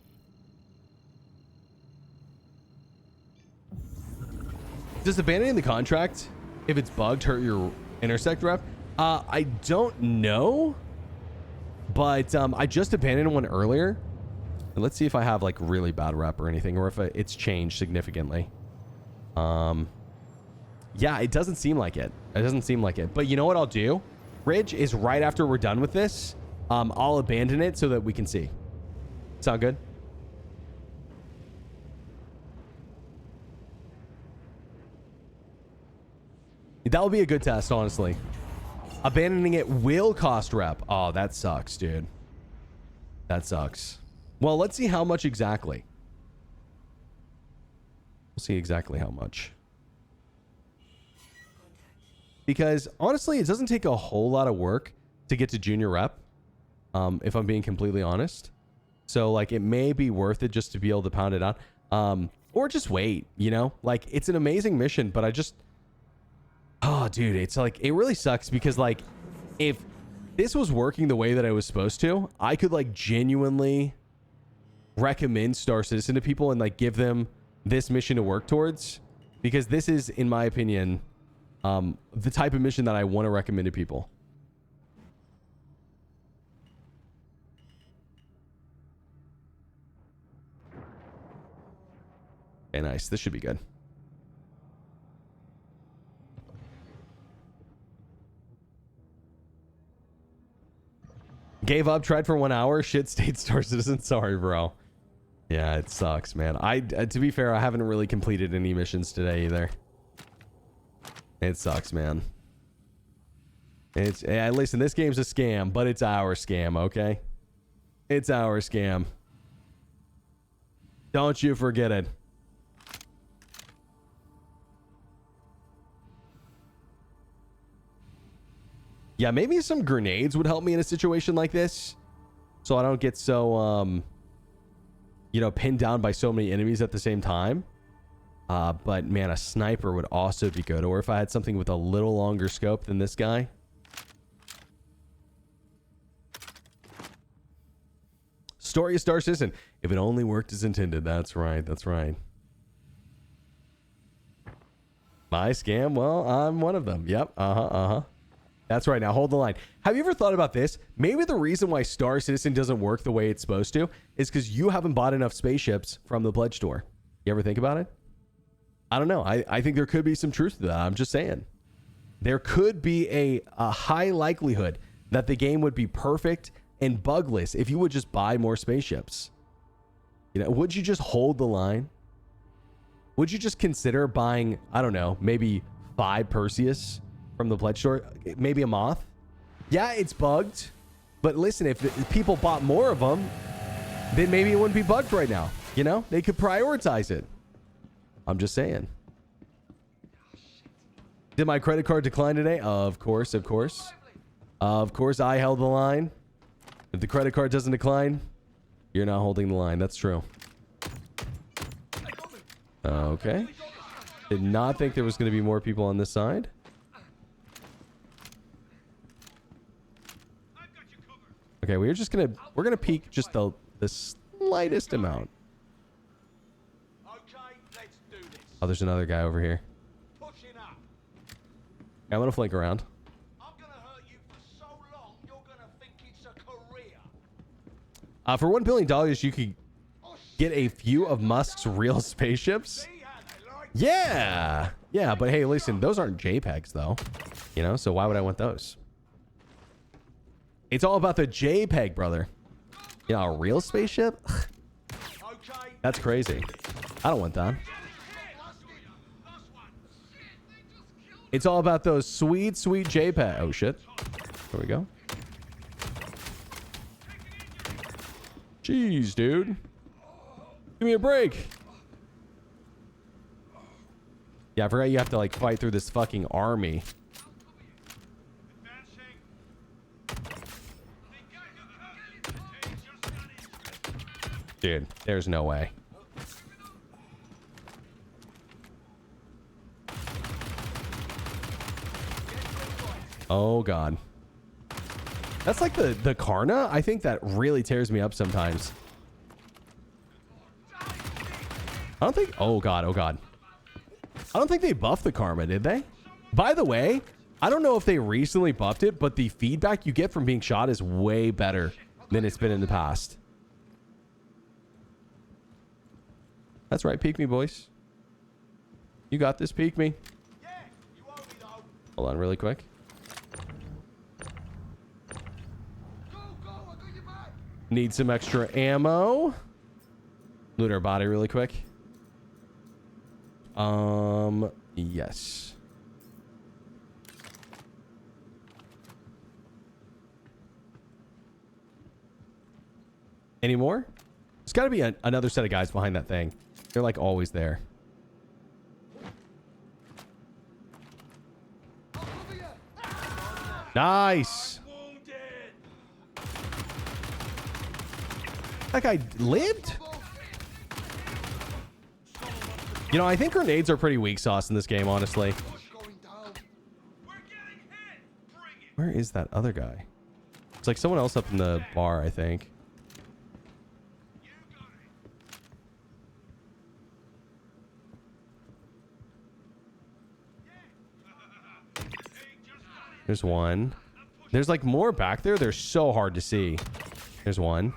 Does abandoning the contract, if it's bugged, hurt your intersect rep? I don't know, but I just abandoned one earlier. And let's see if I have like really bad rep or anything, or if it's changed significantly. Yeah, it doesn't seem like it. It doesn't seem like it. But you know what I'll do? Ridge is right after we're done with this. I'll abandon it so that we can see. Sound good? That will be a good test, honestly. Abandoning it will cost rep. Oh, that sucks, dude. That sucks. Well, let's see how much exactly. We'll see exactly how much. Because honestly, it doesn't take a whole lot of work to get to junior rep. If I'm being completely honest. So like it may be worth it just to be able to pound it out. Or just wait, you know? Like it's an amazing mission, but I just... Oh, dude, it's like, it really sucks because like, if this was working the way that I was supposed to, I could like genuinely recommend Star Citizen to people and like give them this mission to work towards, because this is, in my opinion, the type of mission that I want to recommend to people. Okay, nice. This should be good. Gave up, tried for 1 hour. Shit state Star Citizen. Sorry, bro. Yeah, it sucks, man. To be fair, I haven't really completed any missions today either. It sucks, man. Listen, this game's a scam, but it's our scam, okay? It's our scam. Don't you forget it. Yeah, maybe some grenades would help me in a situation like this, so I don't get so, you know, pinned down by so many enemies at the same time. But man, a sniper would also be good, or if I had something with a little longer scope than this guy. Story of Star Citizen. If it only worked as intended. That's right. That's right. My scam? Well, I'm one of them. Yep. That's right. Now hold the line. Have you ever thought about this? Maybe the reason why Star Citizen doesn't work the way it's supposed to is because you haven't bought enough spaceships from the pledge store. You ever think about it? I don't know. I think there could be some truth to that. I'm just saying. There could be a high likelihood that the game would be perfect and bugless if you would just buy more spaceships. You know, would you just hold the line? Would you just consider buying, I don't know, maybe 5 Perseus from the pledge store? Maybe a Moth? Yeah, it's bugged. But listen, if people bought more of them, then maybe it wouldn't be bugged right now. You know, they could prioritize it. I'm just saying. Did my credit card decline today? Of course, of course. Of course, I held the line. If the credit card doesn't decline, you're not holding the line. That's true. Okay. Did not think there was going to be more people on this side. Okay, we're gonna peek just the slightest amount. Oh, there's another guy over here. I'm gonna flank around. For $1 billion, you could get a few of Musk's real spaceships. Yeah, yeah, but hey, listen, those aren't JPEGs though. You know, so why would I want those? It's all about the JPEG, brother. You know, a real spaceship? That's crazy. I don't want that. It's all about those sweet, sweet JPEG. Oh, shit. There we go. Jeez, dude. Give me a break. Yeah, I forgot you have to, like, fight through this fucking army. Dude, there's no way. Oh, God. That's like the Karna. I think that really tears me up sometimes. I don't think... Oh, God. Oh, God. I don't think they buffed the Karma, did they? By the way, I don't know if they recently buffed it, but the feedback you get from being shot is way better than it's been in the past. That's right. Peek me, boys. You got this. Peek me. Hold on really quick. Need some extra ammo. Loot our body really quick. Yes. Any more? There's got to be another set of guys behind that thing. They're like always there. Nice. That guy lived? You know, I think grenades are pretty weak sauce in this game, honestly. Where is that other guy? It's like someone else up in the bar, I think. There's one. There's like more back there. They're so hard to see. There's one.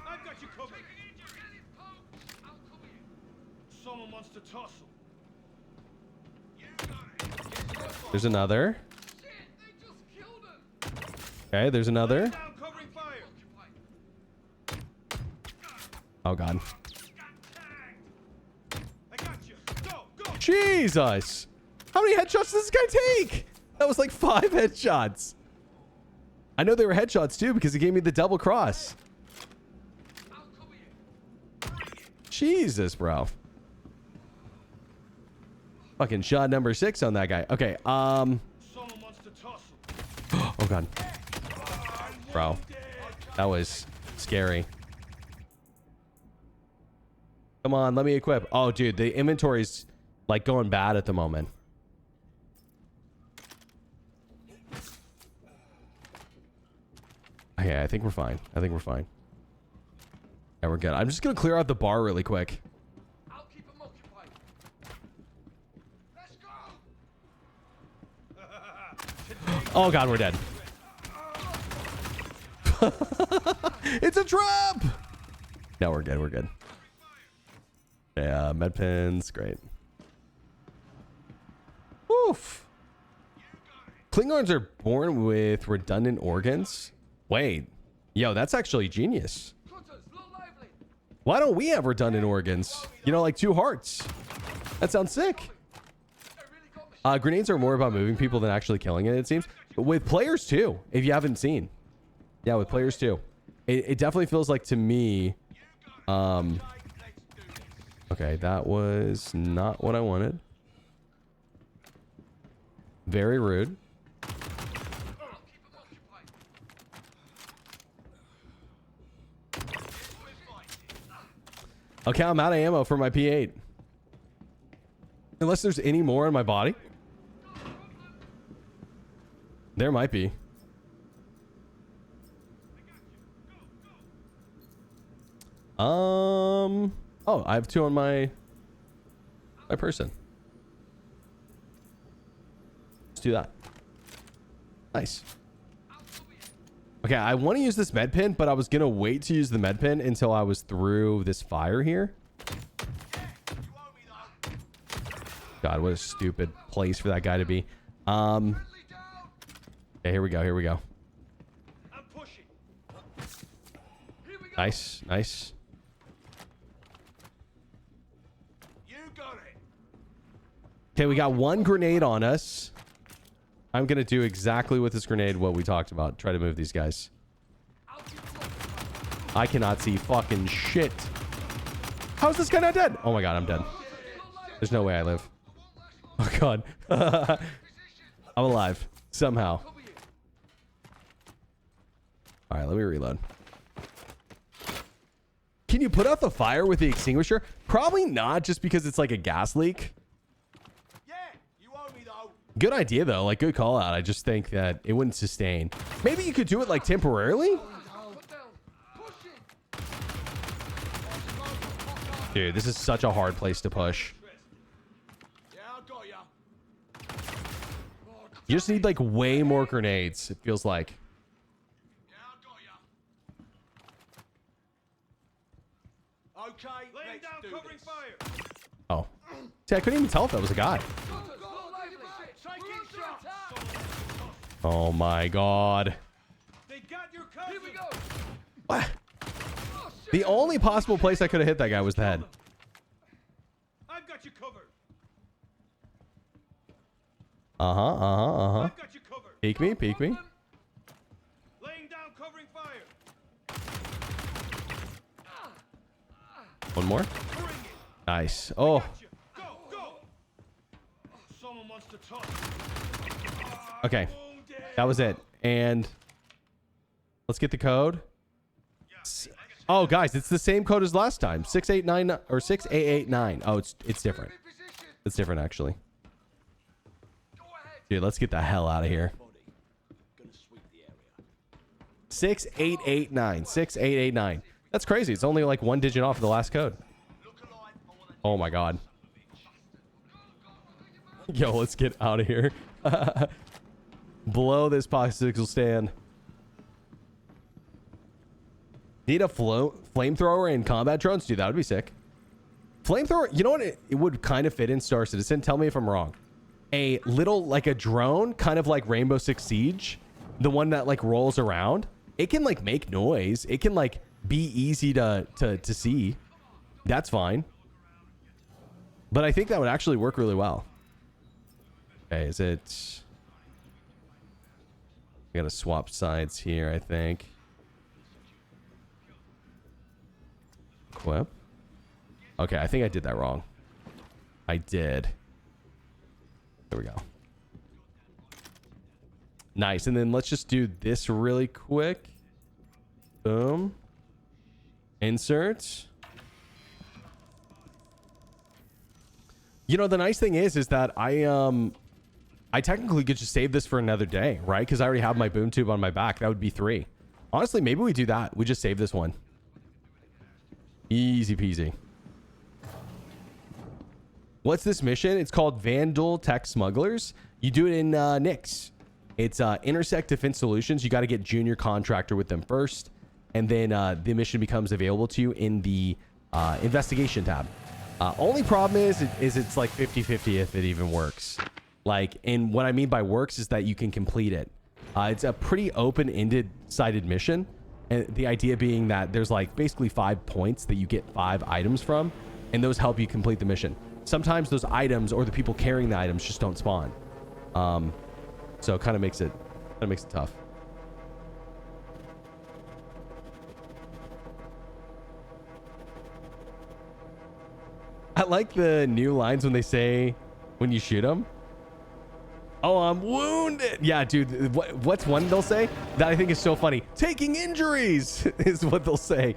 There's another. Okay, there's another. Oh, God. Jesus. How many headshots does this guy take? That was like 5 headshots. I know they were headshots too because he gave me the double cross. Jesus, bro. Fucking shot number 6 on that guy. Okay, oh, God. Bro. That was scary. Come on, let me equip. Oh, dude, the inventory's like going bad at the moment. Okay, I think we're fine. I think we're fine. Yeah, we're good. I'm just gonna clear out the bar really quick. I'll keep them occupied. Let's go. Oh, God, we're dead. It's a trap. No, we're good. We're good. Yeah, med pins. Great. Oof. Klingons are born with redundant organs. Wait. Yo, that's actually genius. Why don't we have redundant organs? You know, like 2 hearts. That sounds sick. Grenades are more about moving people than actually killing it seems. But with players too, if you haven't seen. Yeah, with players too. It definitely feels like to me... Okay, that was not what I wanted. Very rude. Okay, I'm out of ammo for my P8. Unless there's any more in my body. There might be. Oh, I have 2 on my person. Let's do that. Nice. Okay, I want to use this med pin, but I was gonna wait to use the med pin until I was through this fire here. God, what a stupid place for that guy to be. Okay, here we go. Here we go. Nice, nice. Okay, we got 1 grenade on us. I'm going to do exactly with this grenade what we talked about. Try to move these guys. I cannot see fucking shit. How is this guy not dead? Oh my God, I'm dead. There's no way I live. Oh God. I'm alive. Somehow. All right, let me reload. Can you put out the fire with the extinguisher? Probably not, just because it's like a gas leak. Good idea though, like good call out. I just think that it wouldn't sustain. Maybe you could do it like temporarily. Dude, this is such a hard place to push. Yeah, I got ya. You just need like way more grenades, it feels like. Yeah, I got ya. Okay, laying down covering fire. Oh. See, I couldn't even tell if that was a guy. Taking shots. Oh my god. They got your cousin. Here we go. What? The only possible place I could have hit that guy was the head. I've got you covered. Uh-huh. I've got you covered. Peek me. Laying down covering fire. One more. Bring it. Nice. Oh, Go, go. Someone wants to talk. okay. That was it. And let's get the code. Oh, guys, it's the same code as last time. 689 or 6889. Oh, it's different. It's different actually. Dude, let's get the hell out of here. 6889. 6889. That's crazy. It's only like one digit off of the last code. Oh my god. Yo, let's get out of here. Blow this popsicle stand. Need a flamethrower and combat drones? Dude, that would be sick. Flamethrower, you know what? It would kind of fit in Star Citizen. Tell me if I'm wrong. A little, like a drone, kind of like Rainbow Six Siege. The one that like rolls around. It can like make noise. It can like be easy to see. That's fine. But I think that would actually work really well. Okay, is it... I gotta swap sides here, I think. Equip. Okay, I think I did that wrong. I did. There we go. Nice. And then let's just do this really quick. Boom. Insert. You know, the nice thing is that I technically could just save this for another day, right? Because I already have my boom tube on my back. That would be 3. Honestly, maybe we do that. We just save this one. Easy peasy. What's this mission? It's called Vandal Tech Smugglers. You do it in Nyx. It's Intersect Defense Solutions. You got to get junior contractor with them first. And then the mission becomes available to you in the investigation tab. Only problem is it's like 50-50 if it even works. Like, and what I mean by works is that you can complete it. It's a pretty open-ended sided mission. And the idea being that there's like basically 5 points that you get 5 items from, and those help you complete the mission. Sometimes those items or the people carrying the items just don't spawn. So it kind of makes it tough. I like the new lines when they say when you shoot them. Oh, I'm wounded. Yeah, dude. What's one they'll say that I think is so funny? Taking injuries is what they'll say.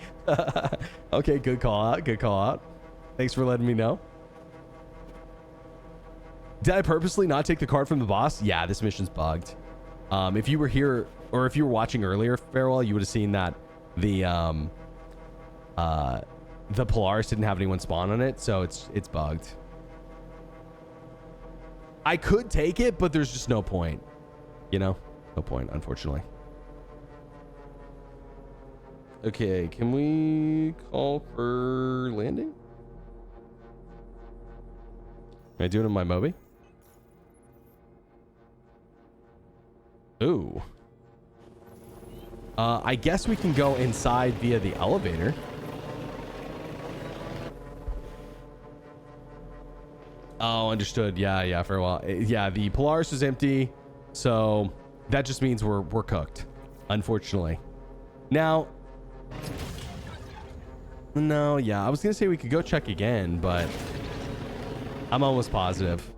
Okay, good call out. Good call out. Thanks for letting me know. Did I purposely not take the card from the boss? Yeah, this mission's bugged. If you were here or if you were watching earlier, Farewell, you would have seen that the Polaris didn't have anyone spawn on it, so it's bugged. I could take it, but there's just no point. You know? No point, unfortunately. Okay, can we call for landing? Can I do it in my Moby? Ooh. I guess we can go inside via the elevator. Oh, understood. Yeah, for a while. Yeah, the Polaris is empty, so that just means we're cooked, unfortunately. Now, no, yeah, I was gonna say we could go check again, but I'm almost positive.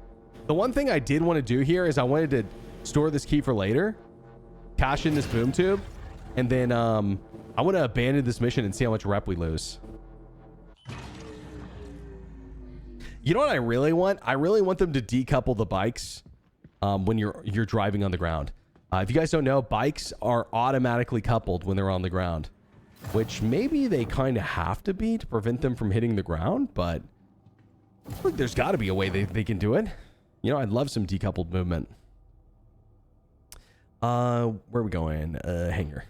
The one thing I did want to do here is I wanted to store this key for later, cash in this boom tube, and then I want to abandon this mission and see how much rep we lose. You know what I really want? I really want them to decouple the bikes when you're driving on the ground. If you guys don't know, bikes are automatically coupled when they're on the ground, which maybe they kind of have to be to prevent them from hitting the ground, but look, there's got to be a way they can do it. You know, I'd love some decoupled movement. Where are we going? Hangar.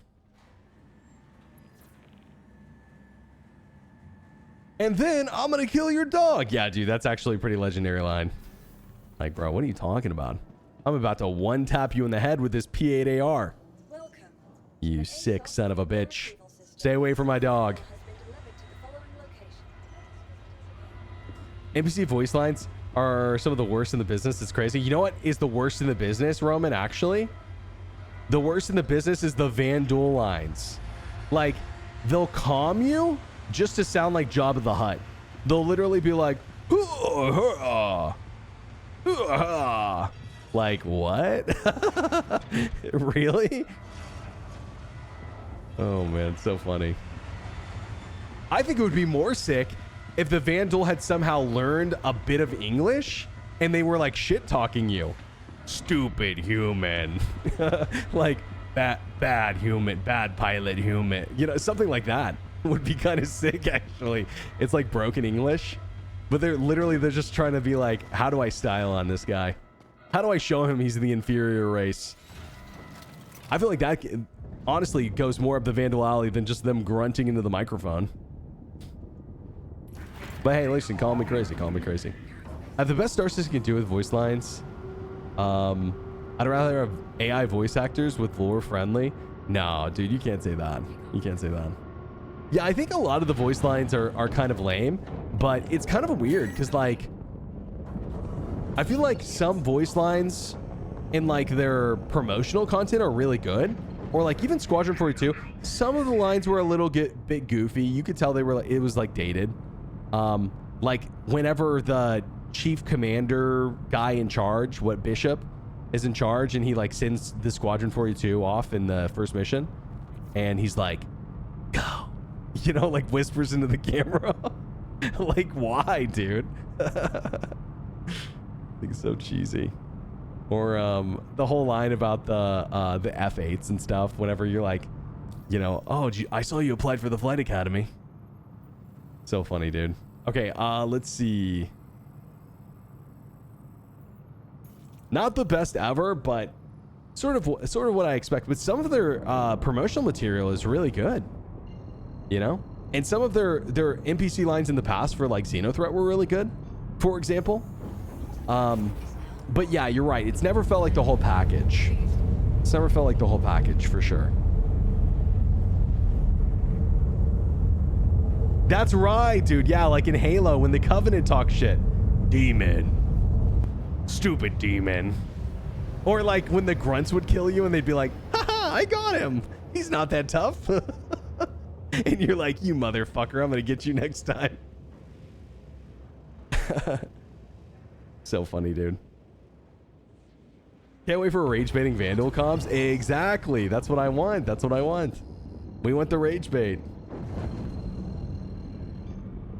And then I'm gonna kill your dog. Yeah, dude, that's actually a pretty legendary line. Like, bro, what are you talking about? I'm about to one-tap you in the head with this P8AR. Welcome. You sick son of a bitch. Stay away from my dog. Has been delivered to the following location. NPC voice lines are some of the worst in the business. It's crazy. You know what is the worst in the business, Roman, actually? The worst in the business is the Vandal lines. Like, they'll calm you just to sound like Jabba the Hutt. They'll literally be like, like, what? Really? Oh, man, so funny. I think it would be more sick if the Vandal had somehow learned a bit of English and they were like shit-talking you. Stupid human. Like, bad human, bad pilot human. You know, something like that would be kind of sick, actually. It's like broken English, but they're just trying to be like, how do I style on this guy? How do I show him he's the inferior race? I feel like that honestly goes more up the Vandal alley than just them grunting into the microphone. But hey, listen, call me crazy, call me crazy. The best Star Citizen can do with voice lines, I'd rather have AI voice actors with lore friendly. No, dude, you can't say that. You can't say that. Yeah, I think a lot of the voice lines are kind of lame, but it's kind of weird because, like, I feel like some voice lines in like their promotional content are really good, or like even Squadron 42, some of the lines were a little bit goofy. You could tell they were, it was like dated. Like whenever the chief commander guy in charge, what Bishop is in charge, and he like sends the Squadron 42 off in the first mission, and he's like, go, you know, like whispers into the camera. Like, why, dude? I think it's so cheesy. Or the whole line about the F8s and stuff, whenever you're like, you know, oh, I saw you applied for the flight academy. So funny, dude. Okay, let's see. Not the best ever, but sort of what I expect. But some of their promotional material is really good, you know. And some of their NPC lines in the past for like Xenothreat were really good, for example. But yeah, you're right. It's never felt like the whole package. It's never felt like the whole package for sure. That's right, dude. Yeah, like in Halo when the Covenant talk shit. Demon. Stupid demon. Or like when the grunts would kill you and they'd be like, haha, I got him. He's not that tough. And you're like, you motherfucker, I'm gonna get you next time. So funny, dude. Can't wait for rage baiting Vandal comms. Exactly. That's what I want. That's what I want. We want the rage bait.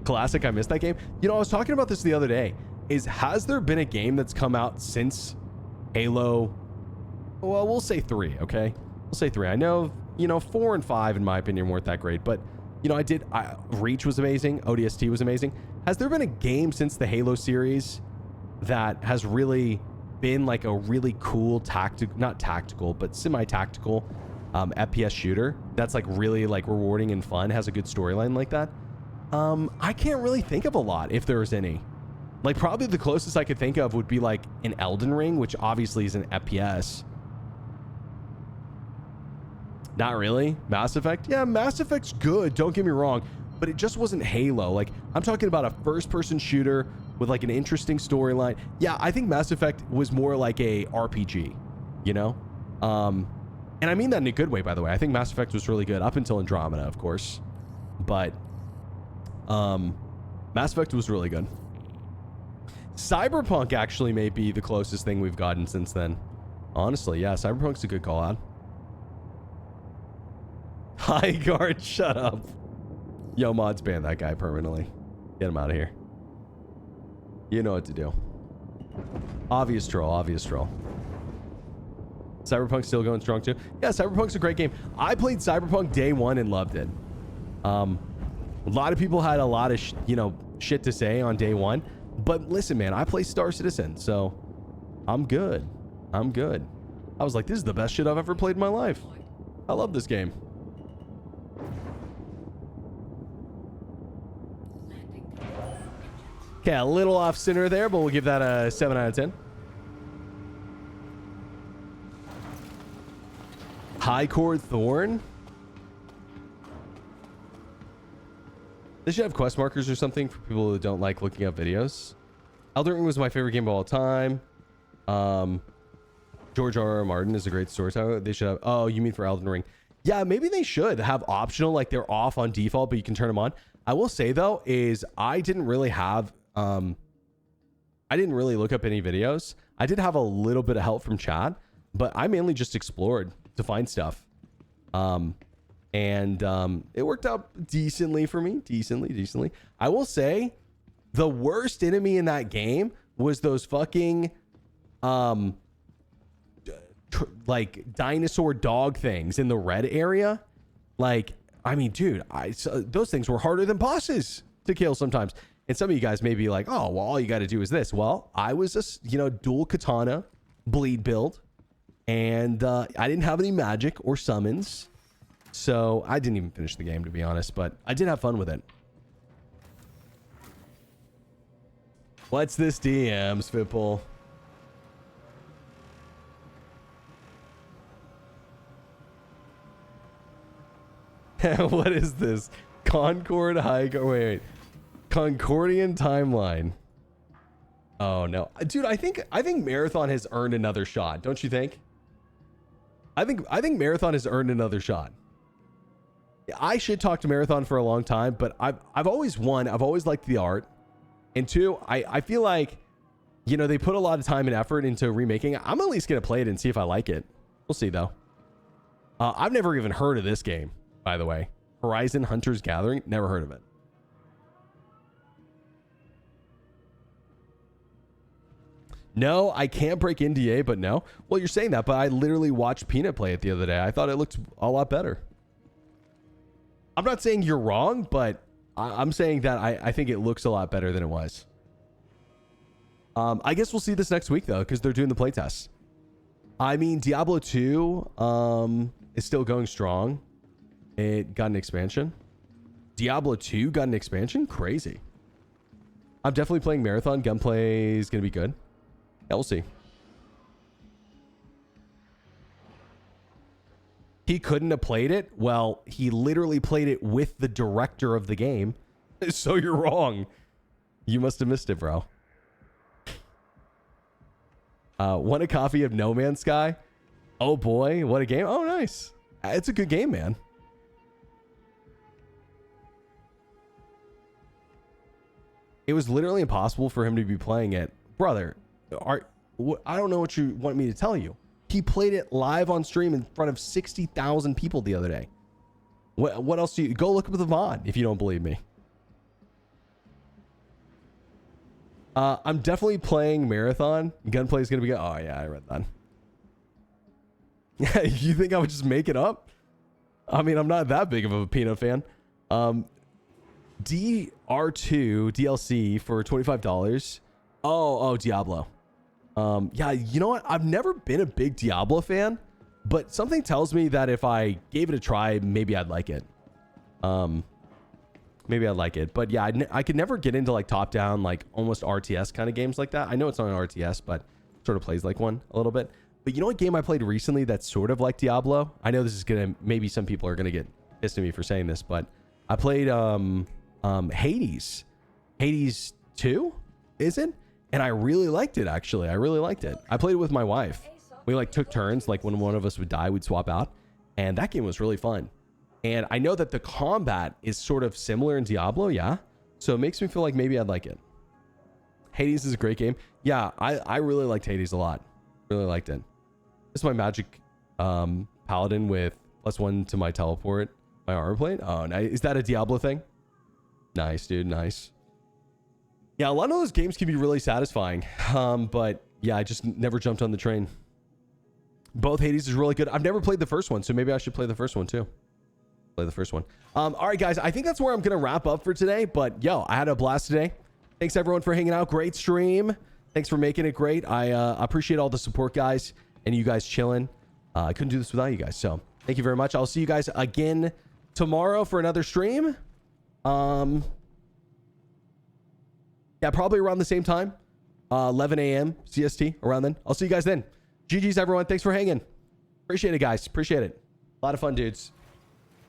Classic. I missed that game. You know, I was talking about this the other day. Has there been a game that's come out since Halo? Well, we'll say 3, okay? We'll say 3. I know, you know, 4 and 5, in my opinion, weren't that great. But, you know, Reach was amazing. ODST was amazing. Has there been a game since the Halo series that has really been like a really cool not tactical, but semi-tactical FPS shooter that's like really like rewarding and fun, has a good storyline like that? I can't really think of a lot, if there's any. Like probably the closest I could think of would be like an Elden Ring, which obviously is an FPS. Not really. Mass Effect? Yeah, Mass Effect's good, don't get me wrong, but it just wasn't Halo. Like I'm talking about a first-person shooter with like an interesting storyline. Yeah, I think Mass Effect was more like a RPG, you know? And I mean that in a good way, by the way. I think Mass Effect was really good up until Andromeda, of course. But Mass Effect was really good. Cyberpunk actually may be the closest thing we've gotten since then. Honestly, yeah, Cyberpunk's a good call out. Hi, guard, shut up. Yo, mods, ban that guy permanently. Get him out of here. You know what to do. Obvious troll, obvious troll. Cyberpunk's still going strong too. Yeah, Cyberpunk's a great game. I played Cyberpunk day one and loved it. A lot of people had a lot of shit to say on day one, but listen, man, I play Star Citizen, so I'm good. I'm good. I was like, this is the best shit I've ever played in my life. I love this game. Okay, a little off center there, but we'll give that a 7 out of 10. High Core Thorn. They should have quest markers or something for people who don't like looking up videos. Elden Ring was my favorite game of all time. George R.R. Martin is a great storyteller. They should have... Oh, you mean for Elden Ring? Yeah, maybe they should have optional, like they're off on default, but you can turn them on. I will say, though, is I didn't really have... I didn't really look up any videos. I did have a little bit of help from chat, but I mainly just explored to find stuff. It worked out decently for me. Decently. I will say the worst enemy in that game was those fucking like dinosaur dog things in the red area. Like, I mean, dude, those things were harder than bosses to kill sometimes. And some of you guys may be like, oh, well, all you got to do is this. Well, I was just, dual katana bleed build, and I didn't have any magic or summons. So I didn't even finish the game, to be honest, but I did have fun with it. What's this DM, Spitbull? What is this? Concord High... Wait. Concordian Timeline. Oh, no. Dude, I think Marathon has earned another shot. Don't you think? I think Marathon has earned another shot. I should talk to Marathon for a long time, but I've always won. I've always liked the art. And two, I feel like, they put a lot of time and effort into remaking it. I'm at least going to play it and see if I like it. We'll see, though. I've never even heard of this game, by the way. Horizon Hunter's Gathering. Never heard of it. No, I can't break NDA, but no. Well, you're saying that, but I literally watched Peanut play it the other day. I thought it looked a lot better. I'm not saying you're wrong, but I'm saying that I think it looks a lot better than it was. I guess we'll see this next week, though, because they're doing the playtest. I mean, Diablo 2 is still going strong. It got an expansion. Diablo 2 got an expansion? Crazy. I'm definitely playing Marathon. Gunplay is going to be good. Yeah, we'll see. He couldn't have played it. Well, he literally played it with the director of the game. So you're wrong. You must have missed it, bro. Want a copy of No Man's Sky? Oh boy, what a game. Oh, nice. It's a good game, man. It was literally impossible for him to be playing it. Brother, I don't know what you want me to tell you. He played it live on stream in front of 60,000 people the other day. What else do you... Go look up the VOD if you don't believe me. I'm definitely playing Marathon. Gunplay is going to be good. Oh, yeah, I read that. You think I would just make it up? I mean, I'm not that big of a Peanut fan. DR2 DLC for $25. Oh, Diablo. Yeah, you know what? I've never been a big Diablo fan, but something tells me that if I gave it a try, maybe I'd like it. Maybe I'd like it. But yeah, I could never get into like top-down, like almost RTS kind of games like that. I know it's not an RTS, but sort of plays like one a little bit. But you know what game I played recently that's sort of like Diablo? I know this is gonna... Maybe some people are gonna get pissed at me for saying this, but I played Hades. Hades 2, is it? And I really liked it, actually. I really liked it. I played it with my wife. We like took turns, like when one of us would die, we'd swap out. And that game was really fun. And I know that the combat is sort of similar in Diablo, yeah? So it makes me feel like maybe I'd like it. Hades is a great game. Yeah, I really liked Hades a lot. Really liked it. This is my magic paladin with +1 to my teleport, my armor plate. Oh, nice. Is that a Diablo thing? Nice, dude. Nice. Yeah, a lot of those games can be really satisfying. But yeah, I just never jumped on the train. Both Hades is really good. I've never played the first one, so maybe I should play the first one too. Play the first one. All right, guys. I think that's where I'm going to wrap up for today. But yo, I had a blast today. Thanks everyone for hanging out. Great stream. Thanks for making it great. I appreciate all the support, guys, and you guys chilling. I couldn't do this without you guys. So thank you very much. I'll see you guys again tomorrow for another stream. Yeah, probably around the same time. 11 a.m. CST, around then. I'll see you guys then. GG's, everyone. Thanks for hanging. Appreciate it, guys. Appreciate it. A lot of fun, dudes.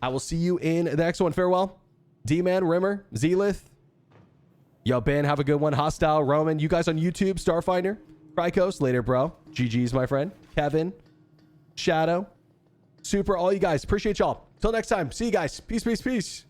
I will see you in the next one. Farewell. D-Man, Rimmer, Zelith. Yo, Ben, have a good one. Hostile, Roman. You guys on YouTube, Starfinder, Crykos. Later, bro. GG's, my friend. Kevin, Shadow, Super, all you guys. Appreciate y'all. Till next time. See you guys. Peace, peace, peace.